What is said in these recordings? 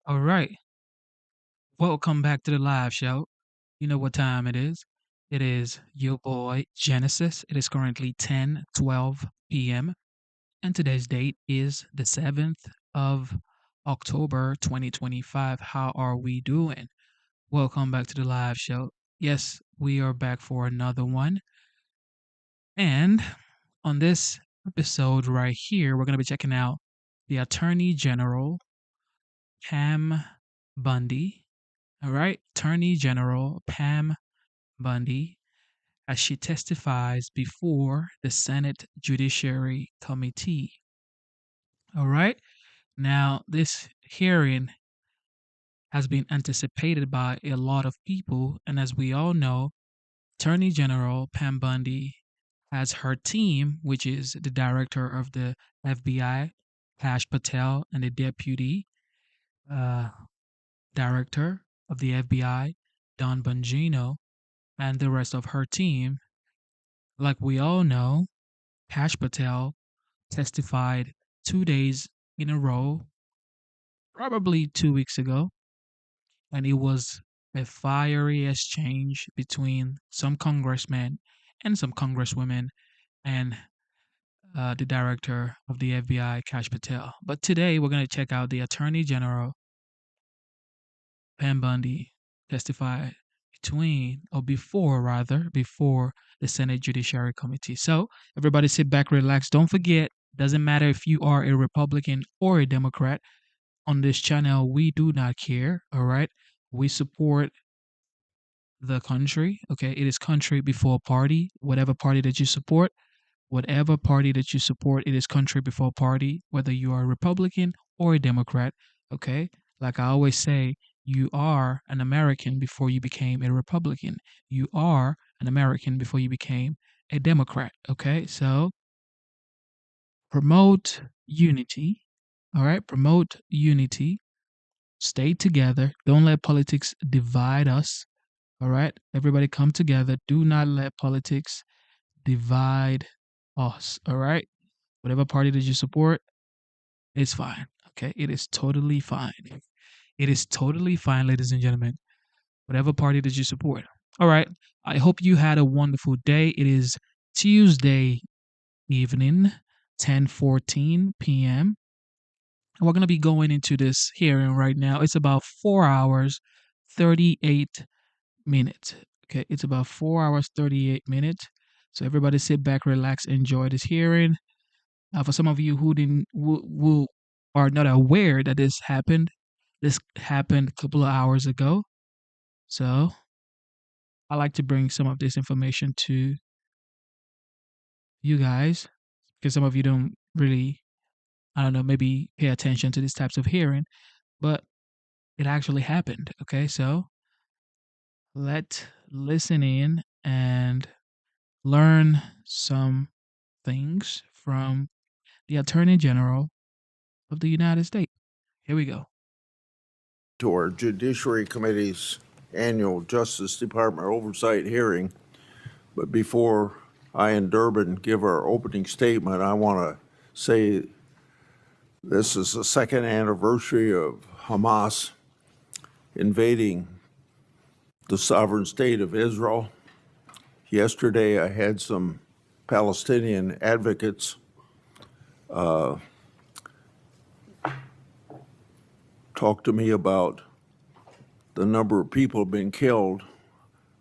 All right. Welcome back to the live show. You know what time it is. It is your boy Genesis. It is currently 10:12 p.m. and today's date is the 7th of October 2025. How are we doing? Welcome back to the live show. Yes, we are back for another one. And on this episode right here, we're going to be checking out the Attorney General Pam Bondi. All right, Attorney General Pam Bondi as she testifies before the Senate Judiciary Committee. All right, now this hearing has been anticipated by a lot of people, and as we all know, Attorney General Pam Bondi has her team, which is the director of the FBI, Kash Patel, and the deputy uh, director of the FBI, Don Bongino, and the rest of her team. Like we all know, Kash Patel testified 2 days in a row, probably 2 weeks ago, and it was a fiery exchange between some congressmen and some congresswomen and the director of the FBI, Kash Patel. But today we're going to check out the Attorney General, Pam Bondi, testify between, or before rather, before the Senate Judiciary Committee. So everybody sit back, relax. Don't forget, doesn't matter if you are a Republican or a Democrat. On this channel, we do not care. All right. We support the country. Okay. It is country before party. Whatever party that you support, whatever party that you support, it is country before party, whether you are a Republican or a Democrat. Okay. Like I always say, you are an American before you became a Republican. You are an American before you became a Democrat. Okay. So promote unity. All right. Promote unity. Stay together. Don't let politics divide us. All right. Everybody come together. Do not let politics divide us. All right. Whatever party that you support, it's fine. Okay. It is totally fine. It is totally fine, ladies and gentlemen. Whatever party that you support. All right. I hope you had a wonderful day. It is Tuesday evening, 10:14 p.m. We're going to be going into this hearing right now. It's about 4 hours, 38 minutes. Okay. It's about 4 hours, 38 minutes. So everybody sit back, relax, enjoy this hearing. For some of you who didn't who are not aware that this happened a couple of hours ago. So I like to bring some of this information to you guys because some of you don't really, I don't know, maybe pay attention to these types of hearing, but it actually happened. Okay, so let's listen in and learn some things from the Attorney General of the United States. Here we go. To our Judiciary Committee's annual Justice Department oversight hearing. But before I and Durbin give our opening statement, I want to say this is the second anniversary of Hamas invading the sovereign state of Israel. Yesterday, I had some Palestinian advocates talk to me about the number of people being killed.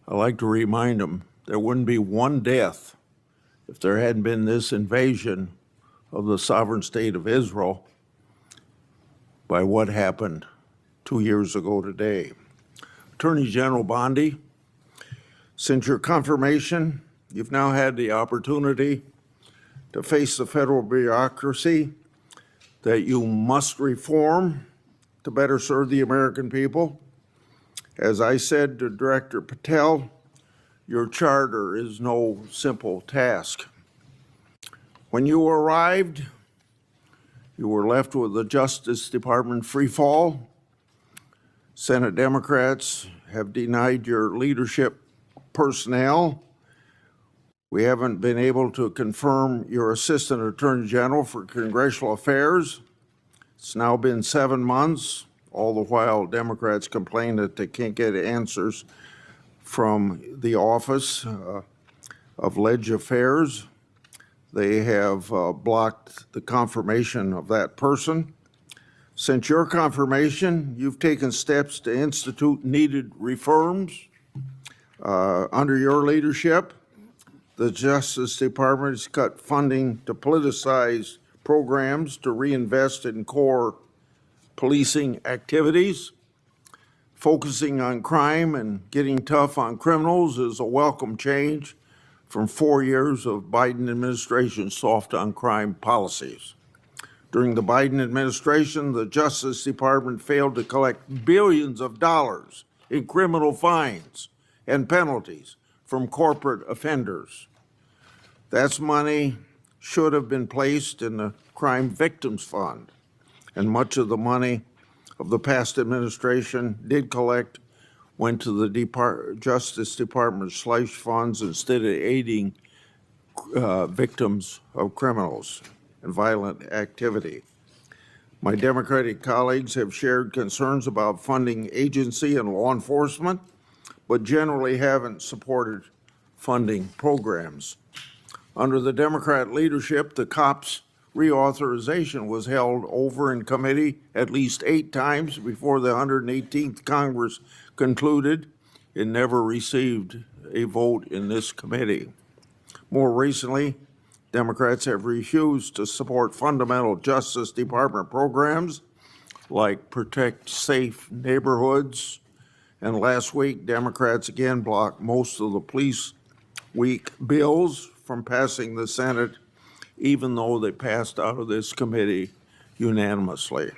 I like to remind them there wouldn't be one death if there hadn't been this invasion of the sovereign state of Israel by what happened 2 years ago today. Attorney General Bondi, since your confirmation, you've now had the opportunity to face the federal bureaucracy that you must reform to better serve the American people. As I said to Director Patel, your charter is no simple task. When you arrived, you were left with the Justice Department free fall. Senate Democrats have denied your leadership personnel. We haven't been able to confirm your Assistant Attorney General for Congressional Affairs. It's now been 7 months, All the while, Democrats complain that they can't get answers from the Office of Ledge Affairs. They have blocked the confirmation of that person. Since your confirmation, you've taken steps to institute needed reforms. Under your leadership, the Justice Department has cut funding to politicize programs to reinvest in core policing activities. Focusing on crime and getting tough on criminals is a welcome change from 4 years of Biden administration soft on crime policies. During the Biden administration, the Justice Department failed to collect billions of dollars in criminal fines and penalties from corporate offenders. That money should have been placed in the Crime Victims Fund, and much of the money of the past administration did collect went to the Justice Department slush funds instead of aiding victims of criminals and violent activity. My Democratic colleagues have shared concerns about funding agency and law enforcement, but generally haven't supported funding programs. Under the Democrat leadership, the COPS reauthorization was held over in committee at least 8 times before the 118th Congress concluded. It never received a vote in this committee. More recently, Democrats have refused to support fundamental Justice Department programs like Protect Safe Neighborhoods. And last week, Democrats again blocked most of the Police Week bills from passing the Senate, even though they passed out of this committee unanimously.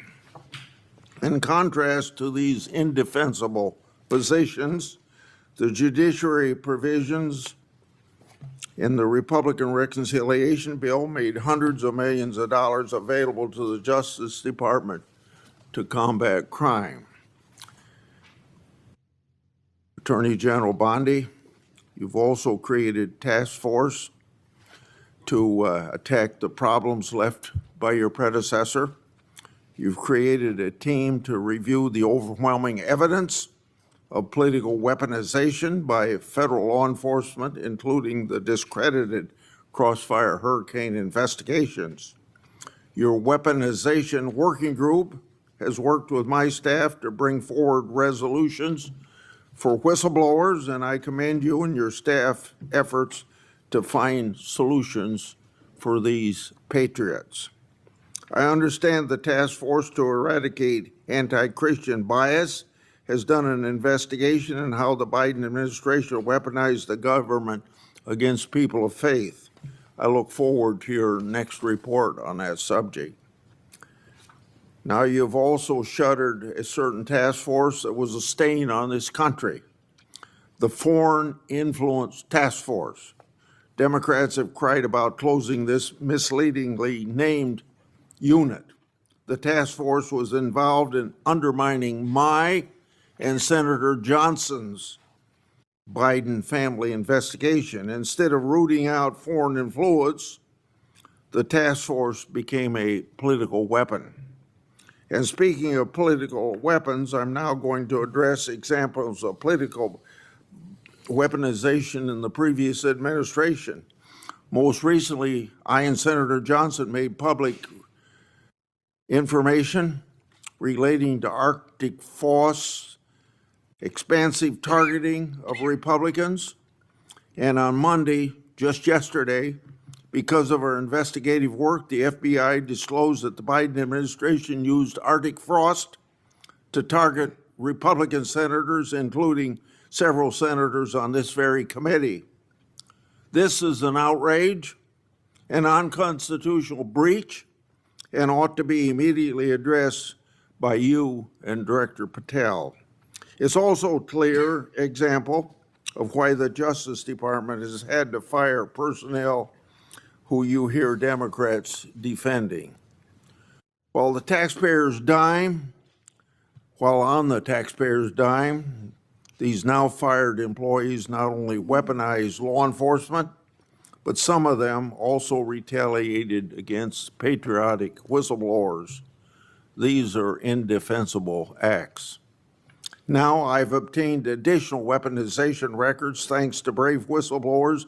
In contrast to these indefensible positions, the judiciary provisions in the Republican reconciliation bill made hundreds of millions of dollars available to the Justice Department to combat crime. Attorney General Bondi, you've also created a task force to attack the problems left by your predecessor. You've created a team to review the overwhelming evidence of political weaponization by federal law enforcement, including the discredited Crossfire Hurricane investigations. Your weaponization working group has worked with my staff to bring forward resolutions for whistleblowers, and I commend you and your staff efforts to find solutions for these patriots. I understand the task force to eradicate anti-Christian bias has done an investigation in how the Biden administration weaponized the government against people of faith. I look forward to your next report on that subject. Now, you've also shuttered a certain task force that was a stain on this country, the Foreign Influence Task Force. Democrats have cried about closing this misleadingly named unit. The task force was involved in undermining my and Senator Johnson's Biden family investigation. Instead of rooting out foreign influence, the task force became a political weapon. And speaking of political weapons, I'm now going to address examples of political weaponization in the previous administration. Most recently, I and Senator Johnson made public information relating to Arctic Foss expansive targeting of Republicans. And on Monday, just yesterday, because of our investigative work, the FBI disclosed that the Biden administration used Arctic frost to target Republican senators, including several senators on this very committee. This is an outrage, an unconstitutional breach, and ought to be immediately addressed by you and Director Patel. It's also a clear example of why the Justice Department has had to fire personnel who you hear Democrats defending. While on the taxpayer's dime, these now fired employees not only weaponized law enforcement, but some of them also retaliated against patriotic whistleblowers. These are indefensible acts. Now I've obtained additional weaponization records thanks to brave whistleblowers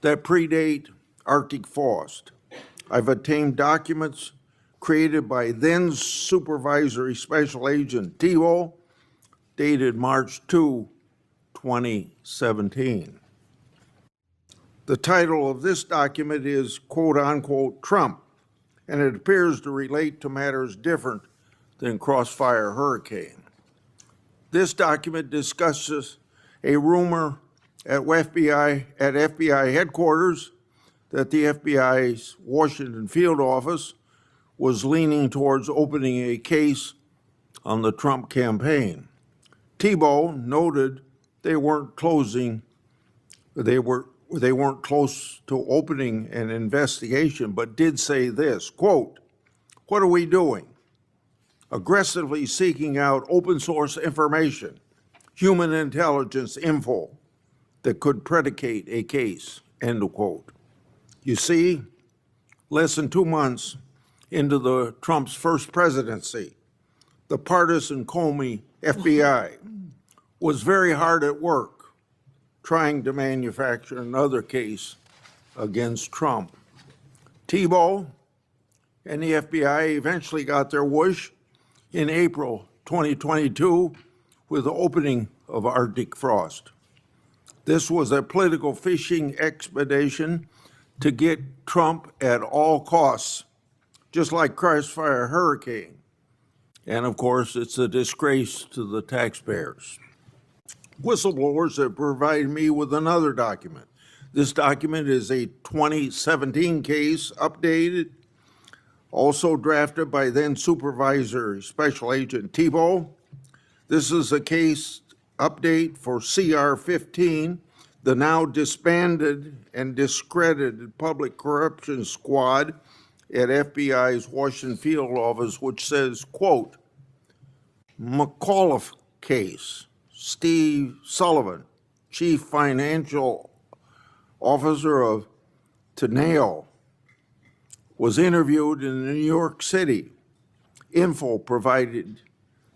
that predate Arctic Frost. I've obtained documents created by then Supervisory Special Agent Tebow, dated March 2, 2017. The title of this document is quote unquote Trump, and it appears to relate to matters different than Crossfire Hurricane. This document discusses a rumor at FBI headquarters that the FBI's Washington field office was leaning towards opening a case on the Trump campaign. Tebow noted they weren't close to opening an investigation, but did say this, quote, "What are we doing? Aggressively seeking out open source information, human intelligence info that could predicate a case," end of quote. You see, less than 2 months into Trump's first presidency, the partisan Comey FBI was very hard at work trying to manufacture another case against Trump. Tebow and the FBI eventually got their wish in April 2022 with the opening of Arctic Frost. This was a political fishing expedition to get Trump at all costs, just like Crossfire Hurricane. And of course, it's a disgrace to the taxpayers. Whistleblowers have provided me with another document. This document is a 2017 case, updated, also drafted by then Supervisor Special Agent Tebow. This is a case update for CR-15, the now disbanded and discredited Public Corruption Squad at FBI's Washington field office, which says, quote, McAuliffe case, Steve Sullivan, Chief Financial Officer of Teneo, was interviewed in New York City. Info provided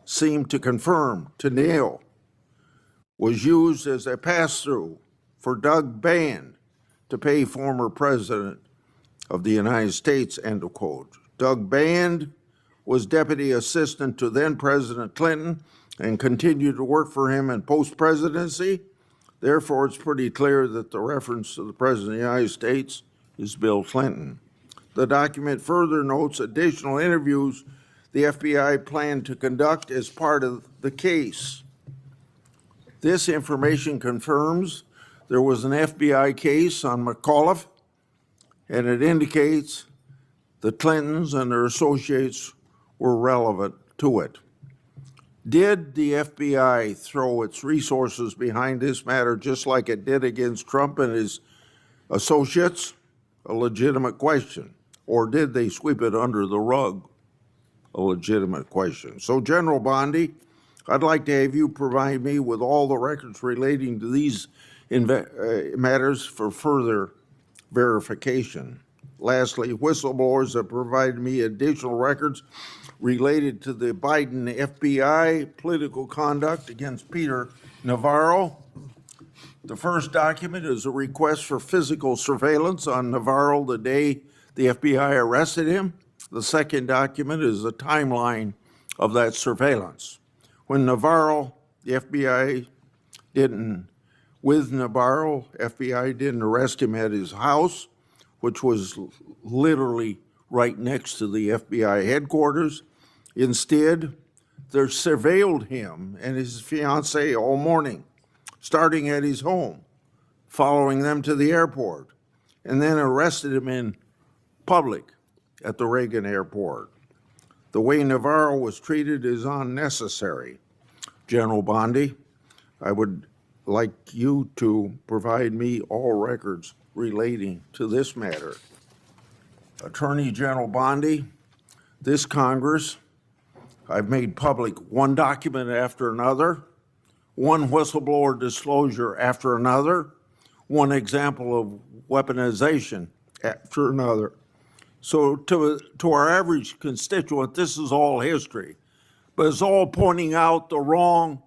seemed to confirm Teneo was used as a pass-through for Doug Band to pay former President of the United States, end of quote. Doug Band was deputy assistant to then President Clinton and continued to work for him in post-presidency. Therefore, it's pretty clear that the reference to the President of the United States is Bill Clinton. The document further notes additional interviews the FBI planned to conduct as part of the case. This information confirms there was an FBI case on McAuliffe, and it indicates the Clintons and their associates were relevant to it. Did the FBI throw its resources behind this matter just like it did against Trump and his associates? A legitimate question. Or did they sweep it under the rug? A legitimate question. So, General Bondi, I'd like to have you provide me with all the records relating to these matters for further verification. Lastly, whistleblowers have provided me additional records related to the Biden FBI political conduct against Peter Navarro. The first document is a request for physical surveillance on Navarro the day the FBI arrested him. The second document is a timeline of that surveillance. When Navarro, the FBI didn't arrest him at his house, which was literally right next to the FBI headquarters. Instead, they surveilled him and his fiancée all morning, starting at his home, following them to the airport, and then arrested him in public at the Reagan airport. The way Navarro was treated is unnecessary. General Bondi, I would like you to provide me all records relating to this matter. Attorney General Bondi, this Congress, I've made public one document after another, one whistleblower disclosure after another, one example of weaponization after another. So to our average constituent, this is all history, but it's all pointing out the wrong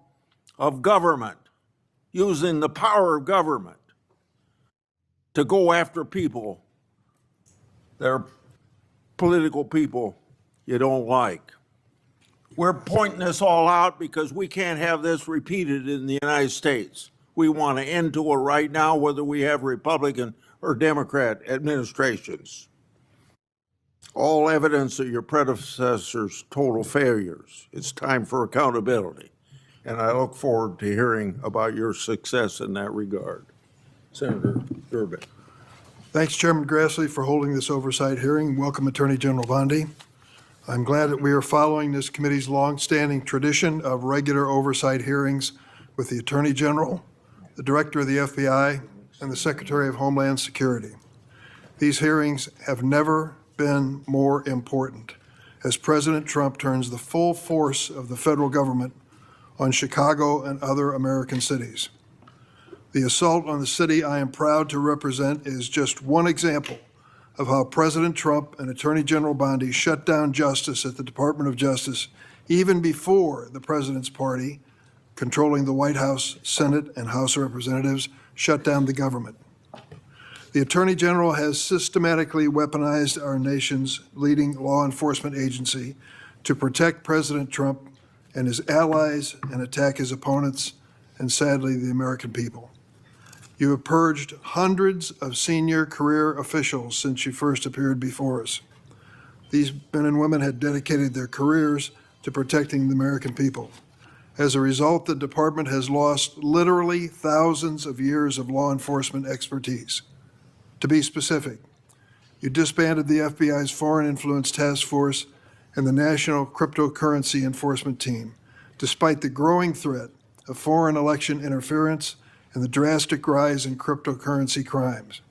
of government, using the power of government to go after people that are political people you don't like. We're pointing this all out because we can't have this repeated in the United States. We want an end to it right now, whether we have Republican or Democrat administrations. All evidence of your predecessors' total failures. It's time for accountability. And I look forward to hearing about your success in that regard. Senator Durbin. Thanks, Chairman Grassley, for holding this oversight hearing. Welcome, Attorney General Bondi. I'm glad that we are following this committee's longstanding tradition of regular oversight hearings with the Attorney General, the Director of the FBI, and the Secretary of Homeland Security. These hearings have never been more important as President Trump turns the full force of the federal government on Chicago and other American cities. The assault on the city I am proud to represent is just one example of how President Trump and Attorney General Bondi shut down justice at the Department of Justice even before the president's party, controlling the White House, Senate, and House of Representatives, shut down the government. The Attorney General has systematically weaponized our nation's leading law enforcement agency to protect President Trump and his allies and attack his opponents and, sadly, the American people. You have purged hundreds of senior career officials since you first appeared before us. These men and women had dedicated their careers to protecting the American people. As a result, the department has lost literally thousands of years of law enforcement expertise. To be specific, you disbanded the FBI's Foreign Influence Task Force and the National Cryptocurrency Enforcement Team, despite the growing threat of foreign election interference and the drastic rise in cryptocurrency crimes.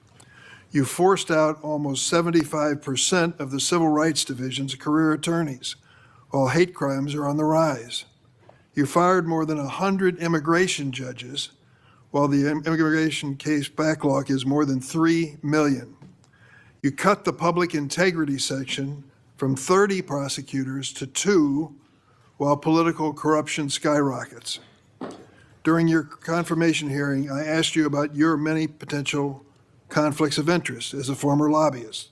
You forced out almost 75% of the Civil Rights Division's career attorneys, while hate crimes are on the rise. You fired more than 100 immigration judges, while the immigration case backlog is more than 3 million. You cut the public integrity section from 30 prosecutors to 2, while political corruption skyrockets. During your confirmation hearing, I asked you about your many potential conflicts of interest as a former lobbyist.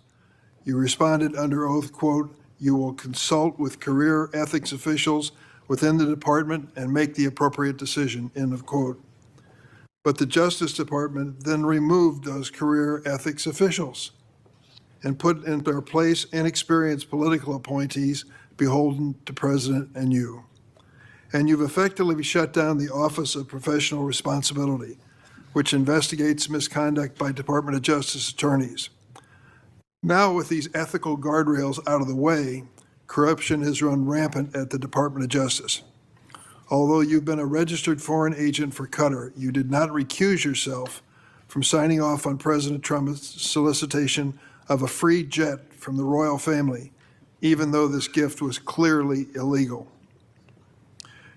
You responded under oath, quote, "You will consult with career ethics officials within the department and make the appropriate decision," end of quote. But the Justice Department then removed those career ethics officials and put in their place inexperienced political appointees beholden to President and you. And you've effectively shut down the Office of Professional Responsibility, which investigates misconduct by Department of Justice attorneys. Now, with these ethical guardrails out of the way, corruption has run rampant at the Department of Justice. Although you've been a registered foreign agent for Qatar, you did not recuse yourself from signing off on President Trump's solicitation of a free jet from the royal family, even though this gift was clearly illegal.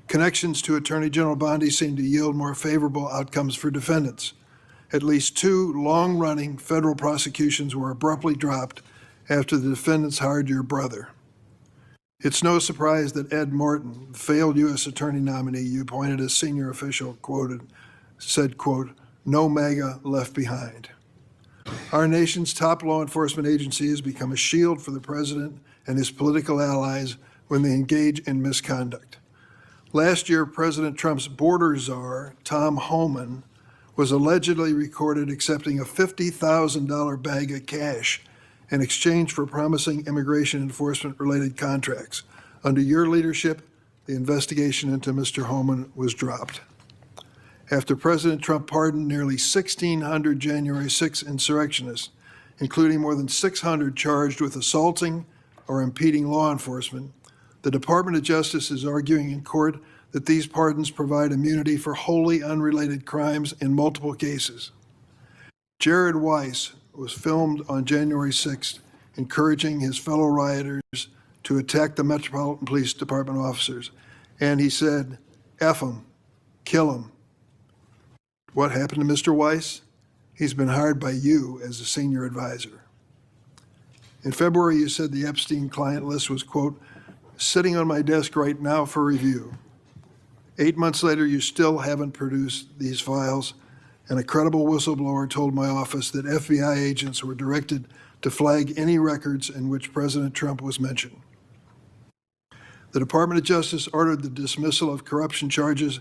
Connections to Attorney General Bondi seem to yield more favorable outcomes for defendants. At least 2 long-running federal prosecutions were abruptly dropped after the defendants hired your brother. It's no surprise that Ed Martin, the failed U.S. attorney nominee you appointed as senior official, said, quote, "No MAGA left behind." Our nation's top law enforcement agency has become a shield for the president and his political allies when they engage in misconduct. Last year, President Trump's border czar, Tom Homan, was allegedly recorded accepting a $50,000 bag of cash in exchange for promising immigration enforcement-related contracts. Under your leadership, the investigation into Mr. Homan was dropped. After President Trump pardoned nearly 1,600 January 6 insurrectionists, including more than 600 charged with assaulting or impeding law enforcement, the Department of Justice is arguing in court that these pardons provide immunity for wholly unrelated crimes in multiple cases. Jared Weiss was filmed on January 6th, encouraging his fellow rioters to attack the Metropolitan Police Department officers. And he said, "F them, kill them." What happened to Mr. Weiss? He's been hired by you as a senior advisor. In February, you said the Epstein client list was, quote, sitting on my desk right now for review. 8 months later, you still haven't produced these files, and a credible whistleblower told my office that FBI agents were directed to flag any records in which President Trump was mentioned. The Department of Justice ordered the dismissal of corruption charges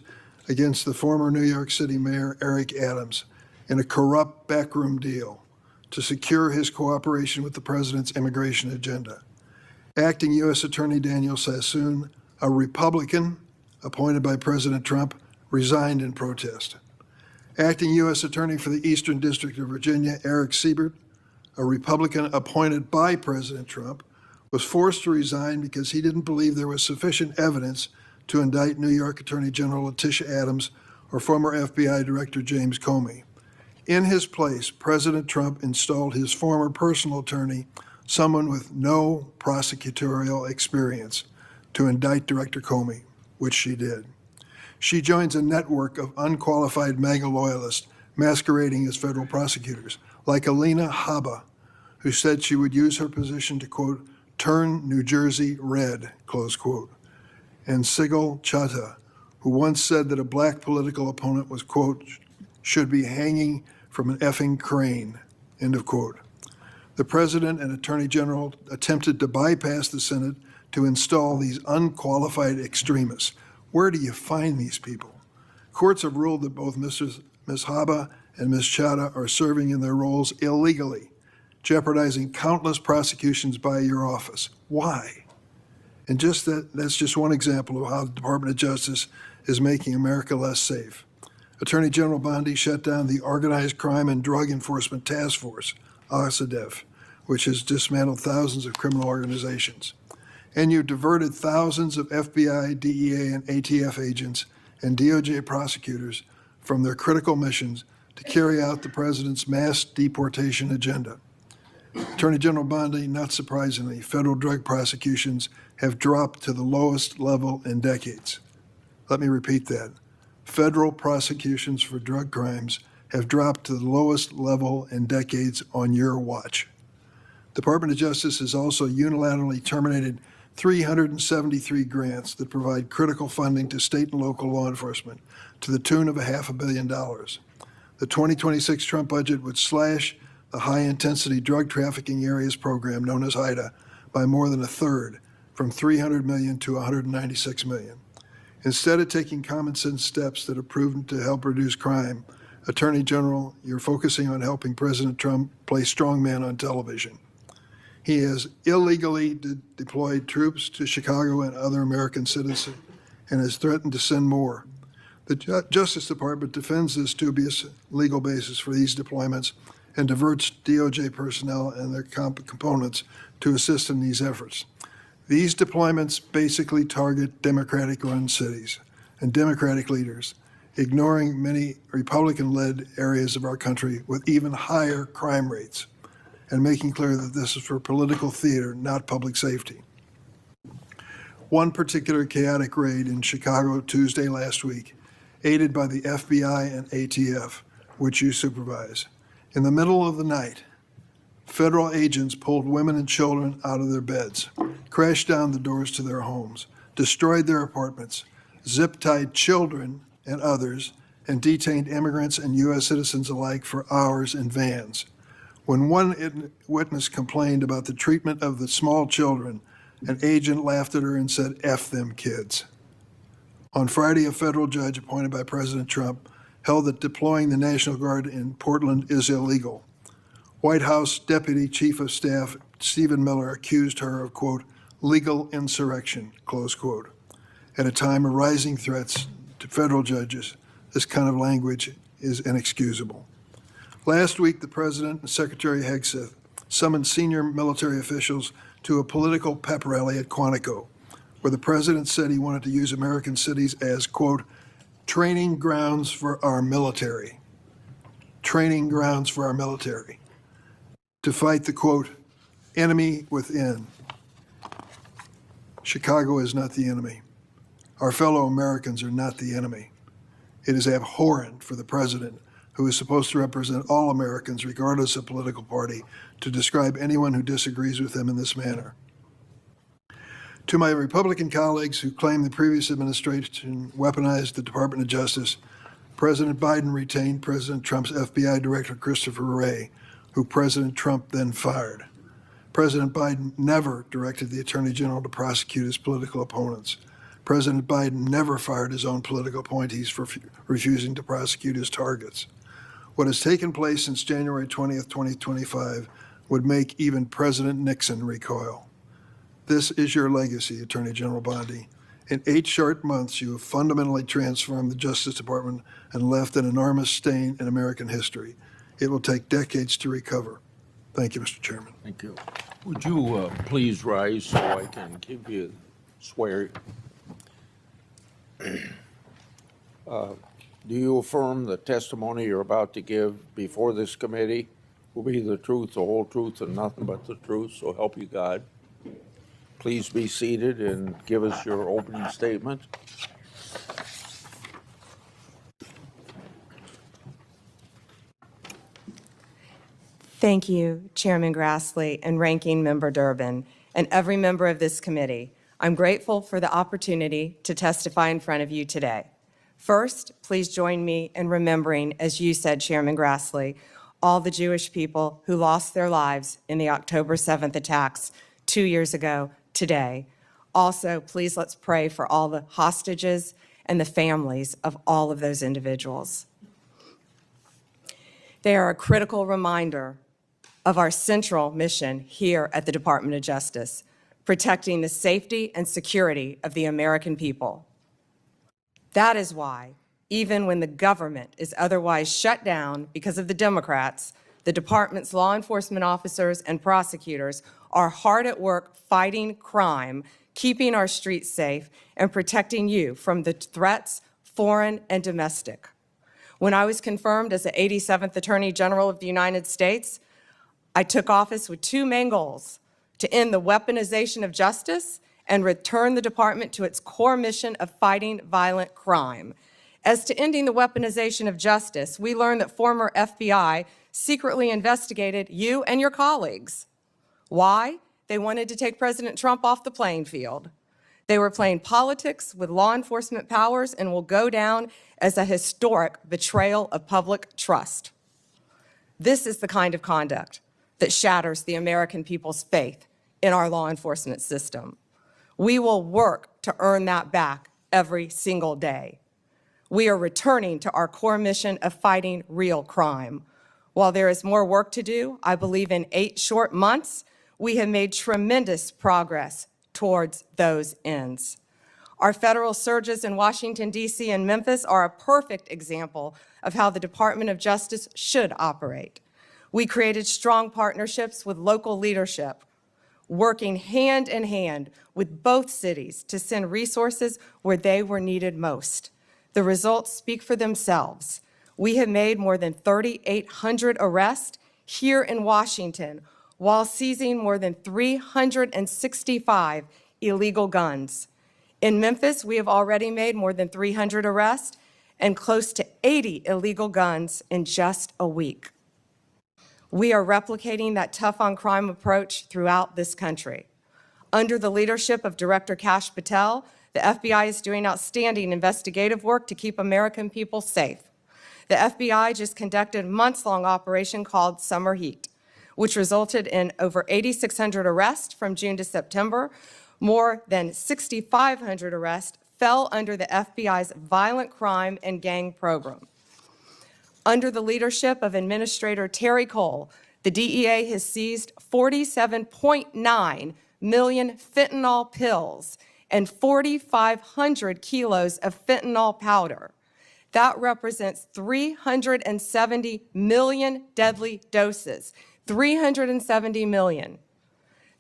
against the former New York City Mayor Eric Adams in a corrupt backroom deal to secure his cooperation with the president's immigration agenda. Acting U.S. Attorney Daniel Sassoon, a Republican appointed by President Trump, resigned in protest. Acting U.S. Attorney for the Eastern District of Virginia, Eric Siebert, a Republican appointed by President Trump, was forced to resign because he didn't believe there was sufficient evidence to indict New York Attorney General Letitia Adams or former FBI Director James Comey. In his place, President Trump installed his former personal attorney, someone with no prosecutorial experience, to indict Director Comey, which she did. She joins a network of unqualified MAGA loyalists masquerading as federal prosecutors, like Alina Habba, who said she would use her position to, quote, turn New Jersey red, close quote, and Sigal Chattah, who once said that a black political opponent was, quote, should be hanging from an effing crane, end of quote. The president and attorney general attempted to bypass the Senate to install these unqualified extremists. Where do you find these people? Courts have ruled that both Ms. Habba and Ms. Chattah are serving in their roles illegally, jeopardizing countless prosecutions by your office. Why? And that's just one example of how the Department of Justice is making America less safe. Attorney General Bondi shut down the Organized Crime and Drug Enforcement Task Force, OSADEF, which has dismantled thousands of criminal organizations. And you diverted thousands of FBI, DEA, and ATF agents and DOJ prosecutors from their critical missions to carry out the president's mass deportation agenda. Attorney General Bondi, not surprisingly, federal drug prosecutions have dropped to the lowest level in decades. Let me repeat that. Federal prosecutions for drug crimes have dropped to the lowest level in decades on your watch. Department of Justice has also unilaterally terminated 373 grants that provide critical funding to state and local law enforcement to the tune of $500 million. The 2026 Trump budget would slash the high-intensity drug trafficking areas program known as HIDA by more than a third, from $300 million to $196 million. Instead of taking common sense steps that have proven to help reduce crime, Attorney General, you're focusing on helping President Trump play strongman on television. He has illegally deployed troops to Chicago and other American citizens and has threatened to send more. The Justice Department defends this dubious legal basis for these deployments and diverts DOJ personnel and their components to assist in these efforts. These deployments basically target Democratic-run cities and Democratic leaders, ignoring many Republican-led areas of our country with even higher crime rates, and making clear that this is for political theater, not public safety. One particular chaotic raid in Chicago Tuesday last week, aided by the FBI and ATF, which you supervise. In the middle of the night, federal agents pulled women and children out of their beds, crashed down the doors to their homes, destroyed their apartments, zip-tied children and others, and detained immigrants and U.S. citizens alike for hours in vans. When one witness complained about the treatment of the small children, an agent laughed at her and said, F them kids. On Friday, a federal judge appointed by President Trump held that deploying the National Guard in Portland is illegal. White House Deputy Chief of Staff Stephen Miller accused her of, quote, legal insurrection, close quote. At a time of rising threats to federal judges, this kind of language is inexcusable. Last week, the President and Secretary Hegseth summoned senior military officials to a political pep rally at Quantico, where the President said he wanted to use American cities as, quote, training grounds for our military. Training grounds for our military. To fight the, quote, enemy within. Chicago is not the enemy. Our fellow Americans are not the enemy. It is abhorrent for the president, who is supposed to represent all Americans regardless of political party, to describe anyone who disagrees with him in this manner. To my Republican colleagues who claim the previous administration weaponized the Department of Justice, President Biden retained President Trump's FBI Director Christopher Wray, who President Trump then fired. President Biden never directed the Attorney General to prosecute his political opponents. President Biden never fired his own political appointees for refusing to prosecute his targets. What has taken place since January 20th, 2025 would make even President Nixon recoil. This is your legacy, Attorney General Bondi. In 8 short months, you have fundamentally transformed the Justice Department and left an enormous stain in American history. It will take decades to recover. Thank you, Mr. Chairman. Thank you. Would you please rise so I can give you swear? Do you affirm the testimony you're about to give before this committee will be the truth, the whole truth, and nothing but the truth, so help you God? Please be seated and give us your opening statement. Thank you, Chairman Grassley and Ranking Member Durbin, and every member of this committee. I'm grateful for the opportunity to testify in front of you today. First, please join me in remembering, as you said, Chairman Grassley, all the Jewish people who lost their lives in the October 7th attacks 2 years ago today. Also, please let's pray for all the hostages and the families of all of those individuals. They are a critical reminder of our central mission here at the Department of Justice, protecting the safety and security of the American people. That is why, even when the government is otherwise shut down because of the Democrats, the department's law enforcement officers and prosecutors are hard at work fighting crime, keeping our streets safe, and protecting you from the threats, foreign and domestic. When I was confirmed as the 87th Attorney General of the United States, I took office with 2 main goals: to end the weaponization of justice and return the department to its core mission of fighting violent crime. As to ending the weaponization of justice, we learned that former FBI secretly investigated you and your colleagues. Why? They wanted to take President Trump off the playing field. They were playing politics with law enforcement powers and will go down as a historic betrayal of public trust. This is the kind of conduct that shatters the American people's faith in our law enforcement system. We will work to earn that back every single day. We are returning to our core mission of fighting real crime. While there is more work to do, I believe in 8 short months, we have made tremendous progress towards those ends. Our federal surges in Washington, D.C. and Memphis are a perfect example of how the Department of Justice should operate. We created strong partnerships with local leadership, working hand in hand with both cities to send resources where they were needed most. The results speak for themselves. We have made more than 3,800 arrests here in Washington while seizing more than 365 illegal guns. In Memphis, we have already made more than 300 arrests and close to 80 illegal guns in just a week. We are replicating that tough on crime approach throughout this country. Under the leadership of Director Kash Patel, the FBI is doing outstanding investigative work to keep American people safe. The FBI just conducted a months-long operation called Summer Heat, which resulted in over 8,600 arrests from June to September. More than 6,500 arrests fell under the FBI's violent crime and gang program. Under the leadership of Administrator Terry Cole, the DEA has seized 47.9 million fentanyl pills and 4,500 kilos of fentanyl powder. That represents 370 million deadly doses, 370 million.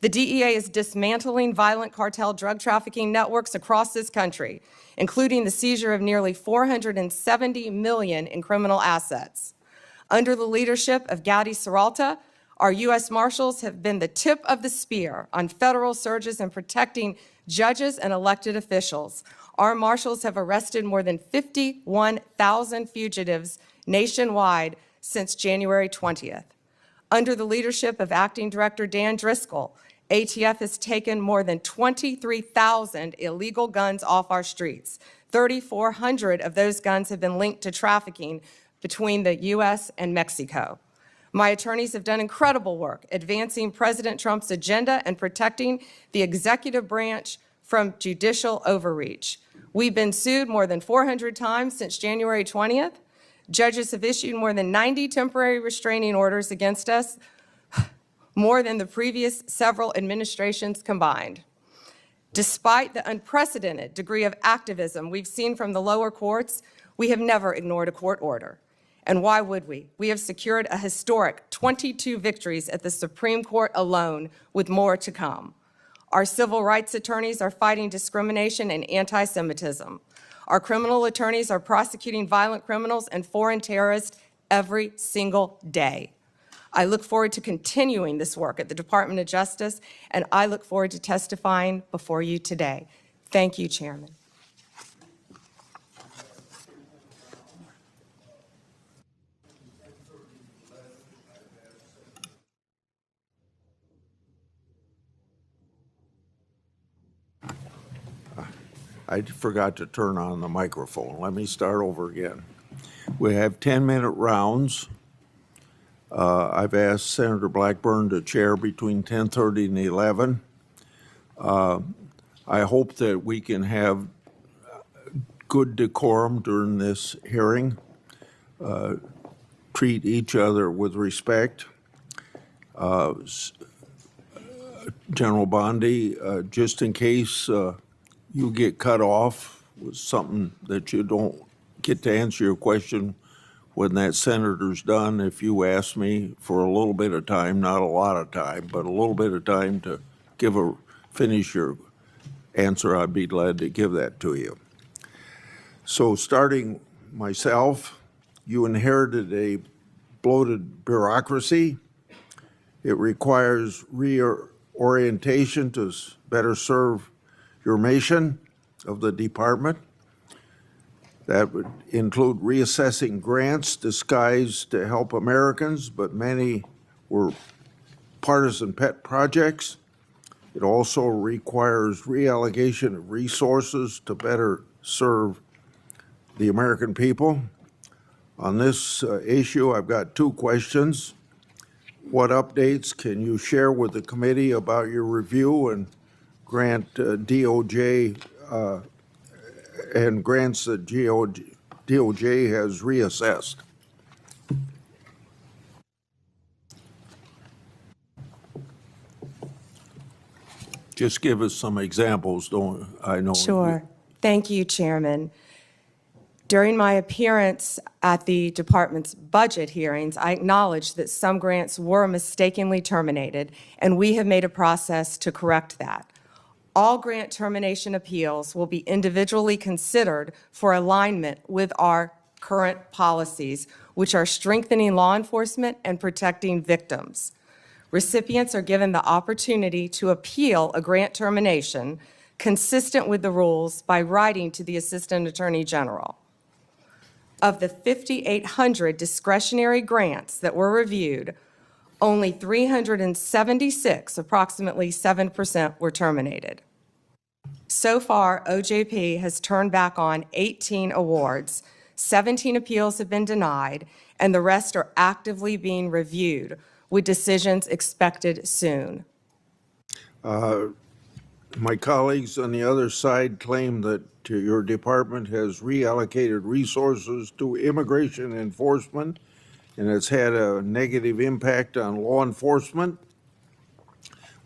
The DEA is dismantling violent cartel drug trafficking networks across this country, including the seizure of nearly 470 million in criminal assets. Under the leadership of Gadi Serralta, our U.S. Marshals have been the tip of the spear on federal surges and protecting judges and elected officials. Our marshals have arrested more than 51,000 fugitives nationwide since January 20th. Under the leadership of Acting Director Dan Driscoll, ATF has taken more than 23,000 illegal guns off our streets. 3,400 of those guns have been linked to trafficking between the U.S. and Mexico. My attorneys have done incredible work advancing President Trump's agenda and protecting the executive branch from judicial overreach. We've been sued more than 400 times since January 20th. Judges have issued more than 90 temporary restraining orders against us, more than the previous several administrations combined. Despite the unprecedented degree of activism we've seen from the lower courts, we have never ignored a court order. And why would we? We have secured a historic 22 victories at the Supreme Court alone, with more to come. Our civil rights attorneys are fighting discrimination and anti-Semitism. Our criminal attorneys are prosecuting violent criminals and foreign terrorists every single day. I look forward to continuing this work at the Department of Justice, and I look forward to testifying before you today. Thank you, Chairman. I forgot to turn on the microphone. Let me start over again. We have 10-minute rounds. I've asked Senator Blackburn to chair between 10:30 and 11. I hope that we can have good decorum during this hearing, treat each other with respect. General Bondi, just in case you get cut off with something that you don't get to answer your question when that senator's done, if you ask me for a little bit of time, not a lot of time, but a little bit of time to finish your answer, I'd be glad to give that to you. So starting myself, you inherited a bloated bureaucracy. It requires reorientation to better serve your mission of the department. That would include reassessing grants disguised to help Americans, but many were partisan pet projects. It also requires reallocation of resources to better serve the American people. On this issue, I've got two questions. What updates can you share with the committee about your review and grant DOJ and grants that DOJ has reassessed? Just give us some examples, don't I know? Sure. Thank you, Chairman. During my appearance at the department's budget hearings, I acknowledged that some grants were mistakenly terminated, and we have made a process to correct that. All grant termination appeals will be individually considered for alignment with our current policies, which are strengthening law enforcement and protecting victims. Recipients are given the opportunity to appeal a grant termination consistent with the rules by writing to the Assistant Attorney General. Of the 5,800 discretionary grants that were reviewed, only 376, approximately 7%, were terminated. So far, OJP has turned back on 18 awards, 17 appeals have been denied, and the rest are actively being reviewed, with decisions expected soon. My colleagues on the other side claim that your department has reallocated resources to immigration enforcement, and it's had a negative impact on law enforcement.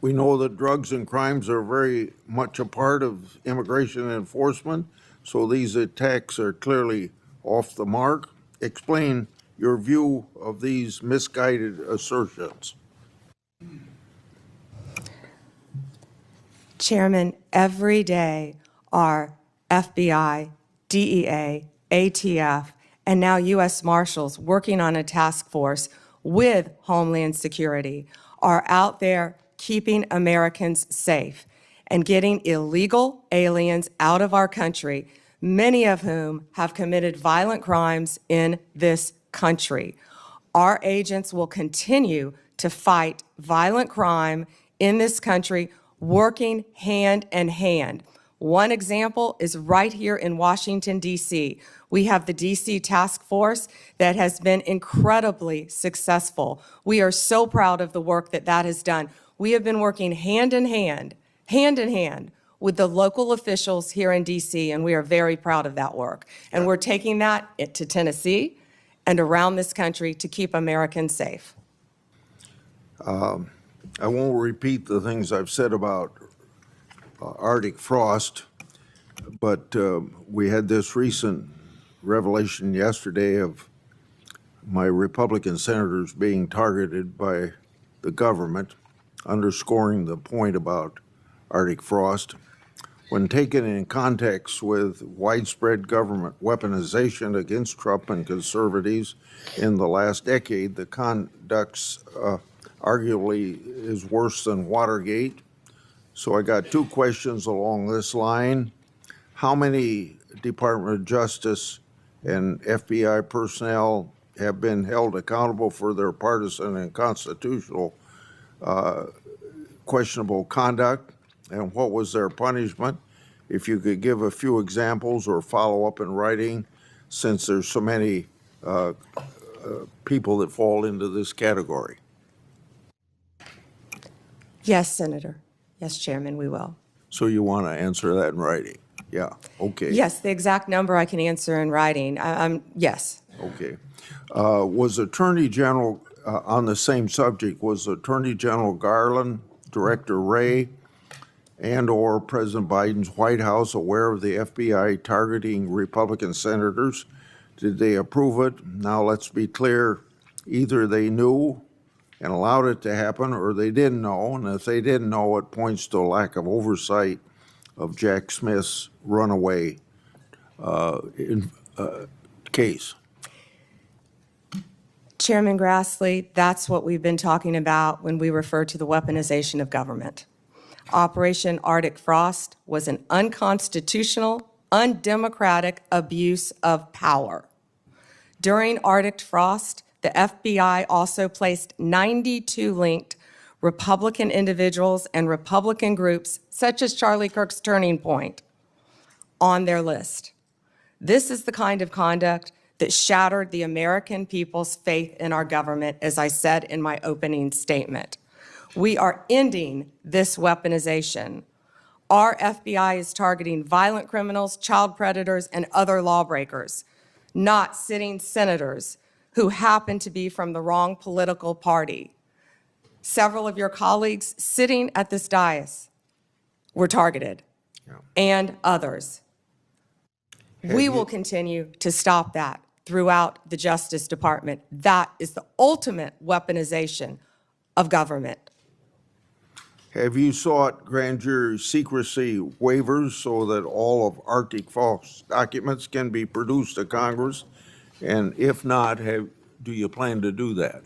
We know that drugs and crimes are very much a part of immigration enforcement, so these attacks are clearly off the mark. Explain your view of these misguided assertions. Chairman, every day our FBI, DEA, ATF, and now U.S. Marshals working on a task force with Homeland Security are out there keeping Americans safe. and getting illegal aliens out of our country, many of whom have committed violent crimes in this country. Our agents will continue to fight violent crime in this country, working hand in hand. One example is right here in Washington, D.C. We have the D.C. Task Force that has been incredibly successful. We are so proud of the work that that has done. We have been working hand in hand with the local officials here in D.C., and we are very proud of that work. And we're taking that to Tennessee and around this country to keep Americans safe. I won't repeat the things I've said about Arctic frost, but we had this recent revelation yesterday of my Republican senators being targeted by the government, underscoring the point about Arctic frost. When taken in context with widespread government weaponization against Trump and conservatives in the last decade, the conduct's arguably is worse than Watergate. So I got two questions along this line. How many Department of Justice and FBI personnel have been held accountable for their partisan and constitutional questionable conduct, and what was their punishment? If you could give a few examples or follow up in writing, since there's so many people that fall into this category. Yes, Senator. Yes, Chairman, we will. So you want to answer that in writing? Yeah, okay. Yes, the exact number I can answer in writing. Yes. Okay. Was Attorney General, on the same subject, was Attorney General Garland, Director Wray, and/or President Biden's White House aware of the FBI targeting Republican senators? Did they approve it? Now, let's be clear, either they knew and allowed it to happen, or they didn't know, and if they didn't know, it points to a lack of oversight of Jack Smith's runaway case. Chairman Grassley, that's what we've been talking about when we refer to the weaponization of government. Operation Arctic Frost was an unconstitutional, undemocratic abuse of power. During Arctic Frost, the FBI also placed 92 linked Republican individuals and Republican groups, such as Charlie Kirk's Turning Point, on their list. This is the kind of conduct that shattered the American people's faith in our government, as I said in my opening statement. We are ending this weaponization. Our FBI is targeting violent criminals, child predators, and other lawbreakers, not sitting senators who happen to be from the wrong political party. Several of your colleagues sitting at this dais were targeted, and others. We will continue to stop that throughout the Justice Department. That is the ultimate weaponization of government. Have you sought grand jury secrecy waivers so that all of Arctic Frost documents can be produced to Congress? And if not, do you plan to do that?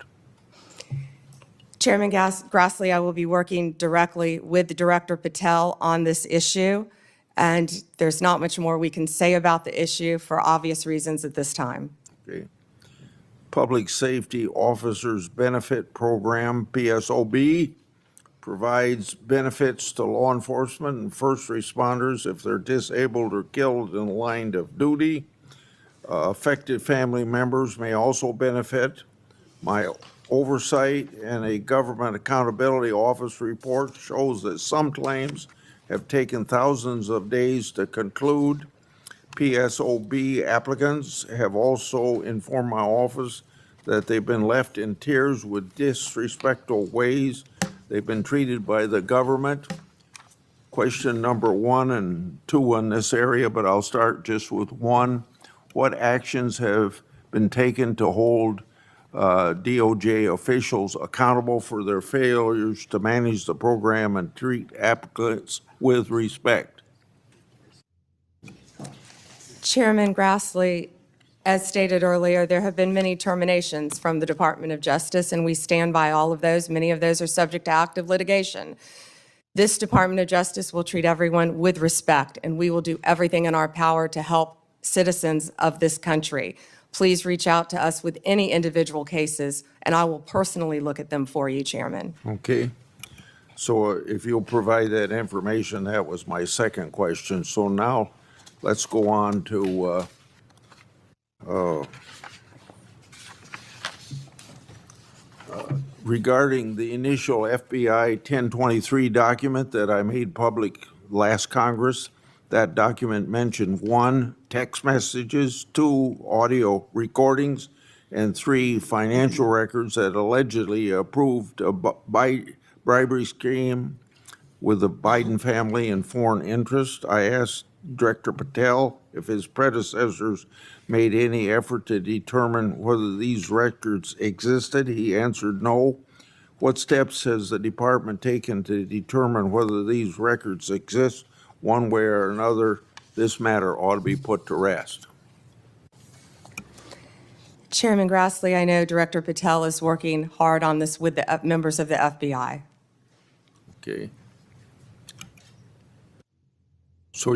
Chairman Grassley, I will be working directly with Director Patel on this issue, and there's not much more we can say about the issue for obvious reasons at this time. Okay. Public Safety Officers Benefit Program, PSOB, provides benefits to law enforcement and first responders if they're disabled or killed in the line of duty. Affected family members may also benefit. My oversight and a Government Accountability Office report shows that some claims have taken thousands of days to conclude. PSOB applicants have also informed my office that they've been left in tears with disrespectful ways they've been treated by the government. Question number 1 and 2 in this area, but I'll start just with 1. What actions have been taken to hold DOJ officials accountable for their failures to manage the program and treat applicants with respect? Chairman Grassley, as stated earlier, there have been many terminations from the Department of Justice, and we stand by all of those. Many of those are subject to active litigation. This Department of Justice will treat everyone with respect, and we will do everything in our power to help citizens of this country. Please reach out to us with any individual cases, and I will personally look at them for you, Chairman. Okay. So if you'll provide that information, that was my second question. So now let's go on to regarding the initial FBI 1023 document that I made public last Congress. That document mentioned 1, text messages, 2, audio recordings, and 3, financial records that allegedly approved a bribery scheme with the Biden family and foreign interest. I asked Director Patel if his predecessors made any effort to determine whether these records existed. He answered no. What steps has the department taken to determine whether these records exist? One way or another, this matter ought to be put to rest. Chairman Grassley, I know Director Patel is working hard on this with the members of the FBI. Okay. So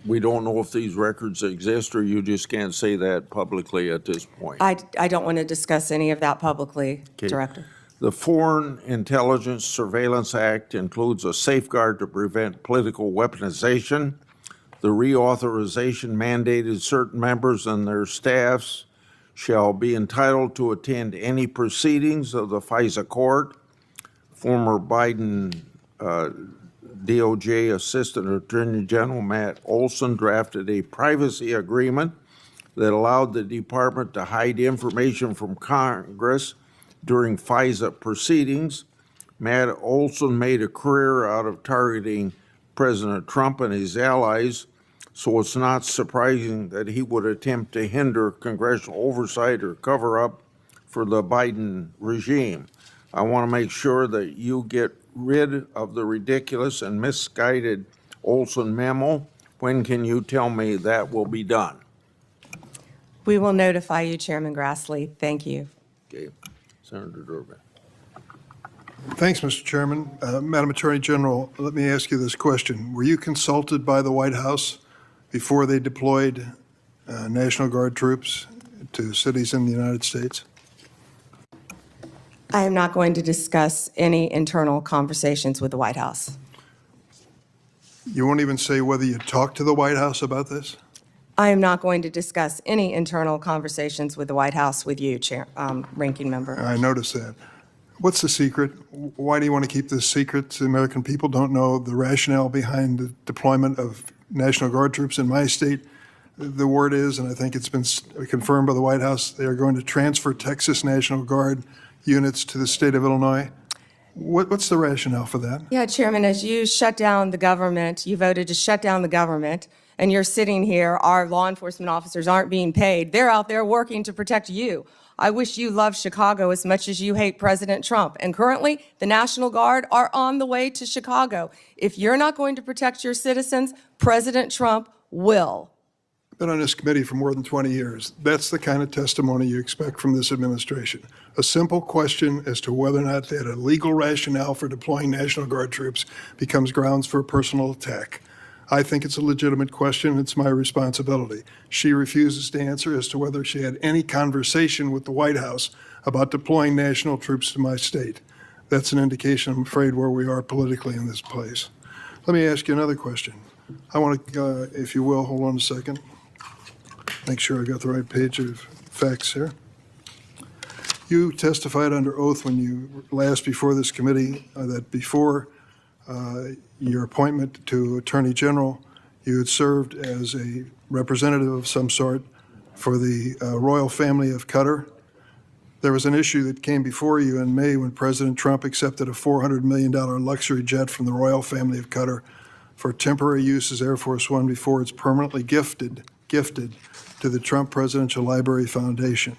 we don't know if these records exist, or you just can't say that publicly at this point? I don't want to discuss any of that publicly, Okay. Director. The Foreign Intelligence Surveillance Act includes a safeguard to prevent political weaponization. The reauthorization mandated certain members and their staffs shall be entitled to attend any proceedings of the FISA court. Former Biden DOJ Assistant Attorney General Matt Olson drafted a privacy agreement that allowed the department to hide information from Congress during FISA proceedings. Matt Olson made a career out of targeting President Trump and his allies, so it's not surprising that he would attempt to hinder congressional oversight or cover up for the Biden regime. I want to make sure that you get rid of the ridiculous and misguided Olson memo. When can you tell me that will be done? We will notify you, Chairman Grassley. Thank you. Okay, Senator Durbin. Thanks, Mr. Chairman. Madam Attorney General, let me ask you this question. Were you consulted by the White House before they deployed National Guard troops to cities in the United States? I am not going to discuss any internal conversations with the White House. You won't even say whether you talked to the White House about this? I am not going to discuss any internal conversations with the White House with you, Ranking Member. I noticed that. What's the secret? Why do you want to keep this secret? The American people don't know the rationale behind the deployment of National Guard troops in my state. The word is, and I think it's been confirmed by the White House, they are going to transfer Texas National Guard units to the state of Illinois. What's the rationale for that? Yeah, Chairman, as you shut down the government, you voted to shut down the government, and you're sitting here, our law enforcement officers aren't being paid. They're out there working to protect you. I wish you loved Chicago as much as you hate President Trump. And currently, the National Guard are on the way to Chicago. If you're not going to protect your citizens, President Trump will. Been on this committee for more than 20 years. That's the kind of testimony you expect from this administration. A simple question as to whether or not they had a legal rationale for deploying National Guard troops becomes grounds for a personal attack. I think it's a legitimate question. It's my responsibility. She refuses to answer as to whether she had any conversation with the White House about deploying national troops to my state. That's an indication, I'm afraid, where we are politically in this place. Let me ask you another question. I want to, if you will, hold on a second. Make sure I got the right page of facts here. You testified under oath when you last before this committee that before your appointment to Attorney General, you had served as a representative of some sort for the royal family of Qatar. There was an issue that came before you in May when President Trump accepted a $400 million luxury jet from the royal family of Qatar for temporary use as Air Force One before it's permanently gifted to the Trump Presidential Library Foundation.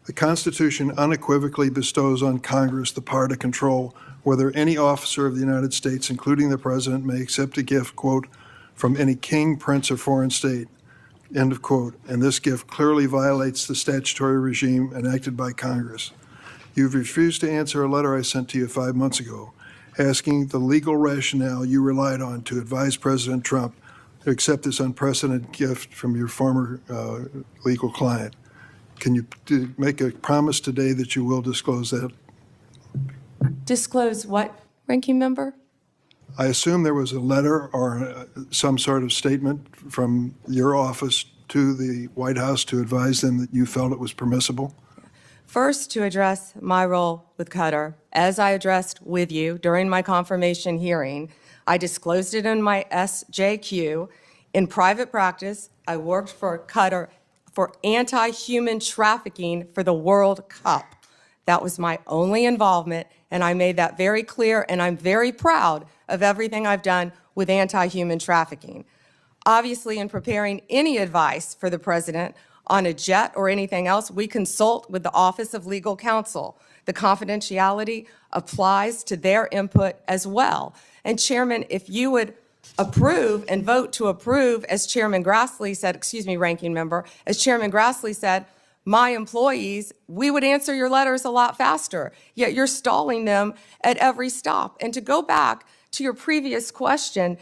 The Constitution unequivocally bestows on Congress the power to control whether any officer of the United States, including the President, may accept a gift, quote, from any king, prince, or foreign state, end of quote. And this gift clearly violates the statutory regime enacted by Congress. You've refused to answer a letter I sent to you 5 months ago, asking the legal rationale you relied on to advise President Trump to accept this unprecedented gift from your former legal client. Can you make a promise today that you will disclose that? Disclose what, Ranking Member? I assume there was a letter or some sort of statement from your office to the White House to advise them that you felt it was permissible? First, to address my role with Qatar, as I addressed with you during my confirmation hearing, I disclosed it in my SJQ. In private practice, I worked for Qatar for anti-human trafficking for the World Cup. That was my only involvement, and I made that very clear, and I'm very proud of everything I've done with anti-human trafficking. Obviously, in preparing any advice for the president on a jet or anything else, we consult with the Office of Legal Counsel. The confidentiality applies to their input as well. And Chairman, if you would approve and vote to approve, as Chairman Grassley said, excuse me, Ranking Member, as Chairman Grassley said, my employees, we would answer your letters a lot faster, yet you're stalling them at every stop. And to go back to your previous question,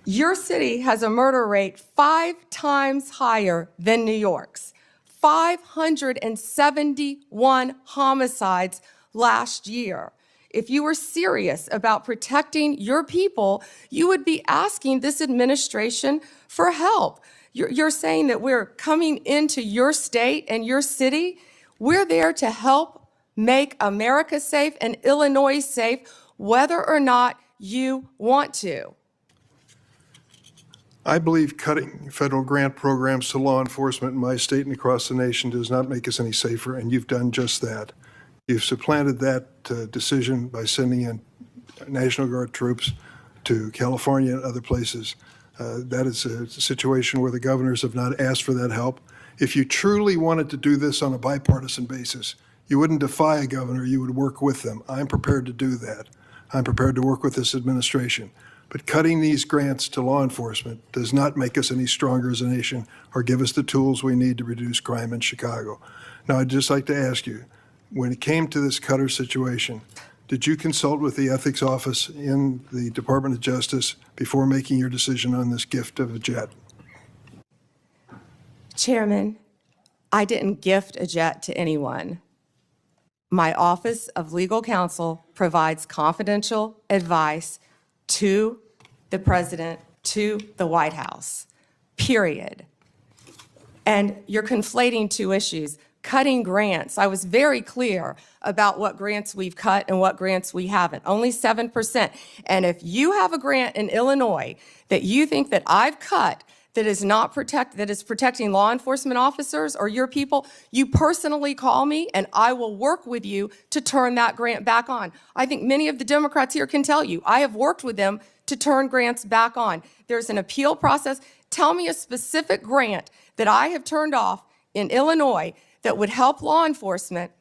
your city has a murder rate 5 times higher than New York's. 571 homicides last year. If you were serious about protecting your people, you would be asking this administration for help. You're saying that we're coming into your state and your city. We're there to help make America safe and Illinois safe, whether or not you want to. I believe cutting federal grant programs to law enforcement in my state and across the nation does not make us any safer, and you've done just that. You've supplanted that decision by sending in National Guard troops to California and other places. That is a situation where the governors have not asked for that help. If you truly wanted to do this on a bipartisan basis, you wouldn't defy a governor, you would work with them. I'm prepared to do that. I'm prepared to work with this administration. But cutting these grants to law enforcement does not make us any stronger as a nation or give us the tools we need to reduce crime in Chicago. Now, I'd just like to ask you, when it came to this Qatar situation, did you consult with the ethics office in the Department of Justice before making your decision on this gift of a jet? Chairman, I didn't gift a jet to anyone. My Office of Legal Counsel provides confidential advice to the president, to the White House, period. And you're conflating two issues. Cutting grants, I was very clear about what grants we've cut and what grants we haven't, only 7%. And if you have a grant in Illinois that you think that I've cut that is protecting law enforcement officers or your people, you personally call me and I will work with you to turn that grant back on. I think many of the Democrats here can tell you, I have worked with them to turn grants back on. There's an appeal process. Tell me a specific grant that I have turned off in Illinois that would help law enforcement,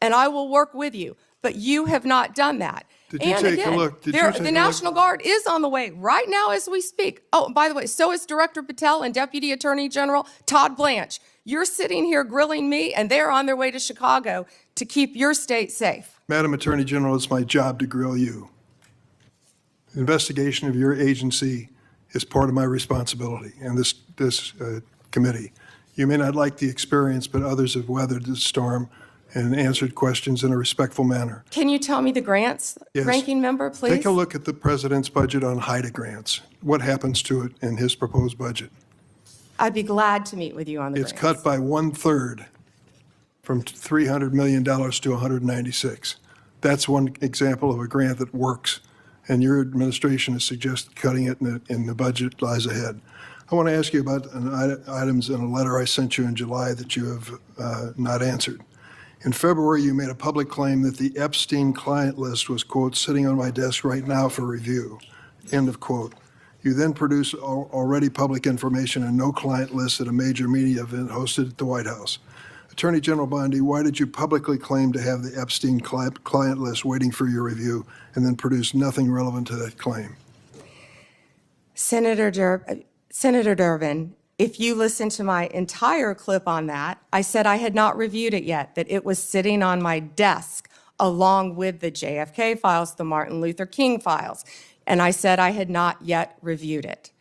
and I will work with you. But you have not done that. Did you take a look? The National Guard is on the way right now as we speak. Oh, by the way, so is Director Patel and Deputy Attorney General Todd Blanche. You're sitting here grilling me, and they're on their way to Chicago to keep your state safe. Madam Attorney General, it's my job to grill you. The investigation of your agency is part of my responsibility and this committee. You may not like the experience, but others have weathered the storm and answered questions in a respectful manner. Can you tell me the grants, Yes. Ranking Member, please? Take a look at the president's budget on HIDA grants. What happens to it in his proposed budget? I'd be glad to meet with you on the It's grants. cut by 1/3 from $300 million to 196. That's one example of a grant that works, and your administration has suggested cutting it in the budget lies ahead. I want to ask you about items in a letter I sent you in July that you have not answered. In February, you made a public claim that the Epstein client list was, quote, sitting on my desk right now for review, end of quote. You then produced already public information and no client list at a major media event hosted at the White House. Attorney General Bondi, why did you publicly claim to have the Epstein client list waiting for your review and then produce nothing relevant to that claim? Senator Durbin, if you listen to my entire clip on that, I said I had not reviewed it yet, that it was sitting on my desk along with the JFK files, the Martin Luther King files. And I said I had not yet reviewed it.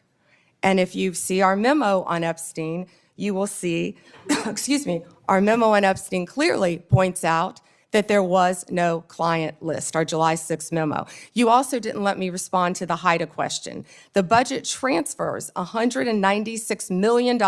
And if you see our memo on Epstein, you will see, excuse me, our memo on Epstein clearly points out that there was no client list, our July 6th memo. You also didn't let me respond to the HIDTA question. The budget transfers $196 million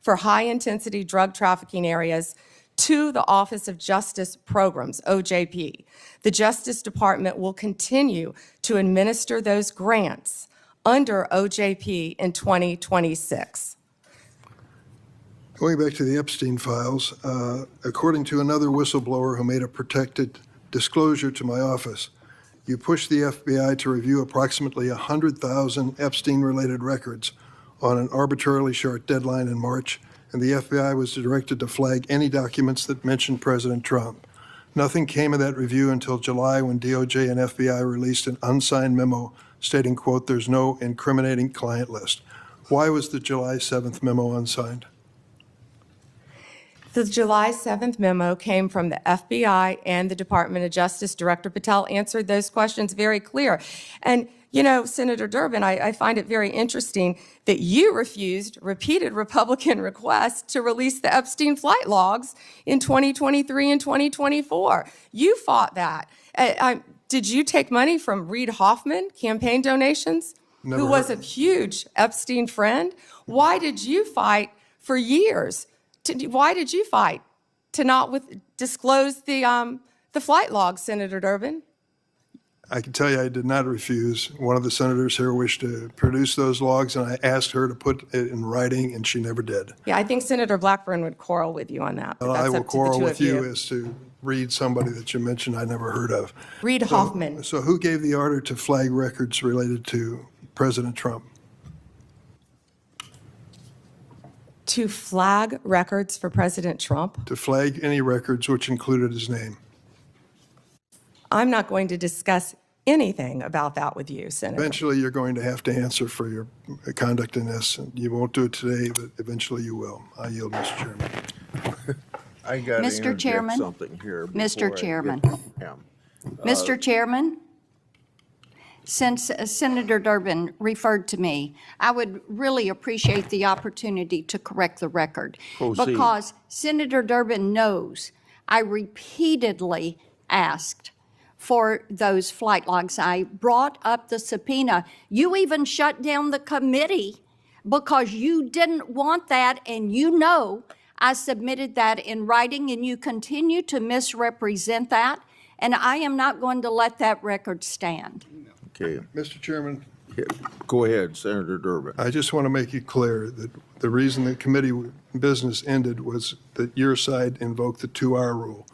for high-intensity drug trafficking areas to the Office of Justice Programs, OJP. The Justice Department will continue to administer those grants under OJP in 2026. Going back to the Epstein files, according to another whistleblower who made a protected disclosure to my office, you pushed the FBI to review approximately 100,000 Epstein-related records on an arbitrarily short deadline in March, and the FBI was directed to flag any documents that mentioned President Trump. Nothing came of that review until July when DOJ and FBI released an unsigned memo stating, quote, "there's no incriminating client list." Why was the July 7th memo unsigned? The July 7th memo came from the FBI and the Department of Justice. Director Patel answered those questions very clear. And, you know, Senator Durbin, I find it very interesting that you refused repeated Republican requests to release the Epstein flight logs in 2023 and 2024. You fought that. Did you take money from Reid Hoffman, campaign donations, Never who was a heard. huge Epstein friend? Why did you fight for years? Why did you fight to not disclose the flight logs, Senator Durbin? I can tell you I did not refuse. One of the senators here wished to produce those logs, and I asked her to put it in writing, and she never did. Yeah, I think Senator Blackburn would quarrel with you on that. But Well, that's I will up to the quarrel two with of you as to Reid, somebody that you mentioned I never heard of. Reid Hoffman. So who gave the order to flag records related to President Trump? To flag records for President Trump? To flag any records which included his name. I'm not going to discuss anything about that with you, Senator. Eventually, you're going to have to answer for your conduct in this. You won't do it today, but eventually you will. I yield, Mr. Chairman. I got to Mr. interject Chairman? something here. Mr. before I get Chairman. to Pam. Mr. Chairman, since Senator Durbin referred to me, I would really appreciate the opportunity to correct the record. Proceed. Because Senator Durbin knows I repeatedly asked for those flight logs. I brought up the subpoena. You even shut down the committee because you didn't want that, and you know I submitted that in writing, and you continue to misrepresent that, and I am not going to let that record stand. Okay, Mr. Chairman, go ahead, Senator Durbin. I just want to make it clear that the reason the committee business ended was that your side invoked the 2-hour rule.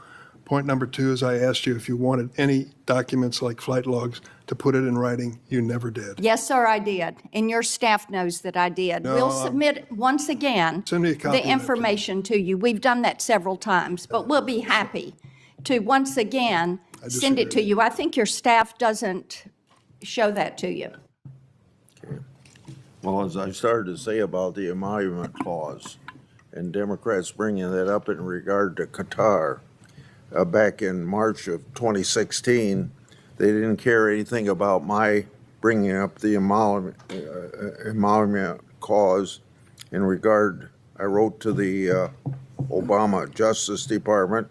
Point number 2 is I asked you if you wanted any documents like flight logs to put it in writing. You never did. Yes, sir, I did, and your staff knows that I did. No, We'll submit, once again, Send me a copy of the that, information to you. We've done that several times, but we'll be happy to, once again, send it to disagree. you. I think your staff doesn't show that to you. Well, as I started to say about the emolument clause, and Democrats bringing that up in regard to Qatar, back in March of 2016, they didn't care anything about my bringing up the emolument clause in regard. I wrote to the Obama Justice Department.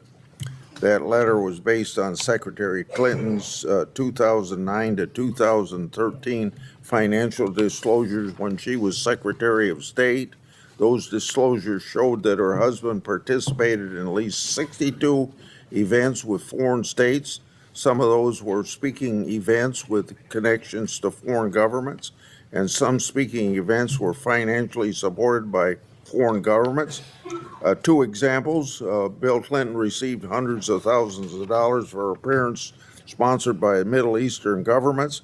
That letter was based on Secretary Clinton's 2009 to 2013 financial disclosures when she was Secretary of State. Those disclosures showed that her husband participated in at least 62 events with foreign states. Some of those were speaking events with connections to foreign governments, and some speaking events were financially supported by foreign governments. 2 examples, Bill Clinton received hundreds of thousands of dollars for appearance sponsored by Middle Eastern governments.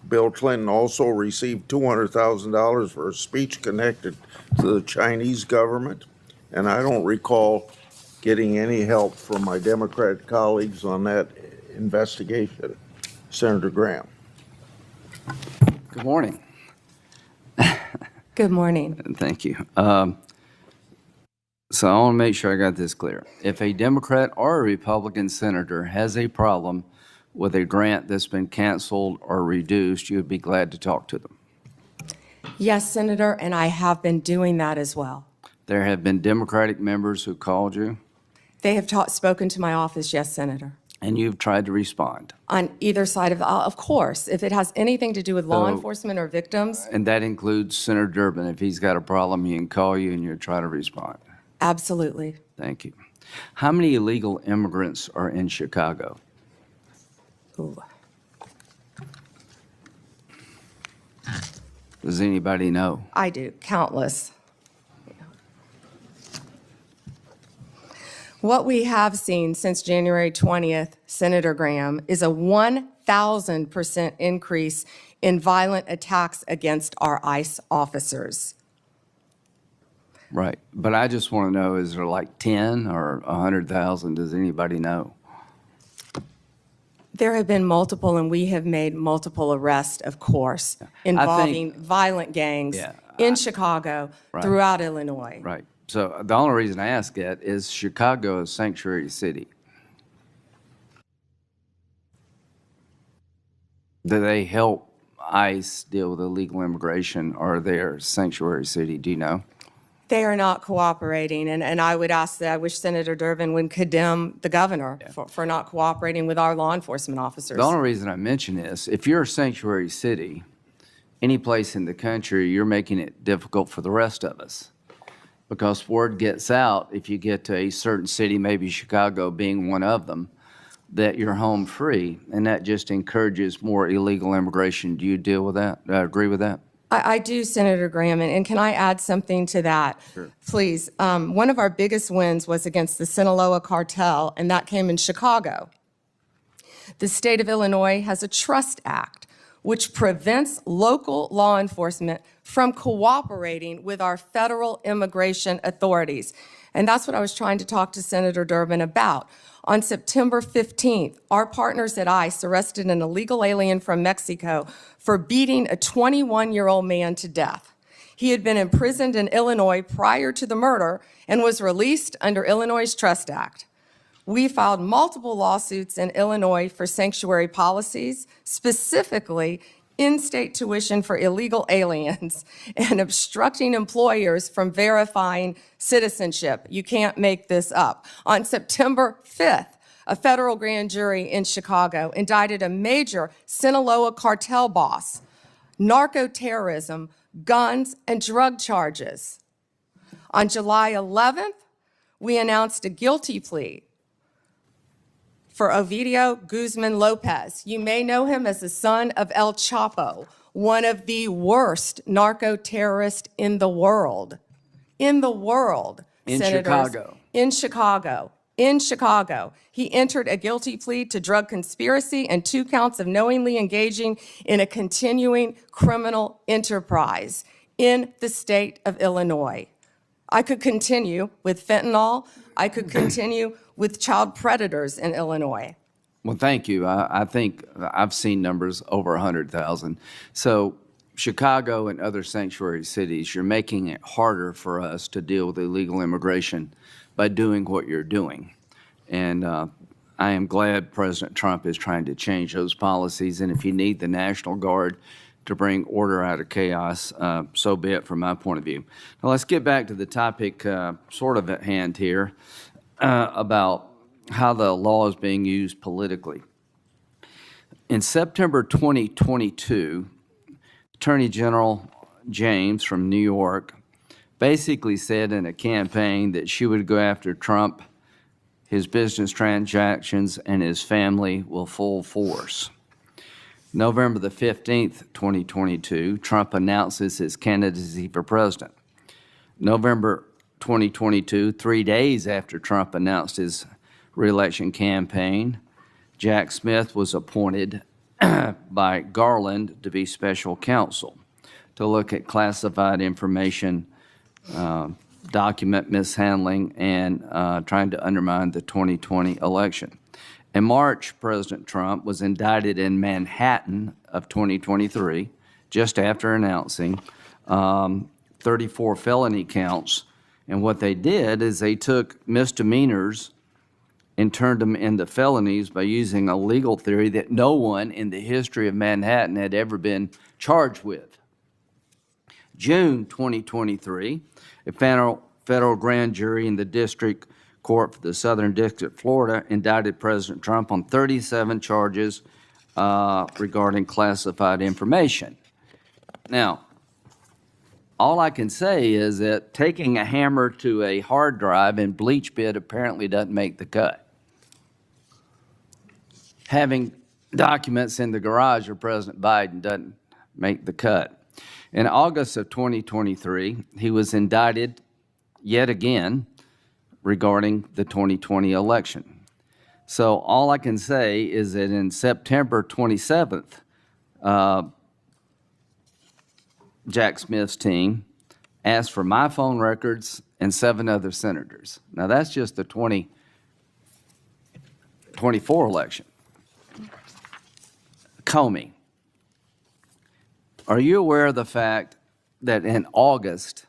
Bill Clinton also received $200,000 for a speech connected to the Chinese government. And I don't recall getting any help from my Democrat colleagues on that investigation. Senator Graham. Good morning. Good morning. Thank you. So I want to make sure I got this clear. If a Democrat or a Republican senator has a problem with a grant that's been canceled or reduced, you would be glad to talk to them. Yes, Senator, and I have been doing that as well. There have been Democratic members who called you, They have spoken to my office, yes, Senator, and you've tried to respond. on either side of course, if it has anything to do with law So- enforcement or victims, And that includes Senator Durbin. If he's got a problem, he can call you and you'll try to respond. absolutely. Thank you. How many illegal immigrants are in Chicago? Ooh. Does anybody know? I do, countless. What we have seen since January 20th, Senator Graham, is a 1,000% increase in violent attacks against our ICE officers. Right. But I just want to know, is there like 10 or 100,000? Does anybody know? There have been multiple, and we have made multiple arrests, of course, involving violent gangs Yeah, in Chicago, Right. throughout Illinois. Right. So the only reason I ask that is Chicago is sanctuary city. Do they help ICE deal with illegal immigration, or they're sanctuary city? Do you know? They are not cooperating, and I would ask that, I wish Senator Durbin would condemn the governor for not cooperating with our law enforcement officers. The only reason I mention this, if you're a sanctuary city, any place in the country, you're making it difficult for the rest of us. Because word gets out, if you get to a certain city, maybe Chicago being one of them, that you're home free, and that just encourages more illegal immigration. Do you deal with that? Agree with that? I do, Senator Graham, and can I add something to that? Sure. Please. One of our biggest wins was against the Sinaloa cartel, and that came in Chicago. The state of Illinois has a Trust Act, which prevents local law enforcement from cooperating with our federal immigration authorities. And that's what I was trying to talk to Senator Durbin about. On September 15th, our partners at ICE arrested an illegal alien from Mexico for beating a 21-year-old man to death. He had been imprisoned in Illinois prior to the murder and was released under Illinois' Trust Act. We filed multiple lawsuits in Illinois for sanctuary policies, specifically in-state tuition for illegal aliens and obstructing employers from verifying citizenship. You can't make this up. On September 5th, a federal grand jury in Chicago indicted a major Sinaloa cartel boss, narco-terrorism, guns, and drug charges. On July 11th, we announced a guilty plea for Ovidio Guzman Lopez. You may know him as the son of El Chapo, one of the worst narco-terrorists in the world. In the world, In Senators. Chicago. In Chicago. In Chicago. He entered a guilty plea to drug conspiracy and 2 counts of knowingly engaging in a continuing criminal enterprise in the state of Illinois. I could continue with fentanyl. I could continue with child predators in Illinois. Well, thank you. I think I've seen numbers over 100,000. So Chicago and other sanctuary cities, you're making it harder for us to deal with illegal immigration by doing what you're doing. And I am glad President Trump is trying to change those policies. And if you need the National Guard to bring order out of chaos, so be it from my point of view. Now let's get back to the topic sort of at hand here about how the law is being used politically. In September 2022, Attorney General James from New York basically said in a campaign that she would go after Trump, his business transactions, and his family with full force. November the 15th, 2022, Trump announces his candidacy for president. November 2022, 3 days after Trump announced his reelection campaign, Jack Smith was appointed by Garland to be special counsel to look at classified information, document mishandling, and trying to undermine the 2020 election. In March, President Trump was indicted in Manhattan of 2023, just after announcing 34 felony counts And what they did is they took misdemeanors and turned them into felonies by using a legal theory that no one in the history of Manhattan had ever been charged with. June 2023, a federal grand jury in the District Court for the Southern District of Florida indicted President Trump on 37 charges regarding classified information. Now, all I can say is that taking a hammer to a hard drive and bleach bit apparently doesn't make the cut. Having documents in the garage of President Biden doesn't make the cut. In August of 2023, he was indicted yet again regarding the 2020 election. So all I can say is that in September 27th, Jack Smith's team asked for my phone records and 7 other senators. Now that's just the 2024 election. Comey, are you aware of the fact that in August,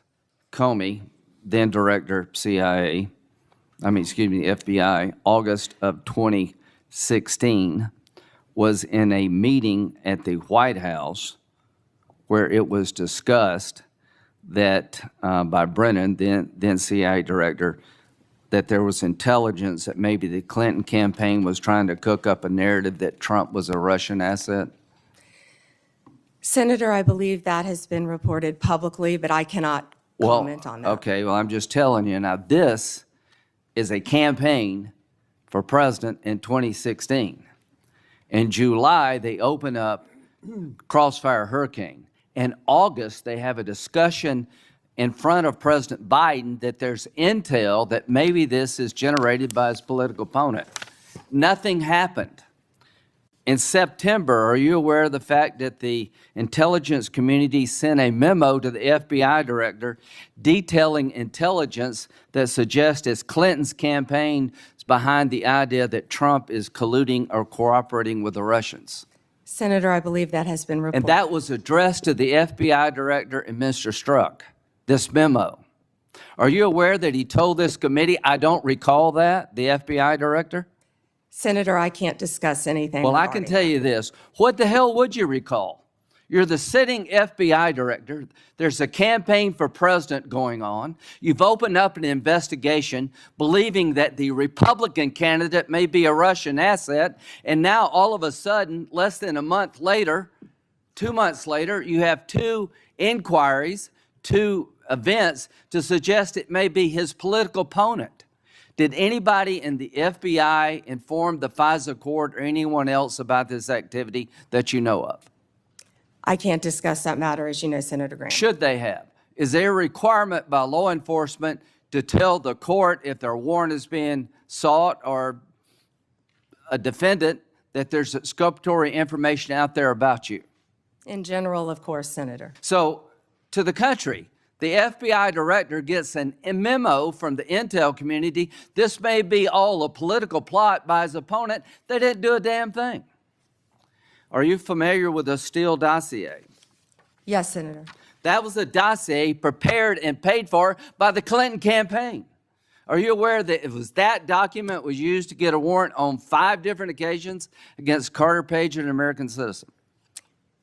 Comey, then director FBI, August of 2016, was in a meeting at the White House where it was discussed that by Brennan, then CIA director, that there was intelligence that maybe the Clinton campaign was trying to cook up a narrative that Trump was a Russian asset? Senator, I believe that has been reported publicly, but I cannot comment on that. Okay, well, I'm just telling you. Now, this is a campaign for president in 2016. In July, they open up Crossfire Hurricane. In August, they have a discussion in front of President Biden that there's intel that maybe this is generated by his political opponent. Nothing happened. In September, are you aware of the fact that the intelligence community sent a memo to the FBI director detailing intelligence that suggests it's Clinton's campaign is behind the idea that Trump is colluding or cooperating with the Russians? Senator, I believe that has been reported. And that was addressed to the FBI director and Mr. Strzok, this memo. Are you aware that he told this committee, I don't recall that, the FBI director? Senator, I can't discuss anything. Well, I can tell you this. What the hell would you recall? You're the sitting FBI director. There's a campaign for president going on. You've opened up an investigation believing that the Republican candidate may be a Russian asset. And now all of a sudden, less than a month later, 2 months later, you have 2 inquiries, 2 events to suggest it may be his political opponent. Did anybody in the FBI inform the FISA court or anyone else about this activity that you know of? I can't discuss that matter, as you know, Senator Graham. Should they have? Is there a requirement by law enforcement to tell the court if their warrant is being sought or a defendant that there's exculpatory information out there about you? In general, of course, Senator. So, to the country, the FBI director gets a memo from the intel community. This may be all a political plot by his opponent. They didn't do a damn thing. Are you familiar with the Steele dossier? Yes, Senator. That was a dossier prepared and paid for by the Clinton campaign. Are you aware that it was that document was used to get a warrant on 5 different occasions against Carter Page, an American citizen?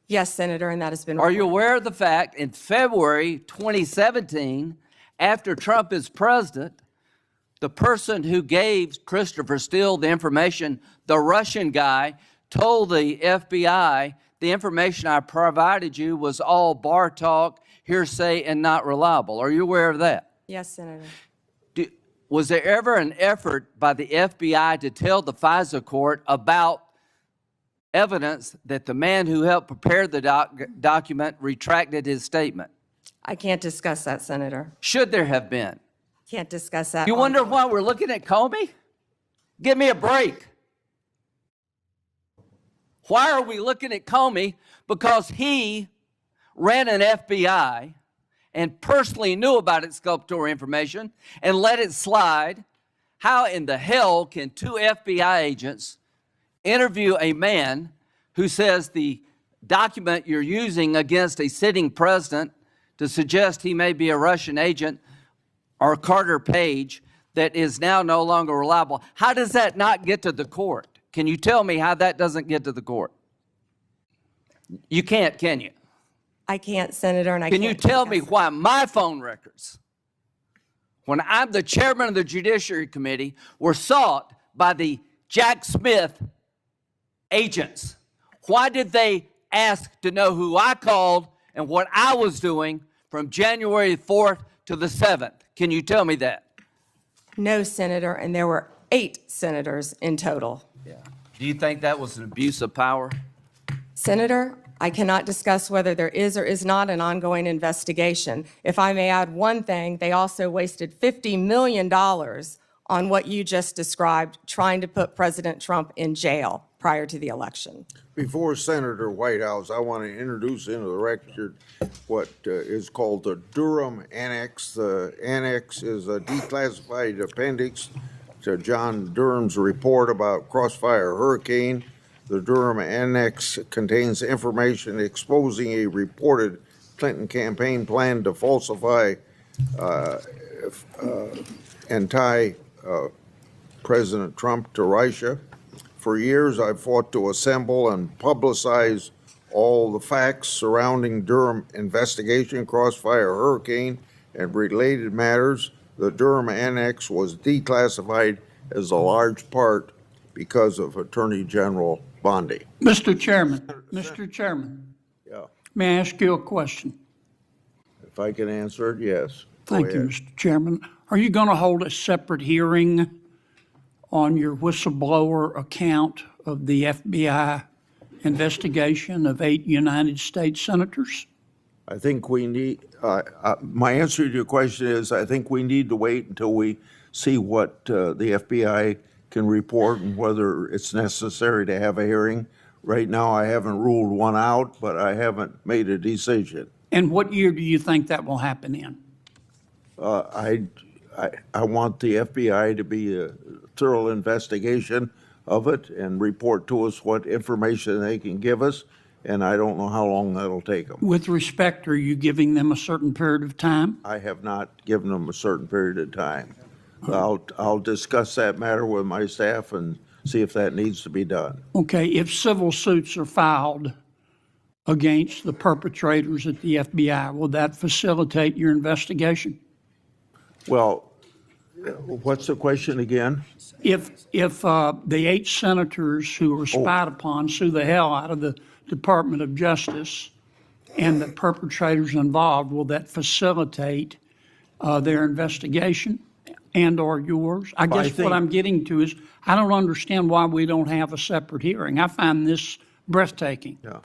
Yes, Senator, and that has been Are reported. you aware of the fact in February 2017, after Trump is president, the person who gave Christopher Steele the information, the Russian guy, told the FBI, the information I provided you was all bar talk, hearsay, and not reliable. Are you aware of that? Yes, Senator. Was there ever an effort by the FBI to tell the FISA court about evidence that the man who helped prepare the document retracted his statement? I can't discuss that, Senator. Should there have been? Can't discuss that. You wonder why we're looking at Comey? Give me a break. Why are we looking at Comey? Because he ran an FBI and personally knew about exculpatory information and let it slide. How in the hell can 2 FBI agents interview a man who says the document you're using against a sitting president to suggest he may be a Russian agent or Carter Page that is now no longer reliable. How does that not get to the court? Can you tell me how that doesn't get to the court? You can't, can you? I can't, Senator, and I Can can't. you tell me discuss- why my phone records, when I'm the chairman of the Judiciary Committee, were sought by the Jack Smith agents? Why did they ask to know who I called and what I was doing from January 4th to the 7th? Can you tell me that? No, Senator, and there were 8 senators in total. Do you think that was an abuse of power? Senator, I cannot discuss whether there is or is not an ongoing investigation. If I may add one thing, they also wasted $50 million on what you just described, trying to put President Trump in jail prior to the election. Before Senator Whitehouse, I want to introduce into the record what is called the Durham Annex. The annex is a declassified appendix to John Durham's report about Crossfire Hurricane. The Durham Annex contains information exposing a reported Clinton campaign plan to falsify and tie President Trump to Russia. For years, I've fought to assemble and publicize all the facts surrounding Durham investigation, Crossfire Hurricane, and related matters. The Durham Annex was declassified as a large part because of Attorney General Bondi. Mr. Chairman, Yeah, may I ask you a question? if I can answer it, yes. Go Thank you, ahead. Mr. Chairman. Are you going to hold a separate hearing on your whistleblower account of the FBI investigation of 8 United States senators? I think we need, my answer to your question is, I think we need to wait until we see what the FBI can report and whether it's necessary to have a hearing. Right now, I haven't ruled one out, but I haven't made a decision. And what year do you think that will happen in? I want the FBI to be a thorough investigation of it and report to us what information they can give us, and I don't know how long that'll take them. With respect, are you giving them a certain period of time? I have not given them a certain period of time. I'll discuss that matter with my staff and see if that needs to be done. Okay, if civil suits are filed against the perpetrators at the FBI, will that facilitate your investigation? Well, what's the question again? If the 8 senators who were spied upon sue the hell out of the Department of Justice and the perpetrators involved, will that facilitate their investigation and/or yours? I guess what think- I'm getting to is, I don't understand why we don't have a separate hearing. I find this breathtaking. Yeah.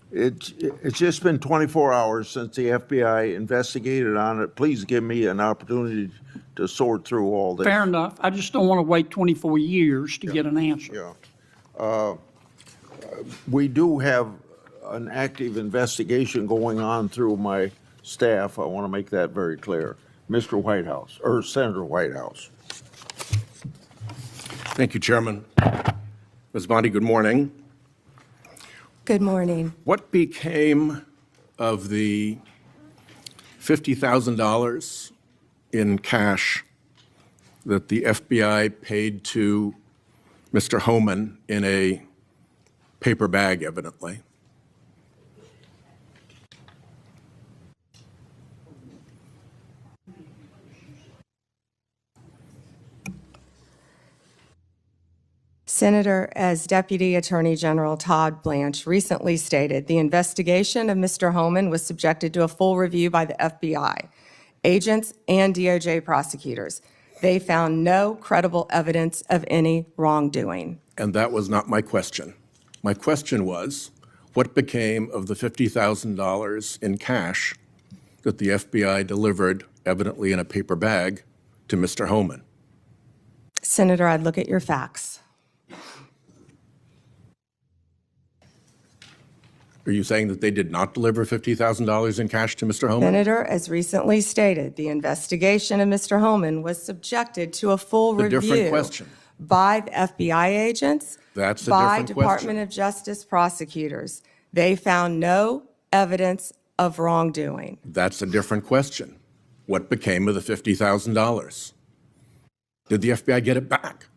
It's just been 24 hours since the FBI investigated on it. Please give me an opportunity to sort through all this. Fair enough. I just don't want to wait 24 years to get an answer. Yeah. We do have an active investigation going on through my staff. I want to make that very clear. Mr. Whitehouse, or Senator Whitehouse. Thank you, Chairman. Ms. Bondi, good morning. Good morning. What became of the $50,000 in cash that the FBI paid to Mr. Homan in a paper bag, evidently? Senator, as Deputy Attorney General Todd Blanche recently stated, the investigation of Mr. Homan was subjected to a full review by the FBI, agents, and DOJ prosecutors. They found no credible evidence of any wrongdoing. And that was not my question. My question was, what became of the $50,000 in cash that the FBI delivered, evidently in a paper bag, to Mr. Homan? Senator, I'd look at your facts. Are you saying that they did not deliver $50,000 in cash to Mr. Homan? Senator, as recently stated, the investigation of Mr. Homan was subjected to a full A different review question. by the FBI agents, That's a by different Department question. of Justice prosecutors. They found no evidence of wrongdoing. That's a different question. What became of the $50,000? Did the FBI get it back?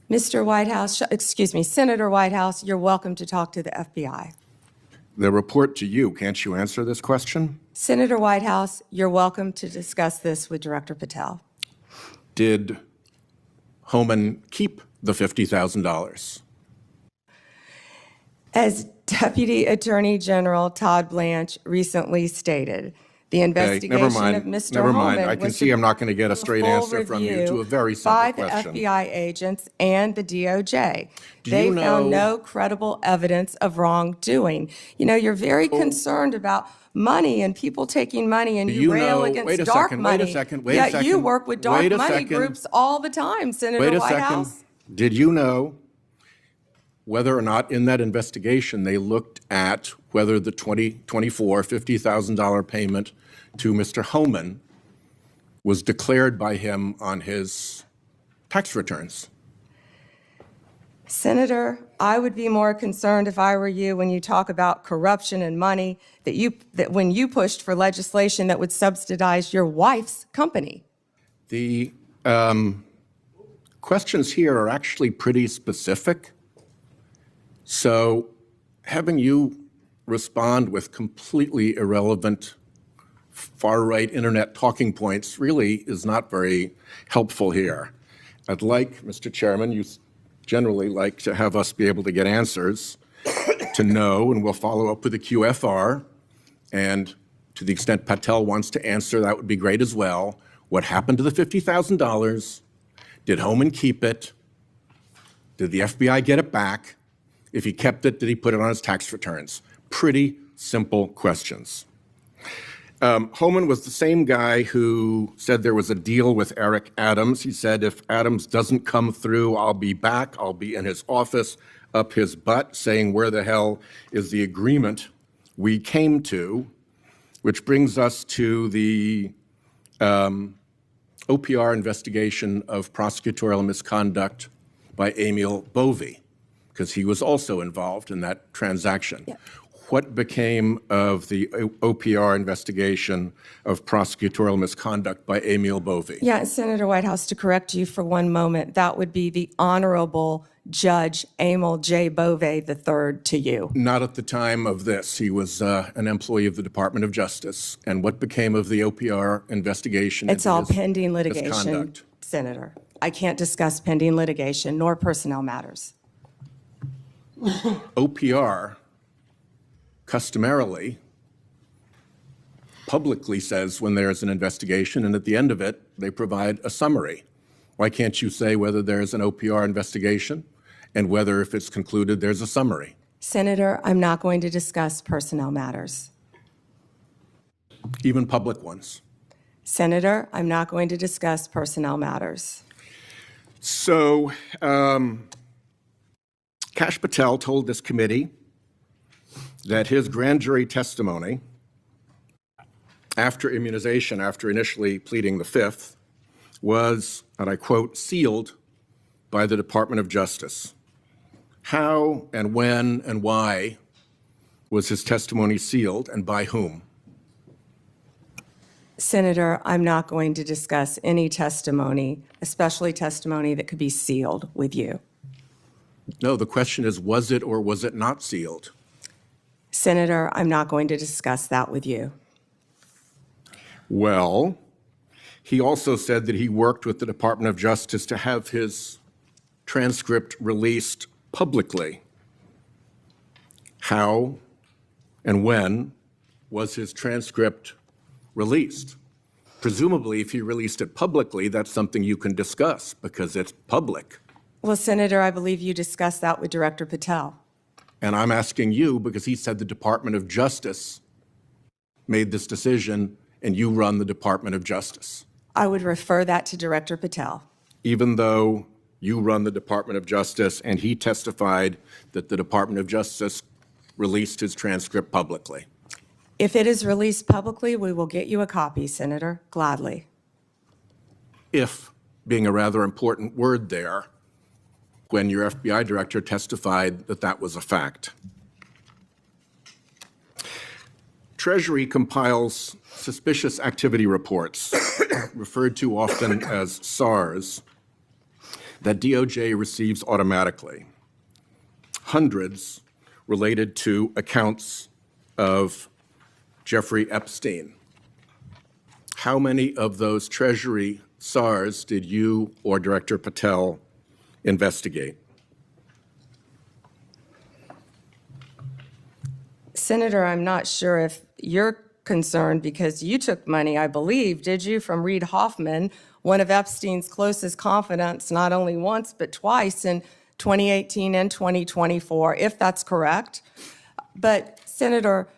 Mr. Whitehouse, excuse me, Senator Whitehouse, you're welcome to talk to the FBI. The report to you, can't you answer this question? Senator Whitehouse, you're welcome to discuss this with Director Patel. Did Homan keep the $50,000? As Deputy Attorney General Todd Blanche recently stated, the investigation never mind, of Mr. never mind. Holman I can was see I'm not going to get a full straight answer from you to a very simple by question. the FBI agents and the DOJ. Do They you found know- no credible evidence of wrongdoing. You know, you're very concerned about money and people taking money, and Do you you rail know- against wait a dark second, money. wait a second, wait a Yet you second, work with dark wait a money second. groups all the time, Senator Wait a Whitehouse. second. Did you know whether or not in that investigation they looked at whether the $50,000 payment to Mr. Homan was declared by him on his tax returns? Senator, I would be more concerned if I were you when you talk about corruption and money that when you pushed for legislation that would subsidize your wife's company. The questions here are actually pretty specific. So having you respond with completely irrelevant far-right internet talking points really is not very helpful here. I'd like, Mr. Chairman, you generally like to have us be able to get answers to know, and we'll follow up with the QFR. And to the extent Patel wants to answer, that would be great as well. What happened to the $50,000? Did Homan keep it? Did the FBI get it back? If he kept it, did he put it on his tax returns? Pretty simple questions. Homan was the same guy who said there was a deal with Eric Adams. He said, if Adams doesn't come through, I'll be back. I'll be in his office, up his butt, saying, where the hell is the agreement we came to? Which brings us to the OPR investigation of prosecutorial misconduct by Emil Bovee, because he was also involved in that transaction. Yeah. What became of the OPR investigation of prosecutorial misconduct by Emil Bovee? Yeah, Senator Whitehouse, to correct you for one moment, that would be the Honorable Judge Emil J. Bovee III to you. Not at the time of this. He was an employee of the Department of Justice. And what became of the OPR investigation? It's all pending litigation, misconduct? Senator. I can't discuss pending litigation nor personnel matters. OPR customarily publicly says when there's an investigation, and at the end of it, they provide a summary. Why can't you say whether there's an OPR investigation and whether, if it's concluded, there's a summary? Senator, I'm not going to discuss personnel matters. Even public ones. Senator, I'm not going to discuss personnel matters. So, Kash Patel told this committee that his grand jury testimony after immunization, after initially pleading the Fifth, was, and I quote, sealed by the Department of Justice. How and when and why was his testimony sealed, and by whom? Senator, I'm not going to discuss any testimony, especially testimony that could be sealed with you. No, the question is, was it or was it not sealed? Senator, I'm not going to discuss that with you. Well, he also said that he worked with the Department of Justice to have his transcript released publicly. How and when was his transcript released? Presumably, if he released it publicly, that's something you can discuss because it's public. Well, Senator, I believe you discussed that with Director Patel. And I'm asking you because he said the Department of Justice made this decision and you run the Department of Justice. I would refer that to Director Patel. Even though you run the Department of Justice and he testified that the Department of Justice released his transcript publicly. If it is released publicly, we will get you a copy, Senator, gladly. If being a rather important word there, when your FBI director testified that that was a fact. Treasury compiles suspicious activity reports, referred to often as SARs, that DOJ receives automatically. Hundreds related to accounts of Jeffrey Epstein. How many of those Treasury SARs did you or Director Patel investigate? Senator, I'm not sure if you're concerned because you took money, I believe, did you, from Reid Hoffman, one of Epstein's closest confidants, not only once but twice in 2018 and 2024, if that's correct. But Senator,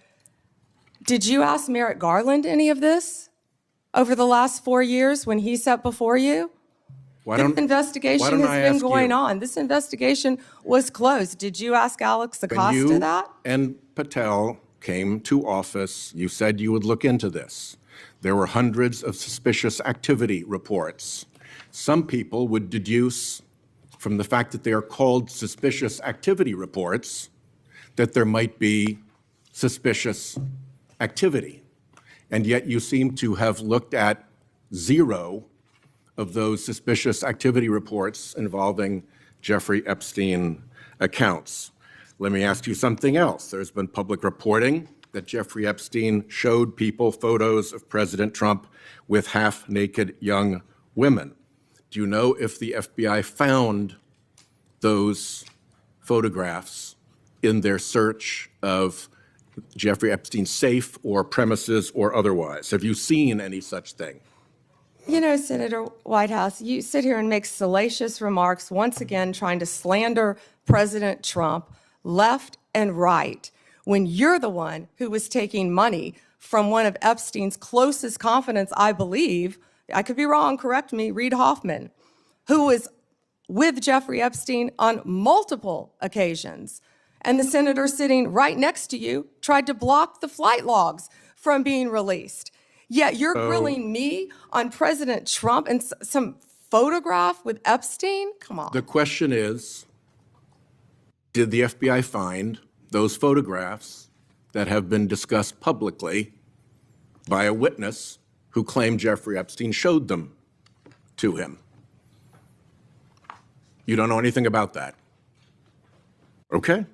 did you ask Merrick Garland any of this over the last 4 years when he sat before you? This investigation has been going on. This investigation was closed. Did you ask Alex Acosta When you that? and Patel came to office, you said you would look into this. There were hundreds of suspicious activity reports. Some people would deduce from the fact that they are called suspicious activity reports that there might be suspicious activity. And yet you seem to have looked at 0 of those suspicious activity reports involving Jeffrey Epstein accounts. Let me ask you something else. There's been public reporting that Jeffrey Epstein showed people photos of President Trump with half-naked young women. Do you know if the FBI found those photographs in their search of Jeffrey Epstein's safe or premises or otherwise? Have you seen any such thing? You know, Senator Whitehouse, you sit here and make salacious remarks, once again trying to slander President Trump left and right, when you're the one who was taking money from one of Epstein's closest confidants, I believe, I could be wrong, correct me, Reid Hoffman, who was with Jeffrey Epstein on multiple occasions. And the senator sitting right next to you tried to block the flight logs from being released. Yet you're grilling me on President Trump and some photograph with Epstein? Come on. The question is, did the FBI find those photographs that have been discussed publicly by a witness who claimed Jeffrey Epstein showed them to him? You don't know anything about that? Okay.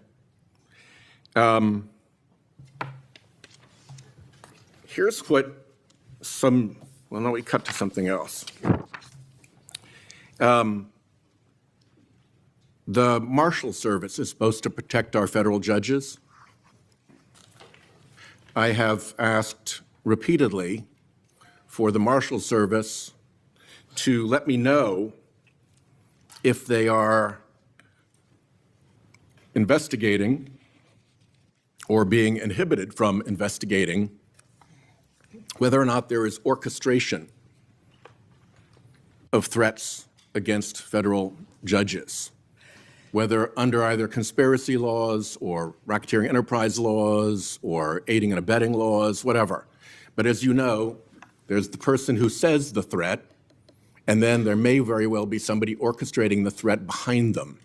Here's what well, no, we cut to something else. The Marshal Service is supposed to protect our federal judges. I have asked repeatedly for the Marshal Service to let me know if they are investigating or being inhibited from investigating whether or not there is orchestration of threats against federal judges, whether under either conspiracy laws or racketeering enterprise laws or aiding and abetting laws, whatever. But as you know, there's the person who says the threat, and then there may very well be somebody orchestrating the threat behind them.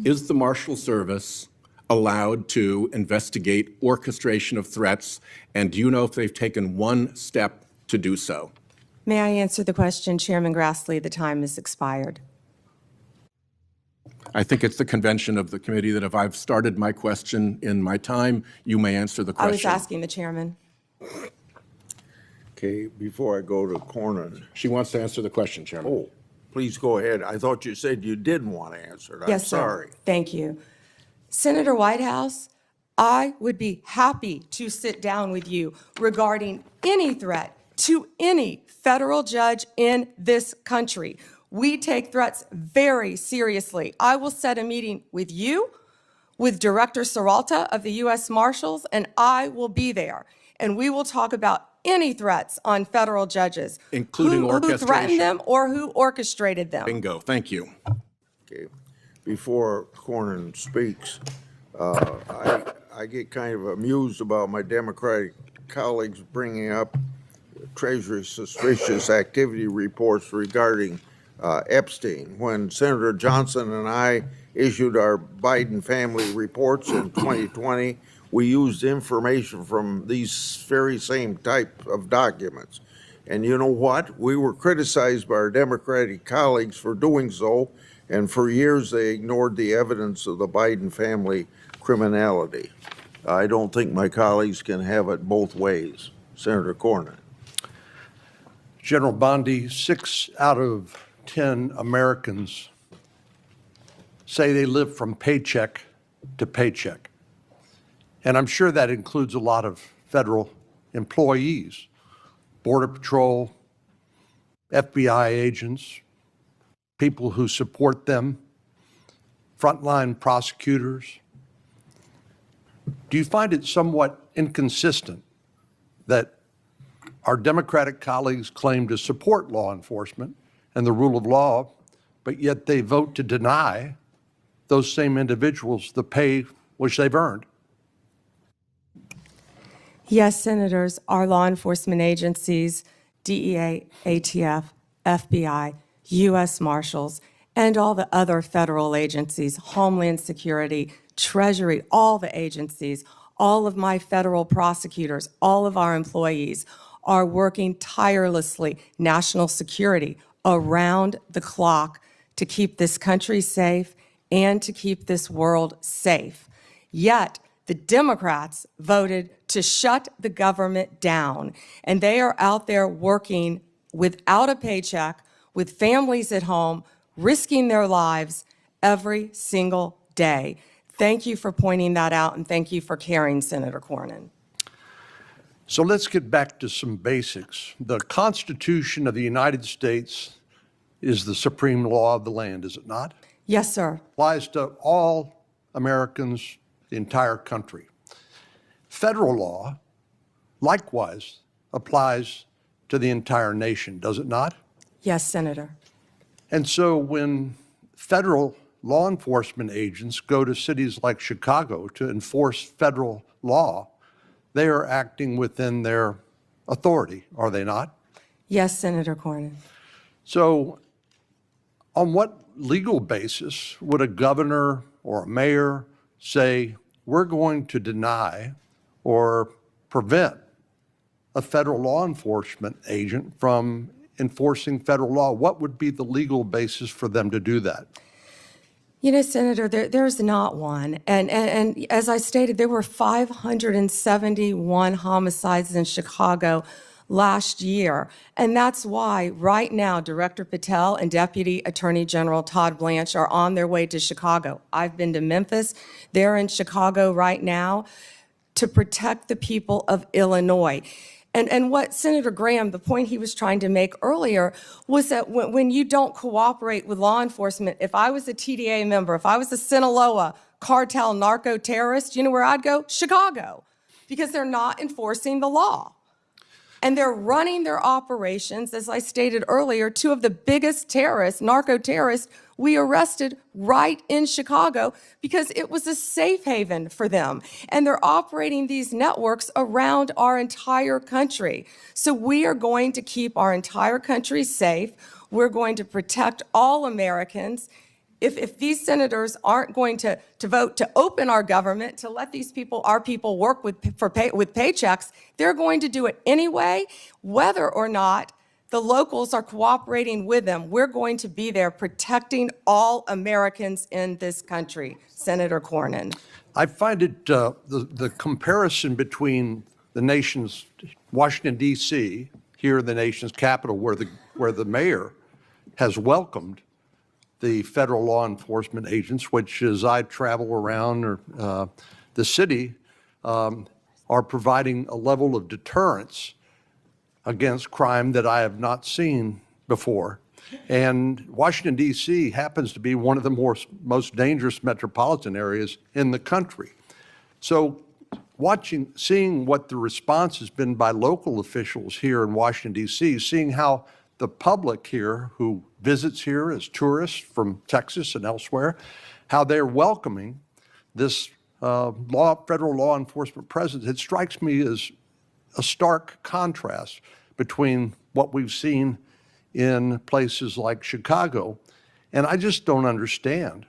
Is the Marshal Service allowed to investigate orchestration of threats, and do you know if they've taken one step to do so? May I answer the question, Chairman Grassley? The time has expired. I think it's the convention of the committee that if I've started my question in my time, you may answer the question. I was asking the chairman. Okay, before I go to Cornyn. She wants to answer the question, Chairman. Oh, please go ahead. I thought you said you didn't want to answer it. Yes, I'm sir. sorry. Thank you. Senator Whitehouse, I would be happy to sit down with you regarding any threat to any federal judge in this country. We take threats very seriously. I will set a meeting with you, with Director Seralta of the U.S. Marshals, and I will be there. And we will talk about any threats on federal judges. Including who orchestration. threatened them or who orchestrated them. Bingo, thank you. Okay. Before Cornyn speaks, I get kind of amused about my Democratic colleagues bringing up Treasury suspicious activity reports regarding Epstein. When Senator Johnson and I issued our Biden family reports in 2020, we used information from these very same type of documents. And you know what? We were criticized by our Democratic colleagues for doing so, and for years they ignored the evidence of the Biden family criminality. I don't think my colleagues can have it both ways. Senator Cornyn. General Bondi, 6 out of 10 Americans say they live from paycheck to paycheck. And I'm sure that includes a lot of federal employees, Border Patrol, FBI agents, people who support them, frontline prosecutors. Do you find it somewhat inconsistent that our Democratic colleagues claim to support law enforcement and the rule of law, but yet they vote to deny those same individuals the pay which they've earned? Yes, Senators, our law enforcement agencies, DEA, ATF, FBI, U.S. Marshals, and all the other federal agencies, Homeland Security, Treasury, all the agencies, all of my federal prosecutors, all of our employees are working tirelessly, national security, around the clock to keep this country safe and to keep this world safe. Yet, the Democrats voted to shut the government down, and they are out there working without a paycheck, with families at home, risking their lives every single day. Thank you for pointing that out, and thank you for caring, Senator Cornyn. So let's get back to some basics. The Constitution of the United States is the supreme law of the land, is it not? Yes, sir. Applies to all Americans, the entire country. Federal law, likewise, applies to the entire nation, does it not? Yes, Senator. And so when federal law enforcement agents go to cities like Chicago to enforce federal law, they are acting within their authority, are they not? Yes, Senator Cornyn. So on what legal basis would a governor or a mayor say, we're going to deny or prevent a federal law enforcement agent from enforcing federal law? What would be the legal basis for them to do that? You know, Senator, there's not one. And as I stated, there were 571 homicides in Chicago last year. And that's why right now, Director Patel and Deputy Attorney General Todd Blanche are on their way to Chicago. I've been to Memphis. They're in Chicago right now to protect the people of Illinois. And what Senator Graham, the point he was trying to make earlier, was that when you don't cooperate with law enforcement, if I was a TDA member, if I was a Sinaloa cartel narco terrorist, you know where I'd go? Chicago, because they're not enforcing the law. And they're running their operations, as I stated earlier, two of the biggest terrorists, narco terrorists, we arrested right in Chicago because it was a safe haven for them. And they're operating these networks around our entire country. So we are going to keep our entire country safe. We're going to protect all Americans. If these senators aren't going to vote to open our government, to let these people, our people, work with paychecks, they're going to do it anyway, whether or not the locals are cooperating with them. We're going to be there protecting all Americans in this country, Senator Cornyn. I find it, the comparison between the nation's, Washington, D.C., here in the nation's capital, where the mayor has welcomed the federal law enforcement agents, which as I travel around the city, are providing a level of deterrence against crime that I have not seen before. And Washington, D.C. happens to be one of the most dangerous metropolitan areas in the country. So seeing what the response has been by local officials here in Washington, D.C., seeing how the public here who visits here as tourists from Texas and elsewhere, how they're welcoming this federal law enforcement presence, it strikes me as a stark contrast between what we've seen in places like Chicago. And I just don't understand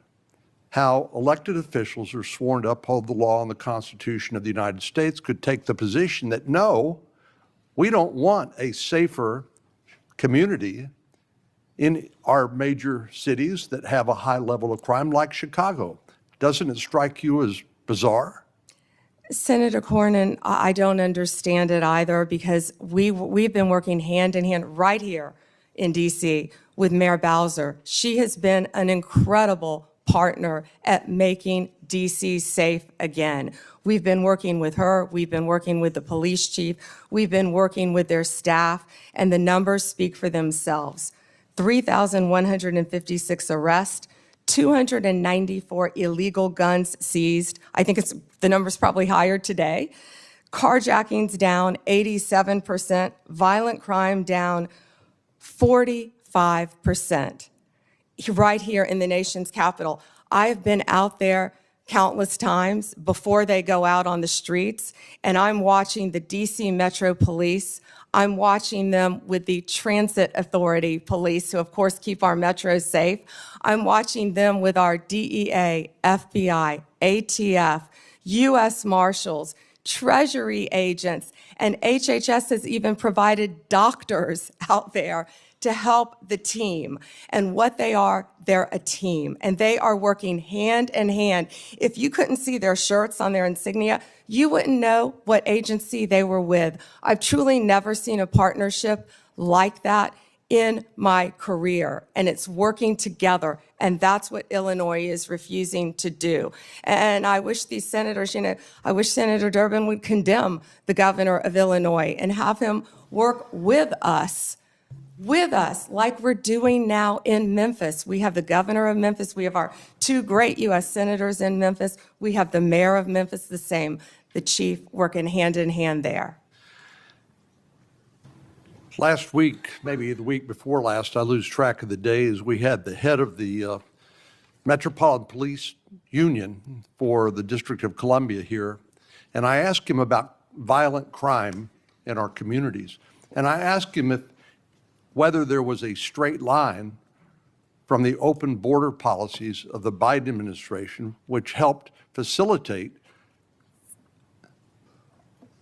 how elected officials who are sworn to uphold the law and the Constitution of the United States could take the position that, no, we don't want a safer community in our major cities that have a high level of crime like Chicago. Doesn't it strike you as bizarre? Senator Cornyn, I don't understand it either, because we've been working hand in hand right here in DC with Mayor Bowser. She has been an incredible partner at making DC safe again. We've been working with her, we've been working with the police chief, we've been working with their staff, and the numbers speak for themselves. 3,156 arrests, 294 illegal guns seized. I think the number's probably higher today. Carjackings down 87%, violent crime down 45%. Right here in the nation's capital. I have been out there countless times before they go out on the streets, and I'm watching the DC Metro Police. I'm watching them with the Transit Authority Police, who of course keep our metros safe. I'm watching them with our DEA, FBI, ATF, U.S. Marshals, Treasury agents, and HHS has even provided doctors out there to help the team. And what they are, they're a team, and they are working hand in hand. If you couldn't see their shirts on their insignia, you wouldn't know what agency they were with. I've truly never seen a partnership like that in my career, and it's working together, and that's what Illinois is refusing to do. And I wish these senators, I wish Senator Durbin would condemn the governor of Illinois and have him work with us like we're doing now in Memphis. We have the governor of Memphis. We have our two great U.S. senators in Memphis. We have the mayor of Memphis, the same, the chief, working hand in hand there. Last week, maybe the week before last, I lose track of the days, we had the head of the Metropolitan Police Union for the District of Columbia here, and I asked him about violent crime in our communities. And I asked him whether there was a straight line from the open border policies of the Biden administration, which helped facilitate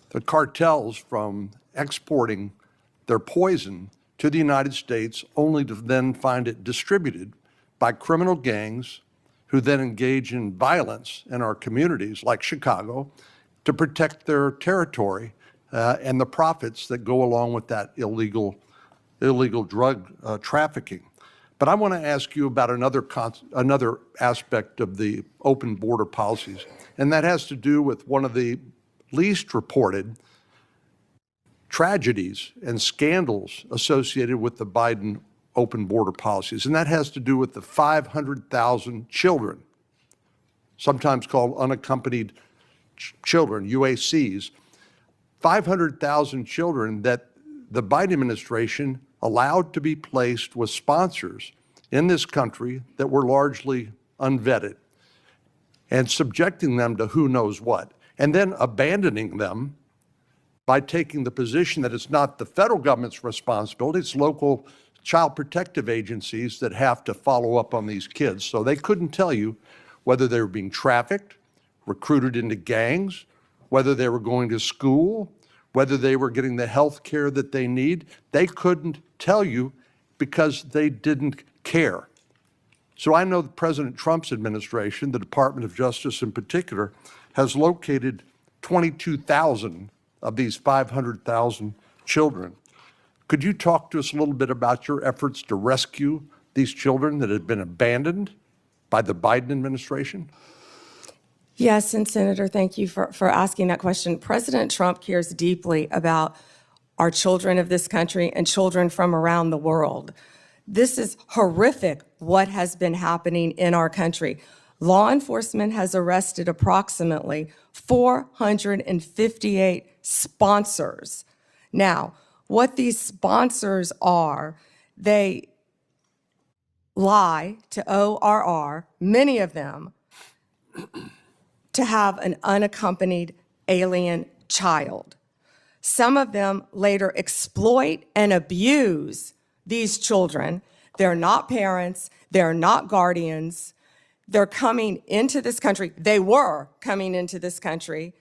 the cartels from exporting their poison to the United States, only to then find it distributed by criminal gangs who then engage in violence in our communities like Chicago to protect their territory and the profits that go along with that illegal drug trafficking. But I want to ask you about another aspect of the open border policies, and that has to do with one of the least reported tragedies and scandals associated with the Biden open border policies, and that has to do with the 500,000 children, sometimes called unaccompanied children, UACs, 500,000 children that the Biden administration allowed to be placed with sponsors in this country that were largely unvetted and subjecting them to who knows what, and then abandoning them by taking the position that it's not the federal government's responsibility, it's local child protective agencies that have to follow up on these kids. So they couldn't tell you whether they were being trafficked, recruited into gangs, whether they were going to school, whether they were getting the health care that they need. They couldn't tell you because they didn't care. So I know that President Trump's administration, the Department of Justice in particular, has located 22,000 of these 500,000 children. Could you talk to us a little bit about your efforts to rescue these children that had been abandoned by the Biden administration? Yes, and Senator, thank you for asking that question. President Trump cares deeply about our children of this country and children from around the world. This is horrific what has been happening in our country. Law enforcement has arrested approximately 458 sponsors. Now, what these sponsors are, they lie to ORR, many of them, to have an unaccompanied alien child. Some of them later exploit and abuse these children. They're not parents, they're not guardians. they're coming into this country, they were coming into this country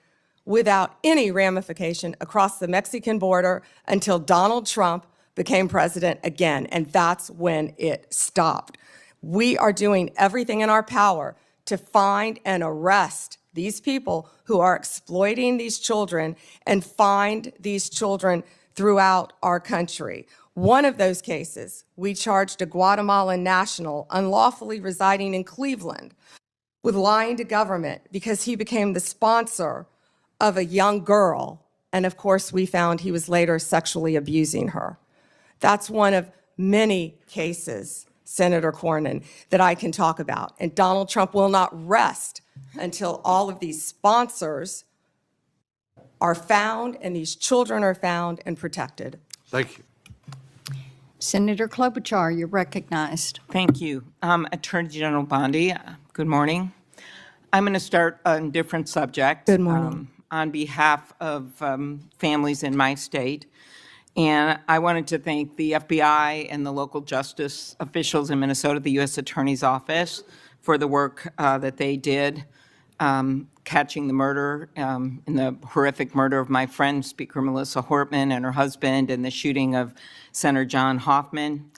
without any ramification across the Mexican border until Donald Trump became president again, and that's when it stopped. We are doing everything in our power to find and arrest these people who are exploiting these children and find these children throughout our country. One of those cases, we charged a Guatemalan national unlawfully residing in Cleveland with lying to government because he became the sponsor of a young girl. And of course, we found he was later sexually abusing her. That's one of many cases, Senator Cornyn, that I can talk about. And Donald Trump will not rest until all of these sponsors are found and these children are found and protected. Thank you. Senator Klobuchar, you're recognized. Thank you. Attorney General Bondi, good morning. I'm going to start on a different subject. Good morning. On behalf of families in my state. And I wanted to thank the FBI and the local justice officials in Minnesota, the U.S. Attorney's Office, for the work that they did catching the murder, in the horrific murder of my friend, Speaker Melissa Hortman, and her husband, and the shooting of Senator John Hoffman.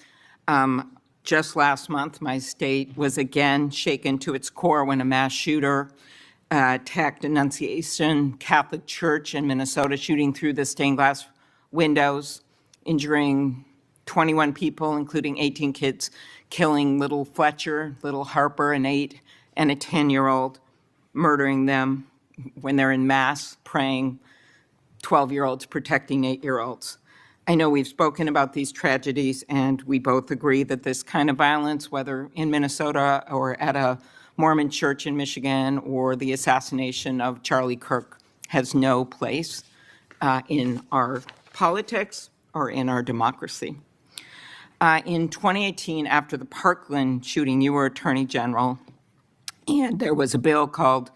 Just last month, my state was again shaken to its core when a mass shooter attacked Annunciation Catholic Church in Minnesota, shooting through the stained glass windows, injuring 21 people, including 18 kids, killing little Fletcher, little Harper, an 8 and a 10-year-old, murdering them when they're in mass praying, 12-year-olds protecting 8-year-olds. I know we've spoken about these tragedies, and we both agree that this kind of violence, whether in Minnesota or at a Mormon church in Michigan or the assassination of Charlie Kirk, has no place in our politics or in our democracy. In 2018, after the Parkland shooting, you were Attorney General, and there was a bill called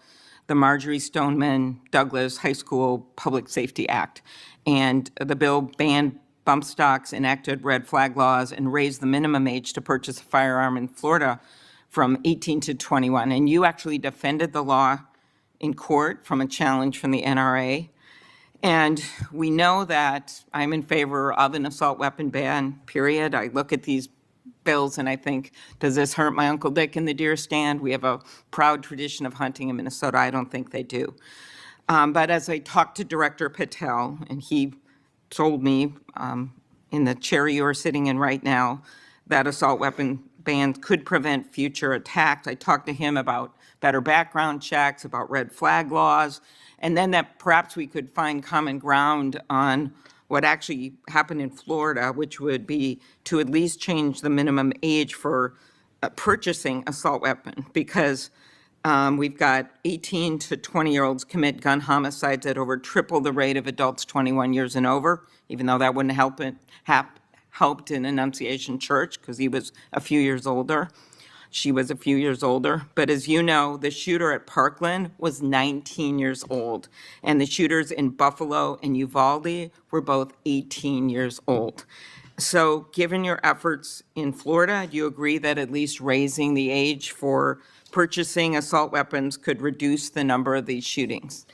the Marjorie Stoneman Douglas High School Public Safety Act. And the bill banned bump stocks, enacted red flag laws, and raised the minimum age to purchase a firearm in Florida from 18 to 21. And you actually defended the law in court from a challenge from the NRA. And we know that I'm in favor of an assault weapon ban, period. I look at these bills and I think, does this hurt my Uncle Dick in the deer stand? We have a proud tradition of hunting in Minnesota. I don't think they do. But as I talked to Director Patel, and he told me in the chair you are sitting in right now, that assault weapon bans could prevent future attacks. I talked to him about better background checks, about red flag laws, and then that perhaps we could find common ground on what actually happened in Florida, which would be to at least change the minimum age for purchasing assault weapon, because we've got 18 to 20-year-olds commit gun homicides at over triple the rate of adults 21 years and over, even though that wouldn't helped in Annunciation Church because he was a few years older. She was a few years older. But as you know, the shooter at Parkland was 19 years old, and the shooters in Buffalo and Uvalde were both 18 years old. So given your efforts in Florida, do you agree that at least raising the age for purchasing assault weapons could reduce the number of these shootings?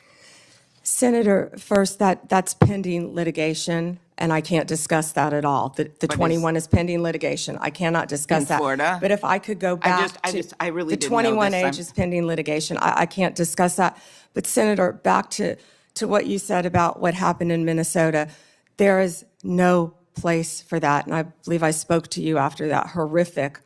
Senator, first, that's pending litigation, and I can't discuss that at all. The 21 is pending litigation. I cannot discuss In that. Florida? But if I could go back I really the didn't know 21 this. age is pending litigation. I can't discuss that. But Senator, back to what you said about what happened in Minnesota, there is no place for that. And I believe I spoke to you after that horrific,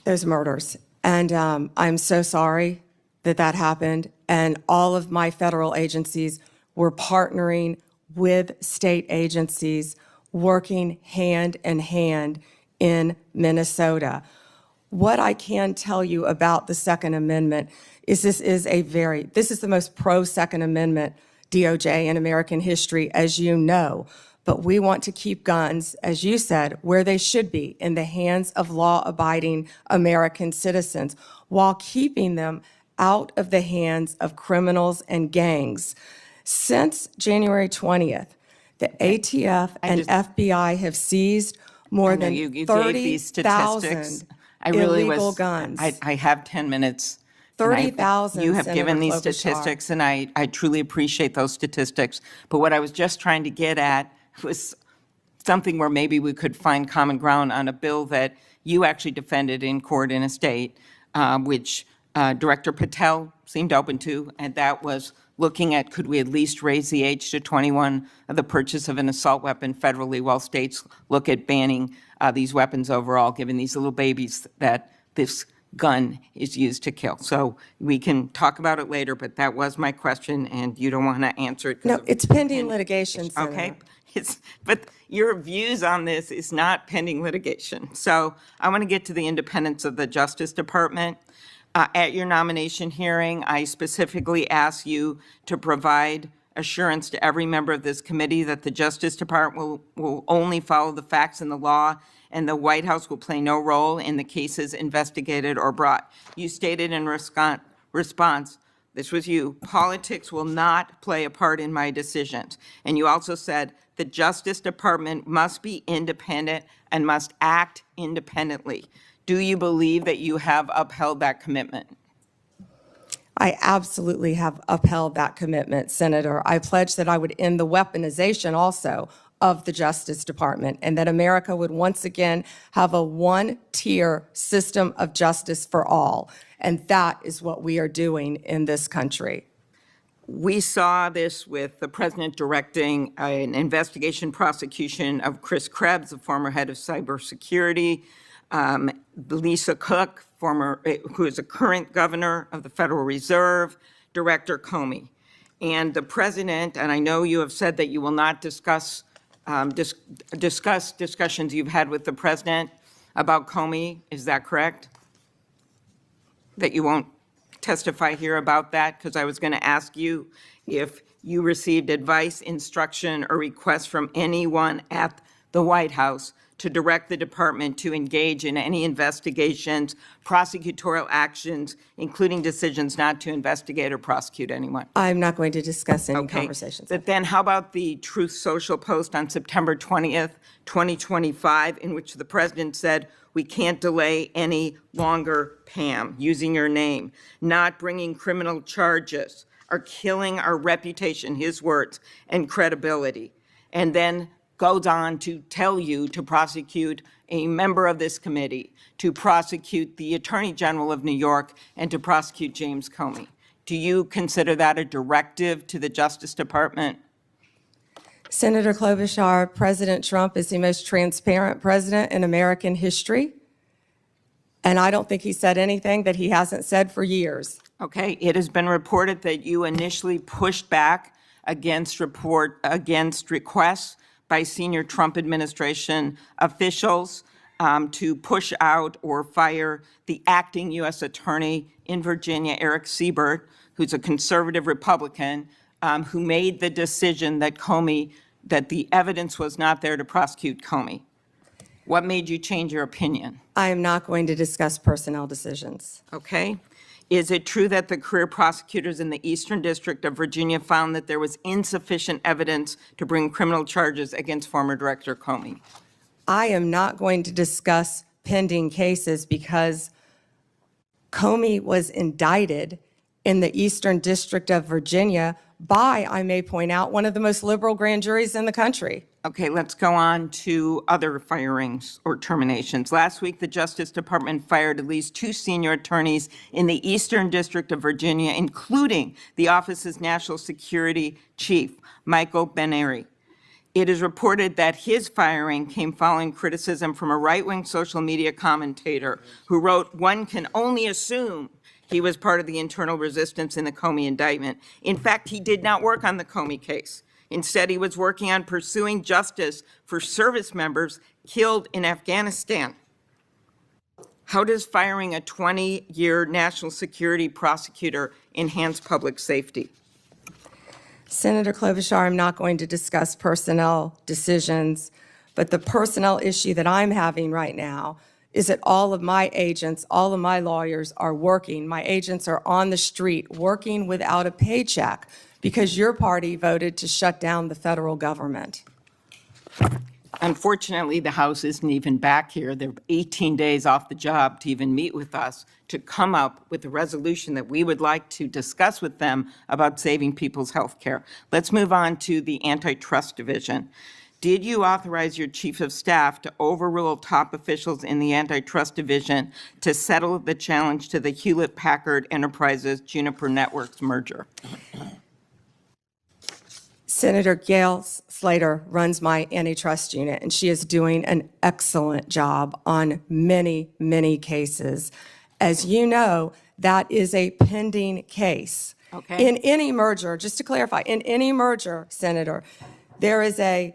those murders. And I'm so sorry that happened. And all of my federal agencies were partnering with state agencies, working hand in hand in Minnesota. What I can tell you about the Second Amendment is this is the most pro-Second Amendment DOJ in American history, as you know. But we want to keep guns, as you said, where they should be, in the hands of law-abiding American citizens, while keeping them out of the hands of criminals and gangs. Since January 20th, the ATF and FBI have seized more than You gave these statistics. 30,000 I really was. illegal guns. I have 10 minutes. and 30,000, You have given Senator these Klobuchar. statistics, and I truly appreciate those statistics. But what I was just trying to get at was something where maybe we could find common ground on a bill that you actually defended in court in a state, which Director Patel seemed open to, and that was looking at could we at least raise the age to 21 of the purchase of an assault weapon federally while states look at banning these weapons overall, given these little babies that this gun is used to kill. So we can talk about it later, but that was my question, and you don't want to answer it. 'cause No, of- it's pending litigation, Senator. Okay, but your views on this is not pending litigation. So I want to get to the independence of the Justice Department. At your nomination hearing, I specifically asked you to provide assurance to every member of this committee that the Justice Department will only follow the facts and the law, and the White House will play no role in the cases investigated or brought. You stated in response, this was you, politics will not play a part in my decisions. And you also said the Justice Department must be independent and must act independently. Do you believe that you have upheld that commitment? I absolutely have upheld that commitment, Senator. I pledged that I would end the weaponization also of the Justice Department, and that America would once again have a one-tier system of justice for all. And that is what we are doing in this country. We saw this with the president directing an investigation prosecution of Chris Krebs, the former head of cybersecurity, Lisa Cook, who is a current governor of the Federal Reserve, Director Comey. And the president, and I know you have said that you will not discuss discussions you've had with the president about Comey. Is that correct? That you won't testify here about that? Because I was going to ask you if you received advice, instruction, or request from anyone at the White House to direct the department to engage in any investigations, prosecutorial actions, including decisions not to investigate or prosecute anyone. I'm not going to discuss any Okay. conversations. But then how about the Truth Social post on September 20th, 2025, in which the president said, "We can't delay any longer, Pam," using your name, "not bringing criminal charges are killing our reputation," his words, "and credibility." And then goes on to tell you to prosecute a member of this committee, to prosecute the Attorney General of New York, and to prosecute James Comey. Do you consider that a directive to the Justice Department? Senator Klobuchar, President Trump is the most transparent president in American history, and I don't think he said anything that he hasn't said for years. Okay, it has been reported that you initially pushed back against requests by senior Trump administration officials to push out or fire the acting U.S. Attorney in Virginia, Eric Siebert, who's a conservative Republican, who made the decision that the evidence was not there to prosecute Comey. What made you change your opinion? I am not going to discuss personnel decisions. Okay. Is it true that the career prosecutors in the Eastern District of Virginia found that there was insufficient evidence to bring criminal charges against former Director Comey? I am not going to discuss pending cases because Comey was indicted in the Eastern District of Virginia by, I may point out, one of the most liberal grand juries in the country. Okay, let's go on to other firings or terminations. Last week, the Justice Department fired at least 2 senior attorneys in the Eastern District of Virginia, including the office's national security chief, Michael Benary. It is reported that his firing came following criticism from a right-wing social media commentator who wrote, "One can only assume he was part of the internal resistance in the Comey indictment." In fact, he did not work on the Comey case. Instead, he was working on pursuing justice for service members killed in Afghanistan. How does firing a 20-year national security prosecutor enhance public safety? Senator Klobuchar, I'm not going to discuss personnel decisions, but the personnel issue that I'm having right now is that all of my agents, all of my lawyers are working. My agents are on the street working without a paycheck because your party voted to shut down the federal government. Unfortunately, the House isn't even back here. They're 18 days off the job to even meet with us to come up with a resolution that we would like to discuss with them about saving people's health care. Let's move on to the Antitrust Division. Did you authorize your Chief of Staff to overrule top officials in the Antitrust Division to settle the challenge to the Hewlett-Packard Enterprises Juniper Networks merger? Senator Gail Slater runs my antitrust unit, and she is doing an excellent job on many, many cases. As you know, that is a pending case. Okay. In any merger, just to clarify, in any merger, Senator, there is a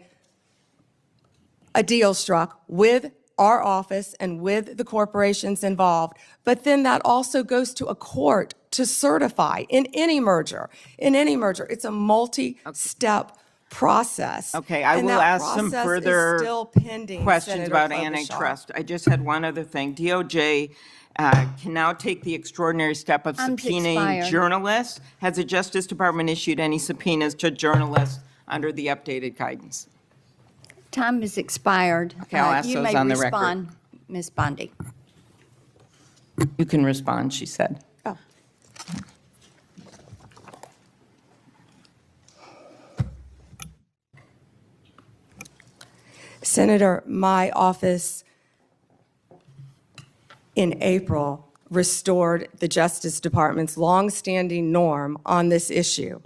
deal struck with our office and with the corporations involved, but then that also goes to a court to certify in any merger. In any merger, it's a multi-step process. Okay, I and will that ask some process is further still pending, questions Senator about Klobuchar. antitrust. I just had one other thing. DOJ can now take the extraordinary step of Time's subpoenaing expired. journalists. Has the Justice Department issued any subpoenas to journalists under the updated guidance? Time has expired. Okay, I'll ask You those may on the record. respond, Ms. Bondi. You can respond, she said. Oh. Senator, my office in April restored the Justice Department's longstanding norm on this issue.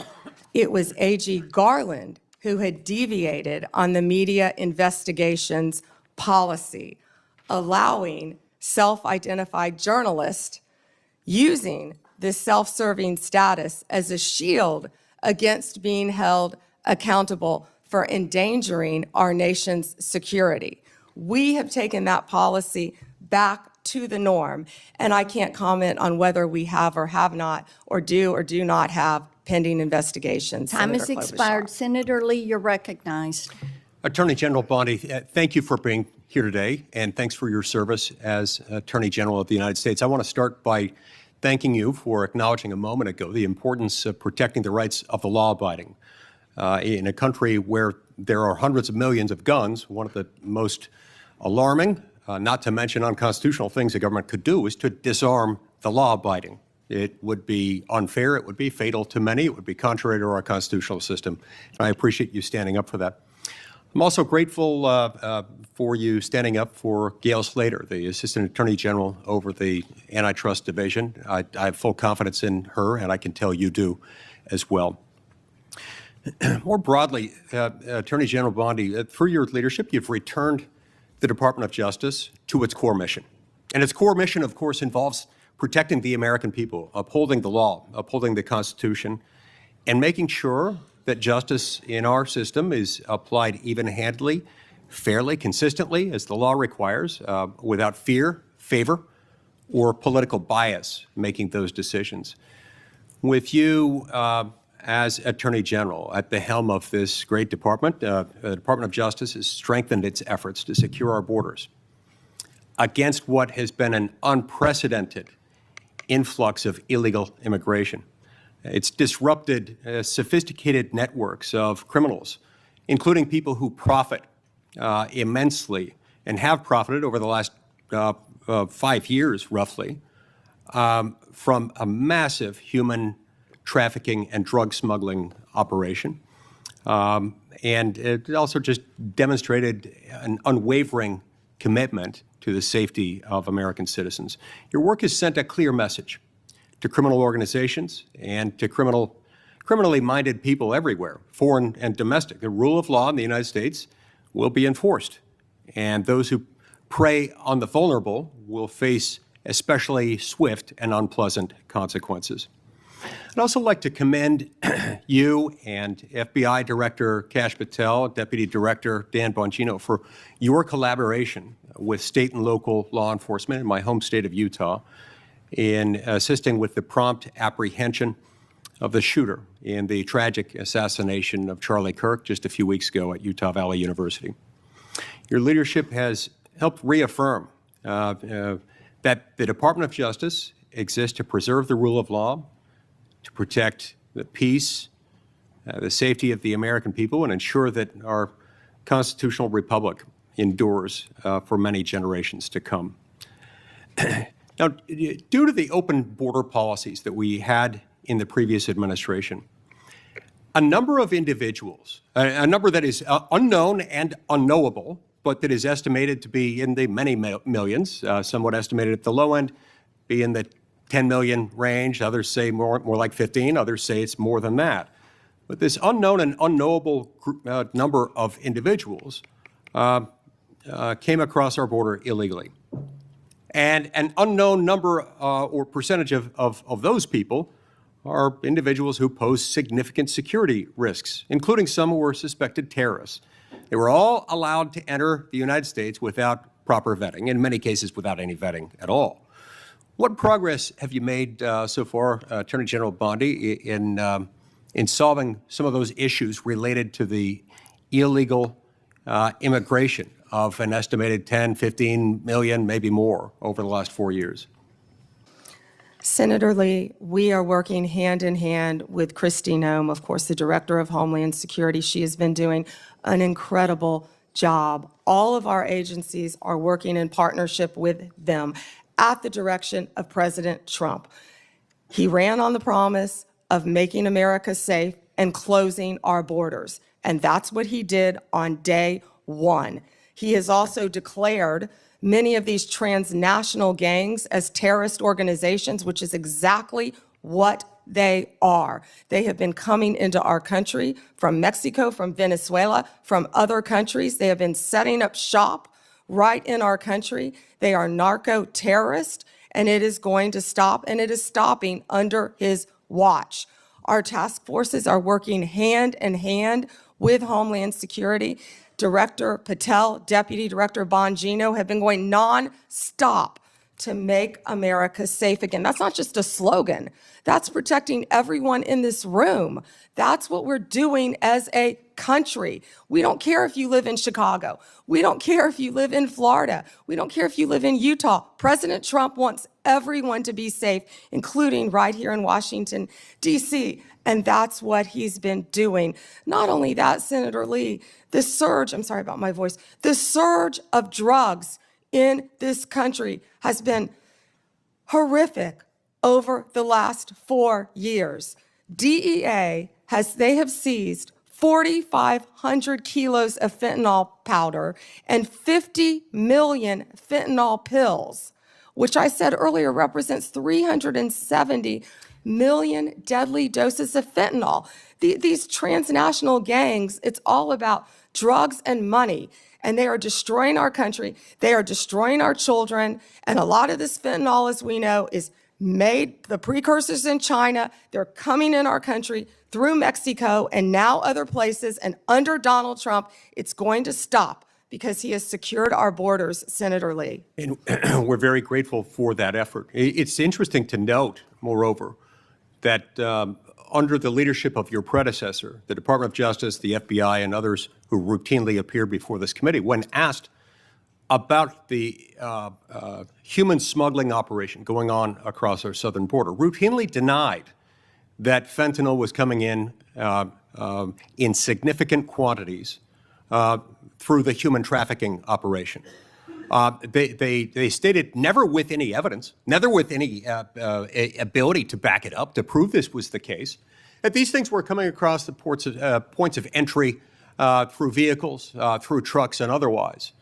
It was AG Garland who had deviated on the media investigations policy, allowing self-identified journalists using this self-serving status as a shield against being held accountable for endangering our nation's security. We have taken that policy back to the norm, and I can't comment on whether we have or have not, or do not have pending investigations. Time has Senator Klobuchar. expired. Senator Lee, you're recognized. Attorney General Bondi, thank you for being here today, and thanks for your service as Attorney General of the United States. I want to start by thanking you for acknowledging a moment ago the importance of protecting the rights of the law-abiding. In a country where there are hundreds of millions of guns, one of the most alarming, not to mention unconstitutional things the government could do is to disarm the law-abiding. It would be unfair, it would be fatal to many, it would be contrary to our constitutional system. And I appreciate you standing up for that. I'm also grateful for you standing up for Gail Slater, the Assistant Attorney General over the Antitrust Division. I have full confidence in her, and I can tell you do as well. More broadly, Attorney General Bondi, through your leadership, you've returned the Department of Justice to its core mission. And its core mission, of course, involves protecting the American people, upholding the law, upholding the Constitution, and making sure that justice in our system is applied even-handedly, fairly, consistently, as the law requires, without fear, favor, or political bias making those decisions. With you as Attorney General at the helm of this great department, the Department of Justice has strengthened its efforts to secure our borders against what has been an unprecedented influx of illegal immigration. It's disrupted sophisticated networks of criminals, including people who profit immensely and have profited over the last 5 years, roughly, from a massive human trafficking and drug smuggling operation. And it also just demonstrated an unwavering commitment to the safety of American citizens. Your work has sent a clear message to criminal organizations and to criminally minded people everywhere, foreign and domestic. The rule of law in the United States will be enforced, and those who prey on the vulnerable will face especially swift and unpleasant consequences. I'd also like to commend you and FBI Director Kash Patel, Deputy Director Dan Bongino for your collaboration with state and local law enforcement in my home state of Utah in assisting with the prompt apprehension of the shooter in the tragic assassination of Charlie Kirk just a few weeks ago at Utah Valley University. Your leadership has helped reaffirm that the Department of Justice exists to preserve the rule of law, to protect the peace, the safety of the American people, and ensure that our constitutional republic endures for many generations to come. Now, due to the open border policies that we had in the previous administration, a number of individuals, a number that is unknown and unknowable, but that is estimated to be in the many millions, somewhat estimated at the low end, be in the 10 million range. Others say more like 15. Others say it's more than that. But this unknown and unknowable number of individuals came across our border illegally. And an unknown number or percentage of those people are individuals who pose significant security risks, including some who were suspected terrorists. They were all allowed to enter the United States without proper vetting, in many cases without any vetting at all. What progress have you made so far, Attorney General Bondi, in solving some of those issues related to the illegal immigration of an estimated 10, 15 million, maybe more, over the last 4 years? Senator Lee, we are working hand in hand with Kristi Noem, of course, the Director of Homeland Security. She has been doing an incredible job. All of our agencies are working in partnership with them at the direction of President Trump. He ran on the promise of making America safe and closing our borders, and that's what he did on day one. He has also declared many of these transnational gangs as terrorist organizations, which is exactly what they are. They have been coming into our country from Mexico, from Venezuela, from other countries. They have been setting up shop right in our country. They are narco-terrorists, and it is going to stop, and it is stopping under his watch. Our task forces are working hand in hand with Homeland Security. Director Patel, Deputy Director Bongino have been going non-stop to make America safe again. That's not just a slogan. That's protecting everyone in this room. That's what we're doing as a country. We don't care if you live in Chicago. We don't care if you live in Florida. We don't care if you live in Utah. President Trump wants everyone to be safe, including right here in Washington, D.C., and that's what he's been doing. Not only that, Senator Lee, the surge, I'm sorry about my voice, the surge of drugs in this country has been horrific over the last 4 years. DEA they have seized 4,500 kilos of fentanyl powder and 50 million fentanyl pills, which I said earlier represents 370 million deadly doses of fentanyl. These transnational gangs, it's all about drugs and money, and they are destroying our country. They are destroying our children, and a lot of this fentanyl, as we know, is made, the precursors in China. They're coming in our country through Mexico and now other places, and under Donald Trump, it's going to stop because he has secured our borders, Senator Lee. And we're very grateful for that effort. It's interesting to note, moreover, that under the leadership of your predecessor, the Department of Justice, the FBI, and others who routinely appear before this committee, when asked about the human smuggling operation going on across our southern border, routinely denied that fentanyl was coming in significant quantities through the human trafficking operation. They stated never with any evidence, never with any ability to back it up, to prove this was the case, that these things were coming across the points of entry through vehicles, through trucks, and otherwise.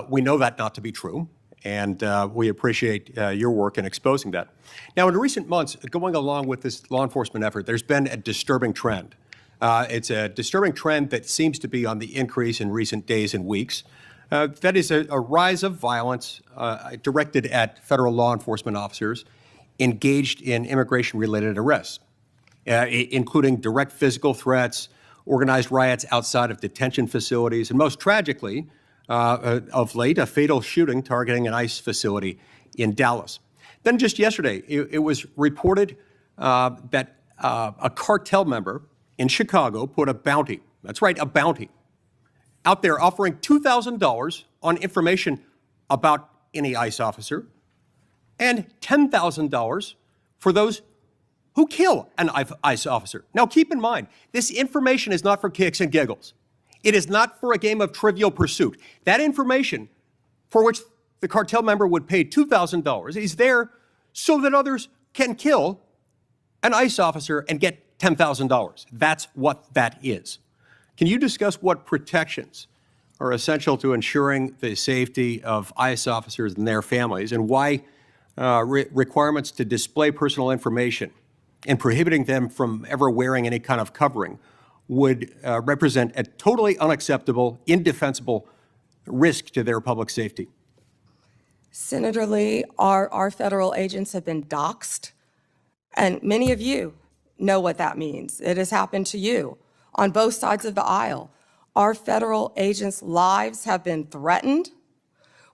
We know that not to be true, and we appreciate your work in exposing that. Now, in recent months, going along with this law enforcement effort, there's been a disturbing trend. It's a disturbing trend that seems to be on the increase in recent days and weeks. That is a rise of violence directed at federal law enforcement officers engaged in immigration-related arrests, including direct physical threats, organized riots outside of detention facilities, and most tragically, of late, a fatal shooting targeting an ICE facility in Dallas. Then just yesterday, it was reported that a cartel member in Chicago put a bounty, that's right, a bounty, out there offering $2,000 on information about any ICE officer and $10,000 for those who kill an ICE officer. Now, keep in mind, this information is not for kicks and giggles. It is not for a game of Trivial Pursuit. That information, for which the cartel member would pay $2,000, is there so that others can kill an ICE officer and get $10,000. That's what that is. Can you discuss what protections are essential to ensuring the safety of ICE officers and their families, and why requirements to display personal information and prohibiting them from ever wearing any kind of covering would represent a totally unacceptable, indefensible risk to their public safety? Senator Lee, our federal agents have been doxxed, and many of you know what that means. It has happened to you on both sides of the aisle. Our federal agents' lives have been threatened.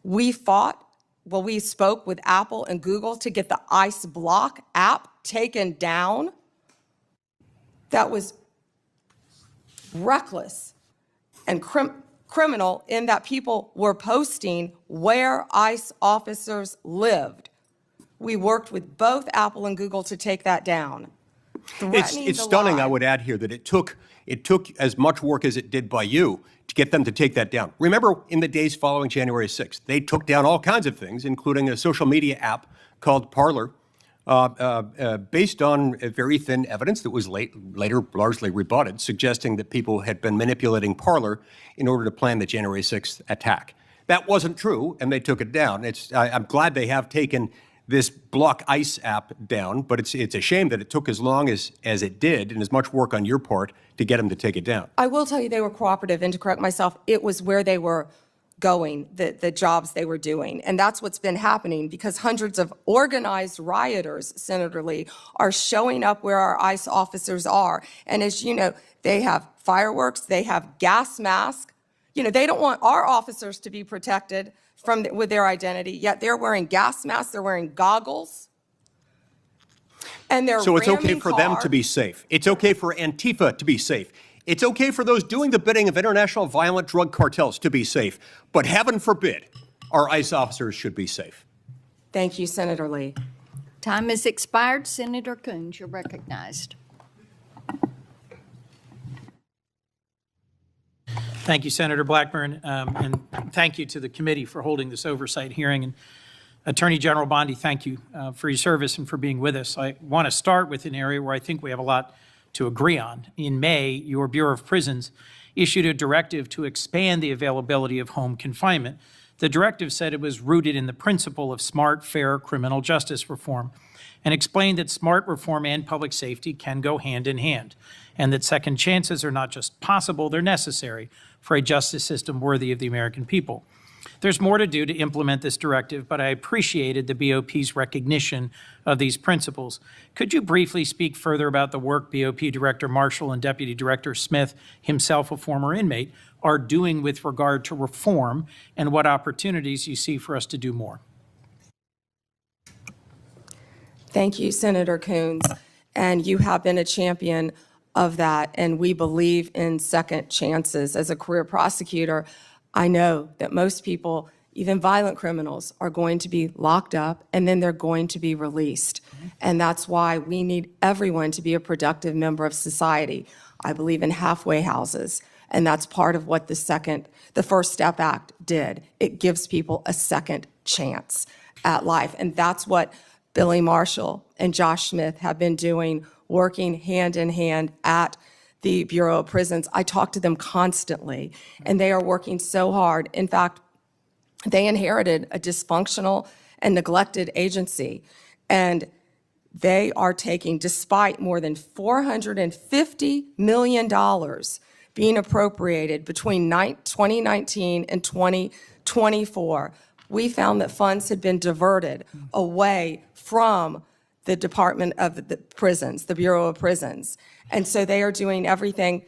We spoke with Apple and Google to get the ICE Block app taken down. That was reckless and criminal in that people were posting where ICE officers lived. We worked with both Apple and Google to take that down. It's stunning, I would add here, that it took as much work as it did by you to get them to take that down. Remember, in the days following January 6th, they took down all kinds of things, including a social media app called Parler, based on very thin evidence that was later largely rebutted, suggesting that people had been manipulating Parler in order to plan the January 6th attack. That wasn't true, and they took it down. I'm glad they have taken this Block ICE app down, but it's a shame that it took as long as it did, and as much work on your part to get them to take it down. I will tell you they were cooperative, and to correct myself, it was where they were going, the jobs they were doing. And that's what's been happening, because hundreds of organized rioters, Senator Lee, are showing up where our ICE officers are. And as you know, they have fireworks, they have gas masks. You know, they don't want our officers to be protected with their identity, yet they're wearing gas masks, they're wearing goggles, and they're So it's okay ramming for them to be safe. It's okay for Antifa to be safe. It's okay for those doing the bidding of international violent drug cartels to be safe. But heaven forbid our ICE officers should be safe. Thank you, Senator Lee. Time has expired. Senator Coons, you're recognized. Thank you, Senator Blackburn, and thank you to the committee for holding this oversight hearing. And Attorney General Bondi, thank you for your service and for being with us. I want to start with an area where I think we have a lot to agree on. In May, your Bureau of Prisons issued a directive to expand the availability of home confinement. The directive said it was rooted in the principle of smart, fair criminal justice reform, and explained that smart reform and public safety can go hand in hand, and that second chances are not just possible, they're necessary for a justice system worthy of the American people. There's more to do to implement this directive, but I appreciated the BOP's recognition of these principles. Could you briefly speak further about the work BOP Director Marshall and Deputy Director Smith, himself a former inmate, are doing with regard to reform, and what opportunities you see for us to do more? Thank you, Senator Coons. And you have been a champion of that, and we believe in second chances. As a career prosecutor, I know that most people, even violent criminals, are going to be locked up and then they're going to be released. And that's why we need everyone to be a productive member of society. I believe in halfway houses, and that's part of what the First Step Act did. It gives people a second chance at life, and that's what Billy Marshall and Josh Smith have been doing, working hand in hand at the Bureau of Prisons. I talk to them constantly, and they are working so hard. In fact, they inherited a dysfunctional and neglected agency, and they are taking, despite more than $450 million being appropriated between 2019 and 2024, we found that funds had been diverted away from the Department of the Prisons, the Bureau of Prisons. And so they are doing everything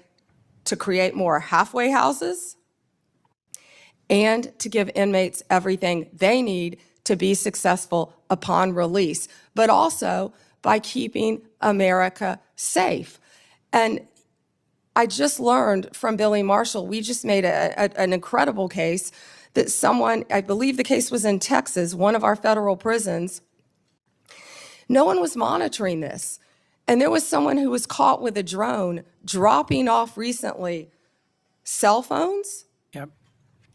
to create more halfway houses and to give inmates everything they need to be successful upon release, but also by keeping America safe. And I just learned from Billy Marshall, we just made an incredible case that someone, I believe the case was in Texas, one of our federal prisons, no one was monitoring this. And there was someone who was caught with a drone dropping off recently cell phones, Yep.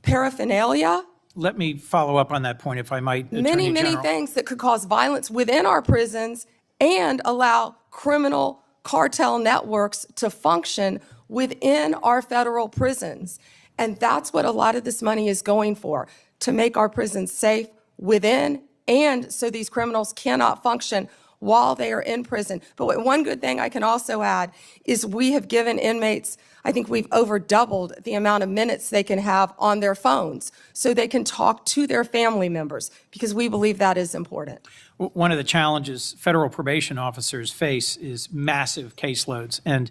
paraphernalia, Let me follow up on that point, if I might, Attorney many General. things that could cause violence within our prisons and allow criminal cartel networks to function within our federal prisons. And that's what a lot of this money is going for, to make our prisons safe within and so these criminals cannot function while they are in prison. But one good thing I can also add is we have given inmates, I think we've over doubled the amount of minutes they can have on their phones so they can talk to their family members, because we believe that is important. One of the challenges federal probation officers face is massive caseloads. And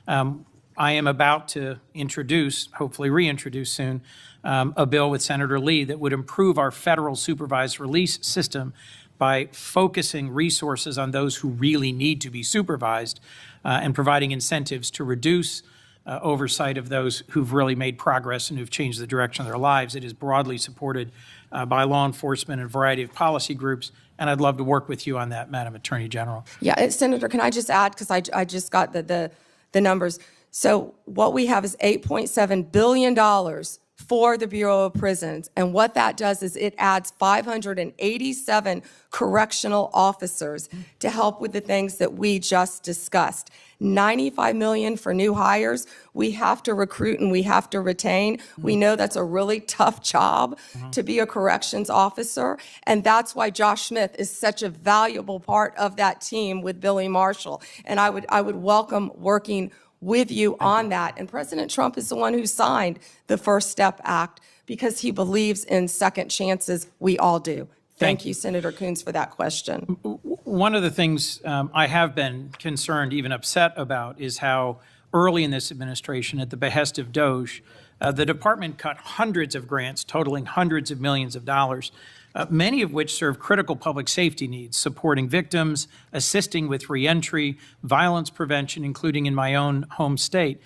I am about to introduce, hopefully reintroduce soon, a bill with Senator Lee that would improve our federal supervised release system by focusing resources on those who really need to be supervised and providing incentives to reduce oversight of those who've really made progress and who've changed the direction of their lives. It is broadly supported by law enforcement and a variety of policy groups, and I'd love to work with you on that, Madam Attorney General. Yeah, Senator, can I just add, because I just got the numbers. So what we have is $8.7 billion for the Bureau of Prisons. And what that does is it adds 587 correctional officers to help with the things that we just discussed. $95 million for new hires. We have to recruit and we have to retain. We know that's a really tough job to be a corrections officer. And that's why Josh Smith is such a valuable part of that team with Billy Marshall. And I would welcome working with you on that. And President Trump is the one who signed the First Step Act because he believes in second chances. We all do. Thank you, Senator Coons, for that question. One of the things I have been concerned, even upset about, is how early in this administration, at the behest of DOJ, the department cut hundreds of grants totaling hundreds of millions of dollars, many of which serve critical public safety needs, supporting victims, assisting with reentry, violence prevention, including in my own home state.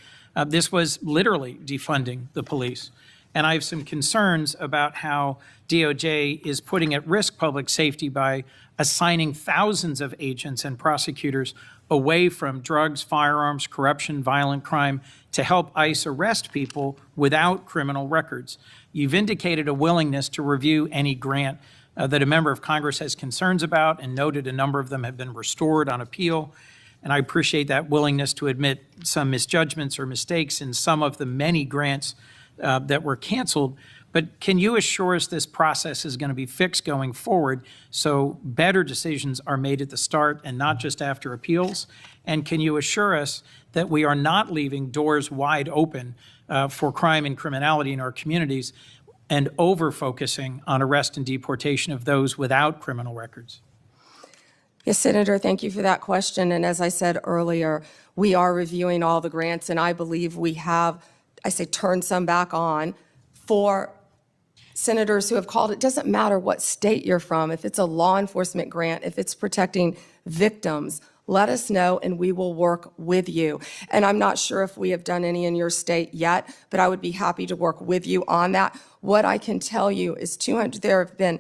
This was literally defunding the police. And I have some concerns about how DOJ is putting at risk public safety by assigning thousands of agents and prosecutors away from drugs, firearms, corruption, violent crime to help ICE arrest people without criminal records. You've indicated a willingness to review any grant that a member of Congress has concerns about, and noted a number of them have been restored on appeal. And I appreciate that willingness to admit some misjudgments or mistakes in some of the many grants that were canceled. But can you assure us this process is going to be fixed going forward so better decisions are made at the start and not just after appeals? And can you assure us that we are not leaving doors wide open for crime and criminality in our communities and over-focusing on arrest and deportation of those without criminal records? Yes, Senator, thank you for that question. And as I said earlier, we are reviewing all the grants, and I believe we have, turned some back on for senators who have called. It doesn't matter what state you're from. If it's a law enforcement grant, if it's protecting victims, let us know and we will work with you. And I'm not sure if we have done any in your state yet, but I would be happy to work with you on that. What I can tell you is there have been,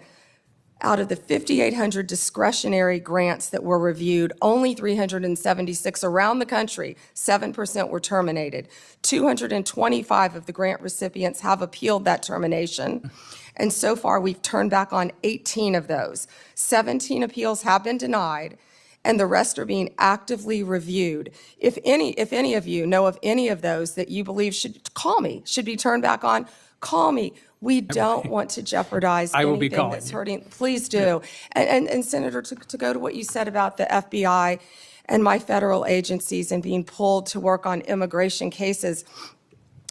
out of the 5,800 discretionary grants that were reviewed, only 376 around the country, 7% were terminated. 225 of the grant recipients have appealed that termination. And so far, we've turned back on 18 of those. 17 appeals have been denied, and the rest are being actively reviewed. If any of you know of any of those that you believe should be turned back on, call me. We don't want to jeopardize anything that's hurting. Please do. And Senator, to go to what you said about the FBI and my federal agencies and being pulled to work on immigration cases,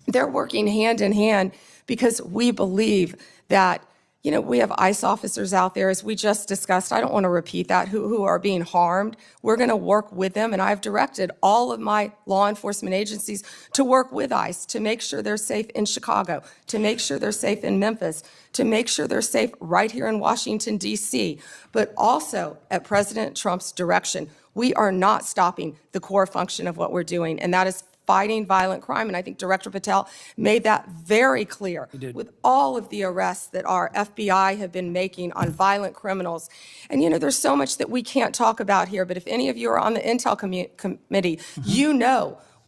they're working hand in hand because we believe that, we have ICE officers out there, as we just discussed. I don't want to repeat that, who are being harmed. We're going to work with them, and I've directed all of my law enforcement agencies to work with ICE to make sure they're safe in Chicago, to make sure they're safe in Memphis, to make sure they're safe right here in Washington, D.C., but also at President Trump's direction. We are not stopping the core function of what we're doing, and that is fighting violent crime. And I think Director Patel made that very clear with all of the arrests that our FBI have been making on violent criminals. And there's so much that we can't talk about here, but if any of you are on the Intel Committee,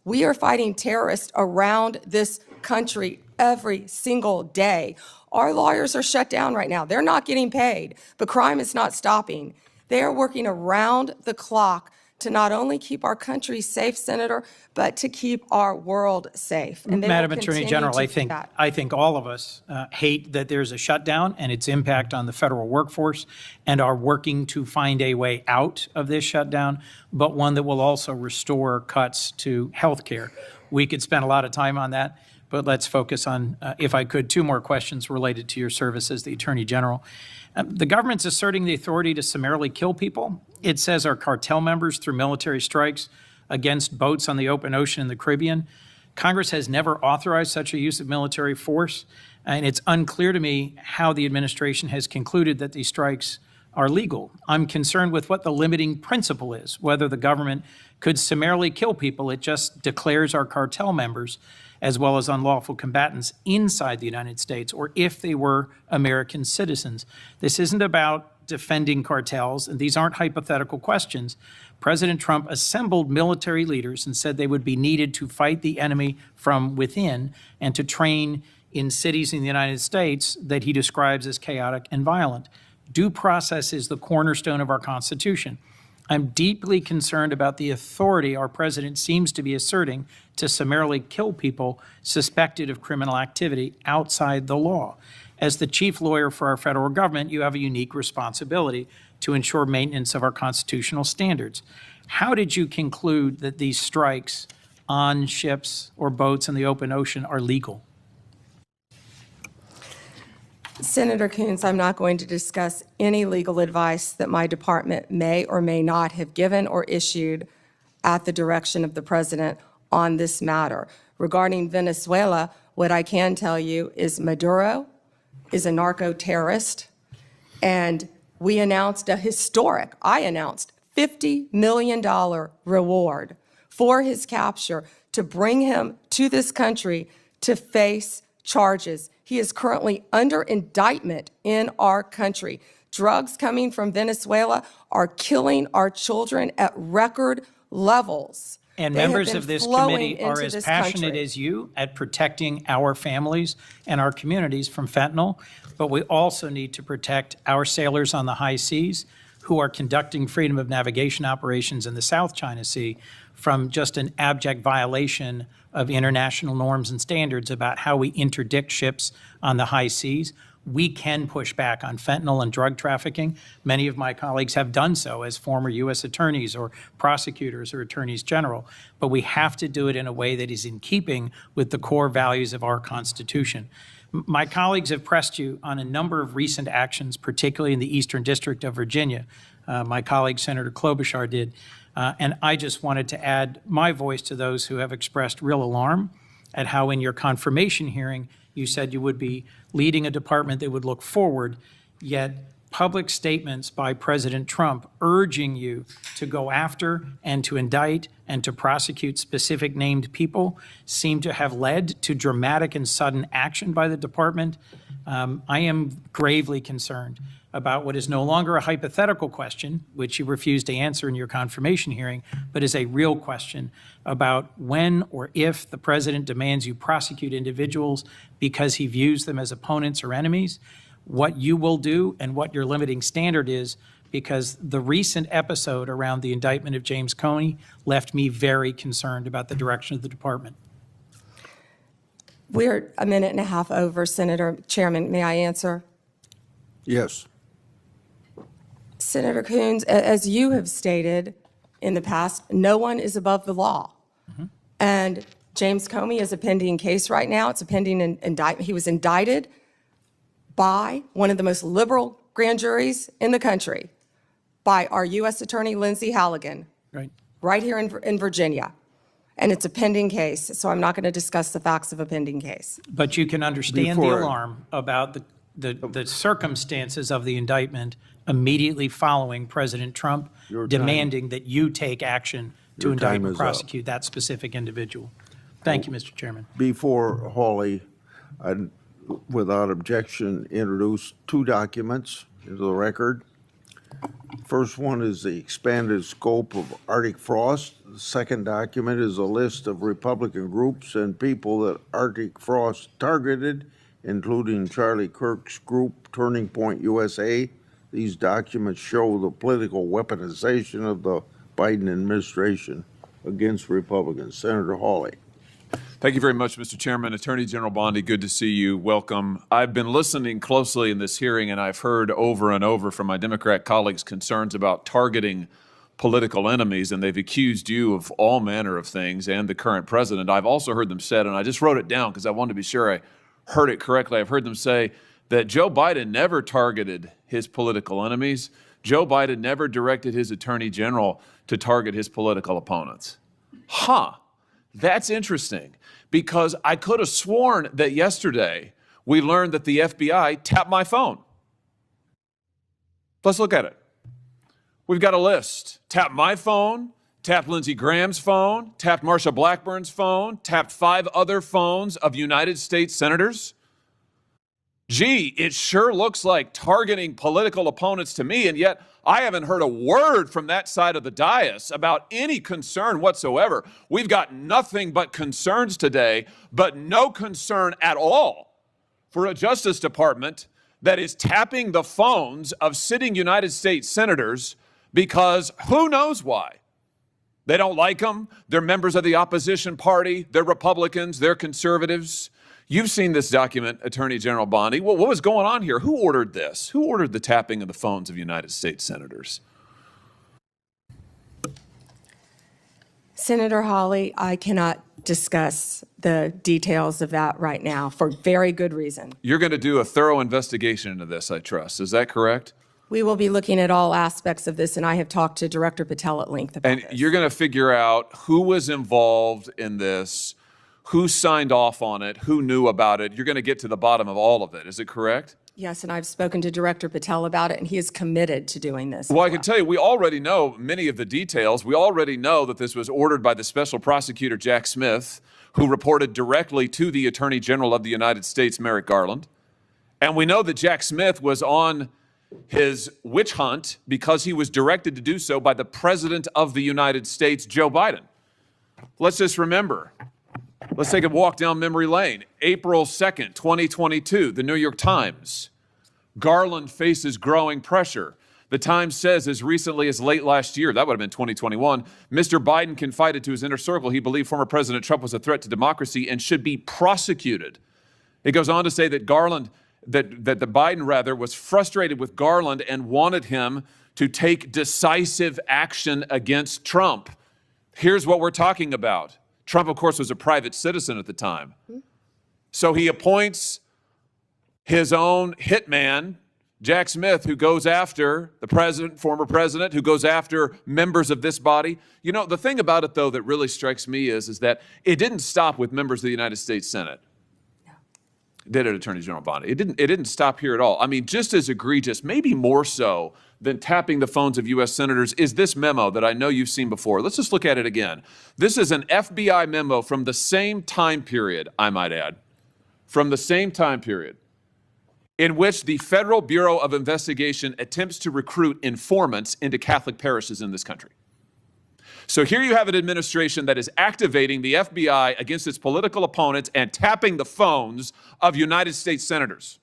we are fighting terrorists around this country every single day. Our lawyers are shut down right now. They're not getting paid, but crime is not stopping. They are working around the clock to not only keep our country safe, Senator, but to keep our world safe. And they will Madam Attorney continue General, to I do think, that. I think all of us hate that there's a shutdown and its impact on the federal workforce, and are working to find a way out of this shutdown, but one that will also restore cuts to health care. We could spend a lot of time on that, but let's focus on, if I could, two more questions related to your service as the Attorney General. The government's asserting the authority to summarily kill people. It says our cartel members through military strikes against boats on the open ocean in the Caribbean. Congress has never authorized such a use of military force, and it's unclear to me how the administration has concluded that these strikes are legal. I'm concerned with what the limiting principle is, whether the government could summarily kill people. It just declares our cartel members as well as unlawful combatants inside the United States, or if they were American citizens. This isn't about defending cartels, and these aren't hypothetical questions. President Trump assembled military leaders and said they would be needed to fight the enemy from within and to train in cities in the United States that he describes as chaotic and violent. Due process is the cornerstone of our Constitution. I'm deeply concerned about the authority our president seems to be asserting to summarily kill people suspected of criminal activity outside the law. As the chief lawyer for our federal government, you have a unique responsibility to ensure maintenance of our constitutional standards. How did you conclude that these strikes on ships or boats in the open ocean are legal? Senator Coons, I'm not going to discuss any legal advice that my department may or may not have given or issued at the direction of the president on this matter. Regarding Venezuela, what I can tell you is Maduro is a narco-terrorist, and I announced $50 million reward for his capture to bring him to this country to face charges. He is currently under indictment in our country. Drugs coming from Venezuela are killing our children at record levels. And They have members been of this flowing committee are into as this passionate country. as you at protecting our families and our communities from fentanyl, but we also need to protect our sailors on the high seas who are conducting freedom of navigation operations in the South China Sea from just an abject violation of international norms and standards about how we interdict ships on the high seas. We can push back on fentanyl and drug trafficking. Many of my colleagues have done so as former U.S. attorneys or prosecutors or attorneys general, but we have to do it in a way that is in keeping with the core values of our Constitution. My colleagues have pressed you on a number of recent actions, particularly in the Eastern District of Virginia. My colleague, Senator Klobuchar, did. And I just wanted to add my voice to those who have expressed real alarm at how in your confirmation hearing, you said you would be leading a department that would look forward, yet public statements by President Trump urging you to go after and to indict and to prosecute specific named people seem to have led to dramatic and sudden action by the department. I am gravely concerned about what is no longer a hypothetical question, which you refused to answer in your confirmation hearing, but is a real question about when or if the president demands you prosecute individuals because he views them as opponents or enemies, what you will do and what your limiting standard is, because the recent episode around the indictment of James Comey left me very concerned about the direction of the department. We're a minute and a half over, Senator Chairman. May I answer? Yes. Senator Coons, as you have stated in the past, no one is above the law. And James Comey is a pending case right now. It's a pending indictment. He was indicted by one of the most liberal grand juries in the country, by our U.S. Attorney Lindsay Halligan, right here in Virginia. And it's a pending case, so I'm not going to discuss the facts of a pending case. But you can understand the Before- alarm about the circumstances of the indictment immediately following President Trump Your time- demanding that you take action to Your indict time and is up. prosecute that specific individual. Thank you, Mr. Chairman. Before Hawley, I'd, without objection, introduce two documents into the record. First one is the expanded scope of Arctic frost The second document is a list of Republican groups and people that Arctic Frost targeted, including Charlie Kirk's group, Turning Point USA. These documents show the political weaponization of the Biden administration against Republicans. Senator Hawley. Thank you very much, Mr. Chairman. Attorney General Bondi, good to see you. Welcome. I've been listening closely in this hearing, and I've heard over and over from my Democrat colleagues concerns about targeting political enemies, and they've accused you of all manner of things and the current president. I've also heard them said, and I just wrote it down because I wanted to be sure I heard it correctly. I've heard them say that Joe Biden never targeted his political enemies. Joe Biden never directed his attorney general to target his political opponents. Huh. That's interesting, because I could have sworn that yesterday we learned that the FBI tapped my phone. Let's look at it. We've got a list. Tapped my phone, tapped Lindsey Graham's phone, tapped Marsha Blackburn's phone, tapped 5 other phones of United States senators. Gee, it sure looks like targeting political opponents to me, and yet I haven't heard a word from that side of the dais about any concern whatsoever. We've got nothing but concerns today, but no concern at all for a Justice Department that is tapping the phones of sitting United States senators because who knows why. They don't like them. They're members of the opposition party. They're Republicans. They're conservatives. You've seen this document, Attorney General Bondi. What was going on here? Who ordered this? Who ordered the tapping of the phones of United States senators? Senator Hawley, I cannot discuss the details of that right now for very good reason. You're going to do a thorough investigation into this, I trust. Is that correct? We will be looking at all aspects of this, and I have talked to Director Patel at length about And this. you're going to figure out who was involved in this, who signed off on it, who knew about it. You're going to get to the bottom of all of it. Is it correct? Yes, and I've spoken to Director Patel about it, and he is committed to doing this. Well, I can tell you, we already know many of the details. We already know that this was ordered by the special prosecutor, Jack Smith, who reported directly to the Attorney General of the United States, Merrick Garland. And we know that Jack Smith was on his witch hunt because he was directed to do so by the President of the United States, Joe Biden. Let's just remember. Let's take a walk down memory lane. April 2nd, 2022, the New York Times. Garland faces growing pressure. The Times says as recently as late last year, that would have been 2021, Mr. Biden confided to his inner circle he believed former President Trump was a threat to democracy and should be prosecuted. It goes on to say that Biden was frustrated with Garland and wanted him to take decisive action against Trump. Here's what we're talking about. Trump, of course, was a private citizen at the time. So he appoints his own hitman, Jack Smith, who goes after the president, former president, who goes after members of this body. You know, the thing about it, though, that really strikes me is that it didn't stop with members of the United States Senate. Did it, Attorney General Bondi? It didn't stop here at all. I mean, just as egregious, maybe more so than tapping the phones of U.S. senators is this memo that I know you've seen before. Let's just look at it again. This is an FBI memo from the same time period, I might add, from the same time period, in which the Federal Bureau of Investigation attempts to recruit informants into Catholic parishes in this country. So here you have an administration that is activating the FBI against its political opponents and tapping the phones of United States senators.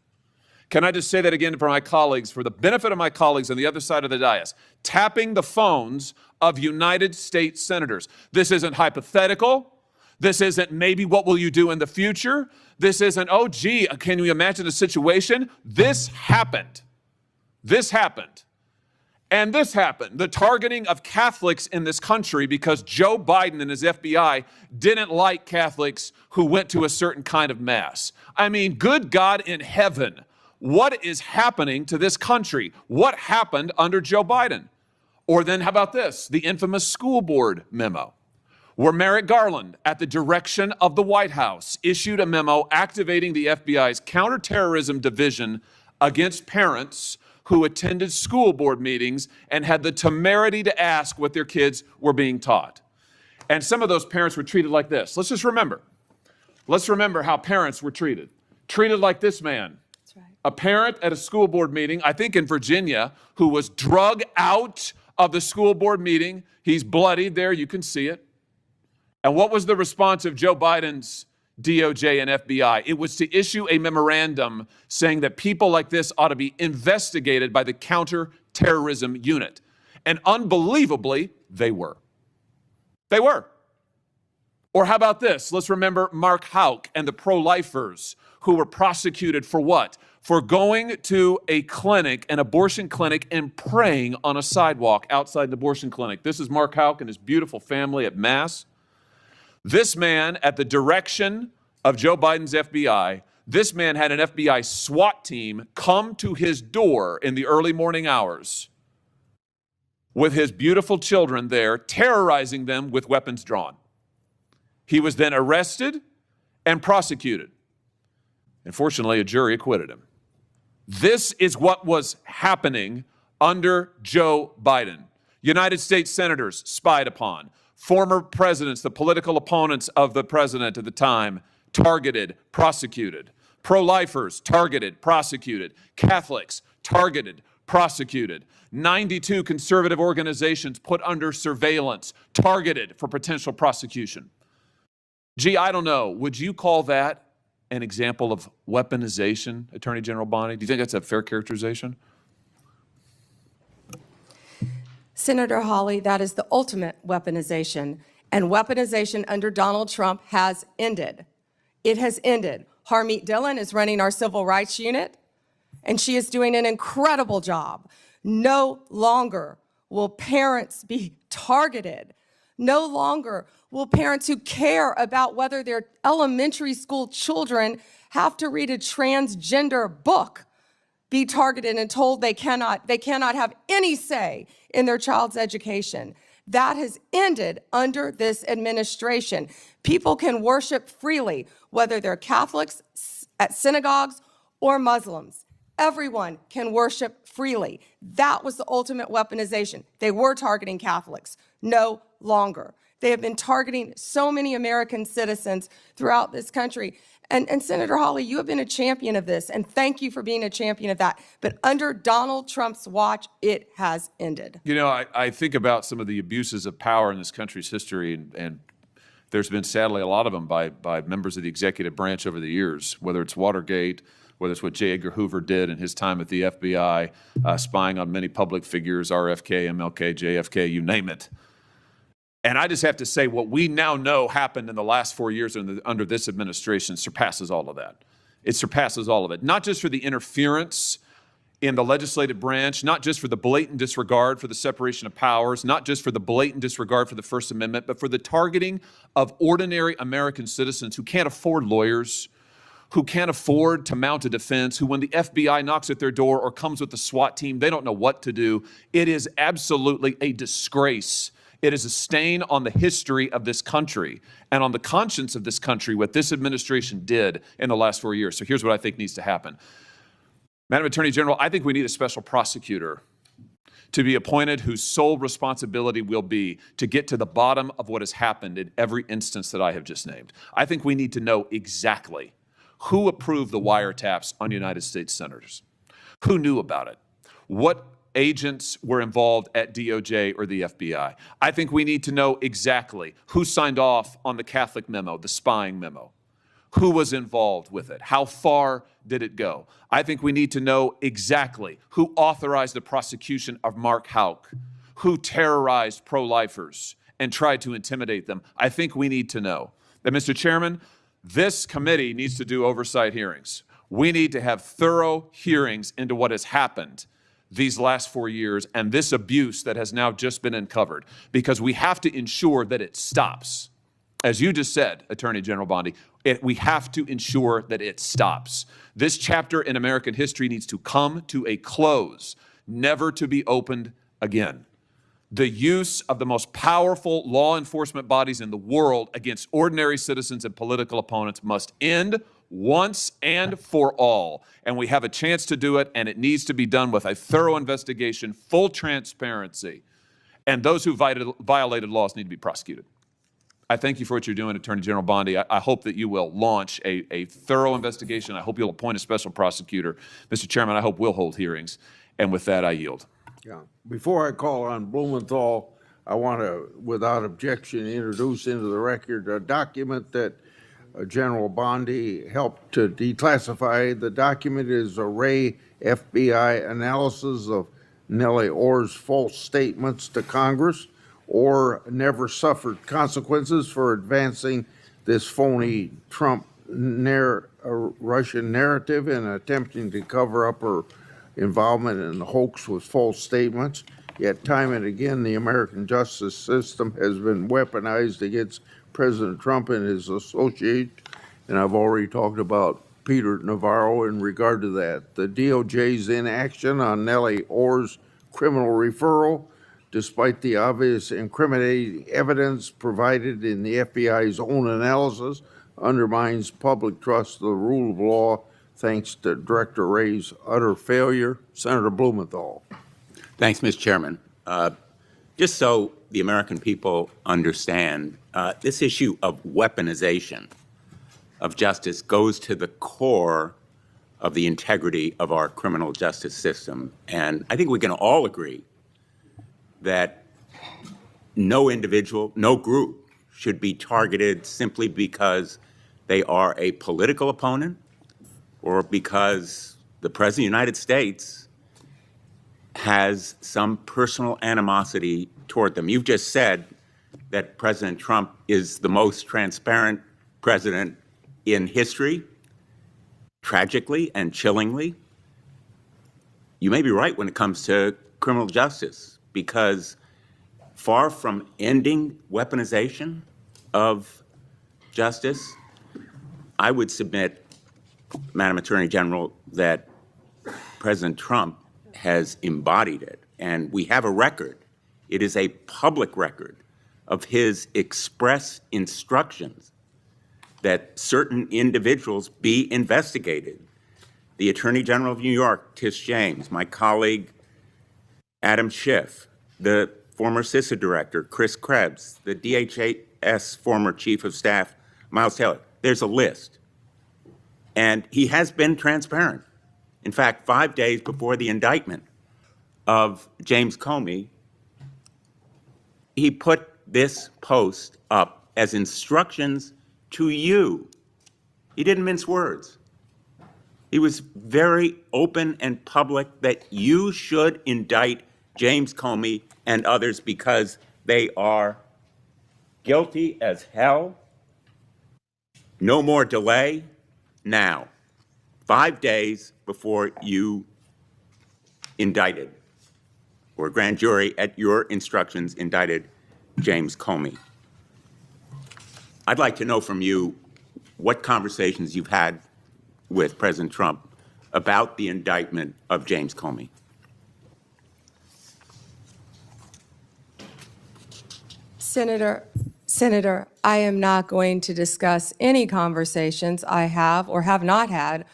Can I just say that again for my colleagues, for the benefit of my colleagues on the other side of the dais? Tapping the phones of United States senators. This isn't hypothetical. This isn't maybe what will you do in the future. This isn't, oh, gee, can you imagine a situation? This happened. This happened. And this happened, the targeting of Catholics in this country because Joe Biden and his FBI didn't like Catholics who went to a certain kind of mass. I mean, good God in heaven, what is happening to this country? What happened under Joe Biden? Or then how about this, the infamous school board memo, where Merrick Garland, at the direction of the White House, issued a memo activating the FBI's counterterrorism division against parents who attended school board meetings and had the temerity to ask what their kids were being taught. And some of those parents were treated like this. Let's just remember. Let's remember how parents were treated. Treated like this man. That's right. A parent at a school board meeting, I think in Virginia, who was drug out of the school board meeting. He's bloodied there. You can see it. And what was the response of Joe Biden's DOJ and FBI? It was to issue a memorandum saying that people like this ought to be investigated by the counterterrorism unit. And unbelievably, they were. They were. Or how about this? Let's remember Mark Houck and the pro-lifers who were prosecuted for what? For going to a clinic, an abortion clinic, and praying on a sidewalk outside an abortion clinic. This is Mark Houck and his beautiful family at Mass. This man, at the direction of Joe Biden's FBI, this man had an FBI SWAT team come to his door in the early morning hours with his beautiful children there, terrorizing them with weapons drawn. He was then arrested and prosecuted. And fortunately, a jury acquitted him. This is what was happening under Joe Biden. United States senators spied upon. Former presidents, the political opponents of the president at the time, targeted, prosecuted. Pro-lifers, targeted, prosecuted. Catholics, targeted, prosecuted. 92 conservative organizations put under surveillance, targeted for potential prosecution. Gee, I don't know. Would you call that an example of weaponization, Attorney General Bondi? Do you think that's a fair characterization? Senator Hawley, that is the ultimate weaponization, and weaponization under Donald Trump has ended. It has ended. Harmeet Dillon is running our civil rights unit, and she is doing an incredible job. No longer will parents be targeted. No longer will parents who care about whether their elementary school children have to read a transgender book be targeted and told they cannot have any say in their child's education. That has ended under this administration. People can worship freely, whether they're Catholics at synagogues or Muslims. Everyone can worship freely. That was the ultimate weaponization. They were targeting Catholics. No longer. They have been targeting so many American citizens throughout this country. And Senator Hawley, you have been a champion of this, and thank you for being a champion of that. But under Donald Trump's watch, it has ended. You know, I think about some of the abuses of power in this country's history, and there's been sadly a lot of them by members of the executive branch over the years, whether it's Watergate, whether it's what J. Edgar Hoover did in his time at the FBI, spying on many public figures, RFK, MLK, JFK, you name it. And I just have to say, what we now know happened in the last 4 years under this administration surpasses all of that. It surpasses all of it. Not just for the interference in the legislative branch, not just for the blatant disregard for the separation of powers, not just for the blatant disregard for the First Amendment, but for the targeting of ordinary American citizens who can't afford lawyers, who can't afford to mount a defense, who when the FBI knocks at their door or comes with the SWAT team, they don't know what to do. It is absolutely a disgrace. It is a stain on the history of this country and on the conscience of this country what this administration did in the last 4 years. So here's what I think needs to happen. Madam Attorney General, I think we need a special prosecutor to be appointed whose sole responsibility will be to get to the bottom of what has happened in every instance that I have just named. I think we need to know exactly who approved the wiretaps on United States senators, who knew about it, what agents were involved at DOJ or the FBI. I think we need to know exactly who signed off on the Catholic memo, the spying memo, who was involved with it, how far did it go. I think we need to know exactly who authorized the prosecution of Mark Houck, who terrorized pro-lifers and tried to intimidate them. I think we need to know. And Mr. Chairman, this committee needs to do oversight hearings. We need to have thorough hearings into what has happened these last 4 years and this abuse that has now just been uncovered, because we have to ensure that it stops. As you just said, Attorney General Bondi, we have to ensure that it stops. This chapter in American history needs to come to a close, never to be opened again. The use of the most powerful law enforcement bodies in the world against ordinary citizens and political opponents must end once and for all. And we have a chance to do it, and it needs to be done with a thorough investigation, full transparency, and those who violated laws need to be prosecuted. I thank you for what you're doing, Attorney General Bondi. I hope that you will launch a thorough investigation. I hope you'll appoint a special prosecutor. Mr. Chairman, I hope we'll hold hearings. And with that, I yield. Yeah. Before I call on Blumenthal, I want to, without objection, introduce into the record a document that General Bondi helped to declassify. The document is array FBI analysis of Nellie Orr's false statements to Congress. Orr never suffered consequences for advancing this phony Trump Russian narrative and attempting to cover up her involvement in the hoax with false statements. Yet time and again, the American justice system has been weaponized against President Trump and his associates, and I've already talked about Peter Navarro in regard to that. The DOJ's inaction on Nellie Orr's criminal referral, despite the obvious incriminating evidence provided in the FBI's own analysis, undermines public trust of the rule of law thanks to Director Wray's utter failure. Senator Blumenthal. Thanks, Mr. Chairman. Just so the American people understand, this issue of weaponization of justice goes to the core of the integrity of our criminal justice system. And I think we can all agree that no individual, no group should be targeted simply because they are a political opponent or because the President of the United States has some personal animosity toward them. You've just said that President Trump is the most transparent president in history. Tragically and chillingly, you may be right when it comes to criminal justice, because far from ending weaponization of justice, I would submit, Madam Attorney General, that President Trump has embodied it. And we have a record. It is a public record of his express instructions that certain individuals be investigated. The Attorney General of New York, Tish James, my colleague Adam Schiff, the former CISA director, Chris Krebs, the DHS former Chief of Staff, Miles Taylor. There's a list. And he has been transparent. In fact, 5 days before the indictment of James Comey, he put this post up as instructions to you. He didn't mince words. He was very open and public that you should indict James Comey and others because they are guilty as hell. No more delay now. 5 days before you indicted, or grand jury at your instructions indicted James Comey. I'd like to know from you what conversations you've had with President Trump about the indictment of James Comey. Senator, I am not going to discuss any conversations I have or have not had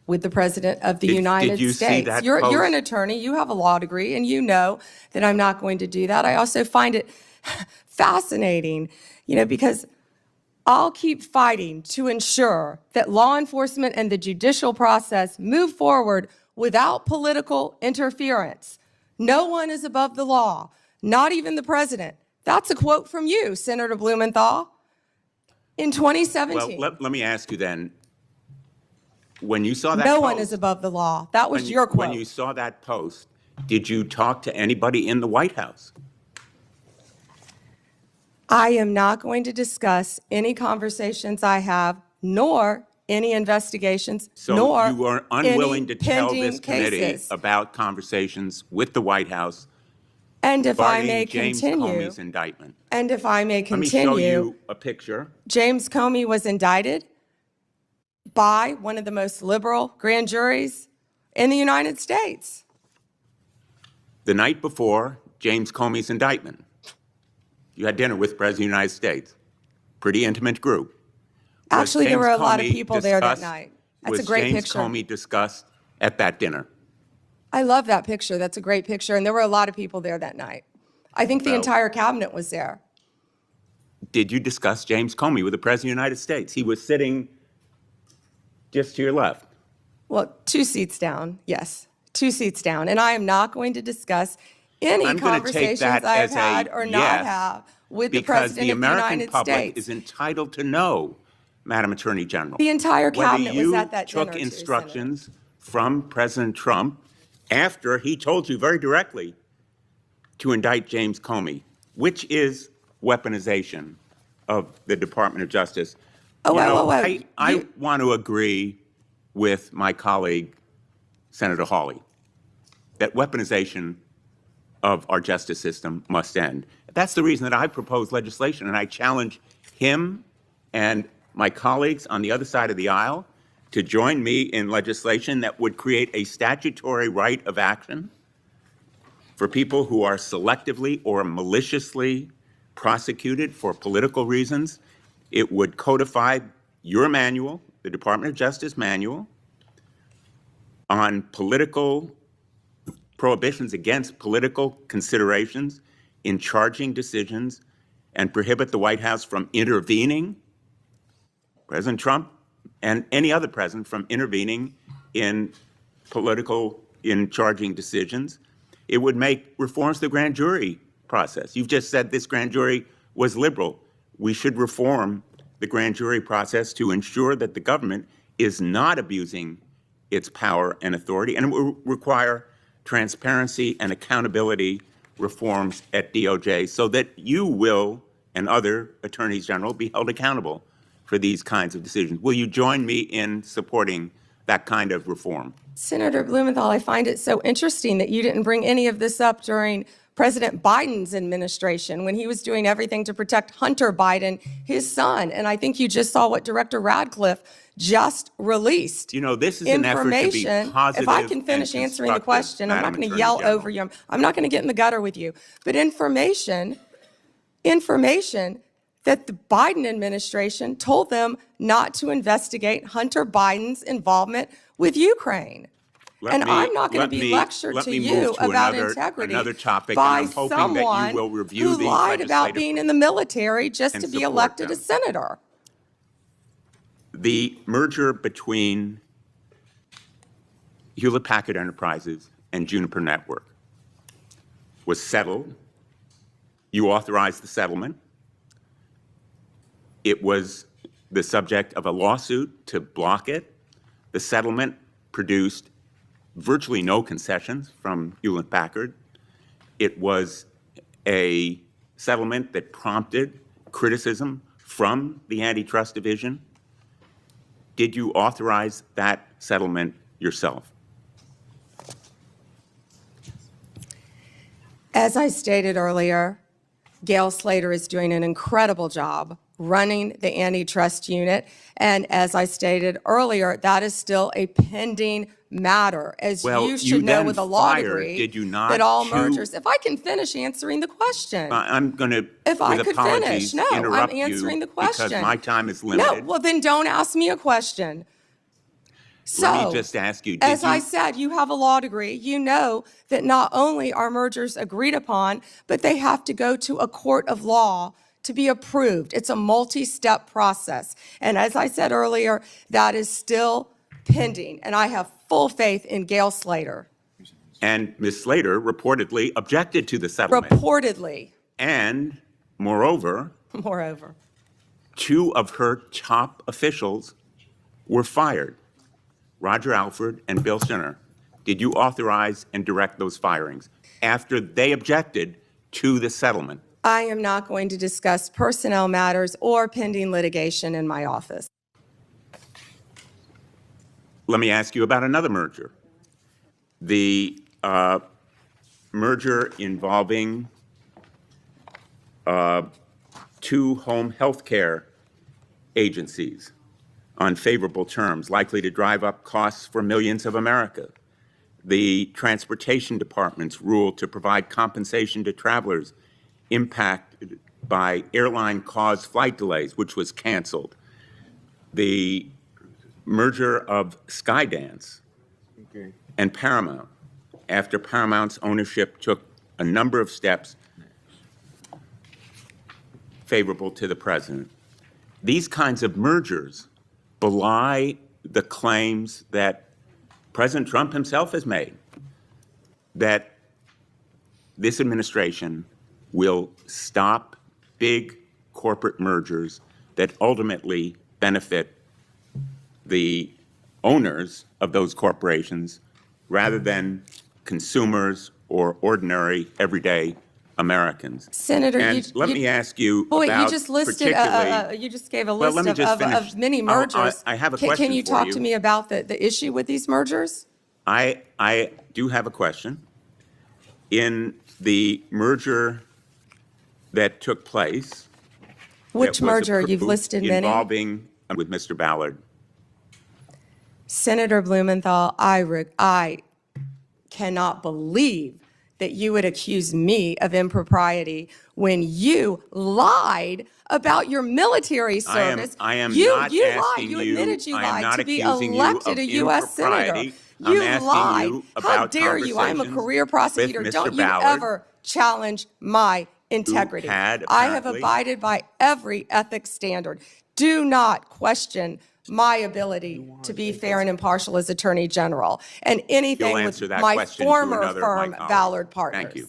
with the President of the United you States. see that You're post? an attorney, you have a law degree, and you know that I'm not going to do that. I also find it fascinating, because I'll keep fighting to ensure that law enforcement and the judicial process move forward without political interference. No one is above the law, not even the president. That's a quote from you, Senator Blumenthal, in 2017. Well, let me ask you then, when you saw that No post, one is above the law. That was your quote. when you saw that post, did you talk to anybody in the White House? I am not going to discuss any conversations I have, nor any investigations, So nor you are unwilling any to tell pending this committee cases. about conversations with the White House And if I regarding may James continue, Comey's indictment. and if I may Let me show continue, you a picture. James Comey was indicted by one of the most liberal grand juries in the United States. The night before James Comey's indictment, you had dinner with the President of the United States. Pretty intimate group. Was Actually, there James were a lot of Comey people there that discussed- night. That's a great Was James picture. Comey discussed at that dinner? I love that picture. That's a great picture. And there were a lot of people there that night. I think the Well- entire cabinet was there. Did you discuss James Comey with the President of the United States? He was sitting just to your left. Well, 2 seats down, yes, 2 seats down. And I am not going to discuss any I'm going to take conversations that I have as a had or not yes, have with the because President the of the American United public States. is entitled to know, Madam Attorney General, The entire whether cabinet was you at that dinner, took too, instructions from President Trump after he told you very directly to indict James Comey, which is weaponization of the Department of Justice. Oh, You whoa, know, whoa, whoa. I want to agree with my colleague, Senator Hawley, that weaponization of our justice system must end. That's the reason that I proposed legislation, and I challenge him and my colleagues on the other side of the aisle to join me in legislation that would create a statutory right of action for people who are selectively or maliciously prosecuted for political reasons. It would codify your manual, the Department of Justice manual, on political prohibitions against political considerations in charging decisions, and prohibit the White House from intervening, President Trump and any other president from intervening in charging decisions. It would make reforms to the grand jury process. You've just said this grand jury was liberal. We should reform the grand jury process to ensure that the government is not abusing its power and authority, and it will require transparency and accountability reforms at DOJ so that you will and other attorneys general be held accountable for these kinds of decisions. Will you join me in supporting that kind of reform? Senator Blumenthal, I find it so interesting that you didn't bring any of this up during President Biden's administration when he was doing everything to protect Hunter Biden, his son. And I think you just saw what Director Radcliffe just released. You know, this is an effort to be positive. If I can finish and answering the question, I'm not going to Attorney yell General. over you. I'm not going to get in the gutter with you. But information that the Biden administration told them not to investigate Hunter Biden's involvement with Ukraine. I'm not going to be lectured to you about integrity another topic, by and I'm hoping someone that you will review who these lied about legislative being in the military just and to be support elected a them. senator. The merger between Hewlett-Packard Enterprises and Juniper Network was settled. You authorized the settlement. It was the subject of a lawsuit to block it. The settlement produced virtually no concessions from Hewlett-Packard. It was a settlement that prompted criticism from the Antitrust Division. Did you authorize that settlement yourself? As I stated earlier, Gail Slater is doing an incredible job running the antitrust unit. And as I stated earlier, that is still a pending matter. As Well, you should you know then with a law fired, degree, did you not, that all two- mergers, if I can finish answering the question. I'm going to, If I with could apologies, finish. No, I'm interrupt answering you the question. because my time is No, limited. well then don't ask me a question. So, Let me just ask you, as I said, you have a law degree. You know that not only are mergers agreed upon, but they have to go to a court of law to be approved. It's a multi-step process. And as I said earlier, that is still pending. And I have full faith in Gail Slater. And Ms. Slater reportedly objected to the settlement. Reportedly, And moreover, moreover. 2 of her top officials were fired, Roger Alford and Bill Sinner. Did you authorize and direct those firings after they objected to the settlement? I am not going to discuss personnel matters or pending litigation in my office. Let me ask you about another merger. The merger involving 2 home health care agencies on favorable terms, likely to drive up costs for millions of America. The Transportation Department's rule to provide compensation to travelers impacted by airline-caused flight delays, which was canceled. The merger of Skydance and Paramount, after Paramount's ownership took a number of steps favorable to the president. These kinds of mergers belie the claims that President Trump himself has made, that this administration will stop big corporate mergers that ultimately benefit the owners of those corporations rather than consumers or ordinary, everyday Americans. Senator, and let me ask you wait, about you just listed, particularly. you just gave a Well, list let me just finish. of many mergers. I have a Can question you for talk you. to me about the issue with these mergers? I do have a question. In the merger that took place, Which that was merger? You've approved listed many. involving with Mr. Ballard. Senator Blumenthal, I cannot believe that you would accuse me of impropriety when you lied about your military service. I am you, not you asking lied. You you. admitted you I am lied not to be accusing you elected of a U.S. senator. impropriety. You I'm asking lied. you How about dare you? I'm a conversations career prosecutor. with Mr. Don't you Ballard, ever challenge my integrity. had I have apparently- abided by every ethics standard. Do not question my ability to be fair and impartial as Attorney General and anything You'll with answer that my question to former another of my firm, colleagues. Ballard Partners. Thank you.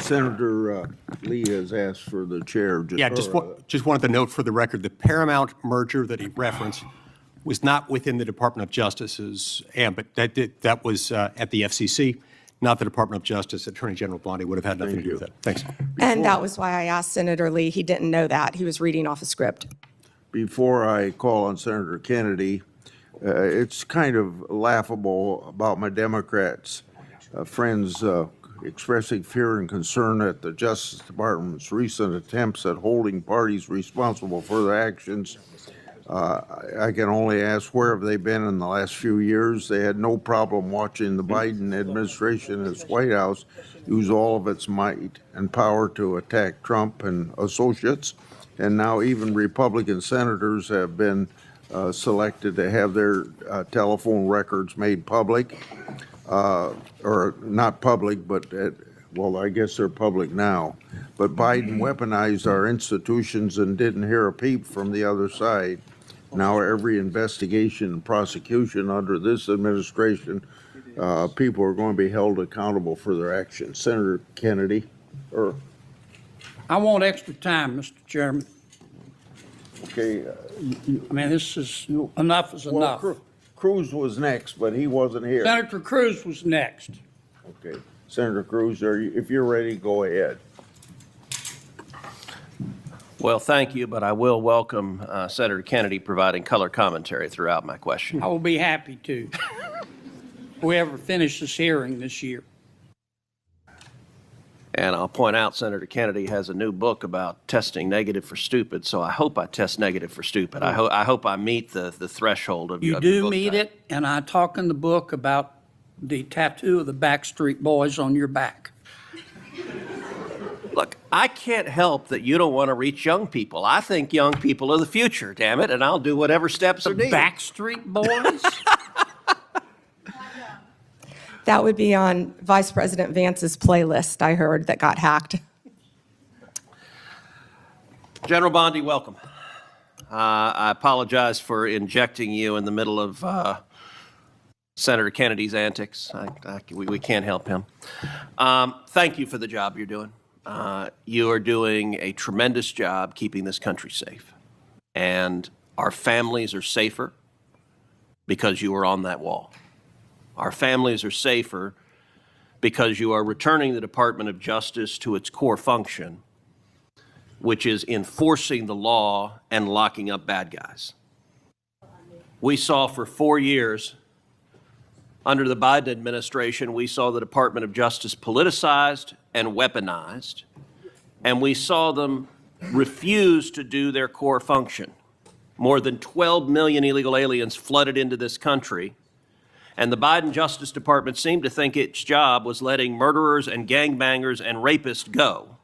Senator Lee has asked for the chair. Yeah, just wanted to note for the record, the Paramount merger that he referenced was not within the Department of Justice's ambit. That was at the FCC, not the Department of Justice. Attorney General Bondi would have had nothing to do with that. Thanks. And that was why I asked Senator Lee. He didn't know that. He was reading off a script. Before I call on Senator Kennedy, it's kind of laughable about my Democrats friends expressing fear and concern at the Justice Department's recent attempts at holding parties responsible for their actions. I can only ask, where have they been in the last few years? They had no problem watching the Biden administration and its White House use all of its might and power to attack Trump and associates. And now even Republican senators have been selected to have their telephone records made public, or not public, but well, I guess they're public now. But Biden weaponized our institutions and didn't hear a peep from the other side. Now every investigation and prosecution under this administration, people are going to be held accountable for their actions. Senator Kennedy, or I want extra time, Mr. Chairman. okay. I mean, this is, enough is enough. Cruz was next, but he wasn't here. Senator Cruz was next. Okay, Senator Cruz, if you're ready, go ahead. Well, thank you, but I will welcome Senator Kennedy providing color commentary throughout my question. I will be happy to. If we ever finish this hearing this year. And I'll point out Senator Kennedy has a new book about testing negative for stupid, so I hope I test negative for stupid. I hope I meet the threshold of You of do book meet type. it, and I talk in the book about the tattoo of the Backstreet Boys on your back. Look, I can't help that you don't want to reach young people. I think young people are the future, damn it, and I'll do whatever steps are needed. Backstreet Boys? That would be on Vice President Vance's playlist, I heard, that got hacked. General Bondi, welcome. I apologize for injecting you in the middle of Senator Kennedy's antics. We can't help him. Thank you for the job you're doing. You are doing a tremendous job keeping this country safe. And our families are safer because you are on that wall. Our families are safer because you are returning the Department of Justice to its core function, which is enforcing the law and locking up bad guys. We saw for 4 years, under the Biden administration, we saw the Department of Justice politicized and weaponized, and we saw them refuse to do their core function. More than 12 million illegal aliens flooded into this country, and the Biden Justice Department seemed to think its job was letting murderers and gangbangers and rapists go.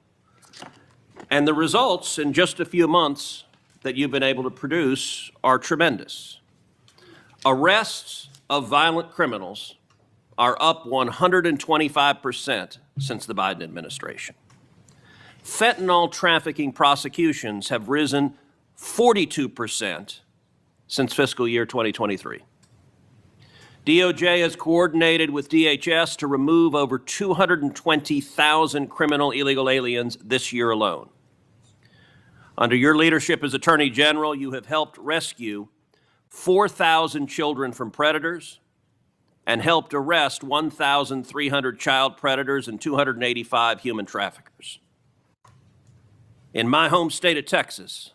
And the results in just a few months that you've been able to produce are tremendous. Arrests of violent criminals are up 125% since the Biden administration. Fentanyl trafficking prosecutions have risen 42% since fiscal year 2023. DOJ has coordinated with DHS to remove over 220,000 criminal illegal aliens this year alone. Under your leadership as Attorney General, you have helped rescue 4,000 children from predators and helped arrest 1,300 child predators and 285 human traffickers. In my home state of Texas,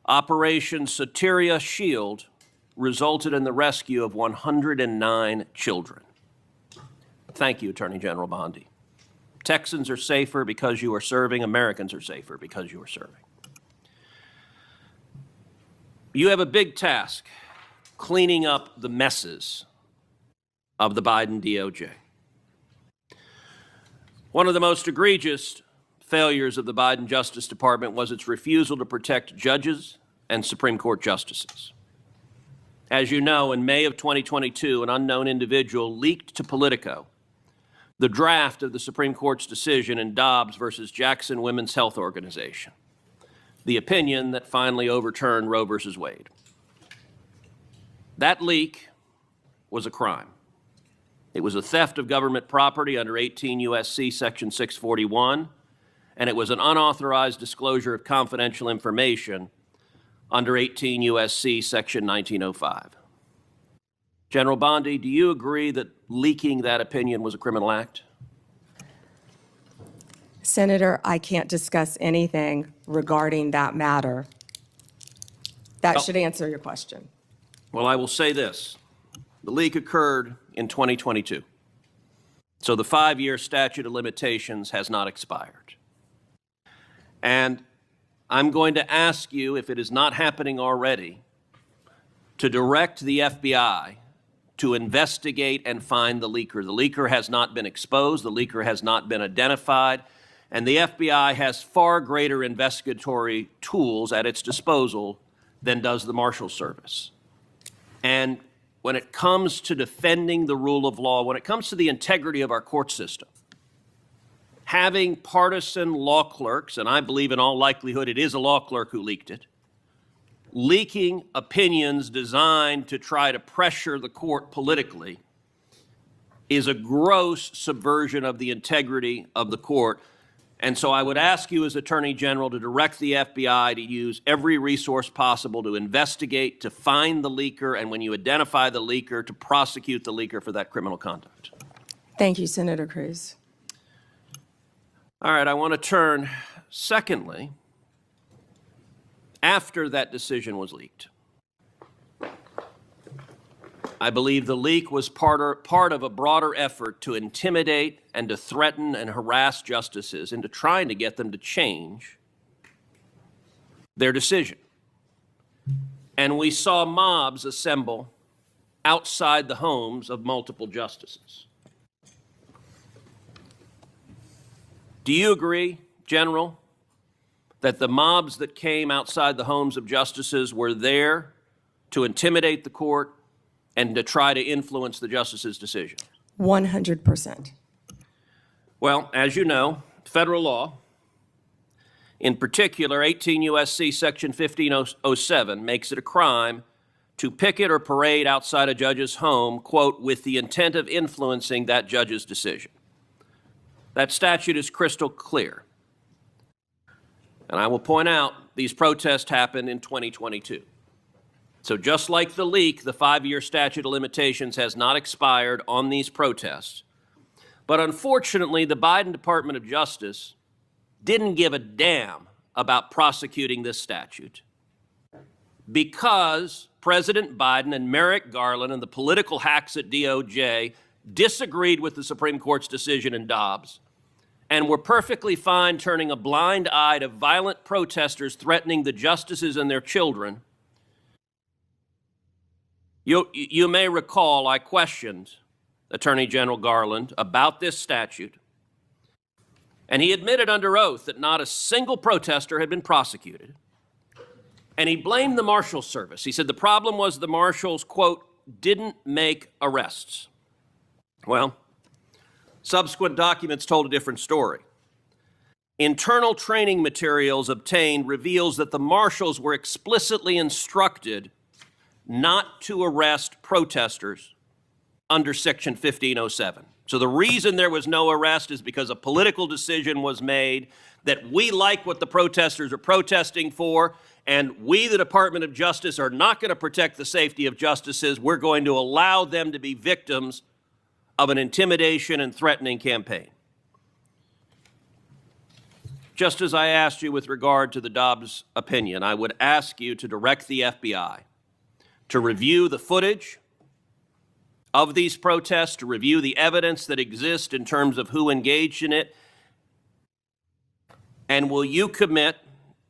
Operation Soteria Shield resulted in the rescue of 109 children. Thank you, Attorney General Bondi. Texans are safer because you are serving. Americans are safer because you are serving. You have a big task cleaning up the messes of the Biden DOJ. One of the most egregious failures of the Biden Justice Department was its refusal to protect judges and Supreme Court justices. As you know, in May of 2022, an unknown individual leaked to Politico the draft of the Supreme Court's decision in Dobbs versus Jackson Women's Health Organization, the opinion that finally overturned Roe versus Wade. That leak was a crime. It was a theft of government property under 18 U.S.C. Section 641, and it was an unauthorized disclosure of confidential information under 18 U.S.C. Section 1905. General Bondi, do you agree that leaking that opinion was a criminal act? Senator, I can't discuss anything regarding that matter. That should answer your question. Well, I will say this. The leak occurred in 2022, so the 5-year statute of limitations has not expired. And I'm going to ask you, if it is not happening already, to direct the FBI to investigate and find the leaker. The leaker has not been exposed, the leaker has not been identified, and the FBI has far greater investigatory tools at its disposal than does the Marshal Service. And when it comes to defending the rule of law, when it comes to the integrity of our court system, having partisan law clerks, and I believe in all likelihood it is a law clerk who leaked it, leaking opinions designed to try to pressure the court politically is a gross subversion of the integrity of the court. And so I would ask you as Attorney General to direct the FBI to use every resource possible to investigate, to find the leaker, and when you identify the leaker, to prosecute the leaker for that criminal conduct. Thank you, Senator Cruz. All right, I want to turn, secondly, after that decision was leaked. I believe the leak was part of a broader effort to intimidate and to threaten and harass justices into trying to get them to change their decision. And we saw mobs assemble outside the homes of multiple justices. Do you agree, General, that the mobs that came outside the homes of justices were there to intimidate the court and to try to influence the justice's decision? 100%. Well, as you know, federal law, in particular 18 U.S.C. Section 1507, makes it a crime to picket or parade outside a judge's home, quote, with the intent of influencing that judge's decision. That statute is crystal clear. And I will point out, these protests happened in 2022. So just like the leak, the 5-year statute of limitations has not expired on these protests. But unfortunately, the Biden Department of Justice didn't give a damn about prosecuting this statute because President Biden and Merrick Garland and the political hacks at DOJ disagreed with the Supreme Court's decision in Dobbs and were perfectly fine turning a blind eye to violent protesters threatening the justices and their children. You may recall I questioned Attorney General Garland about this statute, and he admitted under oath that not a single protester had been prosecuted. And he blamed the Marshal Service. He said the problem was the marshals, quote, didn't make arrests. Well, subsequent documents told a different story. Internal training materials obtained reveals that the marshals were explicitly instructed not to arrest protesters under Section 1507. So the reason there was no arrest is because a political decision was made that we like what the protesters are protesting for, and we, the Department of Justice, are not going to protect the safety of justices. We're going to allow them to be victims of an intimidation and threatening campaign. Just as I asked you with regard to the Dobbs opinion, I would ask you to direct the FBI to review the footage of these protests, to review the evidence that exists in terms of who engaged in it, and will you commit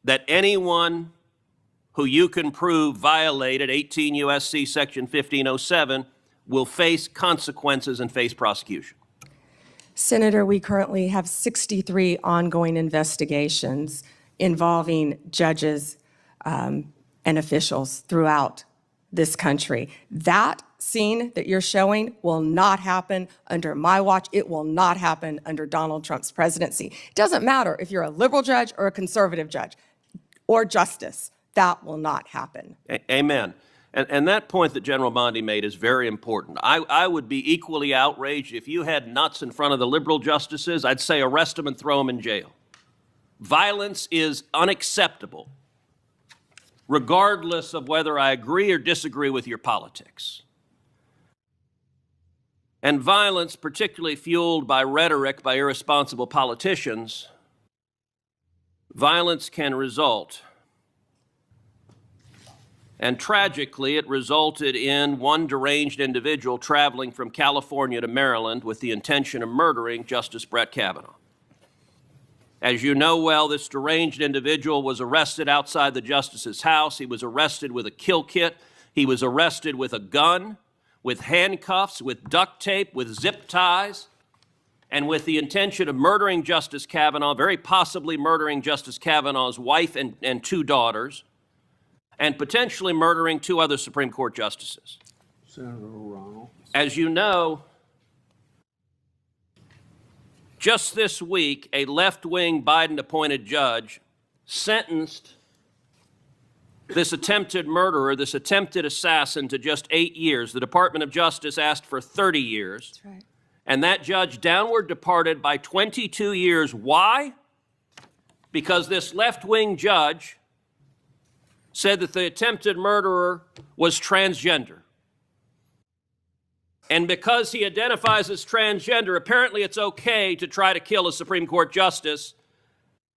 that anyone who you can prove violated 18 U.S.C. Section 1507 will face consequences and face prosecution? Senator, we currently have 63 ongoing investigations involving judges and officials throughout this country. That scene that you're showing will not happen under my watch. It will not happen under Donald Trump's presidency. It doesn't matter if you're a liberal judge or a conservative judge or justice. That will not happen. Amen. And that point that General Bondi made is very important. I would be equally outraged if you had nuts in front of the liberal justices. I'd say arrest them and throw them in jail. Violence is unacceptable, regardless of whether I agree or disagree with your politics. And violence, particularly fueled by rhetoric by irresponsible politicians, violence can result. And tragically, it resulted in one deranged individual traveling from California to Maryland with the intention of murdering Justice Brett Kavanaugh. As you know well, this deranged individual was arrested outside the justice's house. He was arrested with a kill kit. He was arrested with a gun, with handcuffs, with duct tape, with zip ties, and with the intention of murdering Justice Kavanaugh, very possibly murdering Justice Kavanaugh's wife and two daughters, and potentially murdering two other Supreme Court justices. Senator Ronald. As you know, just this week, a left-wing Biden-appointed judge sentenced this attempted murderer, this attempted assassin, to just 8 years. The Department of Justice asked for 30 years. That's right. And that judge downward departed by 22 years. Why? Because this left-wing judge said that the attempted murderer was transgender. And because he identifies as transgender, apparently it's okay to try to kill a Supreme Court justice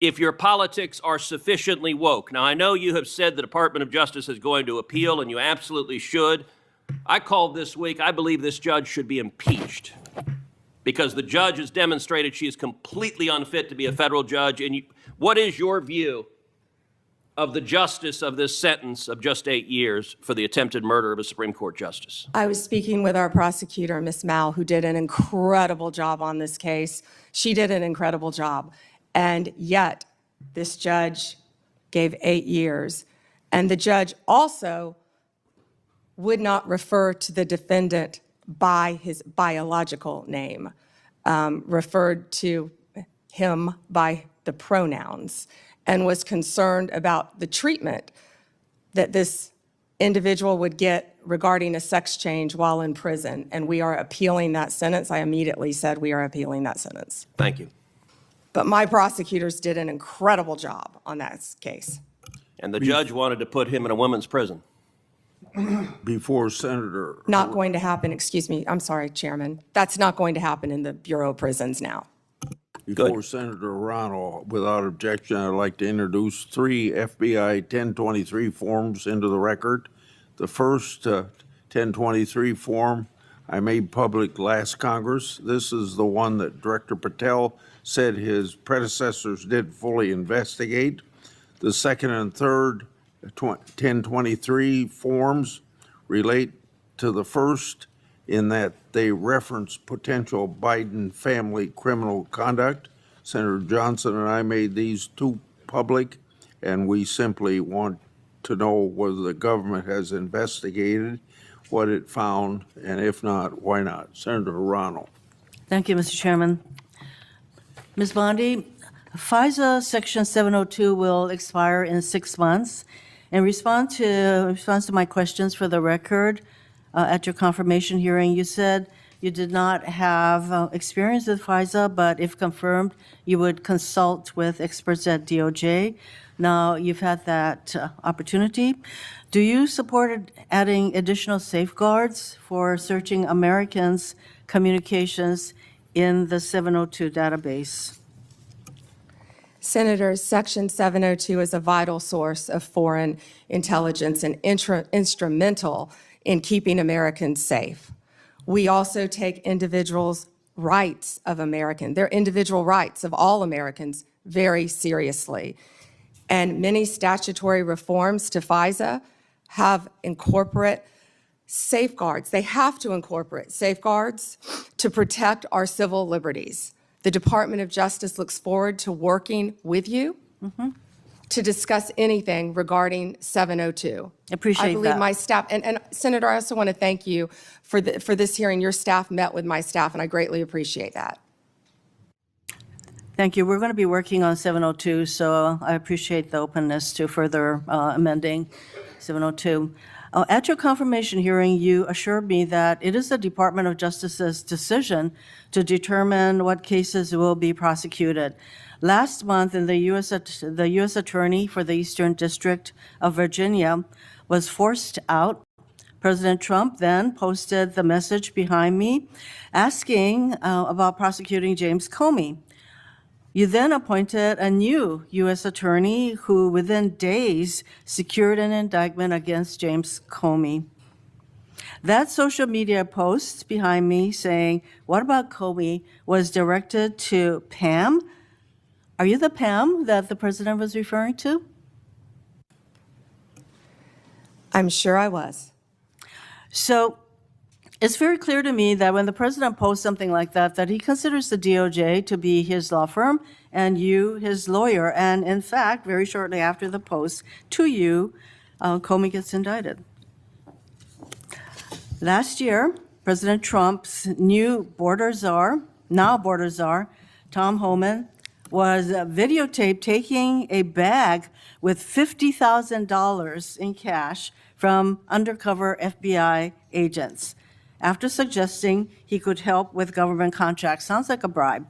if your politics are sufficiently woke. Now, I know you have said the Department of Justice is going to appeal, and you absolutely should. I called this week, I believe this judge should be impeached because the judge has demonstrated she is completely unfit to be a federal judge. And what is your view of the justice of this sentence of just 8 years for the attempted murder of a Supreme Court justice? I was speaking with our prosecutor, Ms. Mal, who did an incredible job on this case. She did an incredible job. And yet, this judge gave 8 years. And the judge also would not refer to the defendant by his biological name, referred to him by the pronouns, and was concerned about the treatment that this individual would get regarding a sex change while in prison. And we are appealing that sentence. I immediately said we are appealing that sentence. Thank you. But my prosecutors did an incredible job on that case. And the judge wanted to put him in a women's prison. Before Senator. Not going to happen, excuse me, I'm sorry, Chairman. That's not going to happen in the Bureau of Prisons now. Before Senator Ronald, without objection, I'd like to introduce 3 FBI 1023 forms into the record. The first 1023 form I made public last Congress. This is the one that Director Patel said his predecessors did fully investigate. The second and third 1023 forms relate to the first in that they reference potential Biden family criminal conduct. Senator Johnson and I made these 2 public, and we simply want to know whether the government has investigated what it found, and if not, why not? Senator Ronald. Thank you, Mr. Chairman. Ms. Bondi, FISA Section 702 will expire in 6 months. In response to my questions for the record, at your confirmation hearing, you said you did not have experience with FISA, but if confirmed, you would consult with experts at DOJ. Now, you've had that opportunity. Do you support adding additional safeguards for searching Americans' communications in the 702 database? Senator, Section 702 is a vital source of foreign intelligence and instrumental in keeping Americans safe. We also take individuals' rights of Americans, their individual rights of all Americans, very seriously. And many statutory reforms to FISA have incorporate safeguards. They have to incorporate safeguards to protect our civil liberties. The Department of Justice looks forward to working with you to discuss anything regarding 702. Appreciate I believe that. my staff, and Senator, I also want to thank you for this hearing. Your staff met with my staff, and I greatly appreciate that. Thank you. We're going to be working on 702, so I appreciate the openness to further amending 702. At your confirmation hearing, you assured me that it is the Department of Justice's decision to determine what cases will be prosecuted. Last month, the U.S. Attorney for the Eastern District of Virginia was forced out. President Trump then posted the message behind me asking about prosecuting James Comey. You then appointed a new U.S. attorney who within days secured an indictment against James Comey. That social media post behind me saying, "What about Comey?" was directed to Pam. Are you the Pam that the president was referring to? I'm sure I was. So it's very clear to me that when the president posts something like that, that he considers the DOJ to be his law firm and you his lawyer. And in fact, very shortly after the post to you, Comey gets indicted. Last year, President Trump's new border czar, Tom Homan, was videotaped taking a bag with $50,000 in cash from undercover FBI agents, after suggesting he could help with government contracts. Sounds like a bribe.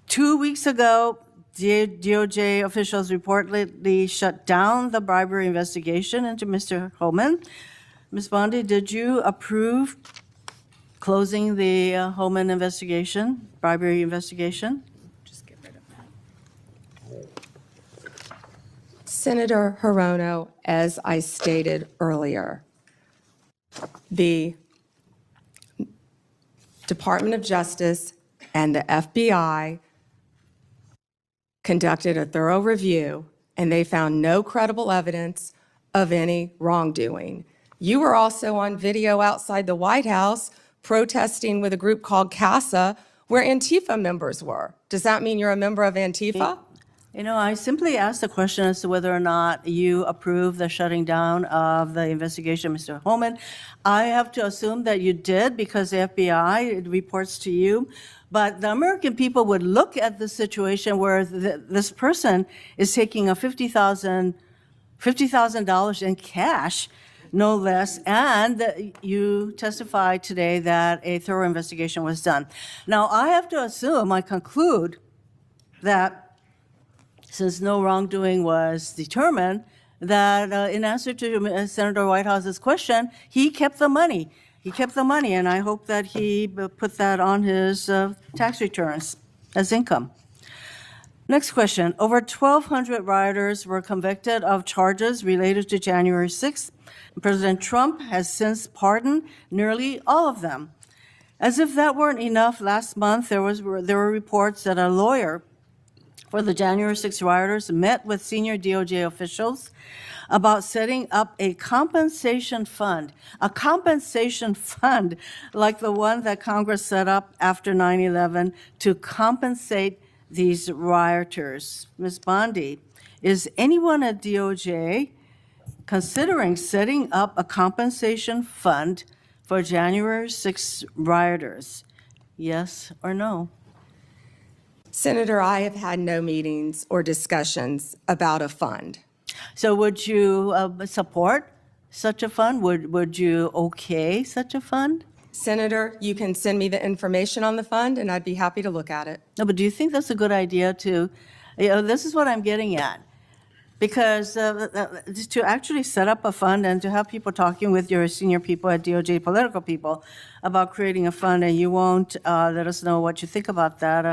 2 weeks ago, DOJ officials reportedly shut down the bribery investigation into Mr. Homan. Ms. Bondi, did you approve closing the Homan investigation, bribery investigation? Just get rid of that. Senator Hirono, as I stated earlier, the Department of Justice and the FBI conducted a thorough review, and they found no credible evidence of any wrongdoing. You were also on video outside the White House protesting with a group called CASA, where Antifa members were. Does that mean you're a member of Antifa? You know, I simply asked the question as to whether or not you approve the shutting down of the investigation, Mr. Homan. I have to assume that you did because the FBI it reports to you. But the American people would look at the situation where this person is taking a $50,000 in cash, no less, and you testified today that a thorough investigation was done. Now, I have to assume, I conclude, that since no wrongdoing was determined, that in answer to Senator Whitehouse's question, he kept the money. He kept the money, and I hope that he put that on his tax returns as income. Next question. Over 1,200 rioters were convicted of charges related to January 6th. President Trump has since pardoned nearly all of them. As if that weren't enough, last month there were reports that a lawyer for the January 6th rioters met with senior DOJ officials about setting up a compensation fund like the one that Congress set up after 9/11 to compensate these rioters. Ms. Bondi, is anyone at DOJ considering setting up a compensation fund for January 6th rioters? Yes or no? Senator, I have had no meetings or discussions about a fund. So would you support such a fund? Would you okay such a fund? Senator, you can send me the information on the fund, and I'd be happy to look at it. No, but do you think that's a good idea this is what I'm getting at. Because just to actually set up a fund and to have people talking with your senior people at DOJ, political people, about creating a fund, and you won't let us know what you think about that,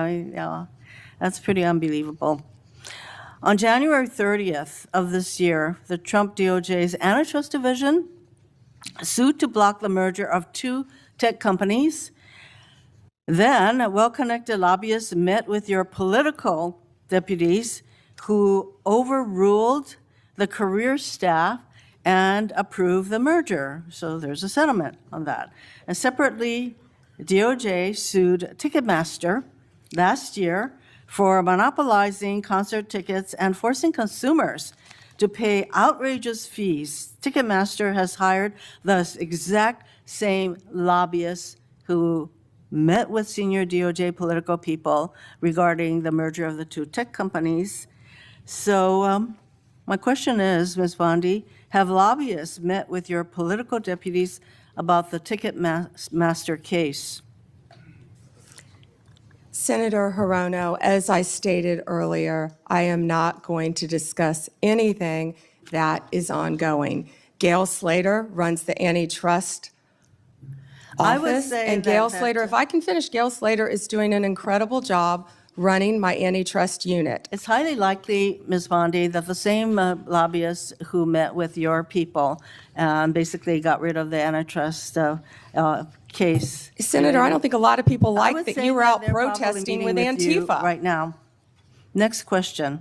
that's pretty unbelievable. On January 30th of this year, the Trump DOJ's Antitrust Division sued to block the merger of two tech companies. Then, well-connected lobbyists met with your political deputies who overruled the career staff and approved the merger. So there's a settlement on that. And separately, DOJ sued Ticketmaster last year for monopolizing concert tickets and forcing consumers to pay outrageous fees. Ticketmaster has hired the exact same lobbyists who met with senior DOJ political people regarding the merger of the two tech companies. So my question is, Ms. Bondi, have lobbyists met with your political deputies about the Ticketmaster case? Senator Hirono, as I stated earlier, I am not going to discuss anything that is ongoing. Gail Slater runs the antitrust I would office, say and that- Gail that- Slater, if I can finish, Gail Slater is doing an incredible job running my antitrust unit. It's highly likely, Ms. Bondi, that the same lobbyists who met with your people basically got rid of the antitrust case. Senator, I don't think a lot of people I like would that say you were out they're probably protesting with meeting you Antifa. right now. Next question.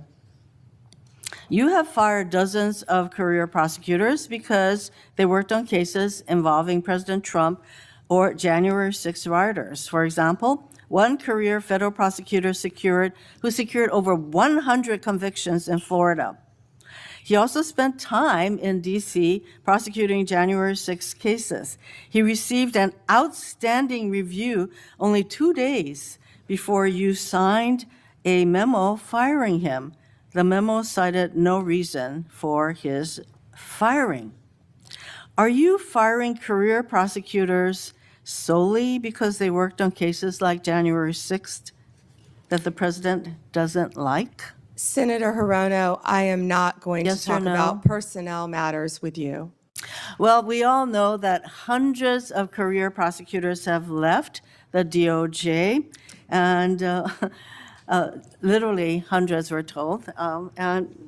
You have fired dozens of career prosecutors because they worked on cases involving President Trump or January 6 rioters. For example, one career federal prosecutor who secured over 100 convictions in Florida. He also spent time in D.C. prosecuting January 6 cases. He received an outstanding review only 2 days before you signed a memo firing him. The memo cited no reason for his firing. Are you firing career prosecutors solely because they worked on cases like January 6th that the president doesn't like? Senator Hirono, I am not going Yes to or talk no? about personnel matters with you. Well, we all know that hundreds of career prosecutors have left the DOJ, and literally hundreds, we're told.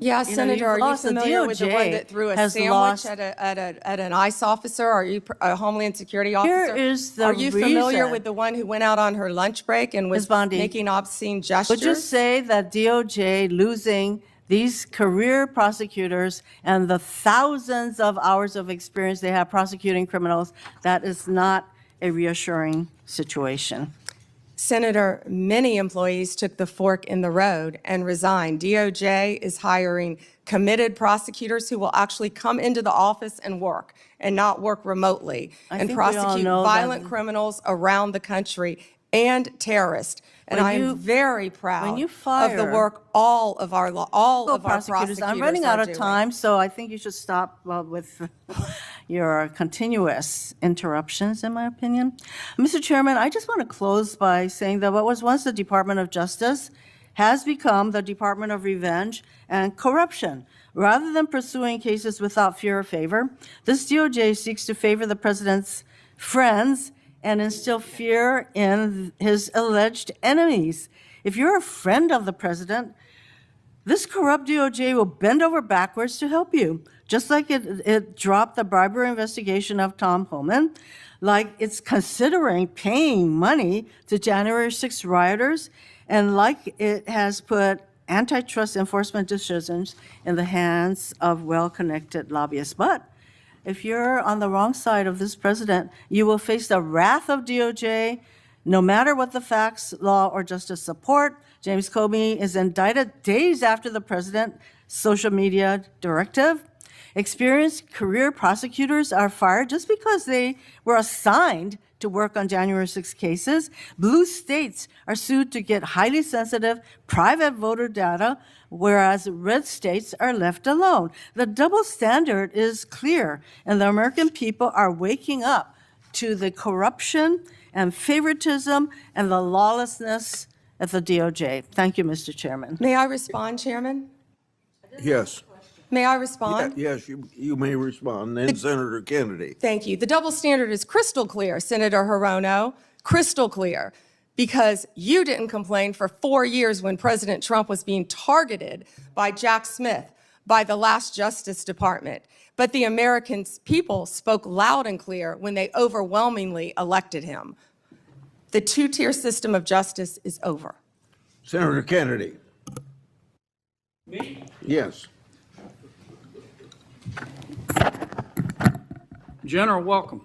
Yeah, Senator, are you familiar with the one that threw a sandwich at an ICE officer? Are you a Homeland Security officer? Here is the Are you familiar reason. with the one who went out on her lunch break and was Ms. Bondi, making obscene gestures? would you say that DOJ losing these career prosecutors and the thousands of hours of experience they have prosecuting criminals, that is not a reassuring situation? Senator, many employees took the fork in the road and resigned. DOJ is hiring committed prosecutors who will actually come into the office and work, and not work remotely, I and think we all prosecute know that- violent criminals around the country and terrorists. And When I you- am very proud when you of the fire work all of our prosecutors I'm running out are of doing. time, so I think you should stop with your continuous interruptions, in my opinion. Mr. Chairman, I just want to close by saying that what was once the Department of Justice has become the Department of Revenge and Corruption. Rather than pursuing cases without fear or favor, this DOJ seeks to favor the president's friends and instill fear in his alleged enemies. If you're a friend of the president, this corrupt DOJ will bend over backwards to help you, just like it dropped the bribery investigation of Tom Homan, like it's considering paying money to January 6 rioters, and like it has put antitrust enforcement decisions in the hands of well-connected lobbyists. But if you're on the wrong side of this president, you will face the wrath of DOJ, no matter what the facts, law, or justice support. James Comey is indicted days after the president's social media directive. Experienced career prosecutors are fired just because they were assigned to work on January 6 cases. Blue states are sued to get highly sensitive private voter data, whereas red states are left alone. The double standard is clear, and the American people are waking up to the corruption and favoritism and the lawlessness at the DOJ. Thank you, Mr. Chairman. May I respond, Chairman? Yes. May I respond? Yes, you may respond. Then Senator Kennedy. Thank you. The double standard is crystal clear, Senator Hirono, crystal clear, because you didn't complain for 4 years when President Trump was being targeted by Jack Smith, by the last Justice Department. But the American people spoke loud and clear when they overwhelmingly elected him. The two-tier system of justice is over. Senator Kennedy. Me? Yes. General, welcome.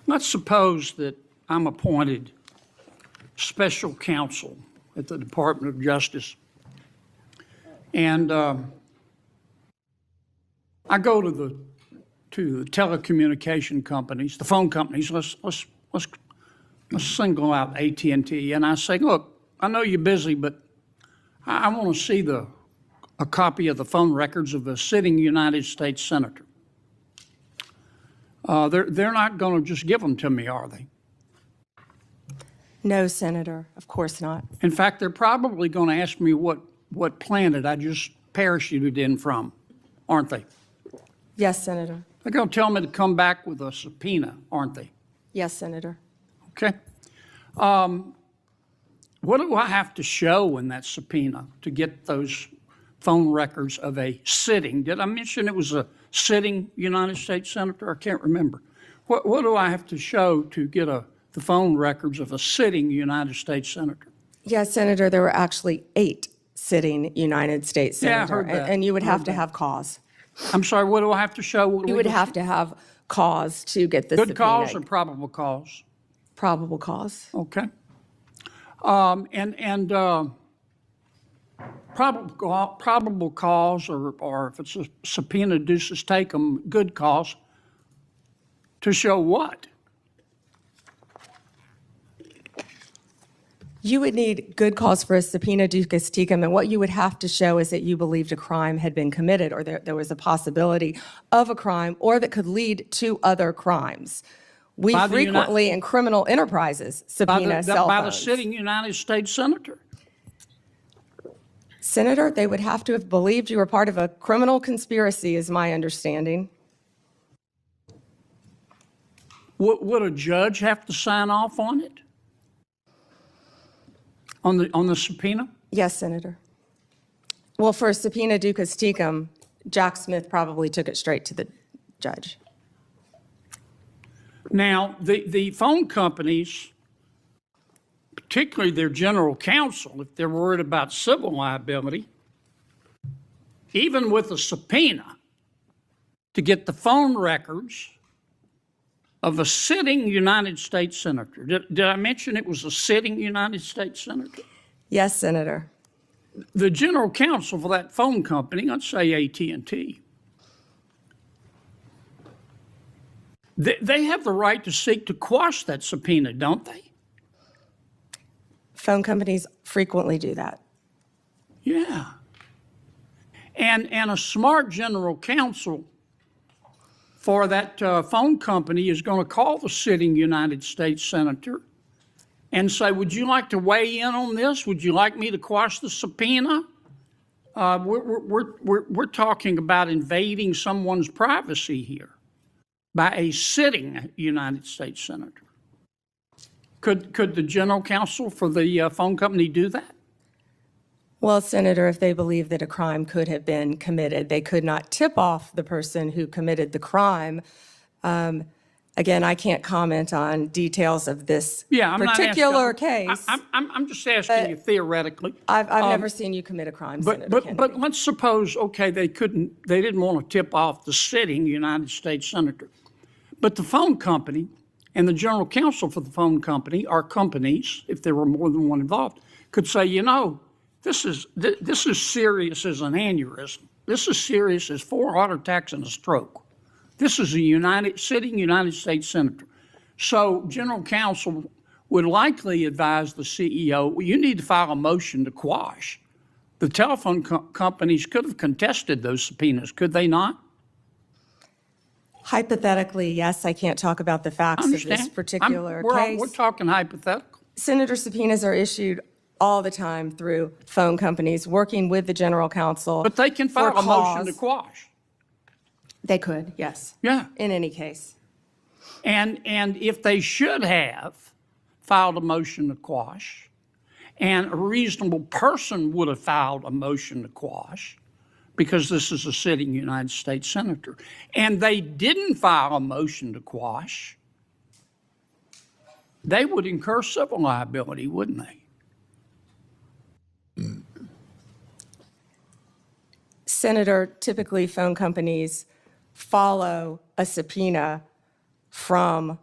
Let's suppose that I'm appointed special counsel at the Department of Justice, and I go to the telecommunication companies, the phone companies. Let's single out AT&T, and I say, look, I know you're busy, but I want to see a copy of the phone records of a sitting United States senator. They're not going to just give them to me, are they? No, Senator, of course not. In fact, they're probably going to ask me what planet I just parachuted in from, aren't they? Yes, Senator. They're going to tell me to come back with a subpoena, aren't they? Yes, Senator. Okay. What do I have to show in that subpoena to get those phone records of a sitting? Did I mention it was a sitting United States senator? I can't remember. What do I have to show to get the phone records of a sitting United States senator? Yes, Senator, there were actually 8 sitting United States Yeah, I senators, heard that. and you would have to Heard that. have cause. I'm sorry, what do I have to show? You would have to have cause to get the Good subpoena. cause or probable cause? Probable cause. Okay. Probable cause, or if it's a subpoena deuces take 'em, good cause, to show what? You would need good cause for a subpoena ducis tecum, and what you would have to show is that you believed a crime had been committed, or there was a possibility of a crime, or that could lead to other crimes. We By the frequently, in criminal enterprises, subpoena cell By the phones. sitting United States senator? Senator, they would have to have believed you were part of a criminal conspiracy, is my understanding. Would a judge have to sign off on it? On the subpoena? Yes, Senator. Well, for a subpoena ducis tecum, Jack Smith probably took it straight to the judge. Now, the phone companies, particularly their general counsel, if they're worried about civil liability, even with a subpoena to get the phone records of a sitting United States senator. Did I mention it was a sitting United States senator? Yes, Senator. The general counsel for that phone company, let's say AT&T, they have the right to seek to quash that subpoena, don't they? Phone companies frequently do that. Yeah. And a smart general counsel for that phone company is going to call the sitting United States senator and say, would you like to weigh in on this? Would you like me to quash the subpoena? We're talking about invading someone's privacy here by a sitting United States senator. Could the general counsel for the phone company do that? Well, Senator, if they believe that a crime could have been committed, they could not tip off the person who committed the crime. Again, I can't comment on details of this particular case. I'm just asking you theoretically. I've never seen you commit a crime, Senator Kennedy. But let's suppose, okay, they didn't want to tip off the sitting United States senator. But the phone company and the general counsel for the phone company, or companies, if there were more than one involved, could say, you know, this is serious as an aneurysm. This is serious as 4 heart attacks and a stroke. This is a sitting United States senator. So general counsel would likely advise the CEO, well, you need to file a motion to quash. The telephone companies could have contested those subpoenas, could they not? Hypothetically, yes, I can't talk about the facts of this particular case. We're talking hypothetical. Senator, subpoenas are issued all the time through phone companies working with the general counsel. But they can file a motion to quash. They could, yes. Yeah. In any case. And if they should have filed a motion to quash, and a reasonable person would have filed a motion to quash, because this is a sitting United States senator, and they didn't file a motion to quash, they would incur civil liability, wouldn't they? Senator, typically phone companies follow a subpoena from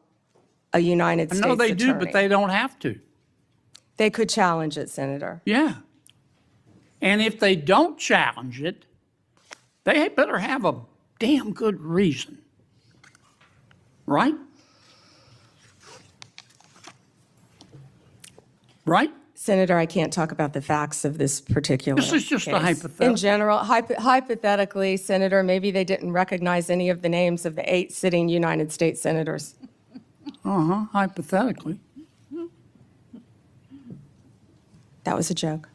a United States attorney. I know they do, but they don't have to. They could challenge it, Senator. Yeah. And if they don't challenge it, they better have a damn good reason. Right? Right? Senator, I can't talk about the facts of this particular This is just case. a hypothetical. In general, hypothetically, Senator, maybe they didn't recognize any of the names of the 8 sitting United States senators. Hypothetically. That was a joke.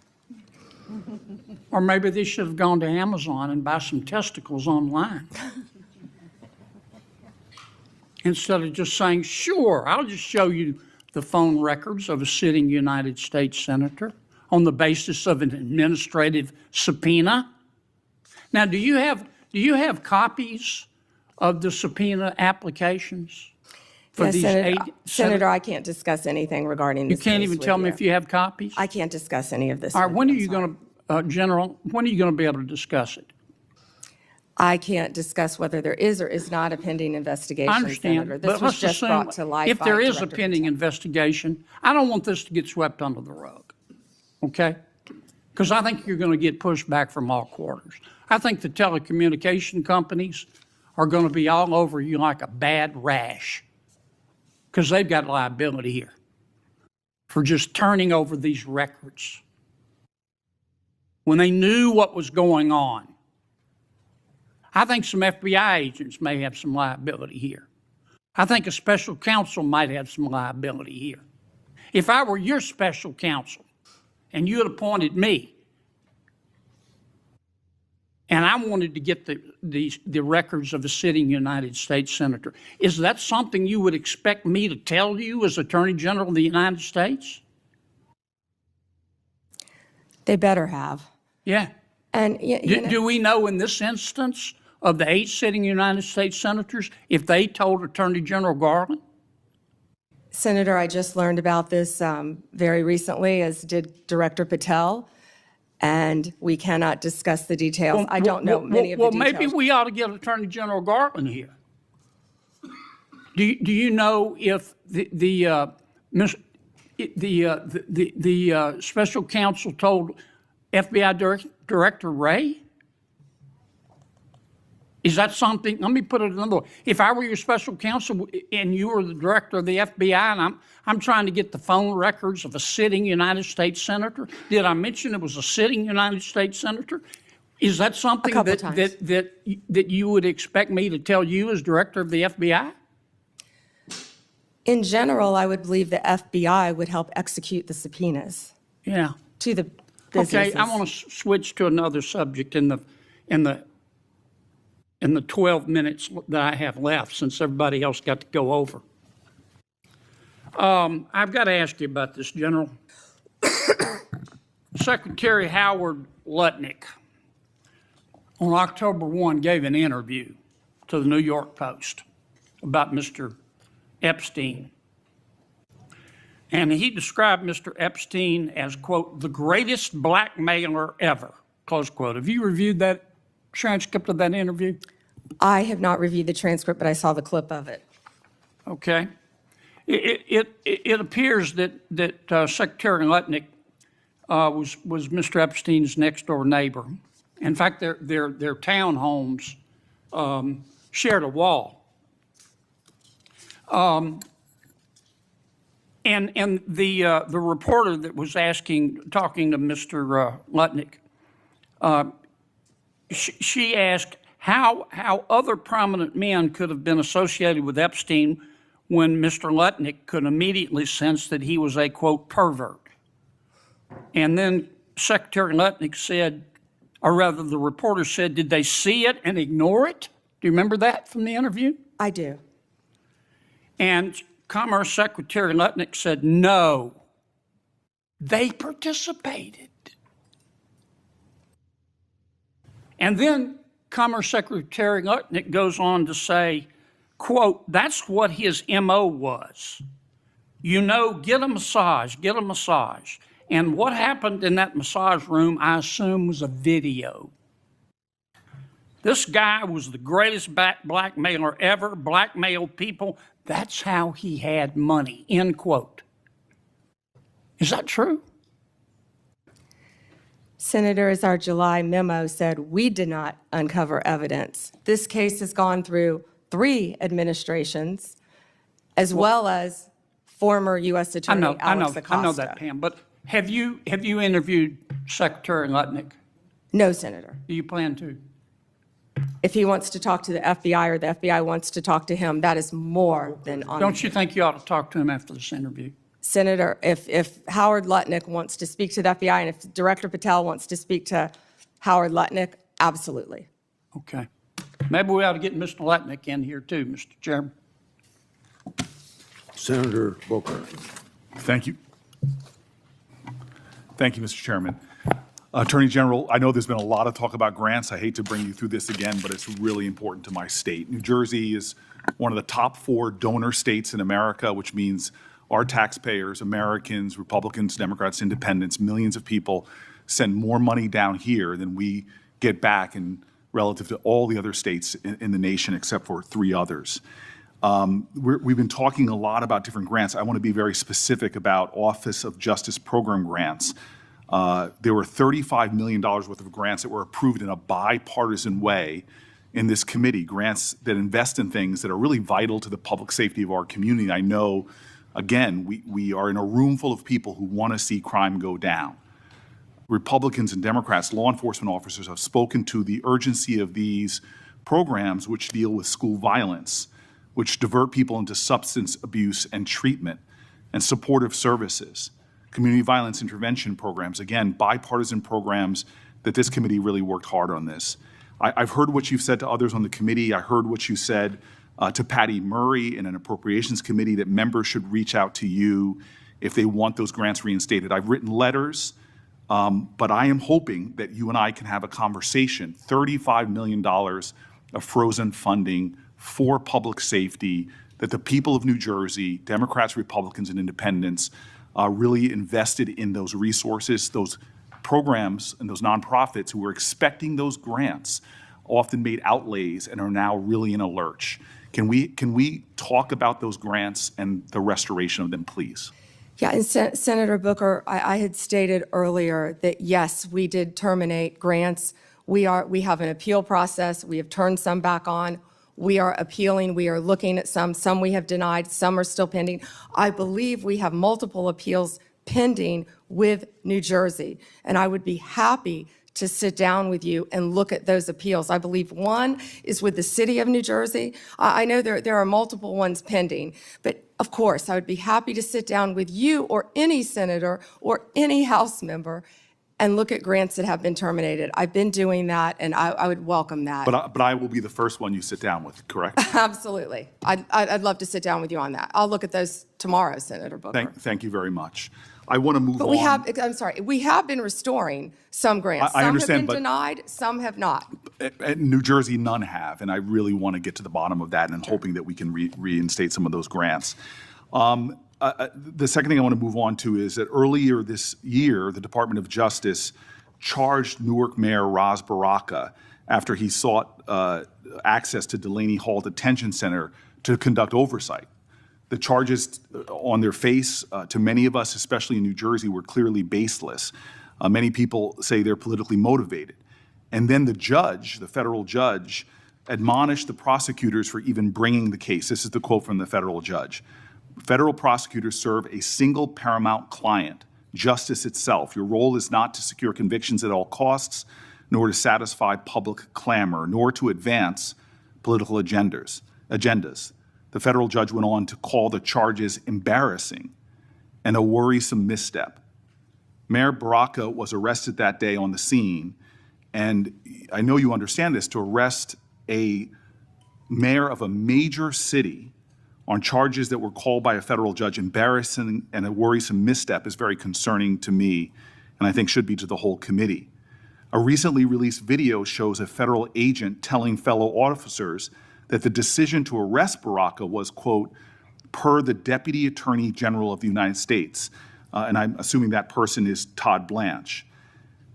Or maybe they should have gone to Amazon and buy some testicles online. Instead of just saying, sure, I'll just show you the phone records of a sitting United States senator on the basis of an administrative subpoena. Now, do you have copies of the subpoena applications for Yes, these Senator, 8? Senator, I can't discuss anything regarding You this can't case even with tell me you. if you have copies? I can't discuss any of this. All right, with when are I'm you sorry. going to, General, when are you going to be able to discuss it? I can't discuss whether there is or is not a pending investigation, I understand, Senator. This but was let's just assume brought to light if by there is a Director pending Patel. investigation, I don't want this to get swept under the rug, okay? Because I think you're going to get pushed back from all quarters. I think the telecommunication companies are going to be all over you like a bad rash because they've got liability here for just turning over these records when they knew what was going on. I think some FBI agents may have some liability here. I think a special counsel might have some liability here. If I were your special counsel and you had appointed me and I wanted to get the records of a sitting United States senator, is that something you would expect me to tell you as Attorney General of the United States? They better have. Yeah. And Do we know in this instance of the 8 sitting United States senators if they told Attorney General Garland? Senator, I just learned about this very recently, as did Director Patel, and we cannot discuss the details. I don't know many of the details. Well, maybe we ought to get Attorney General Garland here. Do you know if the special counsel told FBI Director Wray? Is that something, let me put it another way. If I were your special counsel and you were the director of the FBI and I'm trying to get the phone records of a sitting United States senator, did I mention it was a sitting United States senator? Is that something that you would expect me to tell you as director of the FBI? In general, I would believe the FBI would help execute the subpoenas. Yeah. To the businesses. Okay, I want to switch to another subject in the 12 minutes that I have left, since everybody else got to go over. I've got to ask you about this, General. Secretary Howard Lutnick on October 1 gave an interview to the New York Post about Mr. Epstein. And he described Mr. Epstein as, quote, the greatest blackmailer ever, close quote. Have you reviewed that transcript of that interview? I have not reviewed the transcript, but I saw the clip of it. Okay. It appears that Secretary Lutnick was Mr. Epstein's next door neighbor. In fact, their townhomes shared a wall. And the reporter that was talking to Mr. Lutnick, she asked how other prominent men could have been associated with Epstein when Mr. Lutnick could immediately sense that he was a, quote, pervert. And then Secretary Lutnick said, or rather the reporter said, did they see it and ignore it? Do you remember that from the interview? I do. And Commerce Secretary Lutnick said, no, they participated. And then Commerce Secretary Lutnick goes on to say, quote, that's what his MO was. You know, get a massage, get a massage. And what happened in that massage room, I assume, was a video. This guy was the greatest blackmailer ever, blackmailed people. That's how he had money, end quote. Is that true? Senator, as our July memo said, we did not uncover evidence. This case has gone through 3 administrations, as well as former U.S. Attorney Alex Acosta. I know that, Pam, but have you interviewed Secretary Lutnick? No, Senator. Do you plan to? If he wants to talk to the FBI or the FBI wants to talk to him, that is more than on. Don't you think you ought to talk to him after this interview? Senator, if Howard Lutnick wants to speak to the FBI and if Director Patel wants to speak to Howard Lutnick, absolutely. Okay. Maybe we ought to get Mr. Lutnick in here too, Mr. Chairman. Senator Booker. Thank you. Thank you, Mr. Chairman. Attorney General, I know there's been a lot of talk about grants. I hate to bring you through this again, but it's really important to my state. New Jersey is one of the top 4 donor states in America, which means our taxpayers, Americans, Republicans, Democrats, Independents, millions of people send more money down here than we get back in relative to all the other states in the nation except for 3 others. We've been talking a lot about different grants. I want to be very specific about Office of Justice Program grants. There were $35 million worth of grants that were approved in a bipartisan way in this committee, grants that invest in things that are really vital to the public safety of our community. I know, again, we are in a room full of people who want to see crime go down. Republicans and Democrats, law enforcement officers have spoken to the urgency of these programs which deal with school violence, which divert people into substance abuse and treatment and supportive services. Community violence intervention programs, again, bipartisan programs that this committee really worked hard on this. I've heard what you've said to others on the committee. I heard what you said to Patty Murray in an appropriations committee that members should reach out to you if they want those grants reinstated. I've written letters, but I am hoping that you and I can have a conversation, $35 million of frozen funding for public safety that the people of New Jersey, Democrats, Republicans, and Independents really invested in those resources, those programs, and those nonprofits who were expecting those grants often made outlays and are now really in a lurch. Can we talk about those grants and the restoration of them, please? Yeah, and Senator Booker, I had stated earlier that yes, we did terminate grants. We have an appeal process. We have turned some back on. We are appealing. We are looking at some. Some we have denied. Some are still pending. I believe we have multiple appeals pending with New Jersey, and I would be happy to sit down with you and look at those appeals. I believe one is with the city of New Jersey. I know there are multiple ones pending, but of course, I would be happy to sit down with you or any senator or any House member and look at grants that have been terminated. I've been doing that, and I would welcome that. But I will be the first one you sit down with, correct? Absolutely. I'd love to sit down with you on that. I'll look at those tomorrow, Senator Booker. Thank you very much. I want to move But on. we have been restoring some grants. I understand, some have but- been denied, some have not. In New Jersey, none have, and I really want to get to the bottom of that, and I'm hoping that we can reinstate some of those grants. The second thing I want to move on to is that earlier this year, the Department of Justice charged Newark Mayor Ras Baraka after he sought access to Delaney Hall Detention Center to conduct oversight. The charges on their face, to many of us, especially in New Jersey, were clearly baseless. Many people say they're politically motivated. And then the judge, the federal judge, admonished the prosecutors for even bringing the case. This is the quote from the federal judge. Federal prosecutors serve a single paramount client, justice itself. Your role is not to secure convictions at all costs, nor to satisfy public clamor, nor to advance political agendas. The federal judge went on to call the charges embarrassing and a worrisome misstep. Mayor Baraka was arrested that day on the scene, and I know you understand this, to arrest a mayor of a major city on charges that were called by a federal judge embarrassing and a worrisome misstep is very concerning to me, and I think should be to the whole committee. A recently released video shows a federal agent telling fellow officers that the decision to arrest Baraka was, quote, per the Deputy Attorney General of the United States, and I'm assuming that person is Todd Blanche.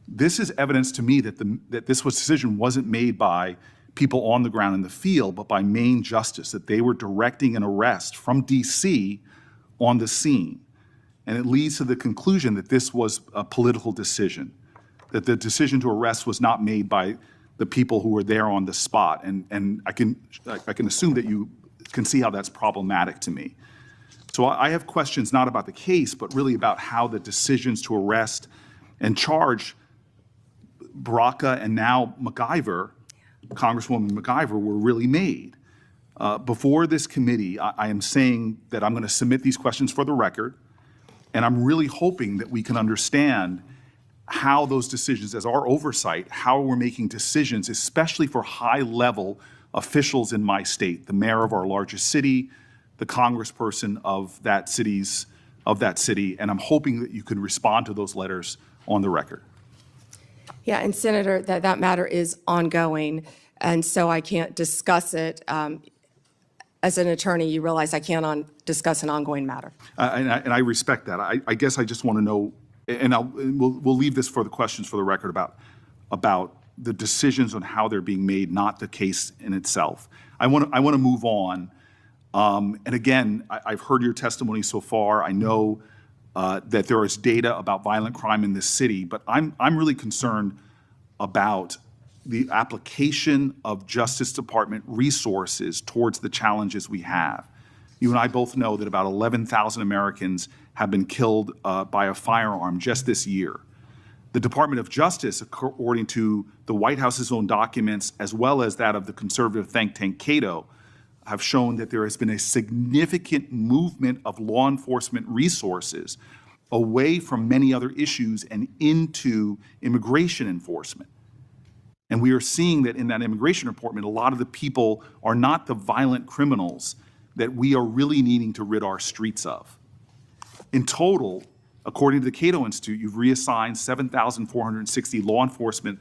This is evidence to me that this decision wasn't made by people on the ground in the field, but by Maine Justice, that they were directing an arrest from D.C. on the scene. And it leads to the conclusion that this was a political decision, that the decision to arrest was not made by the people who were there on the spot. And I can assume that you can see how that's problematic to me. So I have questions not about the case, but really about how the decisions to arrest and charge Baraka and now MacIver, Congresswoman MacIver, were really made. Before this committee, I am saying that I'm going to submit these questions for the record, and I'm really hoping that we can understand how those decisions, as our oversight, how we're making decisions, especially for high-level officials in my state, the mayor of our largest city, the congressperson of that city, and I'm hoping that you could respond to those letters on the record. Yeah, and Senator, that matter is ongoing, and so I can't discuss it. As an attorney, you realize I can't discuss an ongoing matter. And I respect that. I guess I just want to know, and we'll leave this for the questions for the record about the decisions on how they're being made, not the case in itself. I want to move on. And again, I've heard your testimony so far. I know that there is data about violent crime in this city, but I'm really concerned about the application of Justice Department resources towards the challenges we have. You and I both know that about 11,000 Americans have been killed by a firearm just this year. The Department of Justice, according to the White House's own documents, as well as that of the conservative think tank Cato, have shown that there has been a significant movement of law enforcement resources away from many other issues and into immigration enforcement. And we are seeing that in that immigration report, a lot of the people are not the violent criminals that we are really needing to rid our streets of. In total, according to the Cato Institute, you've reassigned 7,460 law enforcement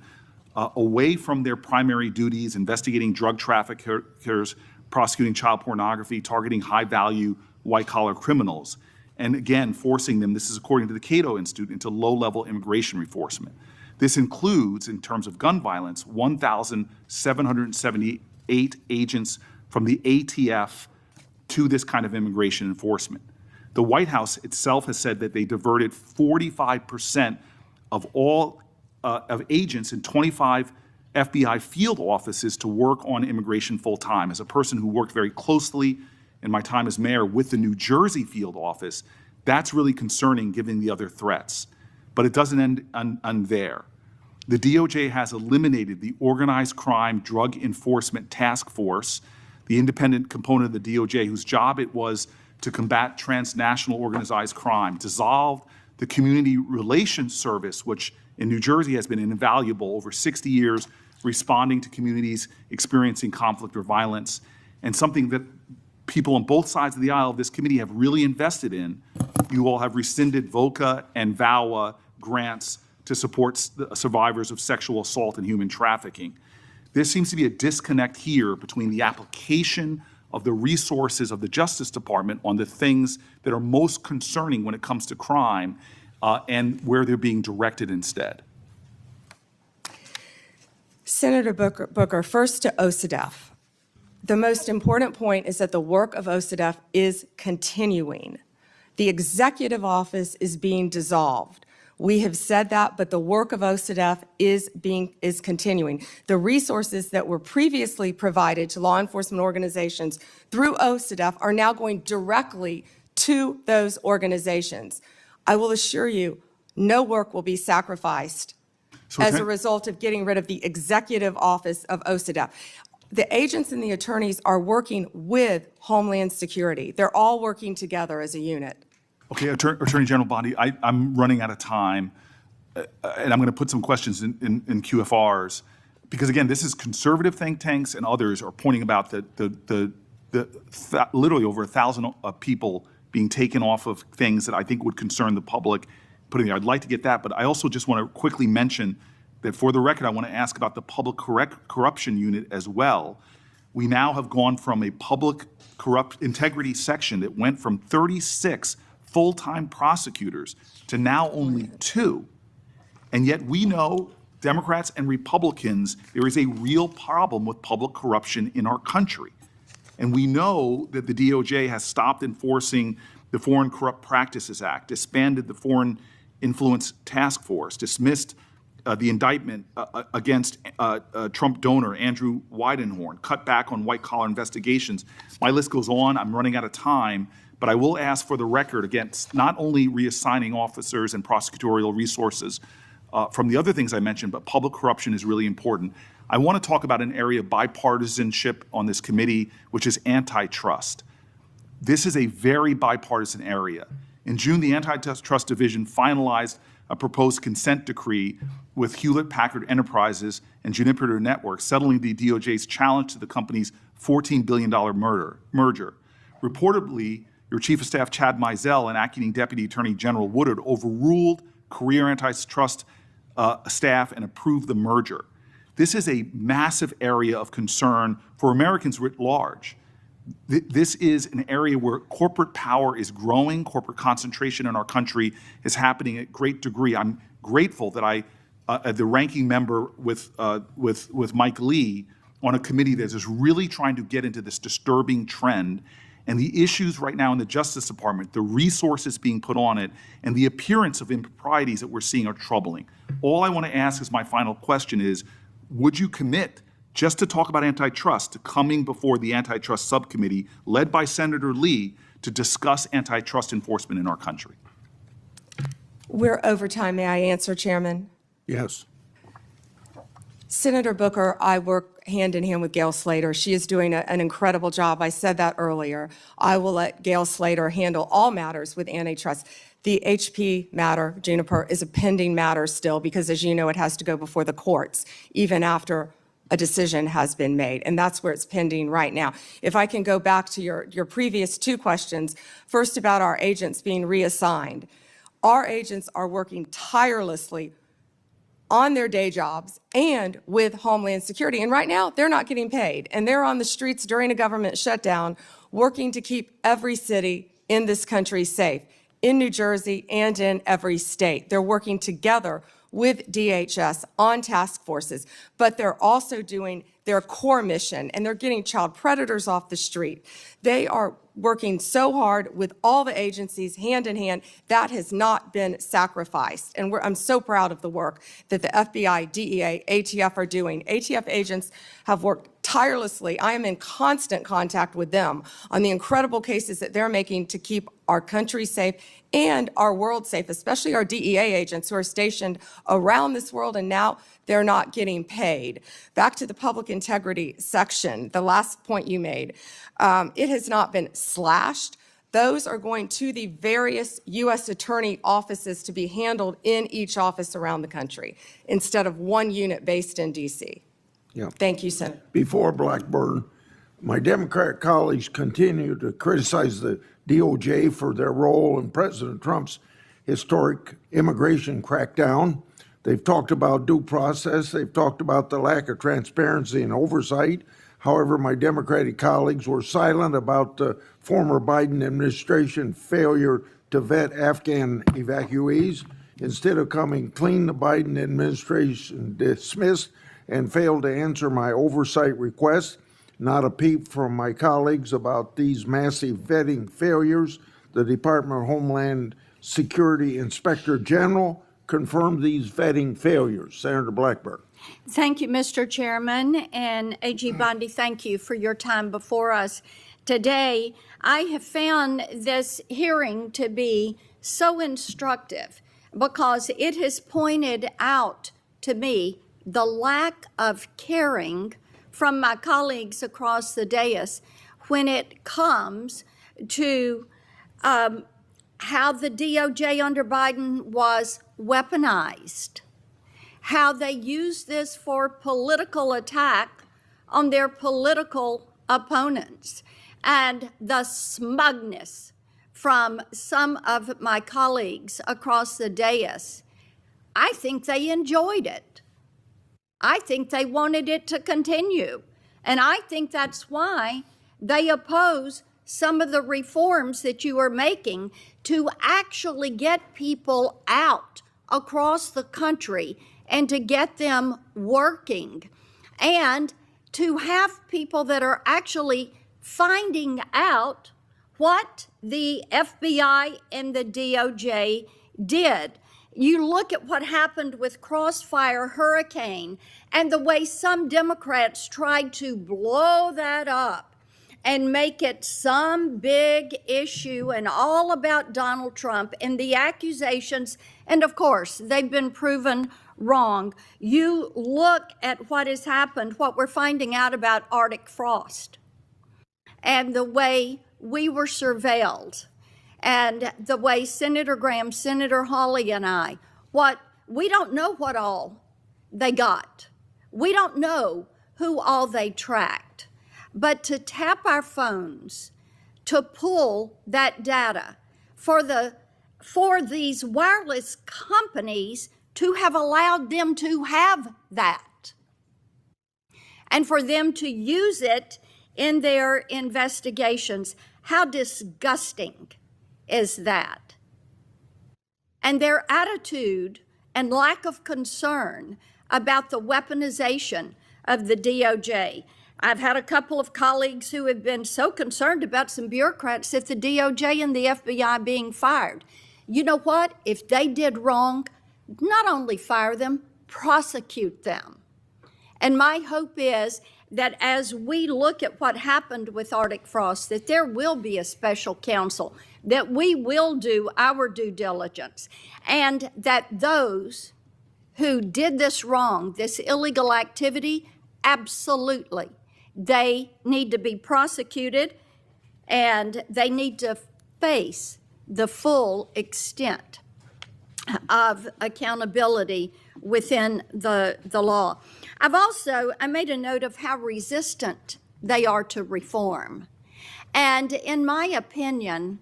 away from their primary duties, investigating drug traffickers, prosecuting child pornography, targeting high-value white-collar criminals, and again, forcing them, this is according to the Cato Institute, into low-level immigration enforcement. This includes, in terms of gun violence, 1,778 agents from the ATF to this kind of immigration enforcement. The White House itself has said that they diverted 45% of all of agents in 25 FBI field offices to work on immigration full-time. As a person who worked very closely in my time as mayor with the New Jersey field office, that's really concerning given the other threats. But it doesn't end there. The DOJ has eliminated the Organized Crime Drug Enforcement Task Force, the independent component of the DOJ whose job it was to combat transnational organized crime, dissolved the Community Relations Service, which in New Jersey has been invaluable over 60 years, responding to communities experiencing conflict or violence, and something that people on both sides of the aisle of this committee have really invested in. You all have rescinded VOCA and VAWA grants to support survivors of sexual assault and human trafficking. There seems to be a disconnect here between the application of the resources of the Justice Department on the things that are most concerning when it comes to crime and where they're being directed instead. Senator Booker, first to OCDEF. The most important point is that the work of OCDEF is continuing. The executive office is being dissolved. We have said that, but the work of OCDF is continuing. The resources that were previously provided to law enforcement organizations through OCDF are now going directly to those organizations. I will assure you, no work will be sacrificed as a result of getting rid of the executive office of OCDF. The agents and the attorneys are working with Homeland Security. They're all working together as a unit. Okay, Attorney General Bondi, I'm running out of time, and I'm going to put some questions in QFRs, because again, this is conservative think tanks and others are pointing about literally over 1,000 people being taken off of things that I think would concern the public. I'd like to get that, but I also just want to quickly mention that for the record, I want to ask about the public corruption unit as well. We now have gone from a public integrity section that went from 36 full-time prosecutors to now only 2. And yet we know, Democrats and Republicans, there is a real problem with public corruption in our country. And we know that the DOJ has stopped enforcing the Foreign Corrupt Practices Act, disbanded the Foreign Influence Task Force, dismissed the indictment against Trump donor Andrew Weidenhorn, cut back on white-collar investigations. My list goes on. I'm running out of time. But I will ask for the record against not only reassigning officers and prosecutorial resources from the other things I mentioned, but public corruption is really important. I want to talk about an area of bipartisanship on this committee, which is antitrust. This is a very bipartisan area. In June, the Antitrust Division finalized a proposed consent decree with Hewlett-Packard Enterprises and Juniper Networks, settling the DOJ's challenge to the company's $14 billion merger. Reportedly, your Chief of Staff, Chad Mizell, and Acting Deputy Attorney General Woodard overruled career antitrust staff and approved the merger. This is a massive area of concern for Americans writ large. This is an area where corporate power is growing, corporate concentration in our country is happening at great degree. I'm grateful that the ranking member with Mike Lee on a committee that is really trying to get into this disturbing trend. And the issues right now in the Justice Department, the resources being put on it, and the appearance of improprieties that we're seeing are troubling. All I want to ask as my final question is, would you commit just to talk about antitrust to coming before the Antitrust Subcommittee, led by Senator Lee, to discuss antitrust enforcement in our country? We're over time. May I answer, Chairman? Yes. Senator Booker, I work hand in hand with Gail Slater. She is doing an incredible job. I said that earlier. I will let Gail Slater handle all matters with antitrust. The HP matter, Juniper, is a pending matter still because, as you know, it has to go before the courts, even after a decision has been made, and that's where it's pending right now. If I can go back to your previous 2 questions, first about our agents being reassigned. Our agents are working tirelessly on their day jobs and with Homeland Security. And right now, they're not getting paid. And they're on the streets during a government shutdown working to keep every city in this country safe, in New Jersey and in every state. They're working together with DHS on task forces, but they're also doing their core mission, and they're getting child predators off the street. They are working so hard with all the agencies hand in hand. That has not been sacrificed. And I'm so proud of the work that the FBI, DEA, ATF are doing. ATF agents have worked tirelessly. I am in constant contact with them on the incredible cases that they're making to keep our country safe and our world safe, especially our DEA agents who are stationed around this world, and now they're not getting paid. Back to the public integrity section, the last point you made. It has not been slashed. Those are going to the various U.S. attorney offices to be handled in each office around the country instead of one unit based in D.C. Yeah. Thank you, Senator. Before Blackburn, my Democrat colleagues continue to criticize the DOJ for their role in President Trump's historic immigration crackdown. They've talked about due process. They've talked about the lack of transparency and oversight. However, my Democratic colleagues were silent about the former Biden administration failure to vet Afghan evacuees. Instead of coming clean, the Biden administration dismissed and failed to answer my oversight request. Not a peep from my colleagues about these massive vetting failures. The Department of Homeland Security Inspector General confirm these vetting failures? Senator Blackburn. Thank you, Mr. Chairman, and AG Bondi, thank you for your time before us today. I have found this hearing to be so instructive because it has pointed out to me the lack of caring from my colleagues across the dais when it comes to how the DOJ under Biden was weaponized, how they used this for political attack on their political opponents, and the smugness from some of my colleagues across the dais. I think they enjoyed it. I think they wanted it to continue. And I think that's why they oppose some of the reforms that you are making to actually get people out across the country and to get them working and to have people that are actually finding out what the FBI and the DOJ did. You look at what happened with Crossfire Hurricane and the way some Democrats tried to blow that up and make it some big issue and all about Donald Trump and the accusations. And of course, they've been proven wrong. You look at what has happened, what we're finding out about Arctic frost and the way we were surveilled and the way Senator Graham, Senator Hawley, and I, we don't know what all they got. We don't know who all they tracked. But to tap our phones, to pull that data for these wireless companies to have allowed them to have that and for them to use it in their investigations, how disgusting is that? And their attitude and lack of concern about the weaponization of the DOJ. I've had a couple of colleagues who have been so concerned about some bureaucrats at the DOJ and the FBI being fired. You know what? If they did wrong, not only fire them, prosecute them. And my hope is that as we look at what happened with Arctic frost, that there will be a special counsel, that we will do our due diligence, and that those who did this wrong, this illegal activity, absolutely, they need to be prosecuted and they need to face the full extent of accountability within the law. I made a note of how resistant they are to reform. And in my opinion,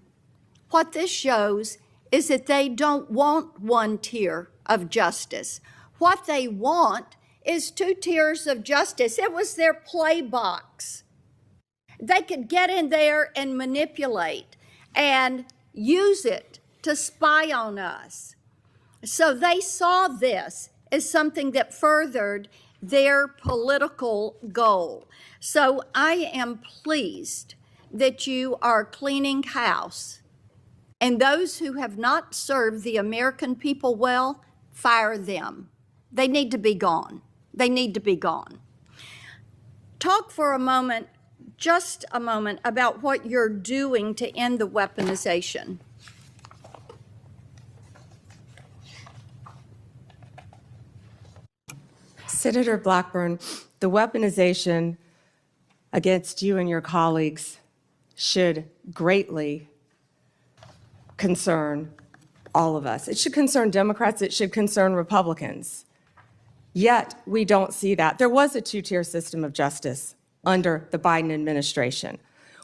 what this shows is that they don't want one tier of justice. What they want is two tiers of justice. It was their play box. They could get in there and manipulate and use it to spy on us. So they saw this as something that furthered their political goal. So I am pleased that you are cleaning house. And those who have not served the American people well, fire them. They need to be gone. They need to be gone. Talk for a moment, just a moment, about what you're doing to end the weaponization. Senator Blackburn, the weaponization against you and your colleagues should greatly concern all of us. It should concern Democrats. It should concern Republicans. Yet, we don't see that. There was a two-tier system of justice under the Biden administration.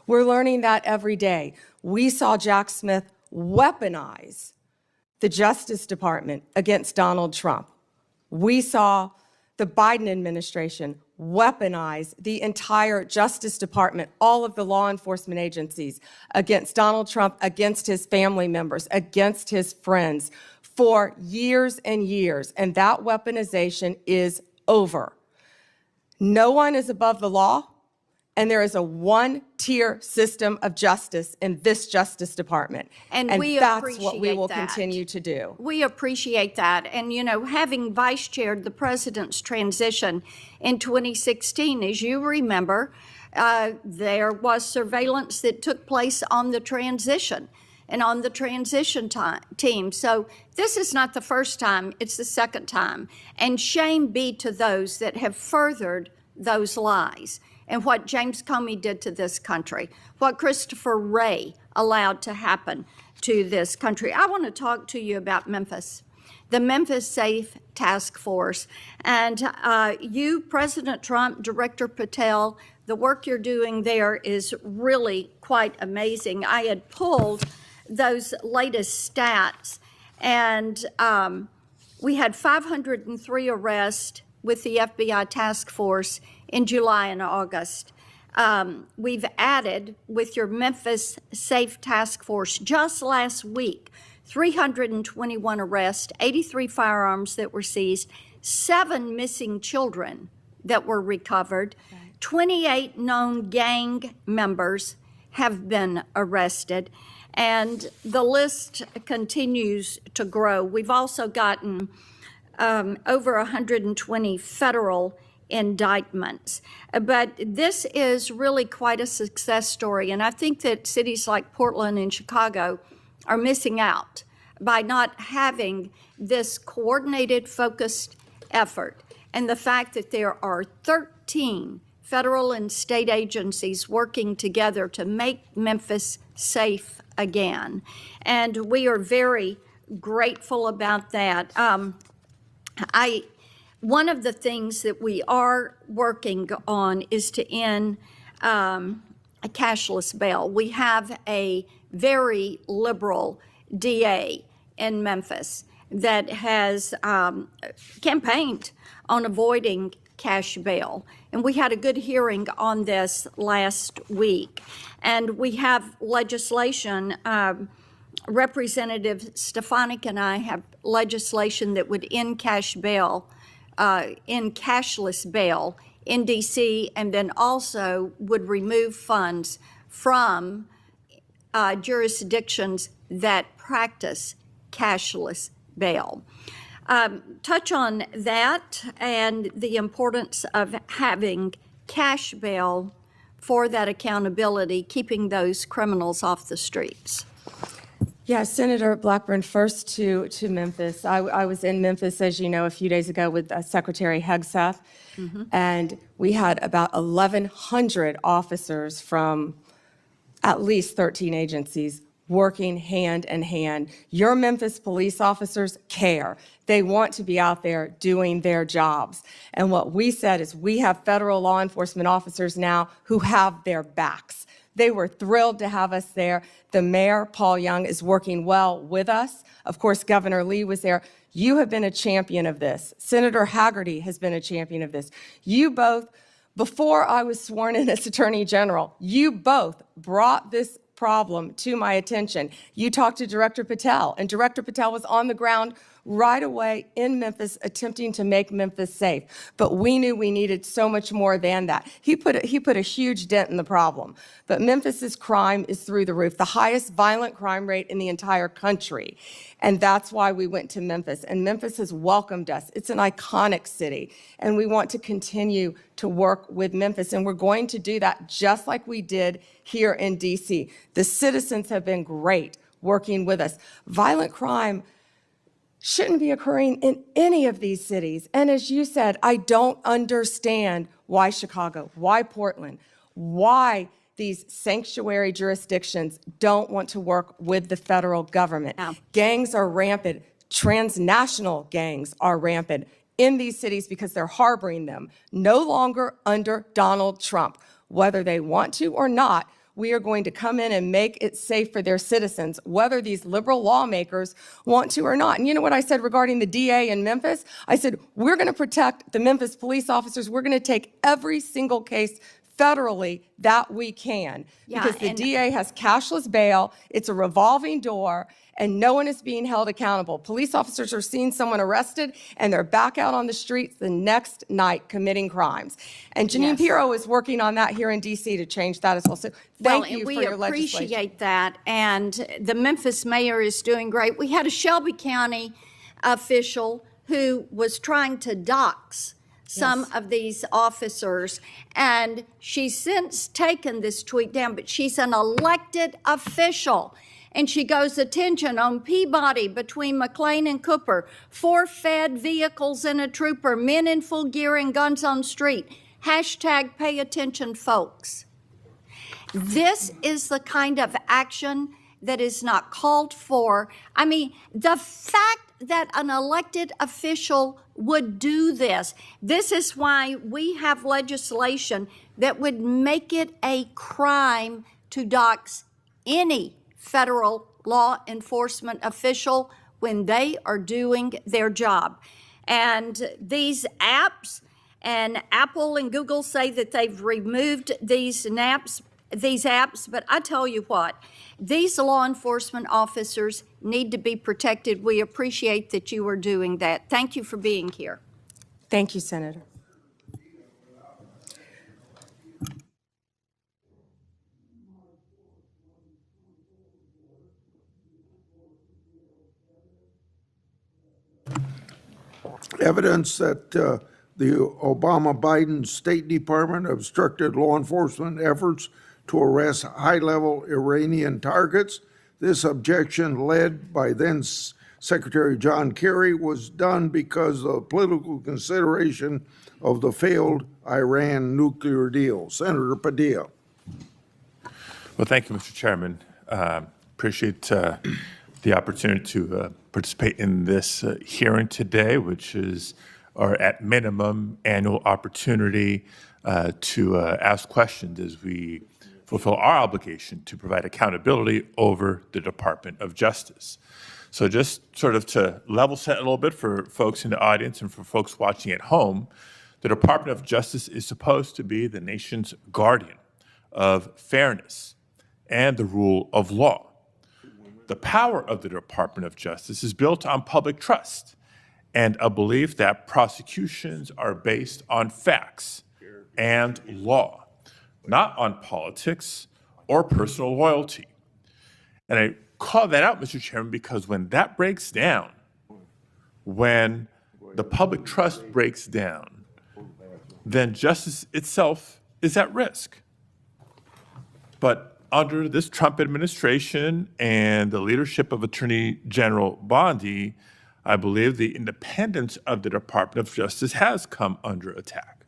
We're learning that every day. We saw Jack Smith weaponize the Justice Department against Donald Trump. We saw the Biden administration weaponize the entire Justice Department, all of the law enforcement agencies, against Donald Trump, against his family members, against his friends for years and years. And that weaponization is over. No one is above the law. And there is a one-tier system of justice in this Justice Department. And we that's what we will appreciate that. continue to do. We appreciate that. And, you know, having vice chaired the president's transition in 2016, as you remember, there was surveillance that took place on the transition and on the transition team. So this is not the first time, it's the second time. And shame be to those that have furthered those lies. And what James Comey did to this country, what Christopher Wray allowed to happen to this country. I want to talk to you about Memphis, the Memphis Safe Task Force. And you, President Trump, Director Patel, the work you're doing there is really quite amazing. I had pulled those latest stats, and we had 503 arrests with the FBI task force in July and August. We've added, with your Memphis Safe Task Force, just last week, 321 arrests, 83 firearms that were seized, 7 missing children that were recovered, 28 known gang members have been arrested, and the list continues to grow. We've also gotten over 120 federal indictments. But this is really quite a success story, and I think that cities like Portland and Chicago are missing out by not having this coordinated, focused effort. And the fact that there are 13 federal and state agencies working together to make Memphis safe again. And we are very grateful about that. One of the things that we are working on is to end a cashless bail. We have a very liberal DA in Memphis that has campaigned on avoiding cash bail. And we had a good hearing on this last week. And we have legislation, Representative Stefanik and I have legislation that would end cash bail, end cashless bail in D.C., and then also would remove funds from jurisdictions that practice cashless bail. Touch on that and the importance of having cash bail for that accountability, keeping those criminals off the streets. Yeah, Senator Blackburn, first to Memphis. I was in Memphis, as you know, a few days ago with Secretary Hegseth, and we had about 1,100 officers from at least 13 agencies working hand in hand. Your Memphis police officers care. They want to be out there doing their jobs. And what we said is we have federal law enforcement officers now who have their backs. They were thrilled to have us there. The mayor, Paul Young, is working well with us. Of course, Governor Lee was there. You have been a champion of this. Senator Haggerty has been a champion of this. You both, before I was sworn in as Attorney General, you both brought this problem to my attention. You talked to Director Patel, and Director Patel was on the ground right away in Memphis attempting to make Memphis safe. But we knew we needed so much more than that. He put a huge dent in the problem. But Memphis's crime is through the roof, the highest violent crime rate in the entire country. And that's why we went to Memphis. And Memphis has welcomed us. It's an iconic city. And we want to continue to work with Memphis. And we're going to do that just like we did here in D.C. The citizens have been great working with us. Violent crime shouldn't be occurring in any of these cities. And as you said, I don't understand why Chicago, why Portland, why these sanctuary jurisdictions don't want to work with the federal government. No. Gangs are rampant. Transnational gangs are rampant in these cities because they're harboring them, no longer under Donald Trump. Whether they want to or not, we are going to come in and make it safe for their citizens, whether these liberal lawmakers want to or not. And you know what I said regarding the DA in Memphis? I said, we're going to protect the Memphis police officers. We're going to take every single case federally that we can. Yeah, Because the and- DA has cashless bail, it's a revolving door, and no one is being held accountable. Police officers are seeing someone arrested, and they're back out on the streets the next night committing crimes. And Janine Yes. Pirro is working on that here in D.C. to change that as well. So thank you for your Well, and we legislation. appreciate that, and the Memphis mayor is doing great. We had a Shelby County official who was trying to dox some of these officers, and she's since taken this tweet down, but she's an elected official. And she goes, attention, on Peabody between McLean and Cooper, 4 fed vehicles and a trooper, men in full gear and guns on street. Hashtag pay attention, folks. This is the kind of action that is not called for. I mean, the fact that an elected official would do this, this is why we have legislation that would make it a crime to dox any federal law enforcement official when they are doing their job. And these apps, and Apple and Google say that they've removed these apps, but I tell you what, these law enforcement officers need to be protected. We appreciate that you are doing that. Thank you for being here. Thank you, Senator. Evidence that the Obama-Biden State Department obstructed law enforcement efforts to arrest high-level Iranian targets. This objection, led by then Secretary John Kerry, was done because of political consideration of the failed Iran nuclear deal. Senator Padilla. Well, thank you, Mr. Chairman. Appreciate the opportunity to participate in this hearing today, which is our, at minimum, annual opportunity to ask questions as we fulfill our obligation to provide accountability over the Department of Justice. So just sort of to level set a little bit for folks in the audience and for folks watching at home, the Department of Justice is supposed to be the nation's guardian of fairness and the rule of law. The power of the Department of Justice is built on public trust and a belief that prosecutions are based on facts and law, not on politics or personal loyalty. And I call that out, Mr. Chairman, because when that breaks down, when the public trust breaks down, then justice itself is at risk. But under this Trump administration and the leadership of Attorney General Bondi, I believe the independence of the Department of Justice has come under attack.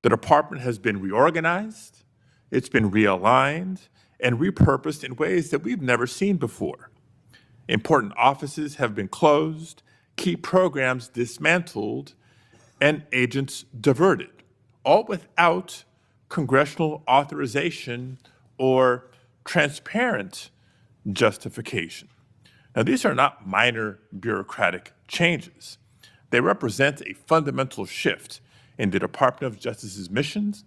The department has been reorganized, it's been realigned, and repurposed in ways that we've never seen before. Important offices have been closed, key programs dismantled, and agents diverted, all without congressional authorization or transparent justification. Now, these are not minor bureaucratic changes. They represent a fundamental shift in the Department of Justice's missions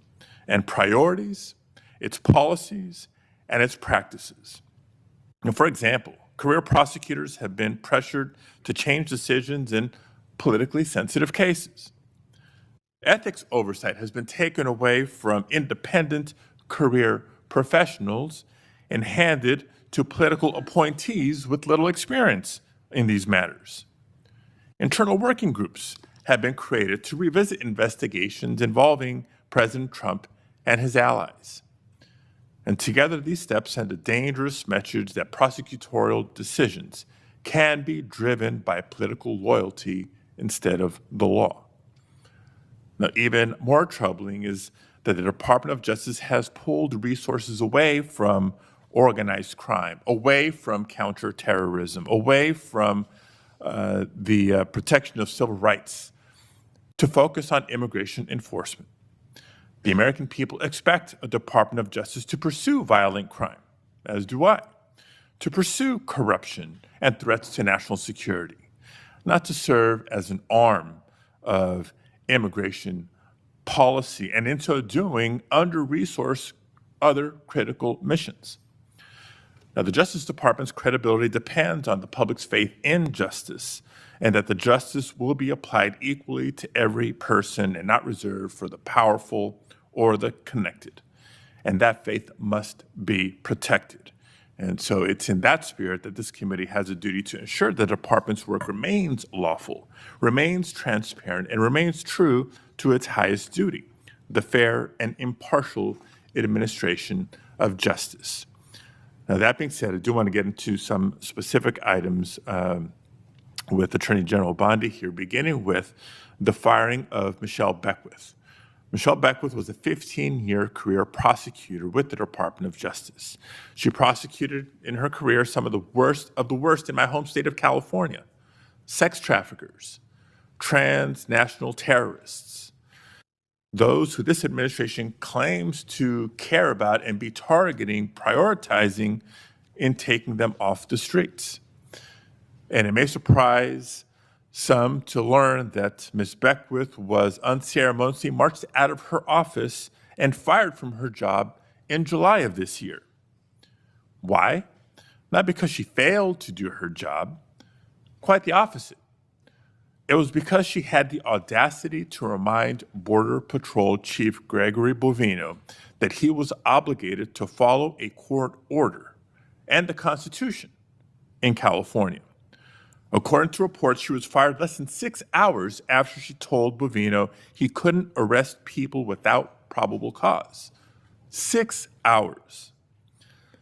and priorities, its policies, and its practices. And for example, career prosecutors have been pressured to change decisions in politically sensitive cases. Ethics oversight has been taken away from independent career professionals and handed to political appointees with little experience in these matters. Internal working groups have been created to revisit investigations involving President Trump and his allies. And together, these steps send a dangerous message that prosecutorial decisions can be driven by political loyalty instead of the law. Now, even more troubling is that the Department of Justice has pulled resources away from organized crime, away from counterterrorism, away from the protection of civil rights to focus on immigration enforcement. The American people expect a Department of Justice to pursue violent crime, as do I, to pursue corruption and threats to national security, not to serve as an arm of immigration policy, and in so doing, under-resource other critical missions. Now, the Justice Department's credibility depends on the public's faith in justice, and that the justice will be applied equally to every person and not reserved for the powerful or the connected. And that faith must be protected. And so it's in that spirit that this committee has a duty to ensure the department's work remains lawful, remains transparent, and remains true to its highest duty, the fair and impartial administration of justice. Now, that being said, I do want to get into some specific items with Attorney General Bondi here, beginning with the firing of Michelle Beckwith. Michelle Beckwith was a 15-year career prosecutor with the Department of Justice. She prosecuted in her career some of the worst in my home state of California: sex traffickers, transnational terrorists, those who this administration claims to care about and be targeting, prioritizing in taking them off the streets. And it may surprise some to learn that Ms. Beckwith was unceremoniously marched out of her office and fired from her job in July of this year. Why? Not because she failed to do her job, quite the opposite. It was because she had the audacity to remind Border Patrol Chief Gregory Bovino that he was obligated to follow a court order and the Constitution in California. According to reports, she was fired less than 6 hours after she told Bovino he couldn't arrest people without probable cause. 6 hours.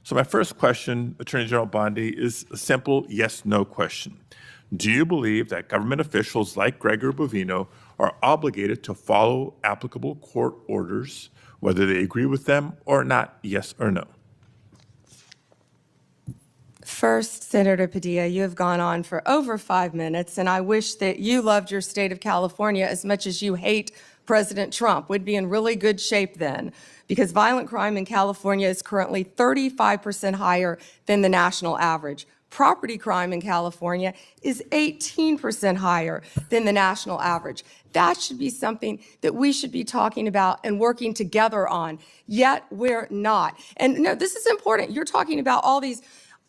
So my first question, Attorney General Bondi, is a simple yes/no question. Do you believe that government officials like Gregory Bovino are obligated to follow applicable court orders, whether they agree with them or not, yes or no? First, Senator Padilla, you have gone on for over 5 minutes, and I wish that you loved your state of California as much as you hate President Trump. We'd be in really good shape then, because violent crime in California is currently 35% higher than the national average. Property crime in California is 18% higher than the national average. That should be something that we should be talking about and working together on, yet we're not. And no, this is important. You're talking about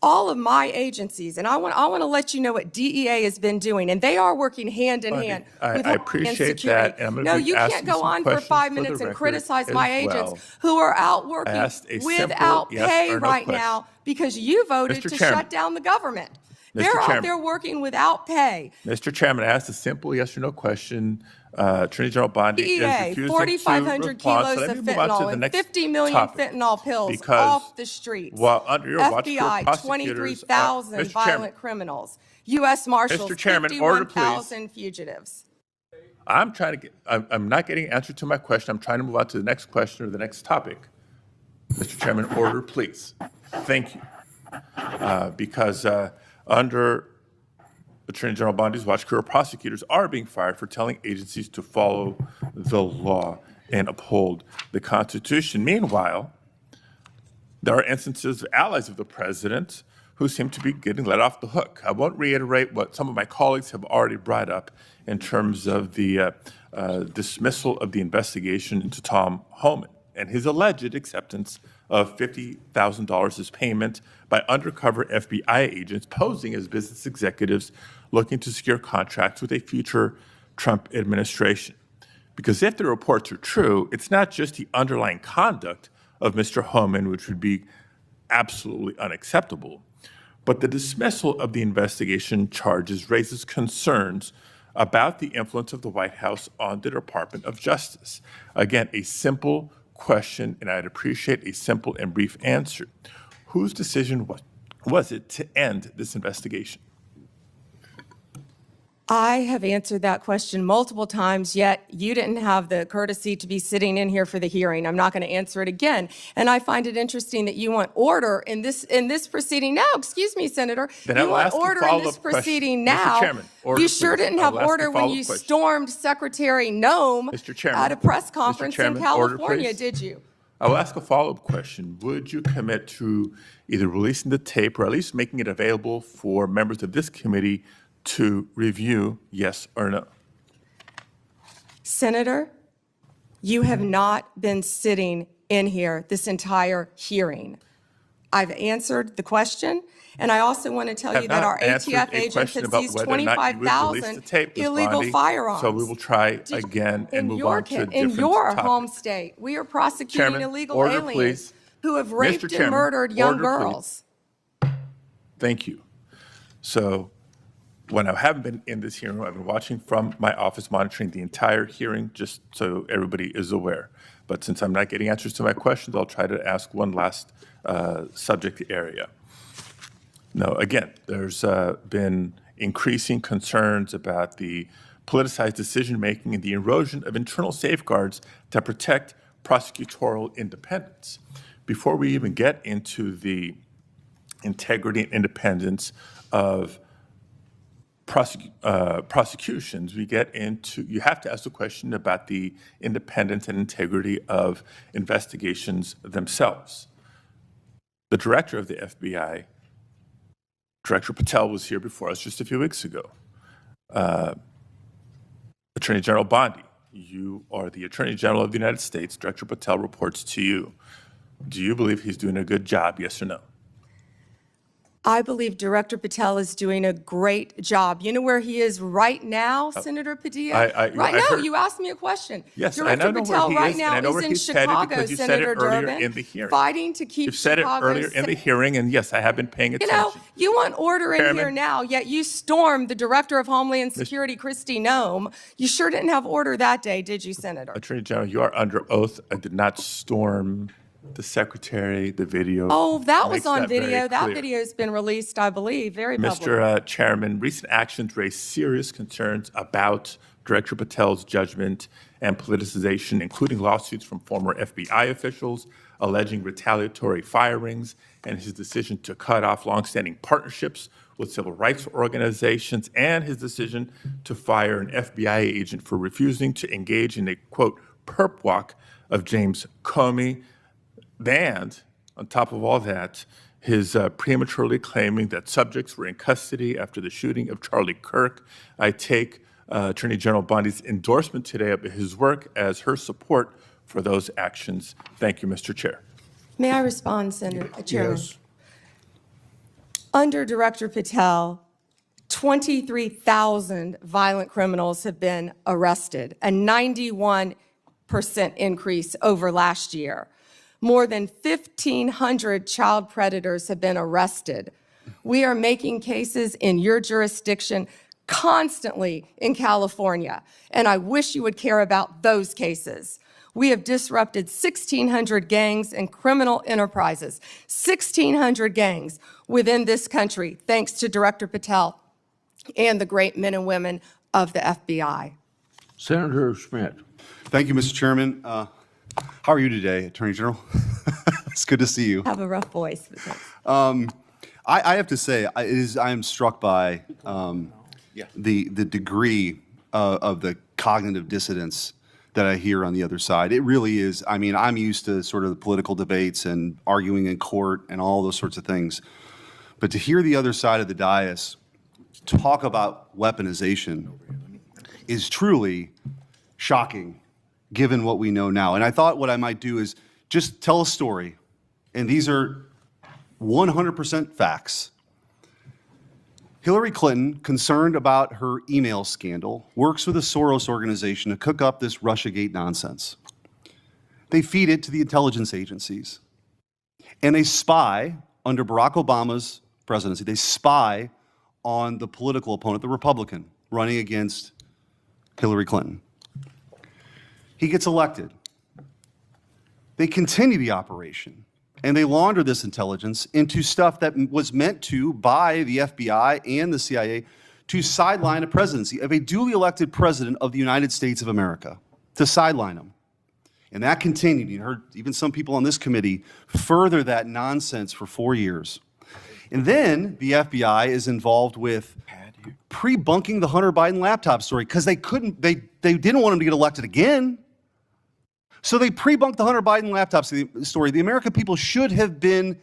all of my agencies, and I want to let you know what DEA has been doing, and they are working hand in hand with I Homeland appreciate Security. that, and I'm going No, to be you can't asking go some on for questions 5 for the minutes and record criticize as my well. agents who are out working asked a simple without yes pay or no right question. now because you voted Mr. to Chairman. shut down the government. Mr. They're out Chairman. there working without pay. Mr. Chairman, I asked a simple yes or no question. Attorney General Bondi is DEA, refusing 4,500 to respond. kilos So let of me move on to fentanyl the and next 50 million topic. fentanyl pills Because off the streets. while under your watch, career FBI, prosecutors, 23,000 Mr. Chairman, violent criminals. U.S. Marshals, Mr. Chairman, order, please. 51,000 fugitives. I'm not getting an answer to my question. I'm trying to move on to the next question or the next topic. Mr. Chairman, order, please. Thank you. Because under Attorney General Bondi's watch, career prosecutors are being fired for telling agencies to follow the law and uphold the Constitution. Meanwhile, there are instances of allies of the president who seem to be getting let off the hook. I won't reiterate what some of my colleagues have already brought up in terms of the dismissal of the investigation into Tom Homan and his alleged acceptance of $50,000 as payment by undercover FBI agents posing as business executives looking to secure contracts with a future Trump administration. Because if the reports are true, it's not just the underlying conduct of Mr. Homan, which would be absolutely unacceptable, but the dismissal of the investigation charges raises concerns about the influence of the White House on the Department of Justice. Again, a simple question, and I'd appreciate a simple and brief answer. Whose decision was it to end this investigation? I have answered that question multiple times, yet you didn't have the courtesy to be sitting in here for the hearing. I'm not going to answer it again. And I find it interesting that you want order in this proceeding now. Excuse me, Senator. Then you I will want ask a order in follow-up this question. proceeding Mr. now. Chairman, order, you sure please. didn't I have will ask a order when follow-up you question. stormed Secretary Nome Mr. Chairman, at a press Mr. conference Chairman, in order, California, please. did you? I will ask a follow-up question. Would you commit to either releasing the tape or at least making it available for members of this committee to review, yes or no? Senator, You have not been sitting in here this entire hearing. I've answered the question, and I also want to tell you that our ATF agents have seized 25,000 illegal firearms. So we will try again and move on to a In different your topic. home state, we are prosecuting Chairman, illegal order, aliens please. who have raped and Chairman, murdered young order, please. girls. Thank you. So when I haven't been in this hearing, I've been watching from my office, monitoring the entire hearing, just so everybody is aware. But since I'm not getting answers to my questions, I'll try to ask one last subject area. Now, again, there's been increasing concerns about the politicized decision-making and the erosion of internal safeguards that protect prosecutorial independence. Before we even get into the integrity and independence of prosecutions, we get into, you have to ask the question about the independence and integrity of investigations themselves. The director of the FBI, Director Patel, was here before us just a few weeks ago. Attorney General Bondi, you are the Attorney General of the United States. Director Patel reports to you. Do you believe he's doing a good job, yes or no? I believe Director Patel is doing a great job. You know where he is right now, Senator Padilla? Right now, you asked me a question. Yes, I Director know Patel where he right is, now and I know where is in he's headed Chicago, because you said Senator it earlier Durbin, in the hearing. fighting to keep You've said Chicago it earlier in the hearing, and yes, I have been paying You attention. know, you want order in Chairman. here now, yet you stormed the Director of Homeland Security, Kristi Noem. You sure didn't have order that day, did you, Senator? Attorney General, you are under oath. I did not storm the secretary, the video. Oh, that was makes on very video. That clear. video's been released, I believe, very public. Mr. Chairman, recent actions raise serious concerns about Director Patel's judgment and politicization, including lawsuits from former FBI officials alleging retaliatory firings and his decision to cut off longstanding partnerships with civil rights organizations and his decision to fire an FBI agent for refusing to engage in a, quote, perp walk of James Comey. And on top of all that, his prematurely claiming that subjects were in custody after the shooting of Charlie Kirk. I take Attorney General Bondi's endorsement today of his work as her support for those actions. Thank you, Mr. Chair. May I respond, Senator Chairman? Yes. Under Director Patel, 23,000 violent criminals have been arrested, a 91% increase over last year. More than 1,500 child predators have been arrested. We are making cases in your jurisdiction constantly in California, and I wish you would care about those cases. We have disrupted 1,600 gangs and criminal enterprises, 1,600 gangs within this country, thanks to Director Patel and the great men and women of the FBI. Senator Schmidt. Thank you, Mr. Chairman. How are you today, Attorney General? It's good to see you. Have a rough voice. I have to say, I am struck by the degree of the cognitive dissonance that I hear on the other side. It really is. I mean, I'm used to sort of the political debates and arguing in court and all those sorts of things. But to hear the other side of the dais talk about weaponization is truly shocking, given what we know now. And I thought what I might do is just tell a story. And these are 100% facts. Hillary Clinton, concerned about her email scandal, works with a Soros organization to cook up this Russiagate nonsense. They feed it to the intelligence agencies. And they spy, under Barack Obama's presidency, they spy on the political opponent, the Republican, running against Hillary Clinton. He gets elected. They continue the operation, and they launder this intelligence into stuff that was meant to, by the FBI and the CIA, to sideline a presidency of a duly elected president of the United States of America, to sideline him. And that continued. You heard even some people on this committee further that nonsense for 4 years. And then the FBI is involved with pre-bunking the Hunter Biden laptop story because they didn't want him to get elected again. So they pre-bunked the Hunter Biden laptop story. The American people should have been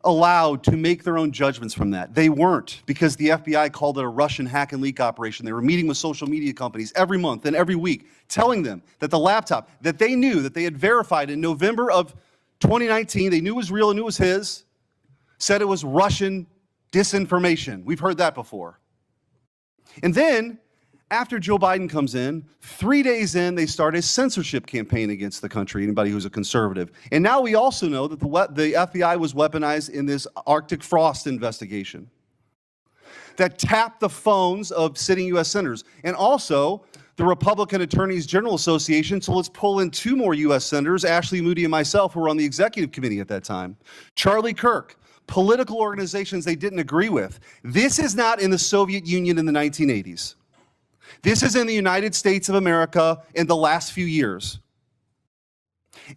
allowed to make their own judgments from that. They weren't, because the FBI called it a Russian hack and leak operation. They were meeting with social media companies every month and every week, telling them that the laptop that they knew, that they had verified in November of 2019, they knew was real and knew was his, said it was Russian disinformation. We've heard that before. And then, after Joe Biden comes in, 3 days in, they start a censorship campaign against the country, anybody who's a conservative. And now we also know that the FBI was weaponized in this Arctic frost investigation that tapped the phones of sitting U.S. senators. And also, the Republican Attorneys General Association, so let's pull in 2 more U.S. senators, Ashley Moody and myself, who were on the executive committee at that time. Charlie Kirk, political organizations they didn't agree with. This is not in the Soviet Union in the 1980s. This is in the United States of America in the last few years.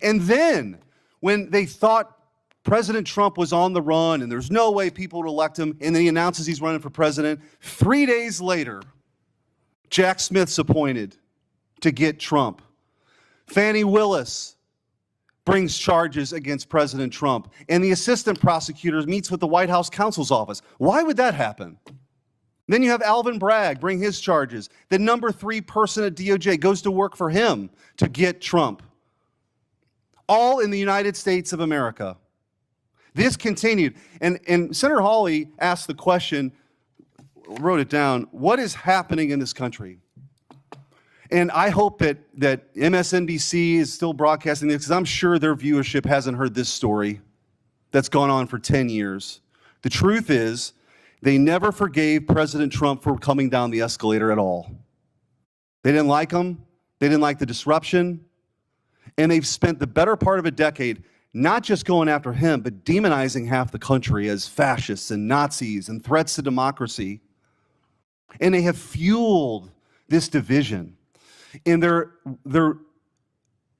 And then, when they thought President Trump was on the run and there's no way people would elect him, and then he announces he's running for president, 3 days later, Jack Smith's appointed to get Trump. Fannie Willis brings charges against President Trump, and the assistant prosecutor meets with the White House counsel's office. Why would that happen? Then you have Alvin Bragg bring his charges. The number 3 person at DOJ goes to work for him to get Trump. All in the United States of America. This continued. And Senator Hawley asked the question, wrote it down, what is happening in this country? And I hope that MSNBC is still broadcasting this, because I'm sure their viewership hasn't heard this story that's gone on for 10 years. The truth is, they never forgave President Trump for coming down the escalator at all. They didn't like him. They didn't like the disruption. And they've spent the better part of a decade not just going after him, but demonizing half the country as fascists and Nazis and threats to democracy. And they have fueled this division in their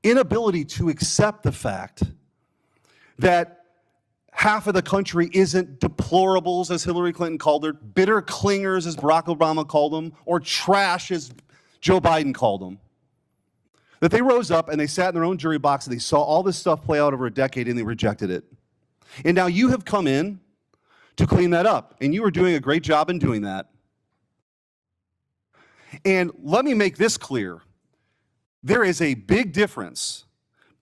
inability to accept the fact that half of the country isn't deplorables, as Hillary Clinton called her, bitter clingers, as Barack Obama called them, or trash, as Joe Biden called them. That they rose up and they sat in their own jury box and they saw all this stuff play out over a decade and they rejected it. And now you have come in to clean that up, and you are doing a great job in doing that. And let me make this clear. There is a big difference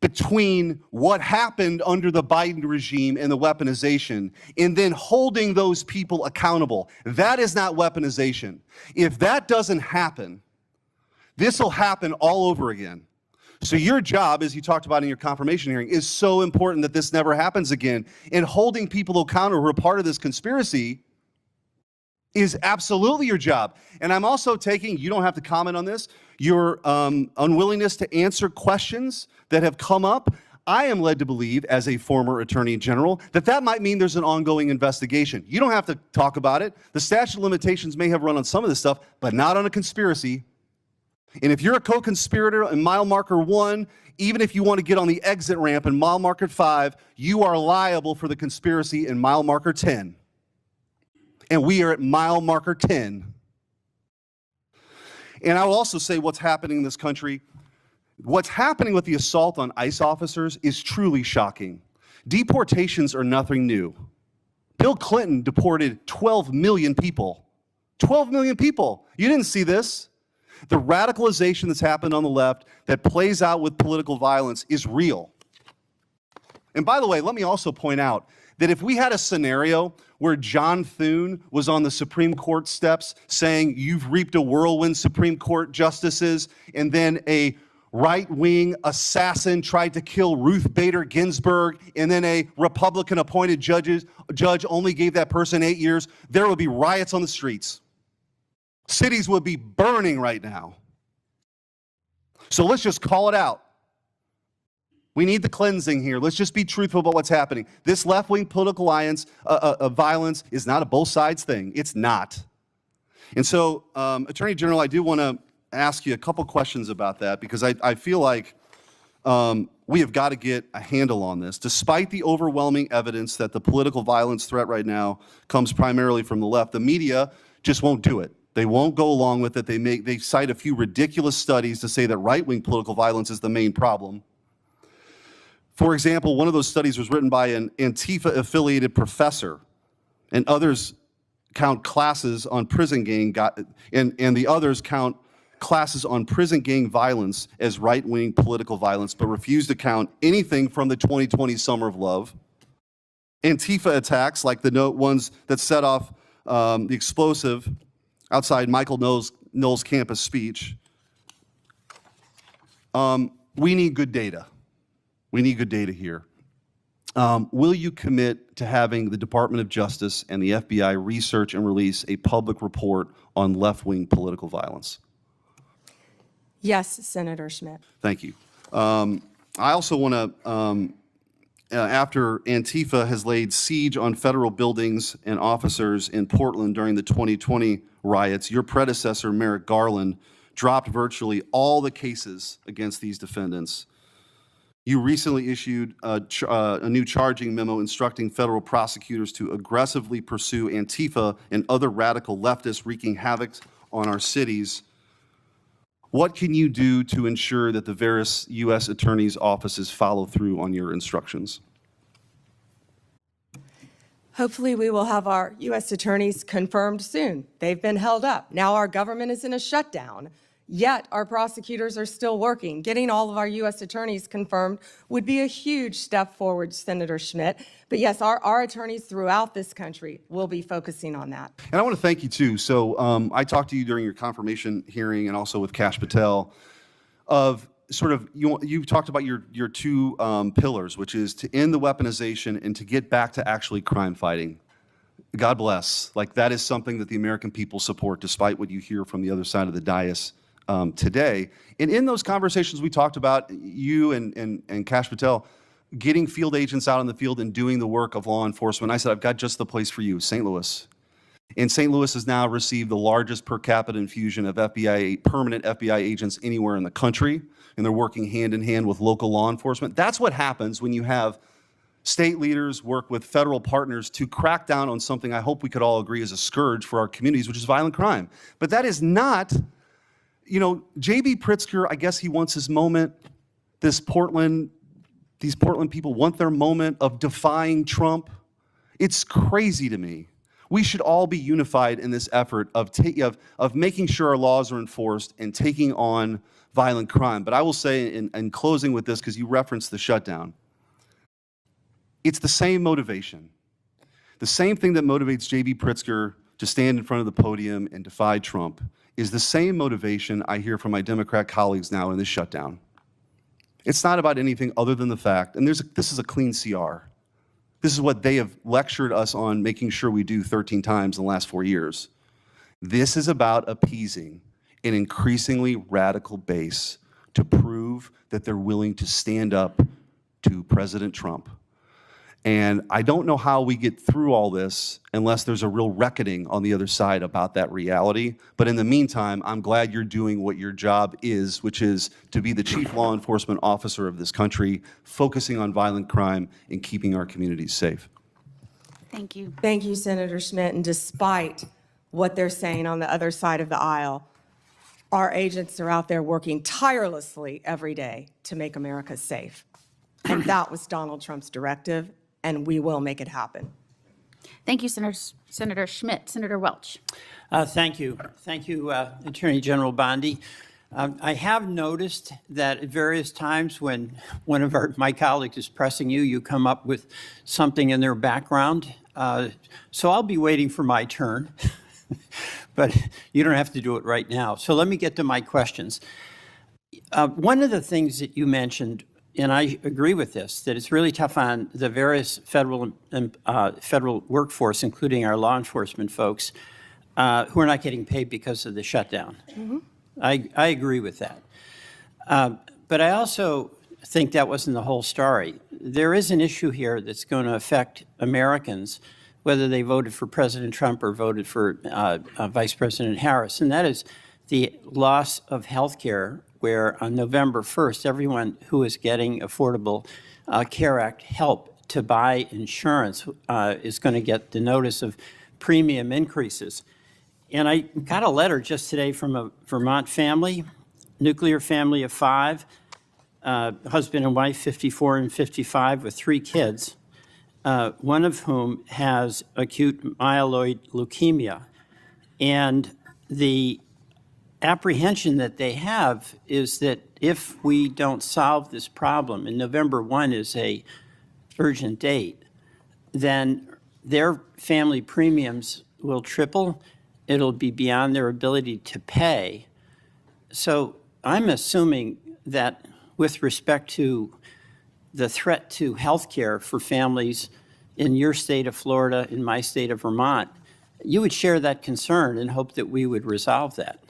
between what happened under the Biden regime and the weaponization, and then holding those people accountable. That is not weaponization. If that doesn't happen, this will happen all over again. So your job, as you talked about in your confirmation hearing, is so important that this never happens again. And holding people accountable who are part of this conspiracy is absolutely your job. And I'm also taking, you don't have to comment on this, your unwillingness to answer questions that have come up. I am led to believe, as a former attorney general, that that might mean there's an ongoing investigation. You don't have to talk about it. The statute of limitations may have run on some of this stuff, but not on a conspiracy. And if you're a co-conspirator in mile marker 1, even if you want to get on the exit ramp in mile marker 5, you are liable for the conspiracy in mile marker 10. And we are at mile marker 10. And I will also say what's happening in this country. What's happening with the assault on ICE officers is truly shocking. Deportations are nothing new. Bill Clinton deported 12 million people. 12 million people. You didn't see this. The radicalization that's happened on the left that plays out with political violence is real. And by the way, let me also point out that if we had a scenario where John Thune was on the Supreme Court steps saying, you've reaped a whirlwind, Supreme Court justices, and then a right-wing assassin tried to kill Ruth Bader Ginsburg, and then a Republican-appointed judge only gave that person 8 years, there would be riots on the streets. Cities would be burning right now. So let's just call it out. We need the cleansing here. Let's just be truthful about what's happening. This left-wing political alliance of violence is not a both sides thing. It's not. And so, Attorney General, I do want to ask you a couple questions about that, because I feel like we have got to get a handle on this. Despite the overwhelming evidence that the political violence threat right now comes primarily from the left, the media just won't do it. They won't go along with it. They cite a few ridiculous studies to say that right-wing political violence is the main problem. For example, one of those studies was written by an Antifa-affiliated professor, and others count classes on prison gang, and the others count classes on prison gang violence as right-wing political violence, but refuse to count anything from the 2020 Summer of Love. Antifa attacks, like the ones that set off the explosive outside Michael Knowles' campus speech. We need good data. We need good data here. Will you commit to having the Department of Justice and the FBI research and release a public report on left-wing political violence? Yes, Senator Schmidt. Thank you. I also want to, after Antifa has laid siege on federal buildings and officers in Portland during the 2020 riots, your predecessor, Merrick Garland, dropped virtually all the cases against these defendants. You recently issued a new charging memo instructing federal prosecutors to aggressively pursue Antifa and other radical leftists wreaking havoc on our cities. What can you do to ensure that the various U.S. attorneys' offices follow through on your instructions? Hopefully, we will have our U.S. attorneys confirmed soon. They've been held up. Now our government is in a shutdown, yet our prosecutors are still working. Getting all of our U.S. attorneys confirmed would be a huge step forward, Senator Schmidt. But yes, our attorneys throughout this country will be focusing on that. And I want to thank you, too. So I talked to you during your confirmation hearing and also with Kash Patel of sort of, you talked about your two pillars, which is to end the weaponization and to get back to actually crime fighting. God bless. Like, that is something that the American people support, despite what you hear from the other side of the dais today. And in those conversations, we talked about you and Kash Patel getting field agents out in the field and doing the work of law enforcement. I said, I've got just the place for you, St. Louis. And St. Louis has now received the largest per capita infusion of permanent FBI agents anywhere in the country, and they're working hand in hand with local law enforcement. That's what happens when you have state leaders work with federal partners to crack down on something I hope we could all agree is a scourge for our communities, which is violent crime. But that is not, J.B. Pritzker, I guess he wants his moment. These Portland people want their moment of defying Trump. It's crazy to me. We should all be unified in this effort of making sure our laws are enforced and taking on violent crime. But I will say, in closing with this, because you referenced the shutdown, it's the same motivation. The same thing that motivates J.B. Pritzker to stand in front of the podium and defy Trump is the same motivation I hear from my Democrat colleagues now in this shutdown. It's not about anything other than the fact, and this is a clean CR. This is what they have lectured us on making sure we do 13 times in the last 4 years. This is about appeasing an increasingly radical base to prove that they're willing to stand up to President Trump. And I don't know how we get through all this unless there's a real reckoning on the other side about that reality. But in the meantime, I'm glad you're doing what your job is, which is to be the chief law enforcement officer of this country, focusing on violent crime and keeping our communities safe. Thank you. Thank you, Senator Schmidt. And despite what they're saying on the other side of the aisle, our agents are out there working tirelessly every day to make America safe. And that was Donald Trump's directive, and we will make it happen. Thank you, Senator Schmidt. Senator Welch. Thank you. Thank you, Attorney General Bondi. I have noticed that at various times when one of my colleagues is pressing you, you come up with something in their background. So I'll be waiting for my turn, but you don't have to do it right now. So let me get to my questions. One of the things that you mentioned, and I agree with this, that it's really tough on the various federal workforce, including our law enforcement folks, who are not getting paid because of the shutdown. Mm-hmm. I agree with that. But I also think that wasn't the whole story. There is an issue here that's going to affect Americans, whether they voted for President Trump or voted for Vice President Harris, and that is the loss of health care, where on November 1st, everyone who is getting Affordable Care Act help to buy insurance is going to get the notice of premium increases. And I got a letter just today from a Vermont family, nuclear family of 5. husband and wife, 54 and 55, with 3 kids, one of whom has acute myeloid leukemia. And the apprehension that they have is that if we don't solve this problem, and November 1 is a urgent date, then their family premiums will triple. It'll be beyond their ability to pay. So I'm assuming that with respect to the threat to health care for families in your state of Florida, in my state of Vermont, you would share that concern and hope that we would resolve that.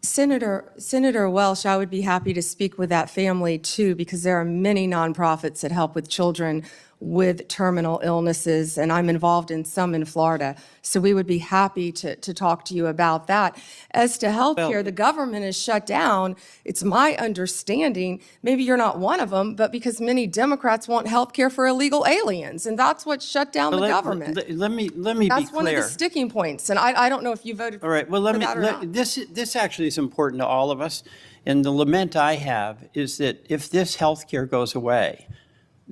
Senator Welsh, I would be happy to speak with that family too, because there are many nonprofits that help with children with terminal illnesses, and I'm involved in some in Florida. So we would be happy to talk to you about that. As to health care, the government is shut down. It's my understanding, maybe you're not one of them, but because many Democrats want health care for illegal aliens, and that's what shut down the government. Let me be clear. That's one of the sticking points, and I don't know if you voted All right, well, for that or not. this actually is important to all of us, and the lament I have is that if this health care goes away,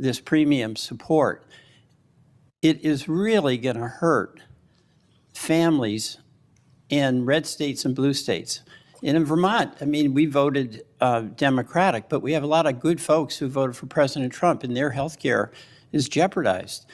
this premium support, it is really going to hurt families in red states and blue states. And in Vermont, I mean, we voted Democratic, but we have a lot of good folks who voted for President Trump, and their health care is jeopardized.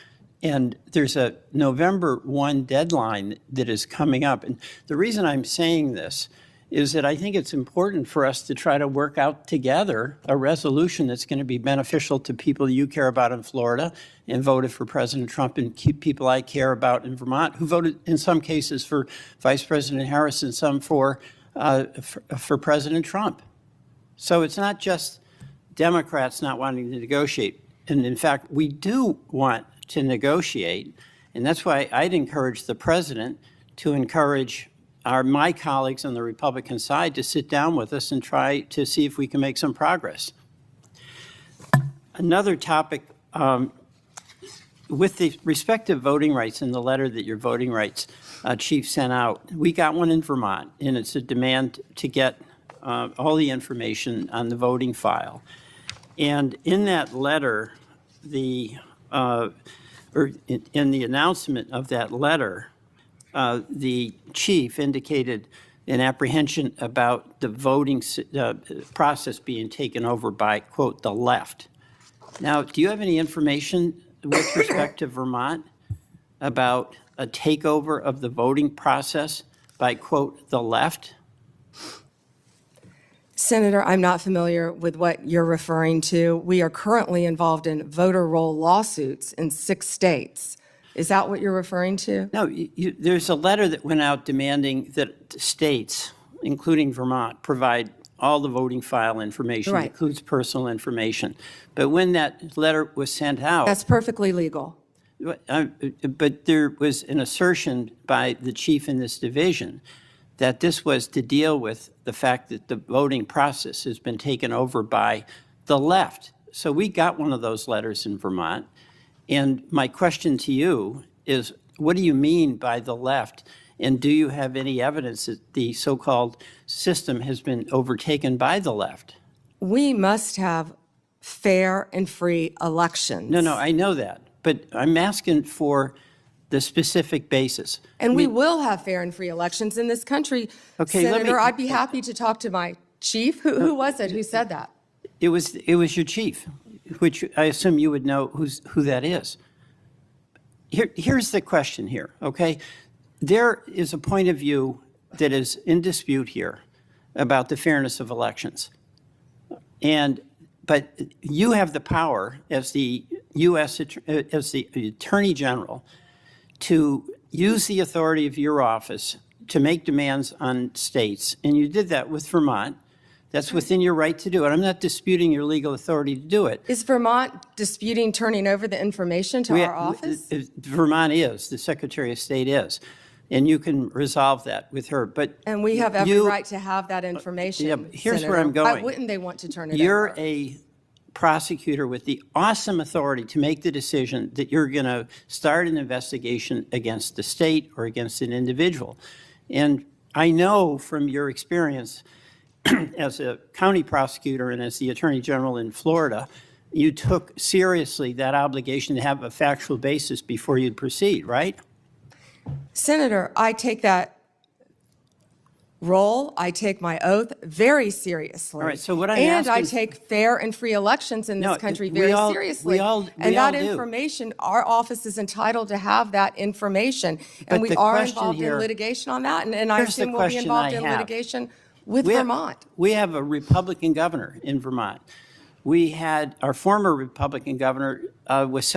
And there's a November 1 deadline that is coming up. And the reason I'm saying this is that I think it's important for us to try to work out together a resolution that's going to be beneficial to people you care about in Florida and voted for President Trump, and people I care about in Vermont who voted in some cases for Vice President Harris and some for President Trump. So it's not just Democrats not wanting to negotiate. And in fact, we do want to negotiate. And that's why I'd encourage the president to encourage my colleagues on the Republican side to sit down with us and try to see if we can make some progress. Another topic, with the respect to voting rights in the letter that your voting rights chief sent out, we got one in Vermont, and it's a demand to get all the information on the voting file. And in that letter, in the announcement of that letter, the chief indicated an apprehension about the voting process being taken over by, quote, the left. Now, do you have any information with respect to Vermont about a takeover of the voting process by, quote, the left? Senator, I'm not familiar with what you're referring to. We are currently involved in voter roll lawsuits in 6 states. Is that what you're referring to? No, there's a letter that went out demanding that states, including Vermont, provide all the voting file information, Right. includes personal information. But when that letter was sent out, That's perfectly legal. but there was an assertion by the chief in this division that this was to deal with the fact that the voting process has been taken over by the left. So we got one of those letters in Vermont. And my question to you is, what do you mean by the left? And do you have any evidence that the so-called system has been overtaken by the left? We must have fair and free elections. No, I know that. But I'm asking for the specific basis. And we will have fair and free elections in this country. Okay, Senator, I'd be happy to talk to my chief. Who was it who said that? It was your chief, which I assume you would know who that is. Here's the question here, okay? There is a point of view that is in dispute here about the fairness of elections. But you have the power as the as the Attorney General to use the authority of your office to make demands on states, and you did that with Vermont. That's within your right to do it. I'm not disputing your legal authority to do it. Is Vermont disputing turning over the information to our office? Vermont is, the Secretary of State is, and you can resolve that with her. But And we have every right to have that information. Yeah, here's Senator. where I'm going. Why wouldn't they want to turn it You're over? a prosecutor with the awesome authority to make the decision that you're going to start an investigation against the state or against an individual. And I know from your experience, as a county prosecutor and as the Attorney General in Florida, you took seriously that obligation to have a factual basis before you'd proceed, right? Senator, I take that role, I take my oath very seriously. All right, so what I'm And I asking- take fair and free elections in this No, country we very all- seriously. we all And that do. information, our office is entitled to have that information. But And we the are question involved in here- litigation on that, and I Here's the assume we'll be question involved I in have. litigation with We have- Vermont. We have a Republican governor in Vermont. We had our former Republican governor was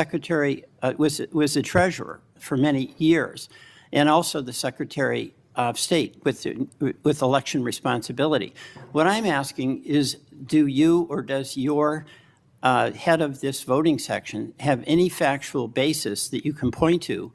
was the treasurer for many years, and also the Secretary of State with election responsibility. What I'm asking is, do you or does your head of this voting section have any factual basis that you can point to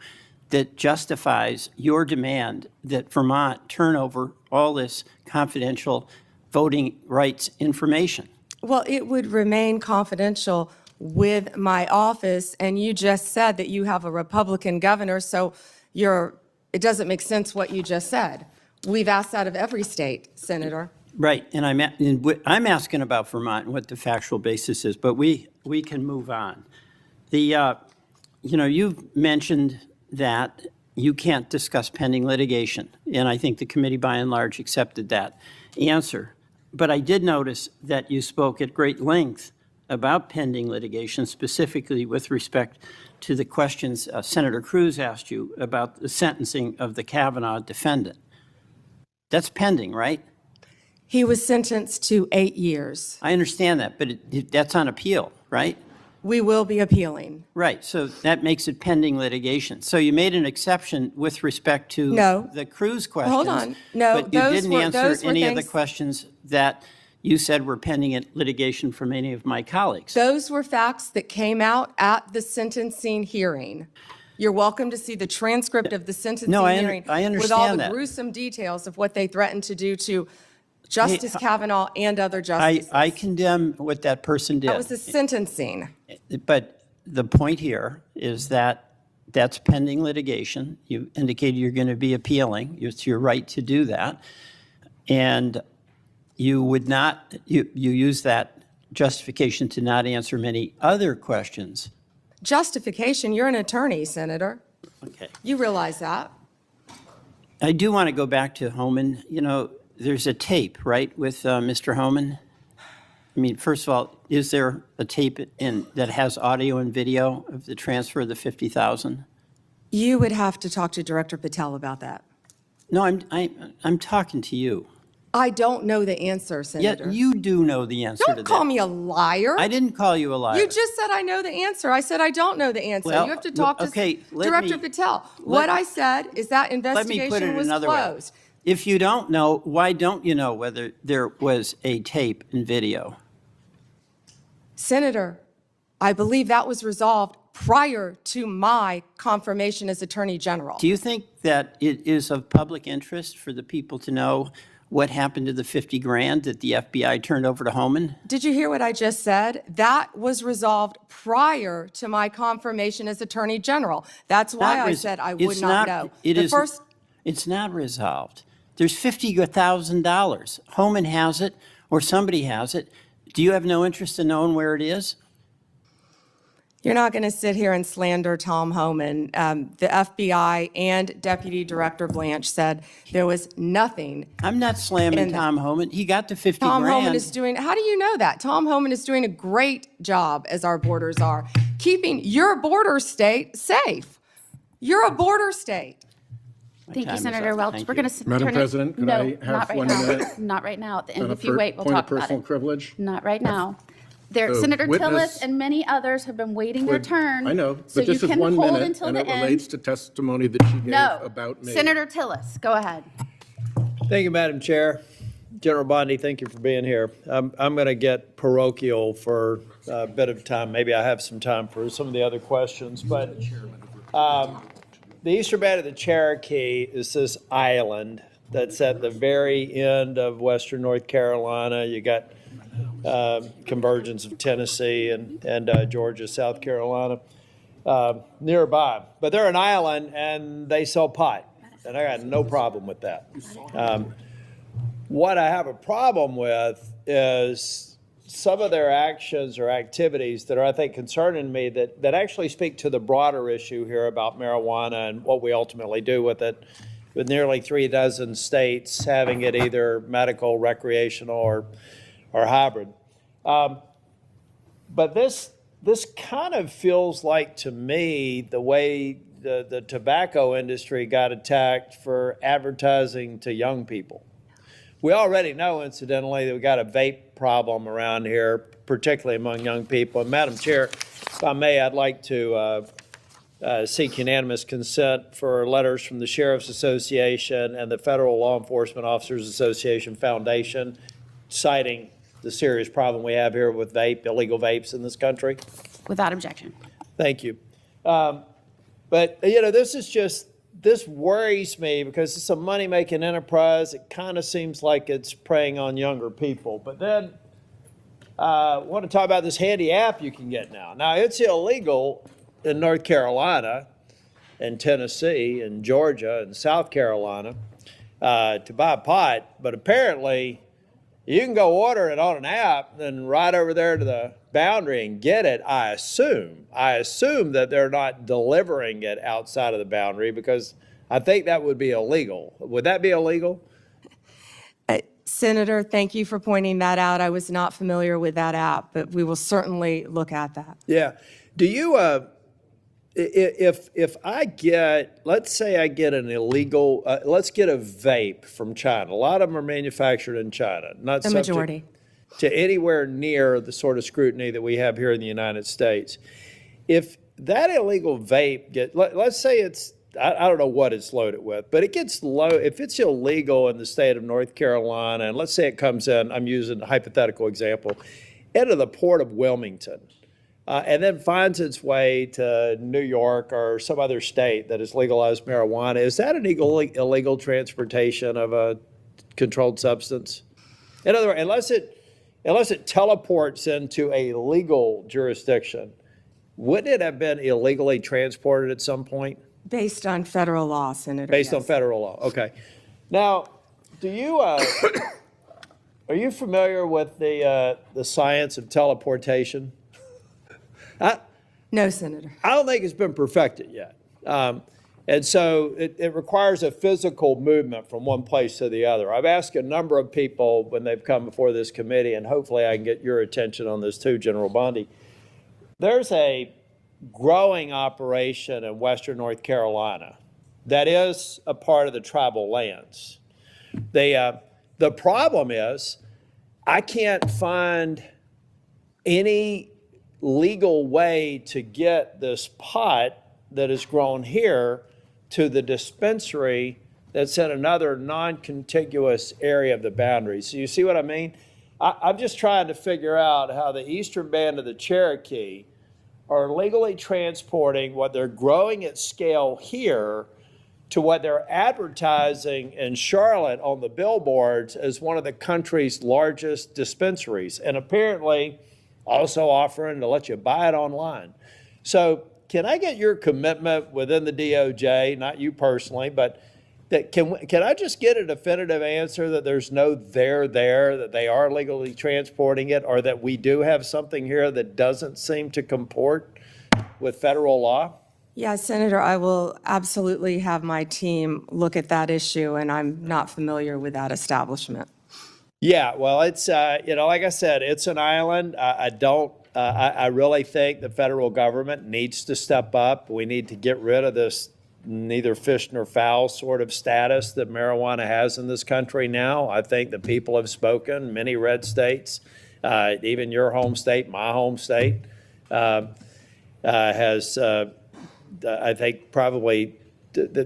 that justifies your demand that Vermont turn over all this confidential voting rights information? Well, it would remain confidential with my office, and you just said that you have a Republican governor, so it doesn't make sense what you just said. We've asked that of every state, Senator. Right, and I'm asking about Vermont and what the factual basis is, but we can move on. You've mentioned that you can't discuss pending litigation, and I think the committee by and large accepted that answer. But I did notice that you spoke at great length about pending litigation, specifically with respect to the questions Senator Cruz asked you about the sentencing of the Kavanaugh defendant. That's pending, right? He was sentenced to 8 years. I understand that, but that's on appeal, right? We will be appealing. Right, so that makes it pending litigation. So you made an exception with respect to No. the Cruz questions. Hold on. No, But you those didn't were- answer those were any of the things- questions that you said were pending in litigation from any of my colleagues. Those were facts that came out at the sentencing hearing. You're welcome to see the transcript of the sentencing No, hearing. I With all understand the that. gruesome details of what they threatened to do to Justice Kavanaugh and other justices. I condemn what that person did. That was the sentencing. But the point here is that that's pending litigation. You indicated you're going to be appealing. It's your right to do that. And you would not, you use that justification to not answer many other questions. Justification, you're an attorney, Senator. Okay. You realize that. I do want to go back to Homan. There's a tape, right, with Mr. Homan? I mean, first of all, is there a tape that has audio and video of the transfer of the $50,000? You would have to talk to Director Patel about that. No, I'm talking to you. I don't know the answer, Senator. Yet you do know the answer to that. Don't call me a liar. I didn't call you a liar. You just said I know the answer. I said I don't know the answer. Well, You have to talk to okay, let Director me- Patel. What I said is that Let me put investigation it was another way. closed. If you don't know, why don't you know whether there was a tape and video? Senator, I believe that was resolved prior to my confirmation as Attorney General. Do you think that it is of public interest for the people to know what happened to the 50 grand that the FBI turned over to Homan? Did you hear what I just said? That was resolved prior to my confirmation as Attorney General. That's why I said I would not know. It's not resolved. There's $50,000. Homan has it, or somebody has it. Do you have no interest in knowing where it is? You're not going to sit here and slander Tom Homan. The FBI and Deputy Director Blanche said there was nothing. I'm not slamming Tom Homan. He got the 50 Tom grand. Homan is doing, how do you know that? Tom Homan is doing a great job, as our borders are, keeping your border state safe. You're a border state. Thank time you, is Senator up. Welch. Thank We're you. going to Madam President, could I have not right 1 now. minute? Not right now. At the end, On a if you wait, we'll point of talk about personal it. privilege? Not right now. There, The Senator witness Tillis and many others have been waiting their would- turn. I know, So but you this is can 1 hold minute, until and the it end. relates to testimony that she gave No. about me. Senator Tillis, go ahead. Thank you, Madam Chair. General Bondi, thank you for being here. I'm going to get parochial for a bit of time. Maybe I have some time for some of the other questions, but the eastern band of the Cherokee is this island that's at the very end of western North Carolina. You got convergence of Tennessee and Georgia, South Carolina nearby. But they're an island and they sell pot, and I got no problem with that. What I have a problem with is some of their actions or activities that are, I think, concerning me that actually speak to the broader issue here about marijuana and what we ultimately do with it, with nearly 36 states having it either medical, recreational, or hybrid. But this kind of feels like, to me, the way the tobacco industry got attacked for advertising to young people. We already know, incidentally, that we got a vape problem around here, particularly among young people. And Madam Chair, if I may, I'd like to seek unanimous consent for letters from the Sheriff's Association and the Federal Law Enforcement Officers Association Foundation citing the serious problem we have here with illegal vapes in this country. Without objection. Thank you. But, this worries me because it's a money-making enterprise. It kind of seems like it's preying on younger people. But then I want to talk about this handy app you can get now. Now, it's illegal in North Carolina and Tennessee and Georgia and South Carolina to buy pot, but apparently you can go order it on an app, then right over there to the boundary and get it, I assume. I assume that they're not delivering it outside of the boundary because I think that would be illegal. Would that be illegal? Senator, thank you for pointing that out. I was not familiar with that app, but we will certainly look at that. Yeah. Do you, if I get, let's say I get an illegal, let's get a vape from China. A lot of them are manufactured in China. Not The subject majority. to anywhere near the sort of scrutiny that we have here in the United States. If that illegal vape let's say it's, I don't know what it's loaded with, but it gets if it's illegal in the state of North Carolina, and let's say it comes in, I'm using a hypothetical example, into the port of Wilmington, and then finds its way to New York or some other state that has legalized marijuana, is that an illegal transportation of a controlled substance? In other words, unless it teleports into a legal jurisdiction, wouldn't it have been illegally transported at some point? Based on federal law, Senator. Based on yes. federal law, okay. Now, do you, are you familiar with the science of teleportation? No, Senator. I don't think it's been perfected yet. And so it requires a physical movement from one place to the other. I've asked a number of people when they've come before this committee, and hopefully I can get your attention on this too, General Bondi. There's a growing operation in western North Carolina that is a part of the tribal lands. The problem is I can't find any legal way to get this pot that is grown here to the dispensary that's in another non-contiguous area of the boundary. So you see what I mean? I'm just trying to figure out how the eastern band of the Cherokee are legally transporting what they're growing at scale here to what they're advertising in Charlotte on the billboards as one of the country's largest dispensaries, and apparently also offering to let you buy it online. So can I get your commitment within the DOJ, not you personally, but that can I just get a definitive answer that there's no there, that they are legally transporting it, or that we do have something here that doesn't seem to comport with federal law? Yeah, Senator, I will absolutely have my team look at that issue, and I'm not familiar with that establishment. Yeah, well, it's, like I said, it's an island. I really think the federal government needs to step up. We need to get rid of this neither fish nor fowl sort of status that marijuana has in this country now. I think the people have spoken, many red states, even your home state, my home state, has, I think, probably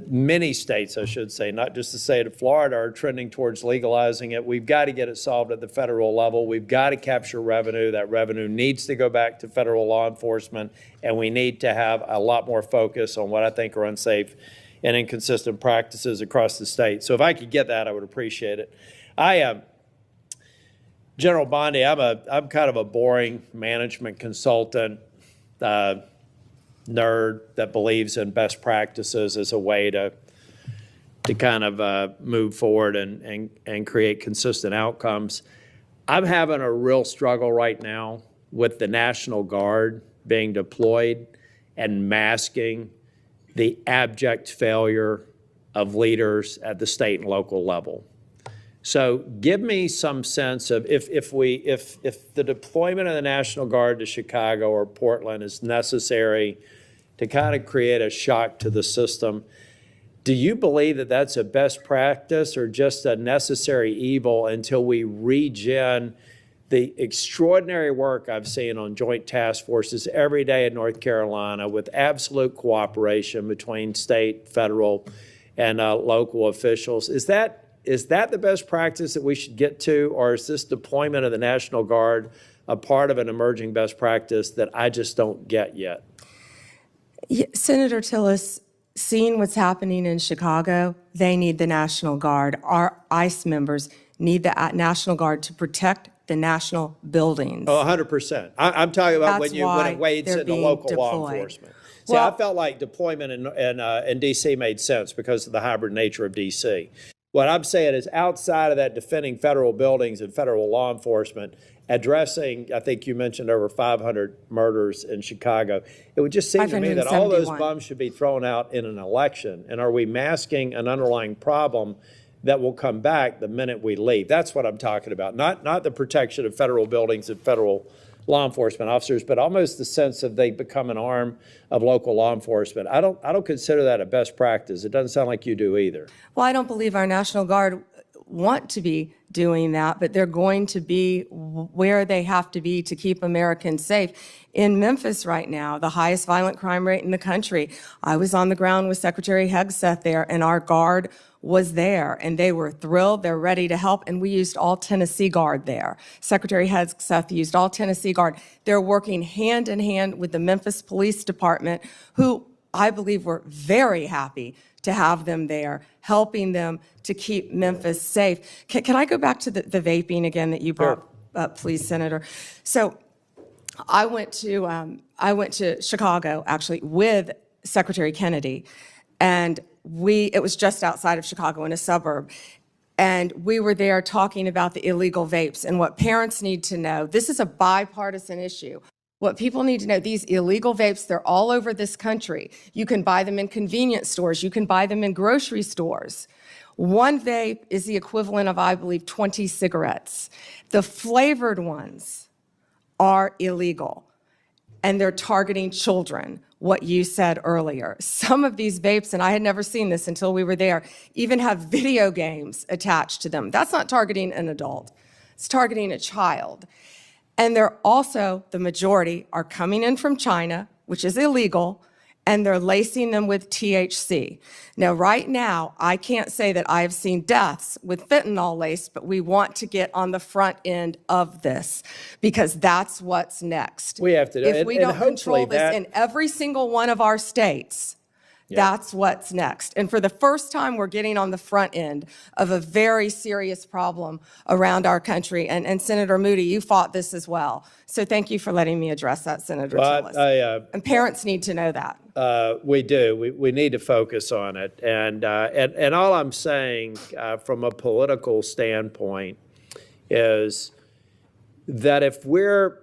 many states, I should say, not just the state of Florida, are trending towards legalizing it. We've got to get it solved at the federal level. We've got to capture revenue. That revenue needs to go back to federal law enforcement, and we need to have a lot more focus on what I think are unsafe and inconsistent practices across the state. So if I could get that, I would appreciate it. General Bondi, I'm kind of a boring management consultant, nerd that believes in best practices as a way to to kind of move forward and create consistent outcomes. I'm having a real struggle right now with the National Guard being deployed and masking the abject failure of leaders at the state and local level. So give me some sense of if the deployment of the National Guard to Chicago or Portland is necessary to kind of create a shock to the system, do you believe that that's a best practice or just a necessary evil until we regen the extraordinary work I've seen on joint task forces every day in North Carolina with absolute cooperation between state, federal, and local officials? Is that the best practice that we should get to, or is this deployment of the National Guard a part of an emerging best practice that I just don't get yet? Senator Tillis, seeing what's happening in Chicago, they need the National Guard. Our ICE members need the National Guard to protect the national buildings. Oh, 100%. I'm talking about That's when why it wades they're into being local law deployed. enforcement. See, Well- I felt like deployment in D.C. made sense because of the hybrid nature of D.C. What I'm saying is outside of that defending federal buildings and federal law enforcement, addressing, I think you mentioned over 500 murders in Chicago, it would just seem to me that all those 571. bums should be thrown out in an election. And are we masking an underlying problem that will come back the minute we leave? That's what I'm talking about. Not the protection of federal buildings and federal law enforcement officers, but almost the sense of they become an arm of local law enforcement. I don't consider that a best practice. It doesn't sound like you do either. Well, I don't believe our National Guard want to be doing that, but they're going to be where they have to be to keep Americans safe. In Memphis right now, the highest violent crime rate in the country. I was on the ground with Secretary Hegseth there, and our Guard was there, and they were thrilled. They're ready to help, and we used all Tennessee Guard there. Secretary Hegseth used all Tennessee Guard. They're working hand in hand with the Memphis Police Department, who I believe were very happy to have them there, helping them to keep Memphis safe. Can I go back to the vaping again that you brought up, please, Senator? So I went to Chicago, actually, with Secretary Kennedy, and it was just outside of Chicago in a suburb. And we were there talking about the illegal vapes and what parents need to know. This is a bipartisan issue. What people need to know, these illegal vapes, they're all over this country. You can buy them in convenience stores. You can buy them in grocery stores. One vape is the equivalent of, I believe, 20 cigarettes. The flavored ones are illegal, and they're targeting children, what you said earlier. Some of these vapes, and I had never seen this until we were there, even have video games attached to them. That's not targeting an adult. It's targeting a child. And they're also, the majority, are coming in from China, which is illegal, and they're lacing them with THC. Now, right now, I can't say that I have seen deaths with fentanyl laced, but we want to get on the front end of this because that's what's next. We have to do it. If we And don't hopefully control this that- in every single one of our states, that's what's next. And for the first time, we're getting on the front end of a very serious problem around our country. And Senator Moody, you fought this as well. So thank you for letting me address that, Senator Tillis. And parents need to know that. We do. We need to focus on it. And all I'm saying from a political standpoint is that if we're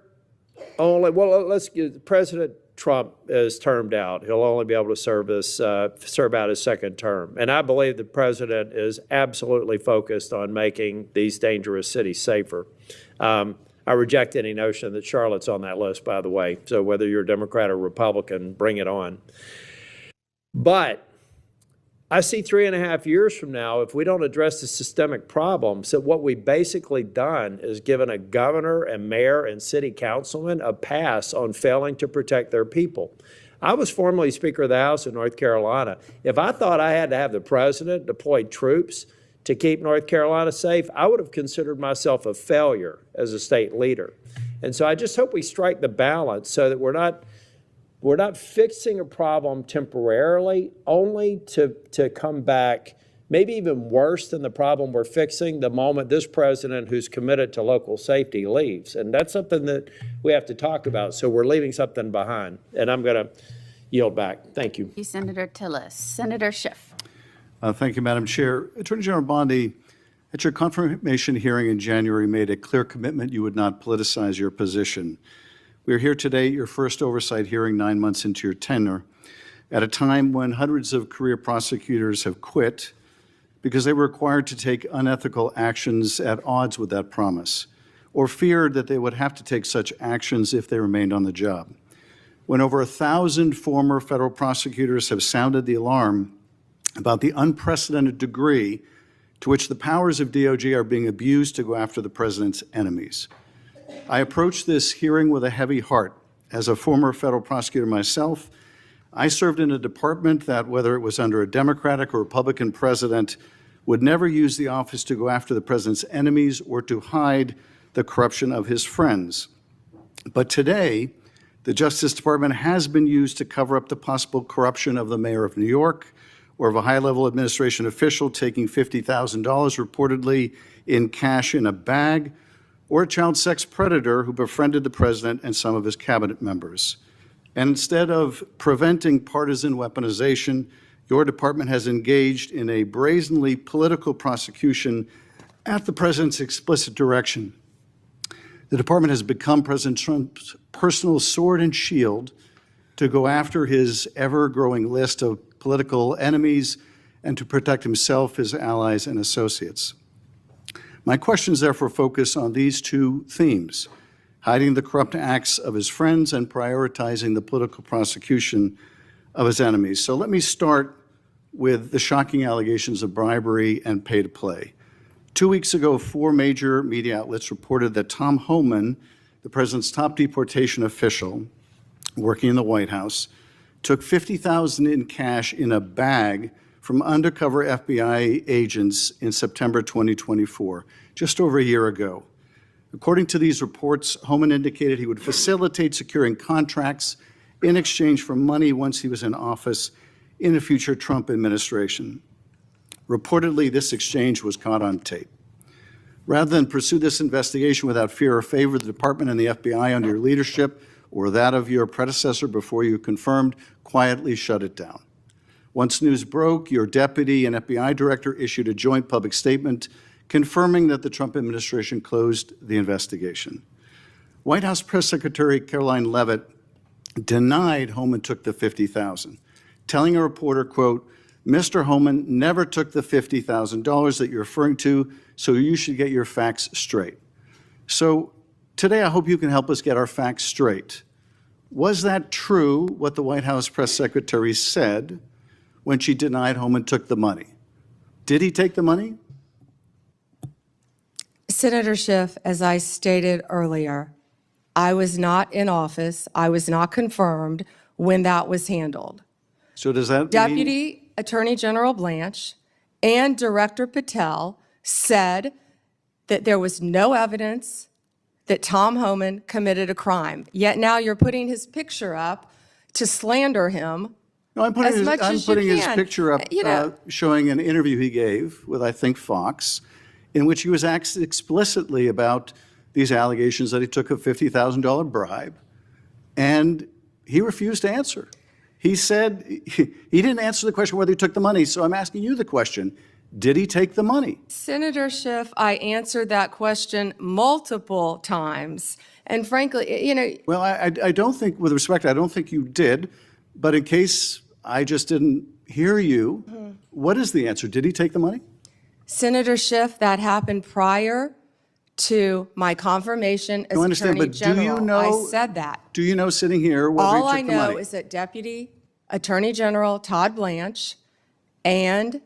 only, let's get President Trump is termed out. He'll only be able to serve out his second term. And I believe the president is absolutely focused on making these dangerous cities safer. I reject any notion that Charlotte's on that list, by the way. So whether you're a Democrat or Republican, bring it on. But I see 3.5 years from now, if we don't address the systemic problems, that what we've basically done is given a governor and mayor and city councilman a pass on failing to protect their people. I was formerly Speaker of the House in North Carolina. If I thought I had to have the president deploy troops to keep North Carolina safe, I would have considered myself a failure as a state leader. And so I just hope we strike the balance so that we're not fixing a problem temporarily, only to come back maybe even worse than the problem we're fixing the moment this president who's committed to local safety leaves. And that's something that we have to talk about. So we're leaving something behind. And I'm going to yield back. Thank you. Senator Tillis. Senator Schiff. Thank you, Madam Chair. Attorney General Bondi, at your confirmation hearing in January, made a clear commitment you would not politicize your position. We are here today at your first oversight hearing 9 months into your tenure, at a time when hundreds of career prosecutors have quit because they were required to take unethical actions at odds with that promise, or feared that they would have to take such actions if they remained on the job. When over 1,000 former federal prosecutors have sounded the alarm about the unprecedented degree to which the powers of DOJ are being abused to go after the president's enemies. I approach this hearing with a heavy heart. As a former federal prosecutor myself, I served in a department that, whether it was under a Democratic or Republican president, would never use the office to go after the president's enemies or to hide the corruption of his friends. But today, the Justice Department has been used to cover up the possible corruption of the mayor of New York, or of a high-level administration official taking $50,000 reportedly in cash in a bag, or a child sex predator who befriended the president and some of his cabinet members. And instead of preventing partisan weaponization, your department has engaged in a brazenly political prosecution at the president's explicit direction. The department has become President Trump's personal sword and shield to go after his ever-growing list of political enemies and to protect himself, his allies, and associates. My questions therefore focus on these two themes: hiding the corrupt acts of his friends and prioritizing the political prosecution of his enemies. So let me start with the shocking allegations of bribery and pay to play. 2 weeks ago, 4 major media outlets reported that Tom Homan, the president's top deportation official working in the White House, took $50,000 in cash in a bag from undercover FBI agents in September 2024, just over a year ago. According to these reports, Homan indicated he would facilitate securing contracts in exchange for money once he was in office in a future Trump administration. Reportedly, this exchange was caught on tape. Rather than pursue this investigation without fear or favor, the department and the FBI under your leadership or that of your predecessor before you confirmed, quietly shut it down. Once news broke, your deputy and FBI director issued a joint public statement confirming that the Trump administration closed the investigation. White House Press Secretary Caroline Leavitt denied Homan took the $50,000, telling a reporter, quote, "Mr. Homan never took the $50,000 that you're referring to, so you should get your facts straight." So today, I hope you can help us get our facts straight. Was that true, what the White House press secretary said when she denied Homan took the money? Did he take the money? Senator Schiff, as I stated earlier, I was not in office. I was not confirmed when that was handled. So does that mean? Deputy Attorney General Blanche and Director Patel said that there was no evidence that Tom Homan committed a crime. Yet now you're putting his picture up to slander him. No, I'm putting as his, much I'm as you putting his can. picture up showing an interview he gave with, I think, Fox, in which he was asked explicitly about these allegations that he took a $50,000 bribe, and he refused to answer. He said he didn't answer the question whether he took the money, so I'm asking you the question. Did he take the money? Senator Schiff, I answered that question multiple times. And frankly, you know. Well, I don't think, with respect, I don't think you did. But in case I just didn't hear you, what is the answer? Did he take the money? Senator Schiff, that happened prior to my confirmation as Attorney General. Do you know, I said that. Do you know, sitting here, whether he took the money? All I know is that Deputy Attorney General Todd Blanche and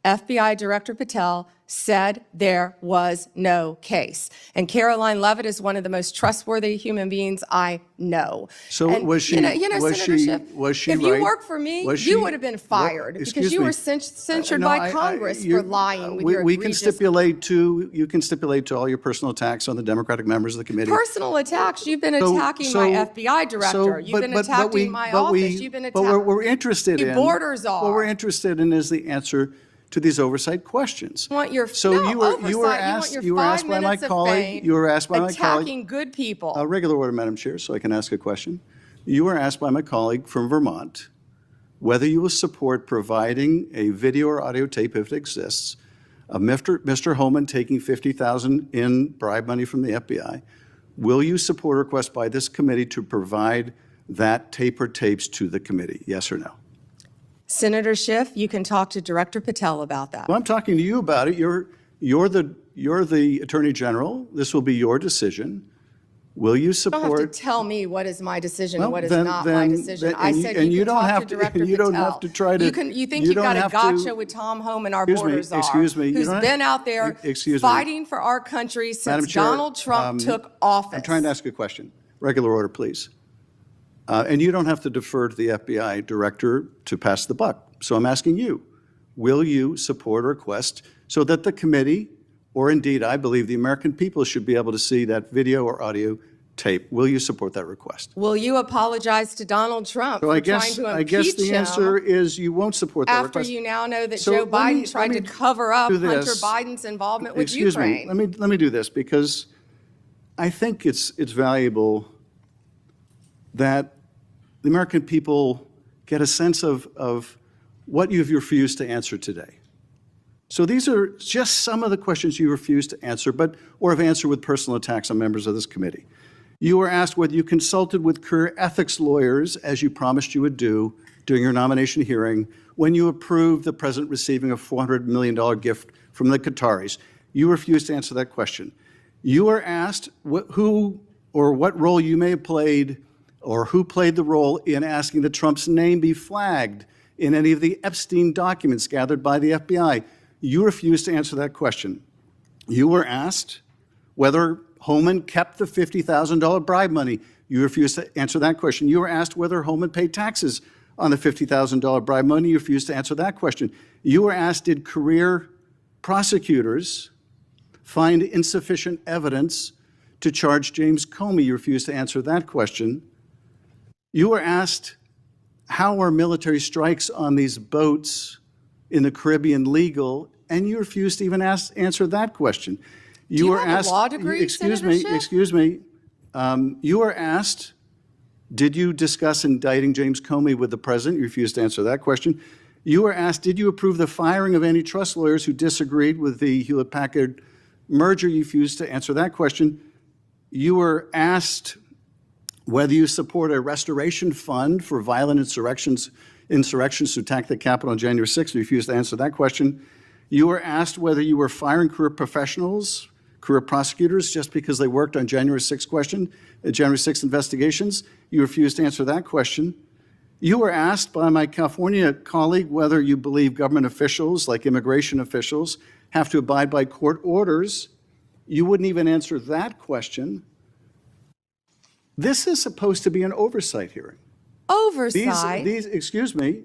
FBI Director Patel said there was no case. And Caroline Leavitt is one of the most trustworthy human beings I know. So and, was she? You know, was Senator Schiff, was she if right? you worked for me, you would have been fired because you were censured by Congress for lying with your we can egregious stipulate to, you can stipulate to all your personal attacks on the Democratic members of the committee. personal attacks. You've been attacking my FBI director. You've been attacking my office. You've been attacking. But we're interested in. Borders are. What we're interested in is the answer to these oversight questions. Want your, so no, you were asked by my colleague. You were asked by my colleague. Attacking good people. Regular order, Madam Chair, so I can ask a question. You were asked by my colleague from Vermont whether you will support providing a video or audio tape, if it exists, of Mr. Holman taking $50,000 in bribe money from the FBI. Will you support a request by this committee to provide that tape or tapes to the committee? Yes or no? Senator Schiff, you can talk to Director Patel about that. Well, I'm talking to you about it. You're the Attorney General. This will be your decision. Will you You support? don't have to tell me what is my decision and Well, what is then- not my then- decision. then- I and you- said and you you can don't talk have to to- Director and you don't Patel. have to try to- You think you you've don't got a have to- gotcha with Tom Home and our Excuse me, borders excuse me, you who's don't- been out there excuse me. fighting for our country Madam since Chair, Donald Trump took office. I'm trying to ask a question. Regular order, please. And you don't have to defer to the FBI director to pass the buck. So I'm asking you, will you support a request so that the committee, or indeed, I believe the American people should be able to see that video or audio tape? Will you support that request? Will you apologize to Donald Trump So for I trying guess, to I guess impeach the him answer is you won't support that after request. you now know that So Joe let me- Biden let tried me to cover up do Hunter this. Biden's involvement with Excuse me, Ukraine? let me do this, because I think it's valuable that the American people get a sense of what you've refused to answer today. So these are just some of the questions you refused to answer, or have answered with personal attacks on members of this committee. You were asked whether you consulted with career ethics lawyers, as you promised you would do during your nomination hearing, when you approved the president receiving a $400 million gift from the Qataris. You refused to answer that question. You were asked who or what role you may have played, or who played the role in asking that Trump's name be flagged in any of the Epstein documents gathered by the FBI. You refused to answer that question. You were asked whether Holman kept the $50,000 bribe money. You refused to answer that question. You were asked whether Holman paid taxes on the $50,000 bribe money. You refused to answer that question. You were asked, did career prosecutors find insufficient evidence to charge James Comey? You refused to answer that question. You were asked, how are military strikes on these boats in the Caribbean legal? And you refused to even answer that question. you were have a asked, law degree, excuse Senator me, Schiff? excuse me. You were asked, did you discuss indicting James Comey with the president? You refused to answer that question. You were asked, did you approve the firing of antitrust lawyers who disagreed with the Hewlett-Packard merger? You refused to answer that question. You were asked whether you support a restoration fund for violent insurrections to attack the Capitol on January 6th. You refused to answer that question. You were asked whether you were firing career professionals, career prosecutors, just because they worked on January 6th investigations. You refused to answer that question. You were asked by my California colleague whether you believe government officials, like immigration officials, have to abide by court orders. You wouldn't even answer that question. This is supposed to be an oversight hearing. Oversight? Excuse me,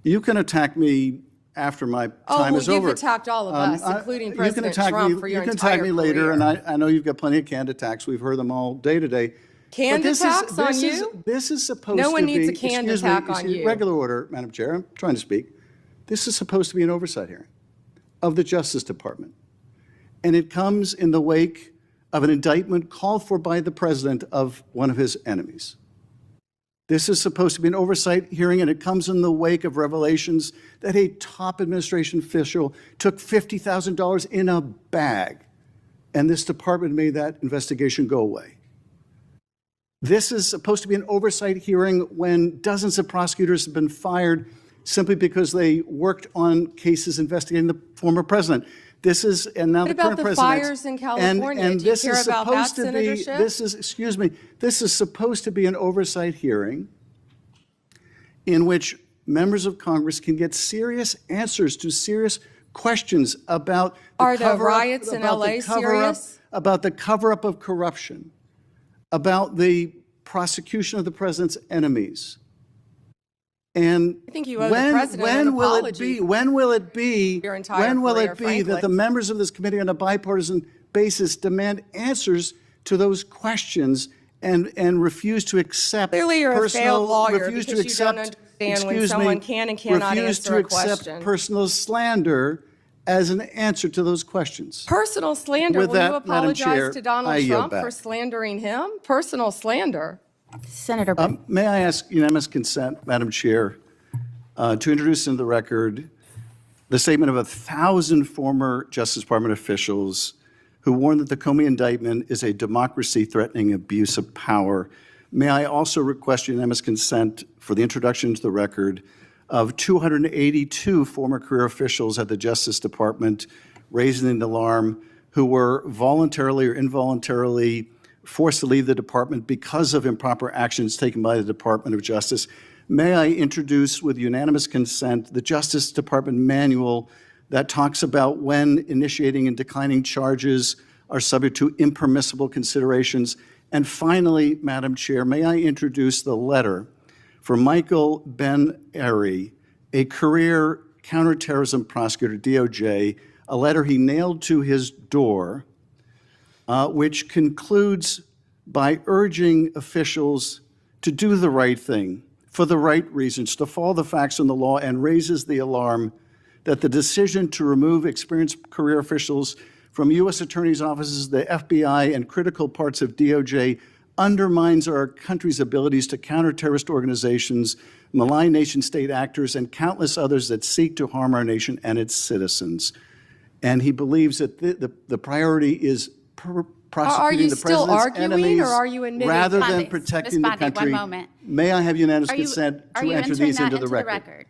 you can attack me after my time is over. You've attacked all of us, including President attack Trump, me, for your you can entire attack me later, career. and I know you've got plenty of canned attacks. We've heard them all day to day. Canned attacks on you? This is supposed No to one be. needs a canned excuse me, attack on you. Regular order, Madam Chair. I'm trying to speak. This is supposed to be an oversight hearing of the Justice Department, and it comes in the wake of an indictment called for by the president of one of his enemies. This is supposed to be an oversight hearing, and it comes in the wake of revelations that a top administration official took $50,000 in a bag, and this department made that investigation go away. This is supposed to be an oversight hearing when dozens of prosecutors have been fired simply because they worked on cases investigating the former president. This is, and now What the current about the president. fires in California? And Do you this care is about that, supposed to Senator be, Schiff? this is, excuse me, this is supposed to be an oversight hearing in which members of Congress can get serious answers to serious questions about the Are the cover-up- riots in about the LA cover-up- serious? About the cover-up of corruption, about the prosecution of the president's enemies. And I think you owe the president an apology when will it be your entire career, that the frankly. members of this committee on a bipartisan basis demand answers to those questions and refuse to accept Clearly you're a failed lawyer refuse to because you don't accept, understand when excuse me, someone can and cannot refuse answer to a accept question. personal slander as an answer to those questions. Personal slander. With Will that, you Madam apologize Chair, to Donald I yield Trump for back. slandering him? Personal slander. Senator May I ask unanimous consent, Madam Chair, to introduce into the record the statement of 1,000 former Justice Department officials who warn that the Comey indictment is a democracy-threatening abuse of power. May I also request unanimous consent for the introduction to the record of 282 former career officials at the Justice Department raising the alarm who were voluntarily or involuntarily forced to leave the department because of improper actions taken by the Department of Justice. May I introduce with unanimous consent the Justice Department manual that talks about when initiating and declining charges are subject to impermissible considerations. And finally, Madam Chair, may I introduce the letter from Michael Ben-Ari, a career counterterrorism prosecutor, DOJ, a letter he nailed to his door, which concludes by urging officials to do the right thing for the right reasons, to follow the facts and the law, and raises the alarm that the decision to remove experienced career officials from U.S. attorneys' offices, the FBI, and critical parts of DOJ undermines our country's abilities to counter terrorist organizations, malign nation-state actors, and countless others that seek to harm our nation and its citizens. And he believes that the priority is prosecuting the president's enemies or are you admitting? rather Bondi, than Ms. protecting the Bondi, country. one moment. May I have unanimous Are you, consent are to you enter entering these that into the record?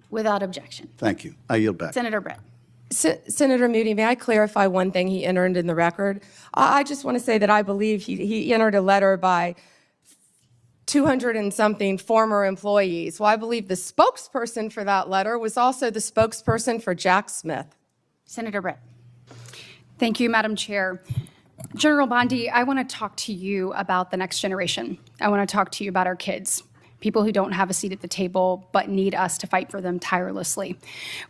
Without objection? Thank you. I yield back. Senator Britt. Senator Moody, may I clarify one thing he entered in the record? I just want to say that I believe he entered a letter by 200 and something former employees. Well, I believe the spokesperson for that letter was also the spokesperson for Jack Smith. Senator Britt. Thank you, Madam Chair. General Bondi, I want to talk to you about the next generation. I want to talk to you about our kids, people who don't have a seat at the table but need us to fight for them tirelessly.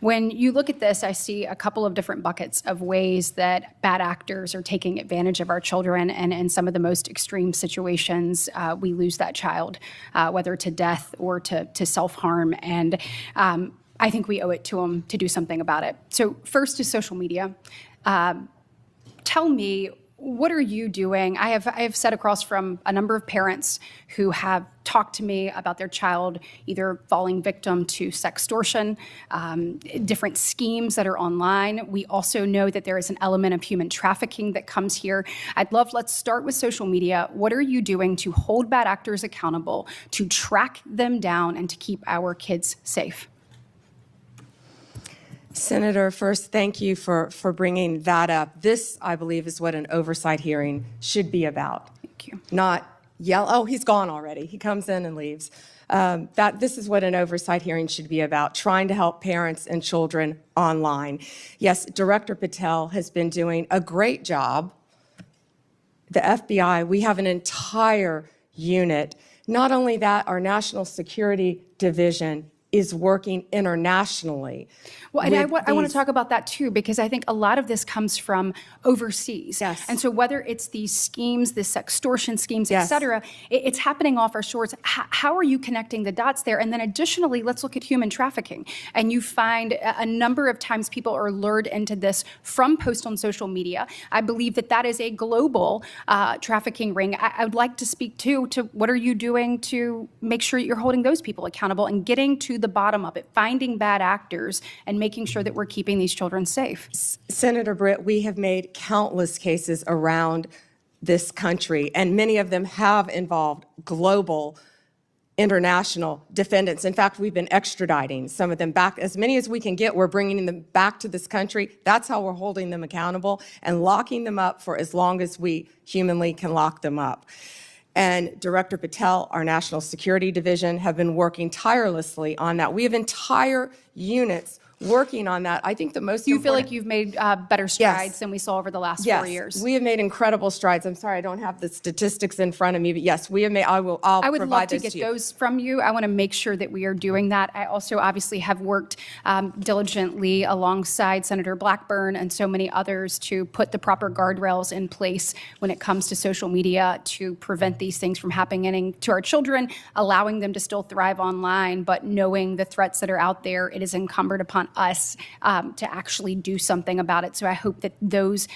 When you look at this, I see a couple of different buckets of ways that bad actors are taking advantage of our children, and in some of the most extreme situations, we lose that child, whether to death or to self-harm, and I think we owe it to them to do something about it. So first is social media. Tell me, what are you doing? I have sat across from a number of parents who have talked to me about their child either falling victim to sextortion, different schemes that are online. We also know that there is an element of human trafficking that comes here. Let's start with social media. What are you doing to hold bad actors accountable, to track them down, and to keep our kids safe? Senator, first, thank you for bringing that up. This, I believe, is what an oversight hearing should be about. Thank you. Not yell, oh, he's gone already. He comes in and leaves. This is what an oversight hearing should be about, trying to help parents and children online. Yes, Director Patel has been doing a great job. The FBI, we have an entire unit. Not only that, our National Security Division is working internationally. Well, and I want to talk about that too, because I think a lot of this comes from overseas. Yes. And so whether it's these schemes, the sextortion schemes, et Yes. cetera, it's happening off our shores. How are you connecting the dots there? And then additionally, let's look at human trafficking. And you find a number of times people are lured into this from posts on social media. I believe that that is a global trafficking ring. I would like to speak to what are you doing to make sure you're holding those people accountable and getting to the bottom of it, finding bad actors and making sure that we're keeping these children safe. Senator Britt, we have made countless cases around this country, and many of them have involved global international defendants. In fact, we've been extraditing some of them back. As many as we can get, we're bringing them back to this country. That's how we're holding them accountable and locking them up for as long as we humanly can lock them up. And Director Patel, our National Security Division, have been working tirelessly on that. We have entire units working on that. I think the most Do you feel like you've made better strides than we saw over the last 4 years? We have made incredible strides. I'm sorry, I don't have the statistics in front of me, but yes, we have made, I would love provide to those get to you. those from you. I want to make sure that we are doing that. I also obviously have worked diligently alongside Senator Blackburn and so many others to put the proper guardrails in place when it comes to social media to prevent these things from happening to our children, allowing them to still thrive online, but knowing the threats that are out there. It is incumbent upon us to actually do something about it. So I hope that those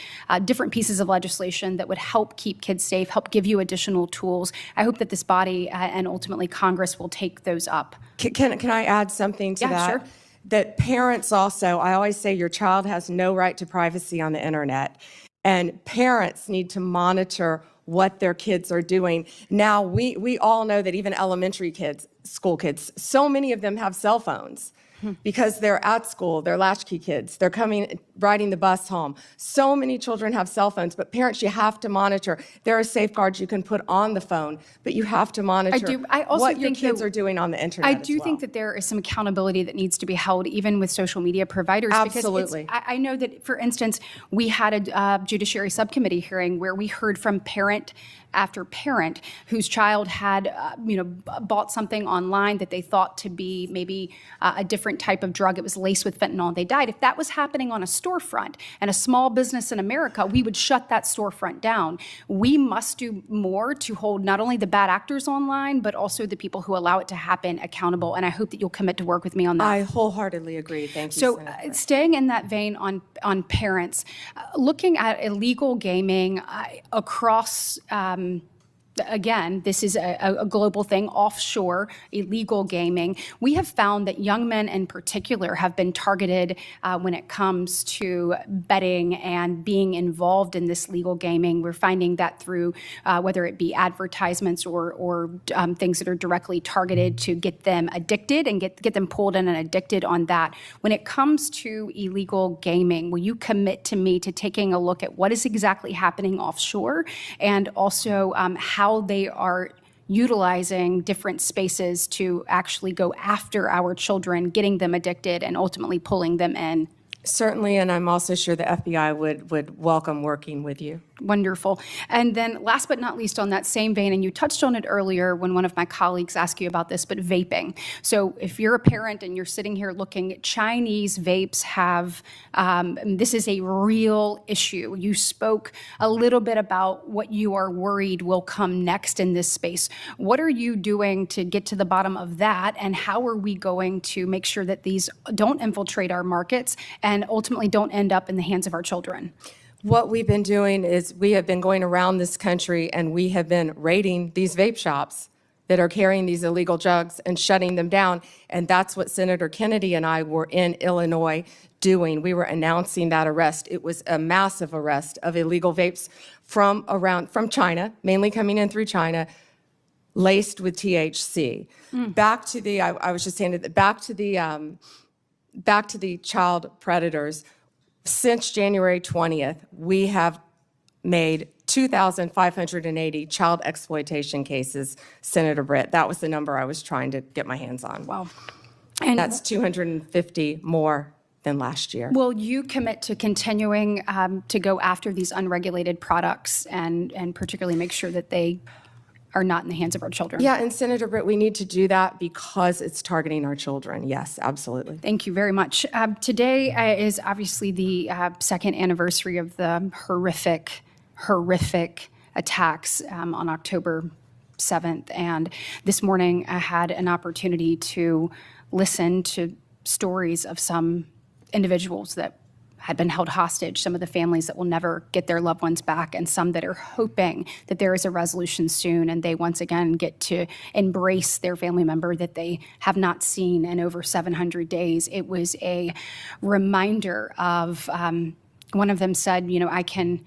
different pieces of legislation that would help keep kids safe, help give you additional tools, I hope that this body and ultimately Congress will take those up. Can I add something to Yeah, that? sure. That parents also, I always say your child has no right to privacy on the internet. And parents need to monitor what their kids are doing. Now, we all know that even elementary kids, school kids, so many of them have cell phones because they're at school, they're latchkey kids, they're riding the bus home. So many children have cell phones, but parents, you have to monitor. There are safeguards you can put on the phone, but you have to monitor I also what your think kids that- are doing on the internet I as do well. think that there is some accountability that needs to be held, even with social media providers. Absolutely. Because I know that, for instance, we had a judiciary subcommittee hearing where we heard from parent after parent whose child had, bought something online that they thought to be maybe a different type of drug. It was laced with fentanyl, and they died. If that was happening on a storefront and a small business in America, we would shut that storefront down. We must do more to hold not only the bad actors online, but also the people who allow it to happen accountable. And I hope that you'll commit to work with me on that. I wholeheartedly agree. Thank you, So Senator. staying in that vein on parents, looking at illegal gaming across, again, this is a global thing, offshore illegal gaming. We have found that young men in particular have been targeted when it comes to betting and being involved in this legal gaming. We're finding that through whether it be advertisements or things that are directly targeted to get them addicted and get them pulled in and addicted on that. When it comes to illegal gaming, will you commit to me to taking a look at what is exactly happening offshore and also how they are utilizing different spaces to actually go after our children, getting them addicted, and ultimately pulling them in? Certainly, and I'm also sure the FBI would welcome working with you. Wonderful. And then last but not least on that same vein, and you touched on it earlier when one of my colleagues asked you about this, but vaping. So if you're a parent and you're sitting here looking, Chinese vapes have, this is a real issue. You spoke a little bit about what you are worried will come next in this space. What are you doing to get to the bottom of that? And how are we going to make sure that these don't infiltrate our markets and ultimately don't end up in the hands of our children? What we've been doing is we have been going around this country and we have been raiding these vape shops that are carrying these illegal drugs and shutting them down. And that's what Senator Kennedy and I were in Illinois doing. We were announcing that arrest. It was a massive arrest of illegal vapes from China, mainly coming in through China, laced with THC. Back to the, I was just saying that back to the child predators. Since January 20th, we have made 2,580 child exploitation cases, Senator Britt. That was the number I was trying to get my hands on. Wow. And that's 250 more than last year. Will you commit to continuing to go after these unregulated products and particularly make sure that they are not in the hands of our children? Yeah, and Senator Britt, we need to do that because it's targeting our children. Yes, absolutely. Thank you very much. Today is obviously the second anniversary of the horrific attacks on October 7th. And this morning I had an opportunity to listen to stories of some individuals that had been held hostage, some of the families that will never get their loved ones back, and some that are hoping that there is a resolution soon and they once again get to embrace their family member that they have not seen in over 700 days. It was a reminder of, one of them said, I can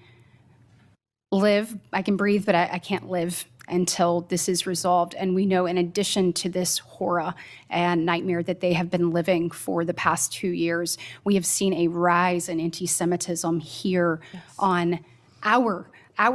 breathe, but I can't live until this is resolved. And we know in addition to this horror and nightmare that they have been living for the past 2 years, we have seen a rise in anti-Semitism here on our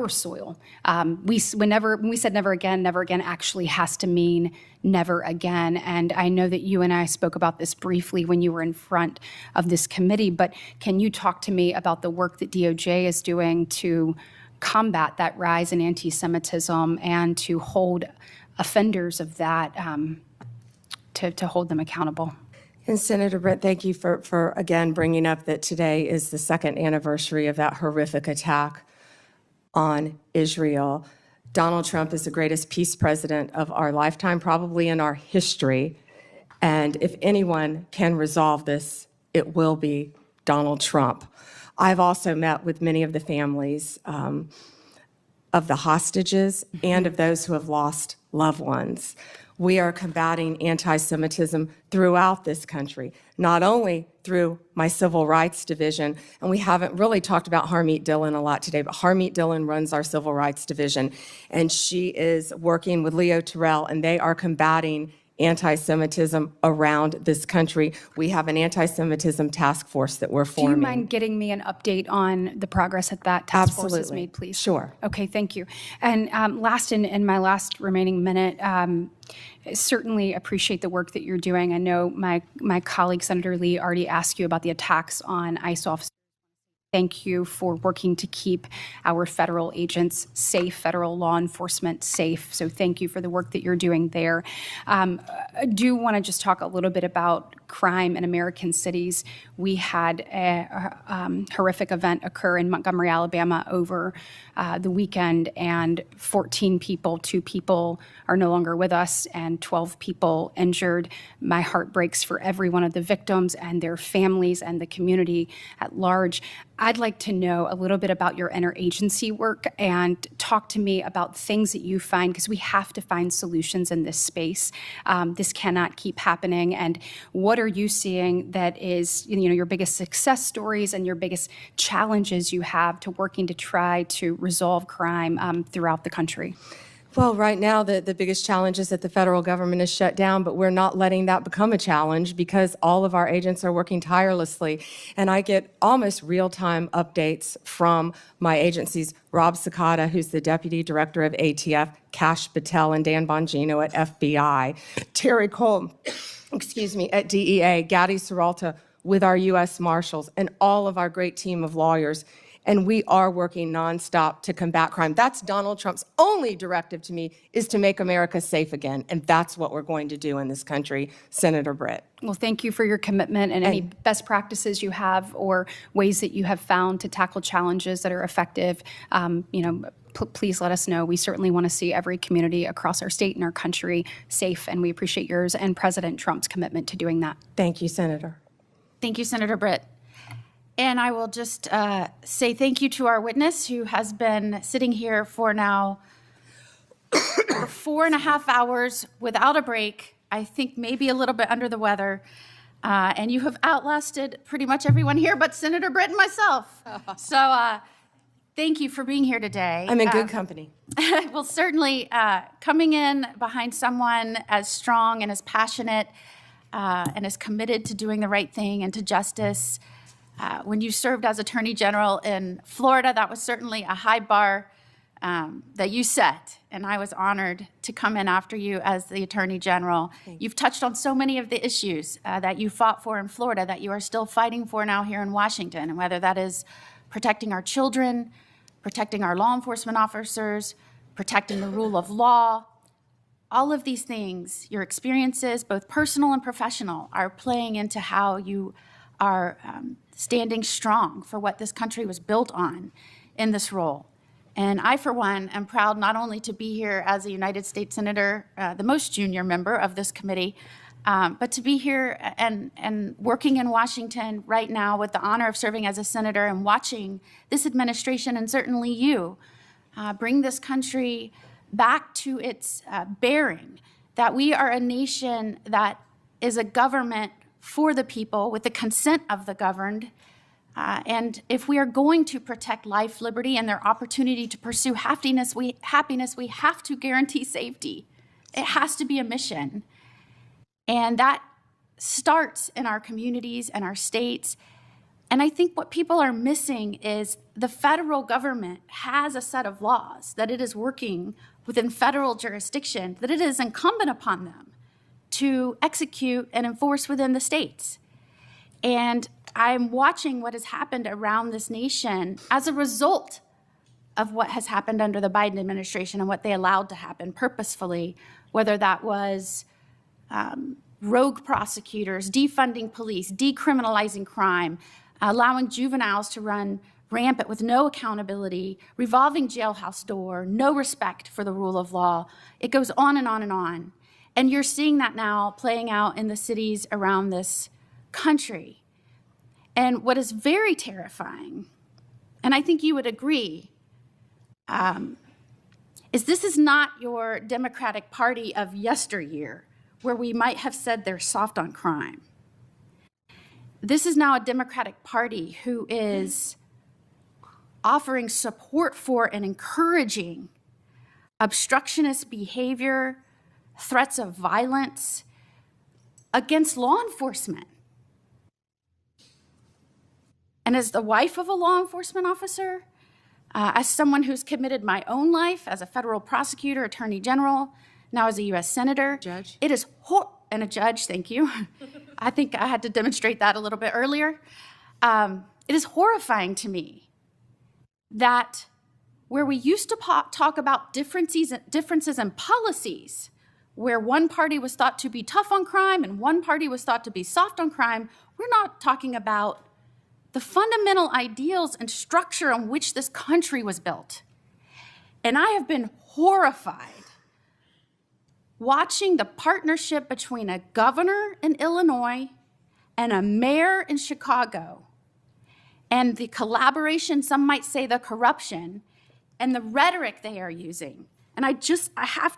soil. When we said never again actually has to mean never again. And I know that you and I spoke about this briefly when you were in front of this committee, but can you talk to me about the work that DOJ is doing to combat that rise in anti-Semitism and to hold offenders of that, to hold them accountable? And Senator Britt, thank you for again bringing up that today is the second anniversary of that horrific attack on Israel. Donald Trump is the greatest peace president of our lifetime, probably in our history. And if anyone can resolve this, it will be Donald Trump. I've also met with many of the families of the hostages and of those who have lost loved ones. We are combating anti-Semitism throughout this country, not only through my Civil Rights Division, and we haven't really talked about Harmeet Dillon a lot today, but Harmeet Dillon runs our Civil Rights Division, and she is working with Leo Terrell, and they are combating anti-Semitism around this country. We have an anti-Semitism task force that we're Do forming. you mind getting me an update on the progress that task force has Absolutely. made, please? Sure. Okay, thank you. And last, in my last remaining minute, certainly appreciate the work that you're doing. I know my colleague, Senator Lee, already asked you about the attacks on ICE officers. Thank you for working to keep our federal agents safe, federal law enforcement safe. So thank you for the work that you're doing there. I do want to just talk a little bit about crime in American cities. We had a horrific event occur in Montgomery, Alabama over the weekend, and 14 people, 2 people are no longer with us, and 12 people injured. My heart breaks for every one of the victims and their families and the community at large. I'd like to know a little bit about your interagency work and talk to me about things that you find, because we have to find solutions in this space. This cannot keep happening. And what are you seeing that is, your biggest success stories and your biggest challenges you have to working to try to resolve crime throughout the country? Well, right now, the biggest challenge is that the federal government is shut down, but we're not letting that become a challenge because all of our agents are working tirelessly. And I get almost real-time updates from my agencies, Rob Sakata, who's the Deputy Director of ATF, Kash Patel and Dan Bongino at FBI, Terry Cole, at DEA, Gadi Serralta with our U.S. Marshals, and all of our great team of lawyers. And we are working nonstop to combat crime. That's Donald Trump's only directive to me, is to make America safe again. And that's what we're going to do in this country, Senator Britt. Well, thank you for your commitment and any best practices you have or ways that you have found to tackle challenges that are effective. Please let us know. We certainly want to see every community across our state and our country safe, and we appreciate yours and President Trump's commitment to doing that. Thank you, Senator. Thank you, Senator Britt. And I will just say thank you to our witness who has been sitting here for now 4.5 hours without a break. I think maybe a little bit under the weather. And you have outlasted pretty much everyone here but Senator Britt and myself. So thank you for being here today. I'm in good company. Well, certainly coming in behind someone as strong and as passionate and as committed to doing the right thing and to justice. When you served as Attorney General in Florida, that was certainly a high bar that you set, and I was honored to come in after you as the Attorney General. You've touched on so many of the issues that you fought for in Florida that you are still fighting for now here in Washington, and whether that is protecting our children, protecting our law enforcement officers, protecting the rule of law. All of these things, your experiences, both personal and professional, are playing into how you are standing strong for what this country was built on in this role. And I, for one, am proud not only to be here as a United States Senator, the most junior member of this committee, but to be here and working in Washington right now with the honor of serving as a senator and watching this administration and certainly you bring this country back to its bearing, that we are a nation that is a government for the people with the consent of the governed. And if we are going to protect life, liberty, and their opportunity to pursue happiness, we have to guarantee safety. It has to be a mission. And that starts in our communities and our states. And I think what people are missing is the federal government has a set of laws that it is working within federal jurisdiction, that it is incumbent upon them to execute and enforce within the states. And I'm watching what has happened around this nation as a result of what has happened under the Biden administration and what they allowed to happen purposefully, whether that was rogue prosecutors, defunding police, decriminalizing crime, allowing juveniles to run rampant with no accountability, revolving jailhouse door, no respect for the rule of law. It goes on and on and on. And you're seeing that now playing out in the cities around this country. And what is very terrifying, and I think you would agree, is this is not your Democratic Party of yesteryear, where we might have said they're soft on crime. This is now a Democratic Party who is offering support for and encouraging obstructionist behavior, threats of violence against law enforcement. And as the wife of a law enforcement officer, as someone who's committed my own life as a federal prosecutor, attorney general, now as a U.S. senator, Judge. it is and a judge, thank you. I think I had to demonstrate that a little bit earlier. It is horrifying to me that where we used to talk about differences in policies, where one party was thought to be tough on crime and one party was thought to be soft on crime, we're not talking about the fundamental ideals and structure on which this country was built. And I have been horrified watching the partnership between a governor in Illinois and a mayor in Chicago, and the collaboration, some might say the corruption, and the rhetoric they are using. And I have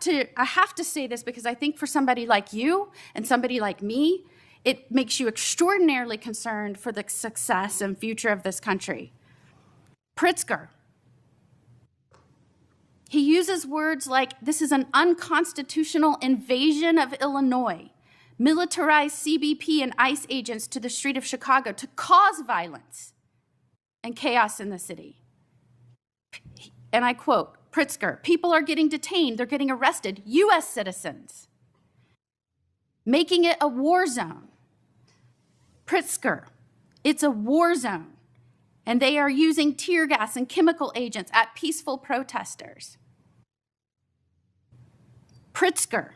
to say this because I think for somebody like you and somebody like me, it makes you extraordinarily concerned for the success and future of this country. Pritzker, he uses words like, this is an unconstitutional invasion of Illinois, militarized CBP and ICE agents to the street of Chicago to cause violence and chaos in the city. And I quote, Pritzker, people are getting detained, they're getting arrested, US citizens, making it a war zone. Pritzker, it's a war zone, and they are using tear gas and chemical agents at peaceful protesters. Pritzker,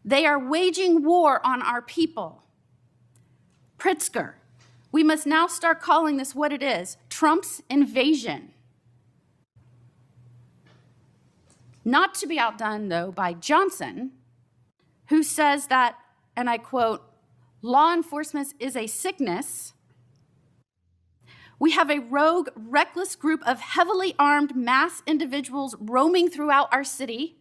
they are waging war on our people. Pritzker, we must now start calling this what it is, Trump's invasion. Not to be outdone, though, by Johnson, who says that, and I quote, law enforcement is a sickness. We have a rogue, reckless group of heavily armed mass individuals roaming throughout our city.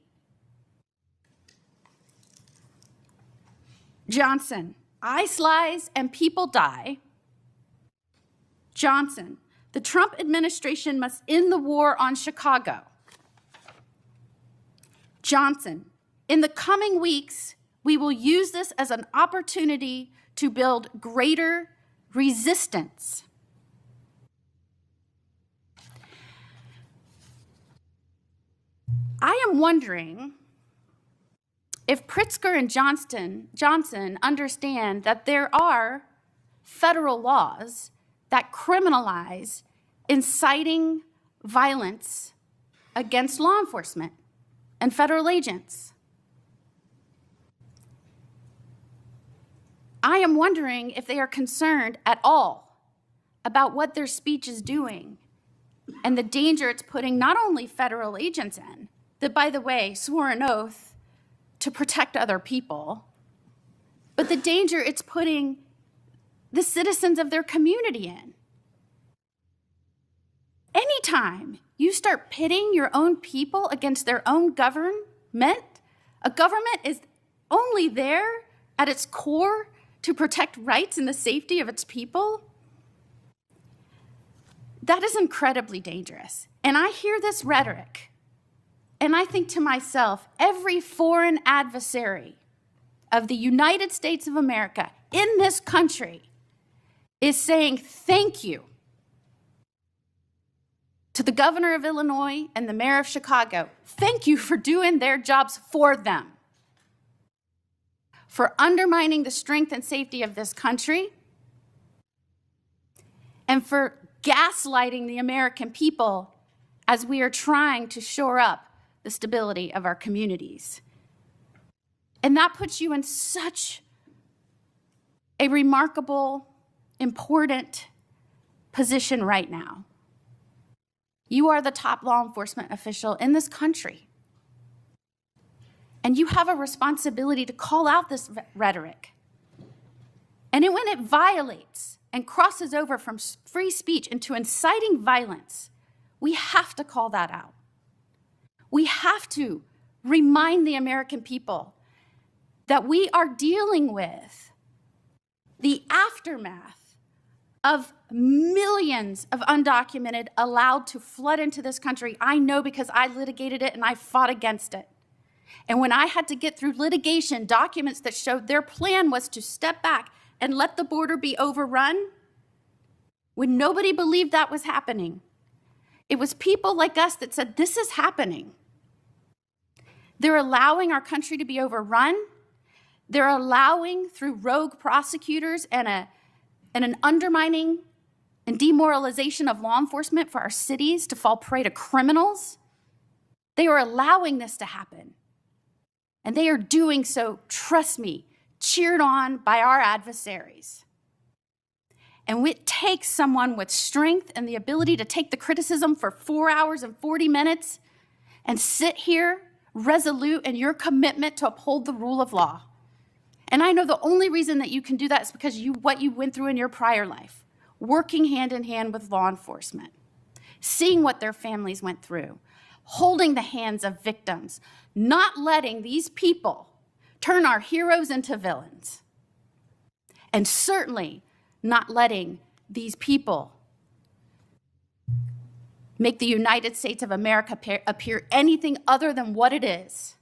Johnson, ICE lies and people die. Johnson, the Trump administration must end the war on Chicago. Johnson, in the coming weeks, we will use this as an opportunity to build greater resistance. I am wondering if Pritzker and Johnson understand that there are federal laws that criminalize inciting violence against law enforcement and federal agents. I am wondering if they are concerned at all about what their speech is doing and the danger it's putting not only federal agents in, that, by the way, swore an oath to protect other people, but the danger it's putting the citizens of their community in. Anytime you start pitting your own people against their own government, a government is only there at its core to protect rights and the safety of its people, that is incredibly dangerous. And I hear this rhetoric, and I think to myself, every foreign adversary of the United States of America in this country is saying thank you to the governor of Illinois and the mayor of Chicago. Thank you for doing their jobs for them, for undermining the strength and safety of this country, and for gaslighting the American people as we are trying to shore up the stability of our communities. And that puts you in such a remarkable, important position right now. You are the top law enforcement official in this country. And you have a responsibility to call out this rhetoric. And when it violates and crosses over from free speech into inciting violence, we have to call that out. We have to remind the American people that we are dealing with the aftermath of millions of undocumented allowed to flood into this country. I know because I litigated it and I fought against it. And when I had to get through litigation documents that showed their plan was to step back and let the border be overrun, when nobody believed that was happening, it was people like us that said, this is happening. They're allowing our country to be overrun. They're allowing, through rogue prosecutors and an undermining and demoralization of law enforcement, for our cities to fall prey to criminals. They are allowing this to happen. And they are doing so, trust me, cheered on by our adversaries. And it takes someone with strength and the ability to take the criticism for 4 hours and 40 minutes and sit here resolute in your commitment to uphold the rule of law. And I know the only reason that you can do that is because what you went through in your prior life, working hand in hand with law enforcement, seeing what their families went through, holding the hands of victims, not letting these people turn our heroes into villains, and certainly not letting these people make the United States of America appear anything other than what it is.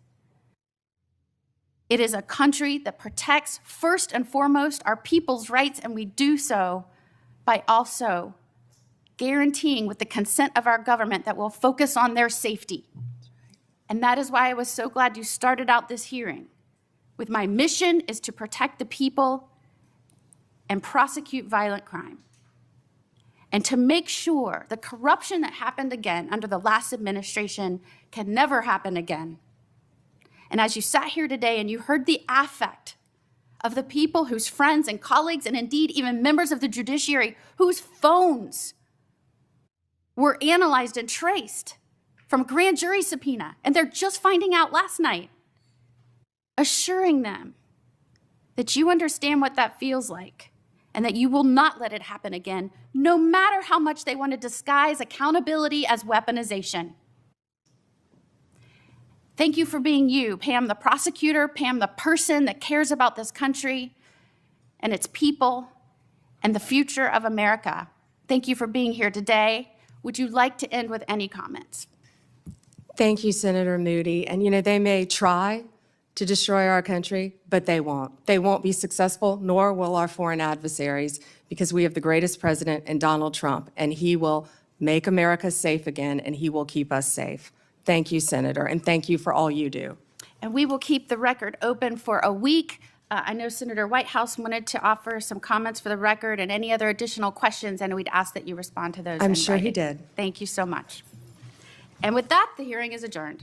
It is a country that protects, first and foremost, our people's rights, and we do so by also guaranteeing, with the consent of our government, that we'll focus on their safety. And that is why I was so glad you started out this hearing with my mission is to protect the people and prosecute violent crime, and to make sure the corruption that happened again under the last administration can never happen again. And as you sat here today and you heard the affect of the people whose friends and colleagues, and indeed even members of the judiciary, whose phones were analyzed and traced from grand jury subpoena, and they're just finding out last night, assuring them that you understand what that feels like and that you will not let it happen again, no matter how much they want to disguise accountability as weaponization. Thank you for being you, Pam the prosecutor, Pam the person that cares about this country and its people and the future of America. Thank you for being here today. Would you like to end with any comments? Thank you, Senator Moody. And you know, they may try to destroy our country, but they won't. They won't be successful, nor will our foreign adversaries, because we have the greatest president in Donald Trump, and he will make America safe again, and he will keep us safe. Thank you, Senator, and thank you for all you do. And we will keep the record open for a week. I know Senator Whitehouse wanted to offer some comments for the record and any other additional questions, and we'd ask that you respond to those. I'm sure he invited. did. Thank you so much. And with that, the hearing is adjourned.